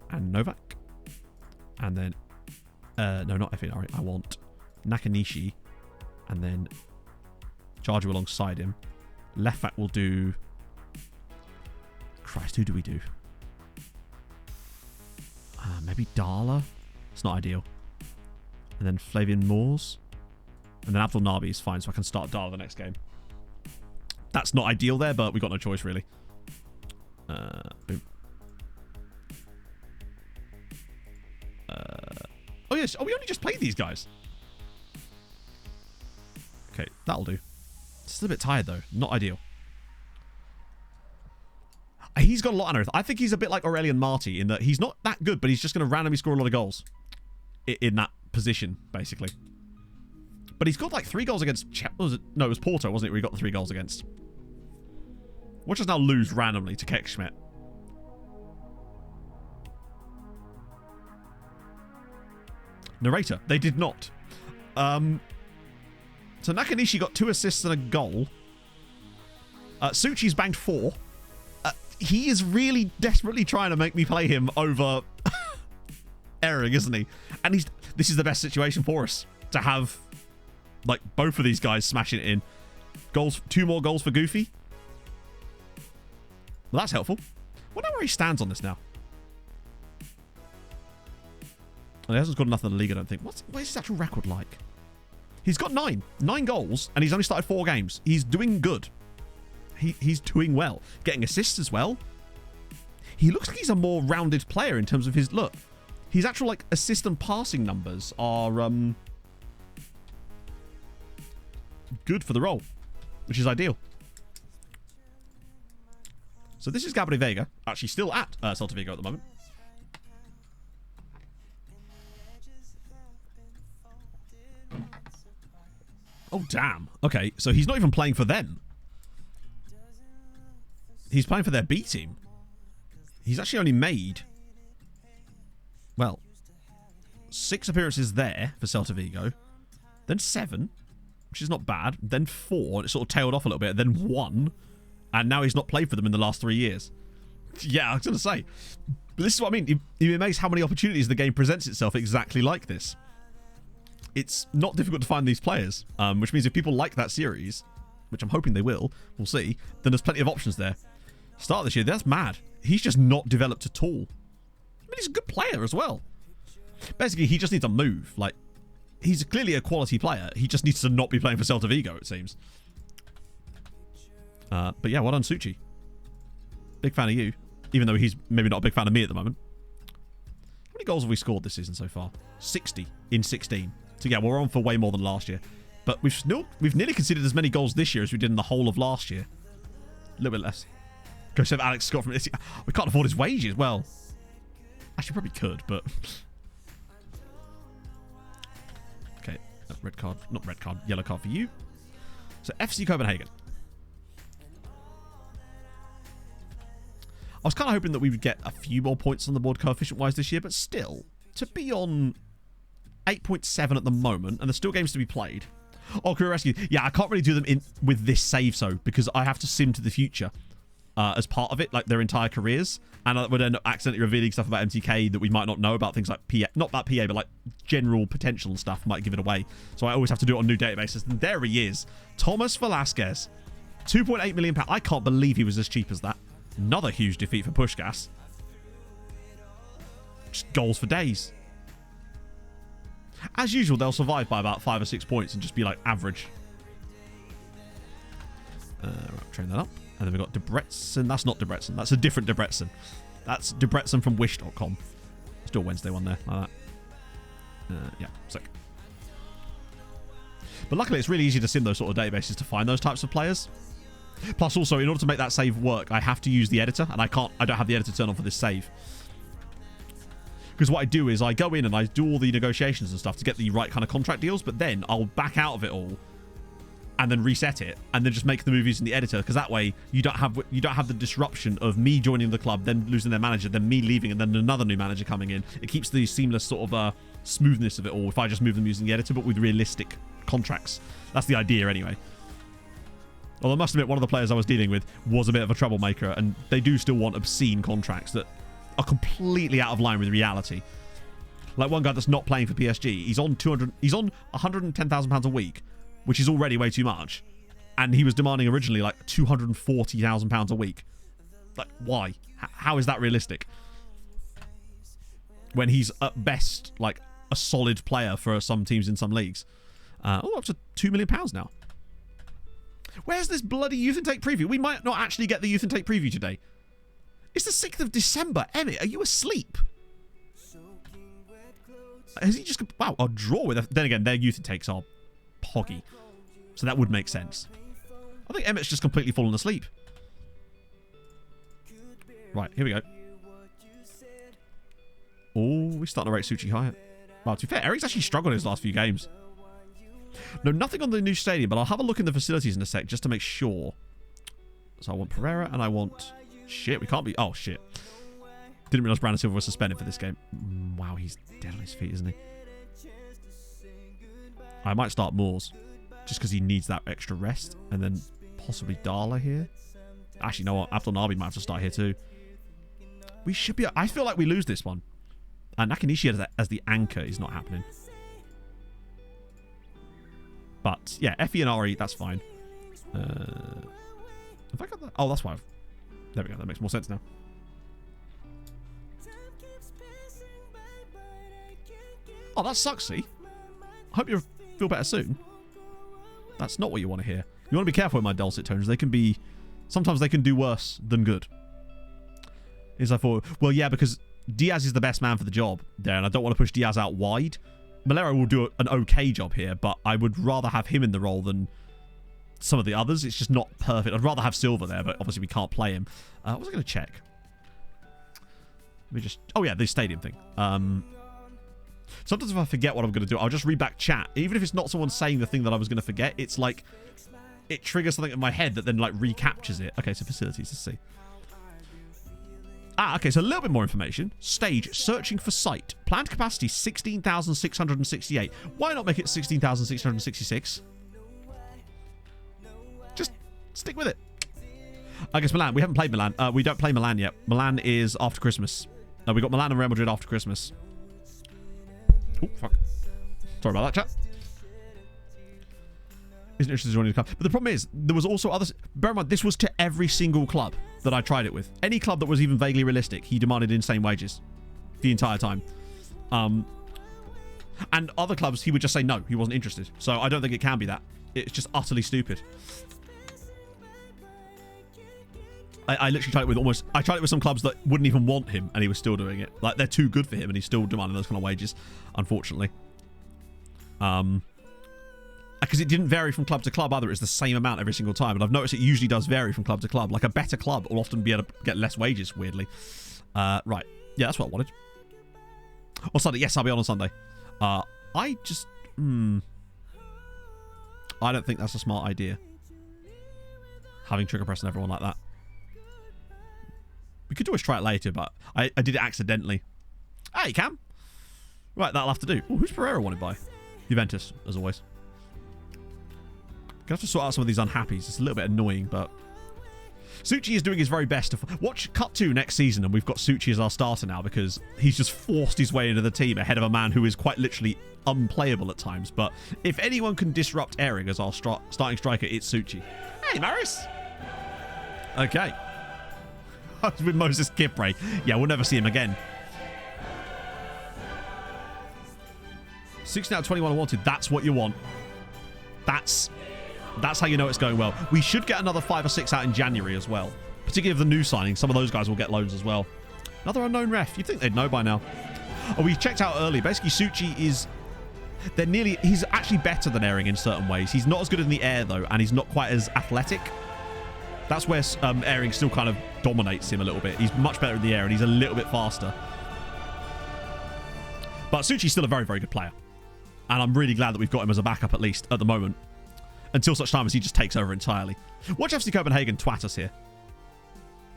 and Novak. And then... no, not Efinari. I want Nakanishi. And then Jarju alongside him. Left back will do... Christ, who do we do? Maybe Darla? It's not ideal. And then Flavian Moores. And then Abdul Nabi is fine, so I can start Darla the next game. That's not ideal there, but we got no choice, really. Boom. Oh, yes. Oh, we only just played these guys. Okay, that'll do. Still a bit tired, though. Not ideal. He's got a lot on earth. I think he's a bit like Aurelian Marty in that he's not that good, but he's just going to randomly score a lot of goals in that position, basically. But he's got like 3 goals against... No, it was Porto, wasn't it, where he got the 3 goals against. Watch us now lose randomly to Kekschmidt. Narrator. They did not. So Nakanishi got 2 assists and a goal. Suchi's banged 4. He is really desperately trying to make me play him over Ehring, isn't he? And this is the best situation for us to have, like, both of these guys smashing it in. Goals, 2 more goals for Goofy. Well, that's helpful. Wonder where he stands on this now. He hasn't got nothing in the league, I don't think. What's his actual record like? He's got 9 goals, and he's only started 4 games. He's doing good. He's doing well. Getting assists as well. He looks like he's a more rounded player in terms of his look. His actual like assist and passing numbers are good for the role, which is ideal. So this is Gabriel Vega, actually still at Celta Vigo at the moment. Oh, damn. Okay, so he's not even playing for them. He's playing for their B team. He's actually only made, well, 6 appearances there for Celta Vigo. Then 7, which is not bad. Then 4, and it sort of tailed off a little bit. Then 1, and now he's not played for them in the last 3 years. Yeah, I was going to say. But this is what I mean. You're amazed how many opportunities the game presents itself exactly like this. It's not difficult to find these players, which means if people like that series, which I'm hoping they will, we'll see, then there's plenty of options there. Start this year, that's mad. He's just not developed at all. I mean, he's a good player as well. Basically, he just needs to move. Like, he's clearly a quality player. He just needs to not be playing for Celta Vigo, it seems. But yeah, well done, Suchi. Big fan of you. Even though he's maybe not a big fan of me at the moment. How many goals have we scored this season so far? 60 in 16. So yeah, we're on for way more than last year. But we've nearly conceded as many goals this year as we did in the whole of last year. A little bit less. Go save Alex Scott from this. We can't afford his wages. Well, actually probably could, but... Okay, red card. Not red card. Yellow card for you. So FC Copenhagen. I was kind of hoping that we would get a few more points on the board coefficient-wise this year, but still, to be on 8.7 at the moment, and there's still games to be played. Oh, Career Rescue. Yeah, I can't really do them with this save, so, because I have to sim to the future. as part of it, like their entire careers, and I would end up accidentally revealing stuff about MTK that we might not know about, things like PA, not about PA, but like general potential stuff might give it away. So I always have to do it on new databases. And there he is, Thomas Velasquez, £2.8 million. I can't believe he was as cheap as that. Another huge defeat for Pushkas. Just goals for days. As usual, they'll survive by about 5 or 6 points and just be like average. Right, train that up. And then we've got Debrecen. That's not Debrecen. That's a different Debrecen. That's Debrecen from Wish.com. Let's do a Wednesday one there, like that. Yeah, sick. But luckily, it's really easy to sim those sort of databases to find those types of players. Plus, also, in order to make that save work, I have to use the editor, and I don't have the editor turned on for this save. Because what I do is I go in and I do all the negotiations and stuff to get the right kind of contract deals, but then I'll back out of it all and then reset it and then just make the movies in the editor, because that way you don't have the disruption of me joining the club, then losing their manager, then me leaving, and then another new manager coming in. It keeps the seamless sort of smoothness of it all if I just move them using the editor, but with realistic contracts. That's the idea anyway. Although I must admit, one of the players I was dealing with was a bit of a troublemaker, and they do still want obscene contracts that are completely out of line with reality. Like one guy that's not playing for PSG, he's on £110,000 a week, which is already way too much, and he was demanding originally like £240,000 a week. Like, why? How is that realistic? When he's at best like a solid player for some teams in some leagues. Up to £2 million now. Where's this bloody Youth Intake preview? We might not actually get the Youth Intake preview today. It's the 6th of December. Emmett, are you asleep? Has he just... Wow, a draw with... Then again, their Youth Intakes are poggy. So that would make sense. I think Emmett's just completely fallen asleep. Right, here we go. Oh, we're starting to rate Suchi higher. Well, to be fair, Eric's actually struggled in his last few games. No, nothing on the new stadium, but I'll have a look in the facilities in a sec just to make sure. So I want Pereira and I want... Shit, we can't be... Oh, shit. Didn't realise Brandon Silva was suspended for this game. Wow, he's dead on his feet, isn't he? I might start Moores, just because he needs that extra rest. And then possibly Darla here. Actually, you know what? Abdul Nabi might have to start here too. We should be... I feel like we lose this one. And Nakanishi as the anchor is not happening. But, yeah, Effie and Ari, that's fine. Have I got that? Oh, that's why I've... There we go. That makes more sense now. Oh, that sucks, see? I hope you feel better soon. That's not what you want to hear. You want to be careful with my dulcet tones. They can be... Sometimes they can do worse than good. Is I thought... Well, yeah, because Diaz is the best man for the job there, and I don't want to push Diaz out wide. Malero will do an okay job here, but I would rather have him in the role than some of the others. It's just not perfect. I'd rather have Silva there, but obviously we can't play him. What was I going to check? Let me just... Oh, yeah, the stadium thing. Sometimes if I forget what I'm going to do, I'll just read back chat. Even if it's not someone saying the thing that I was going to forget, it's like... It triggers something in my head that then, like, recaptures it. Okay, so facilities, let's see. Okay, so a little bit more information. Stage, searching for site. Planned capacity, 16,668. Why not make it 16,666? Just stick with it. I guess Milan. We haven't played Milan. We don't play Milan yet. Milan is after Christmas. We got Milan and Real Madrid after Christmas. Oh, fuck. Sorry about that, chat. Isn't interested in joining the club. But the problem is, there was also others. Bear in mind, this was to every single club that I tried it with. Any club that was even vaguely realistic, he demanded insane wages the entire time. And other clubs, he would just say no, he wasn't interested. So I don't think it can be that. It's just utterly stupid. I literally tried it with almost... I tried it with some clubs that wouldn't even want him, and he was still doing it. Like, they're too good for him, and he's still demanding those kind of wages, unfortunately. Because it didn't vary from club to club either. It's the same amount every single time. And I've noticed it usually does vary from club to club. Like, a better club will often be able to get less wages, weirdly. Right. Yeah, that's what I wanted. On Sunday. Yes, I'll be on Sunday. I just... I don't think that's a smart idea. Having trigger press on everyone like that. We could always try it later, but I did it accidentally. Hey, Cam. Right, that'll have to do. Ooh, who's Pereira wanted by? Juventus, as always. Gonna have to sort out some of these unhappies. It's a little bit annoying, but... Suchi is doing his very best to watch Cut 2 next season, and we've got Suchi as our starter now because he's just forced his way into the team ahead of a man who is quite literally unplayable at times. But if anyone can disrupt Airing as our starting striker, it's Suchi. Hey, Maris. Okay. With Moses Kipre. Yeah, we'll never see him again. 16 out of 21 wanted. That's what you want. That's how you know it's going well. We should get another 5 or 6 out in January as well. Particularly of the new signings. Some of those guys will get loans as well. Another unknown ref. You'd think they'd know by now. Oh, we checked out early. Basically, Suchi is... He's actually better than Airing in certain ways. He's not as good in the air, though, and he's not quite as athletic. That's where Airing still kind of dominates him a little bit. He's much better in the air, and he's a little bit faster. But Suchi's still a very, very good player. And I'm really glad that we've got him as a backup, at least, at the moment. Until such time as he just takes over entirely. Watch FC Copenhagen twat us here.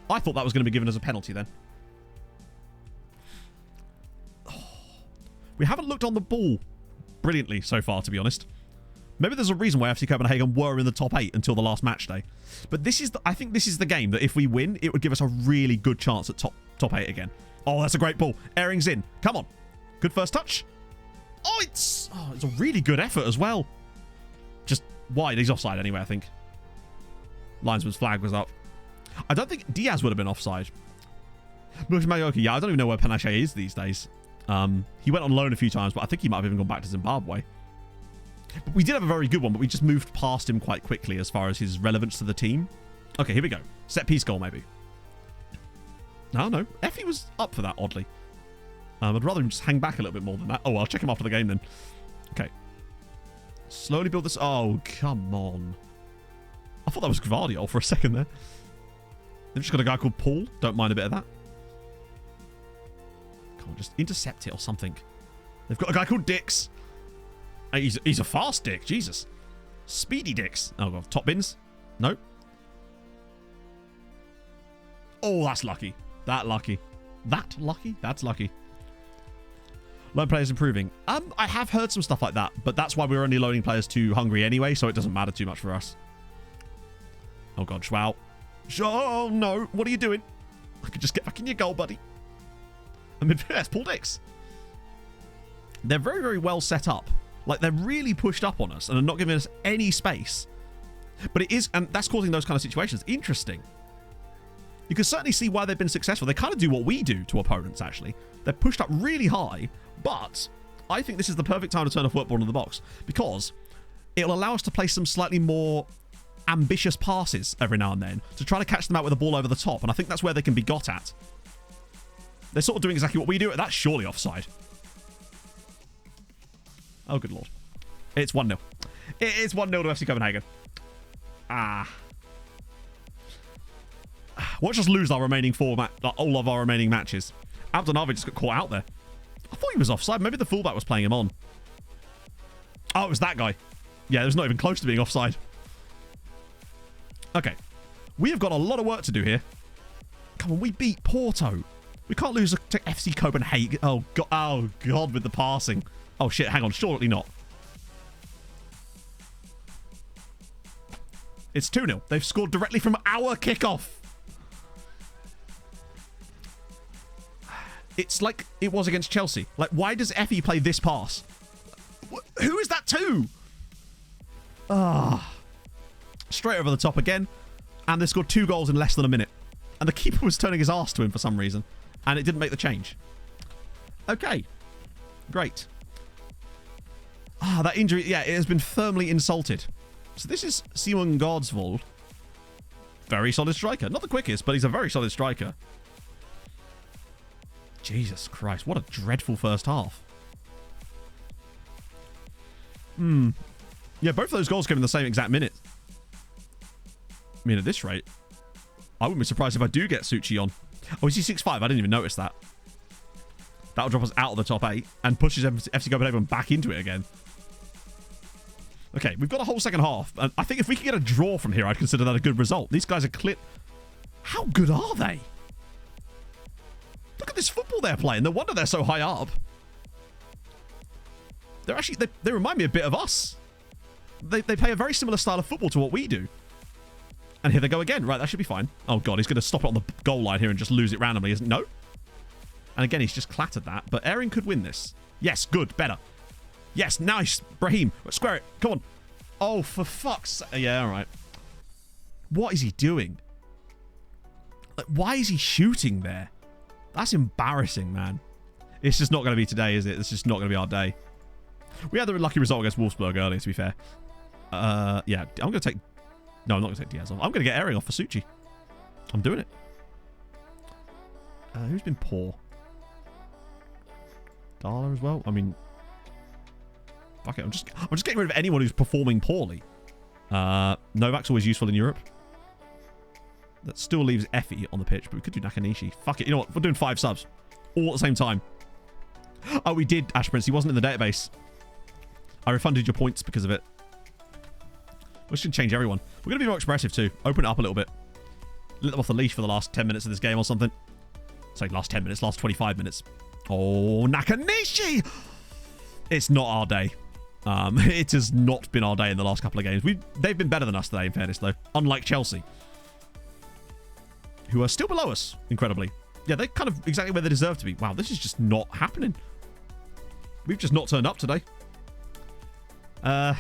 I thought that was going to be given as a penalty then. Oh. We haven't looked on the ball brilliantly so far, to be honest. Maybe there's a reason why FC Copenhagen were in the top 8 until the last match day. But this is I think this is the game that if we win, it would give us a really good chance at top 8 again. Oh, that's a great ball. Airing's in. Come on. Good first touch. Oh, it's a really good effort as well. Just wide. He's offside anyway, I think. Linesman's flag was up. I don't think Diaz would have been offside. Yeah, I don't even know where Panache is these days. He went on loan a few times, but I think he might have even gone back to Zimbabwe. But we did have a very good one, but we just moved past him quite quickly as far as his relevance to the team. Okay, here we go. Set piece goal, maybe. No. Effie was up for that, oddly. I'd rather him just hang back a little bit more than that. Oh, I'll check him after the game then. Okay. Slowly build this. Oh, come on. I thought that was Gvardiol for a second there. They've just got a guy called Paul. Don't mind a bit of that. Come on, just intercept it or something. They've got a guy called Dix. He's a fast Dick. Jesus. Speedy Dix. Oh, God. Top bins? Nope. Oh, that's lucky. That lucky. That lucky? That's lucky. Loan players improving. I have heard some stuff like that, but that's why we're only loaning players to Hungary anyway, so it doesn't matter too much for us. Oh, God. Schwal. Oh, no. What are you doing? I could just get back in your goal, buddy. I mean, yes, Paul Dix. They're very, very well set up. Like, they're really pushed up on us and are not giving us any space. But it is, and that's causing those kind of situations. Interesting. You can certainly see why they've been successful. They kind of do what we do to opponents, actually. They're pushed up really high, but I think this is the perfect time to turn a football into the box because it'll allow us to play some slightly more ambitious passes every now and then to try to catch them out with a ball over the top, and I think that's where they can be got at. They're sort of doing exactly what we do. That's surely offside. Oh, good lord. It's 1-0. It's 1-0 to FC Copenhagen. Watch us lose our remaining all of our remaining matches. Abdelnavi just got caught out there. I thought he was offside. Maybe the fullback was playing him on. Oh, it was that guy. Yeah, it was not even close to being offside. Okay. We have got a lot of work to do here. Come on, we beat Porto. We can't lose to FC Copenhagen. Oh, God, with the passing. Oh, shit, hang on. Surely not. It's 2-0. They've scored directly from our kickoff. It's like it was against Chelsea. Like, why does Effie play this pass? Who is that to? Straight over the top again. And they scored 2 goals in less than a minute. And the keeper was turning his arse to him for some reason. And it didn't make the change. Okay. Great. That injury, yeah, it has been firmly insulted. So this is Simon Gardsvold. Very solid striker. Not the quickest, but he's a very solid striker. Jesus Christ, what a dreadful first half. Yeah, both of those goals came in the same exact minute. I mean, at this rate, I wouldn't be surprised if I do get Suchi on. Oh, is he 6'5"? I didn't even notice that. That'll drop us out of the top 8 and pushes FC Copenhagen back into it again. Okay, we've got a whole second half. And I think if we can get a draw from here, I'd consider that a good result. These guys are How good are they? Look at this football they're playing. No wonder they're so high up. They're actually... They remind me a bit of us. They play a very similar style of football to what we do. And here they go again. Right, that should be fine. Oh, God, he's going to stop it on the goal line here and just lose it randomly, isn't No? And again, he's just clattered that. But Erin could win this. Yes, good, better. Yes, nice. Brahim, square it. Come on. Oh, for fuck's sake. Yeah, all right. What is he doing? Like, why is he shooting there? That's embarrassing, man. It's just not going to be today, is it? It's just not going to be our day. We had the lucky result against Wolfsburg earlier, to be fair. Yeah, I'm going to take... No, I'm not going to take Diaz off. I'm going to get Erin off for Suchi. I'm doing it. Who's been poor? Darla as well? I mean... Fuck it, I'm just getting rid of anyone who's performing poorly. Novak's always useful in Europe. That still leaves Effie on the pitch, but we could do Nakanishi. Fuck it, you know what? We're doing 5 subs. All at the same time. Oh, we did, Ash Prince. He wasn't in the database. I refunded your points because of it. We should change everyone. We're going to be more expressive too. Open it up a little bit. Let them off the leash for the last 10 minutes of this game or something. Say last 10 minutes, last 25 minutes. Oh, Nakanishi! It's not our day. It has not been our day in the last couple of games. They've been better than us today, in fairness, though. Unlike Chelsea, who are still below us, incredibly. Yeah, they're kind of exactly where they deserve to be. Wow, this is just not happening. We've just not turned up today. I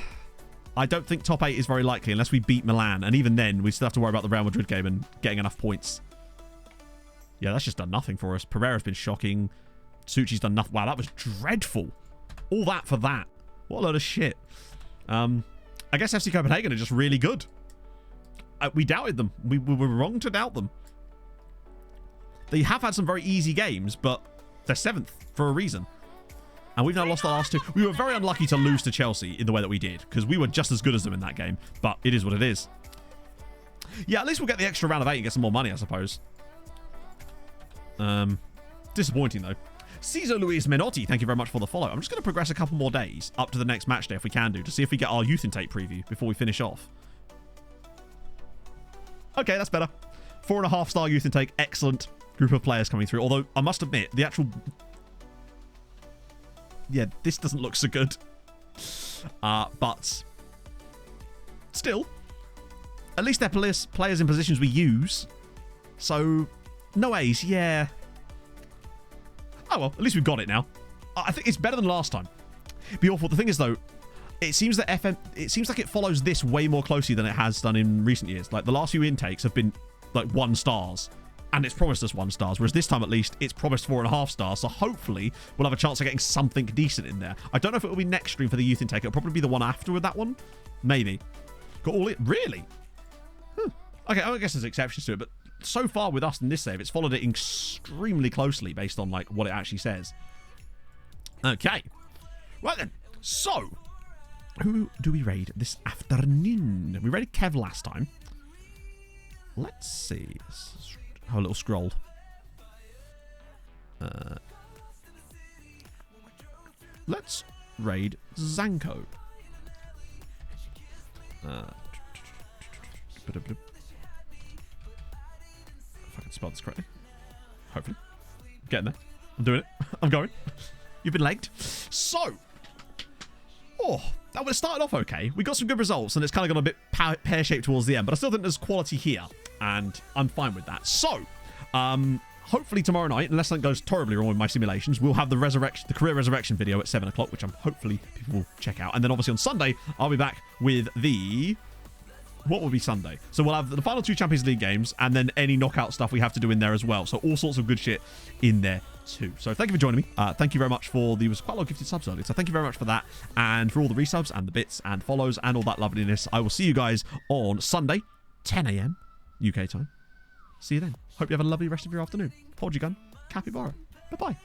don't think top 8 is very likely unless we beat Milan. And even then, we still have to worry about the Real Madrid game and getting enough points. Yeah, that's just done nothing for us. Pereira's been shocking. Suchi's done nothing. Wow, that was dreadful. All that for that. What a load of shit. I guess FC Copenhagen are just really good. We doubted them. We were wrong to doubt them. They have had some very easy games, but they're 7th for a reason. And we've now lost the last 2. We were very unlucky to lose to Chelsea in the way that we did, because we were just as good as them in that game. But it is what it is. Yeah, at least we'll get the extra round of 8 and get some more money, I suppose. Disappointing, though. Cesar Luis Menotti, thank you very much for the follow. I'm just going to progress a couple more days up to the next match day if we can do, to see if we get our youth intake preview before we finish off. Okay, that's better. 4.5-star youth intake. Excellent group of players coming through. Although, I must admit, the actual... Yeah, this doesn't look so good. But... Still. At least they're players in positions we use. So, no A's, yeah. Oh well, at least we've got it now. I think it's better than last time. Be awful. The thing is, though, it seems that it seems like it follows this way more closely than it has done in recent years. Like, the last few intakes have been, like, 1 stars. And it's promised us 1 stars. Whereas this time, at least, it's promised 4.5 stars. So hopefully, we'll have a chance of getting something decent in there. I don't know if it will be next stream for the youth intake. It'll probably be the one after with that one. Maybe. Got all it. Really? Okay, I guess there's exceptions to it, but so far with us in this save, it's followed it extremely closely based on, like, what it actually says. Okay. Right then. So, who do we raid this afternoon? We raided Kev last time. Let's see. Let's have a little scroll. Let's raid Zanko. If I can spell this correctly. Hopefully. I'm getting there. I'm doing it. I'm going. You've been legged. So. Oh, that would have started off okay. We got some good results, and it's kind of gone a bit pear-shaped towards the end, but I still think there's quality here, and I'm fine with that. So, hopefully tomorrow night, unless something goes terribly wrong with my simulations, we'll have the career resurrection video at 7 o'clock, which I'm hopefully people will check out. And then obviously on Sunday, I'll be back with the... What will be Sunday? So we'll have the final 2 Champions League games and then any knockout stuff we have to do in there as well. So all sorts of good shit in there too. So thank you for joining me. Thank you very much for there was quite a lot of gifted subs earlier. So thank you very much for that and for all the resubs and the bits and follows and all that loveliness. I will see you guys on Sunday, 10 a.m. UK time. See you then. Hope you have a lovely rest of your afternoon. Hold your gun. Capybara. Bye-bye.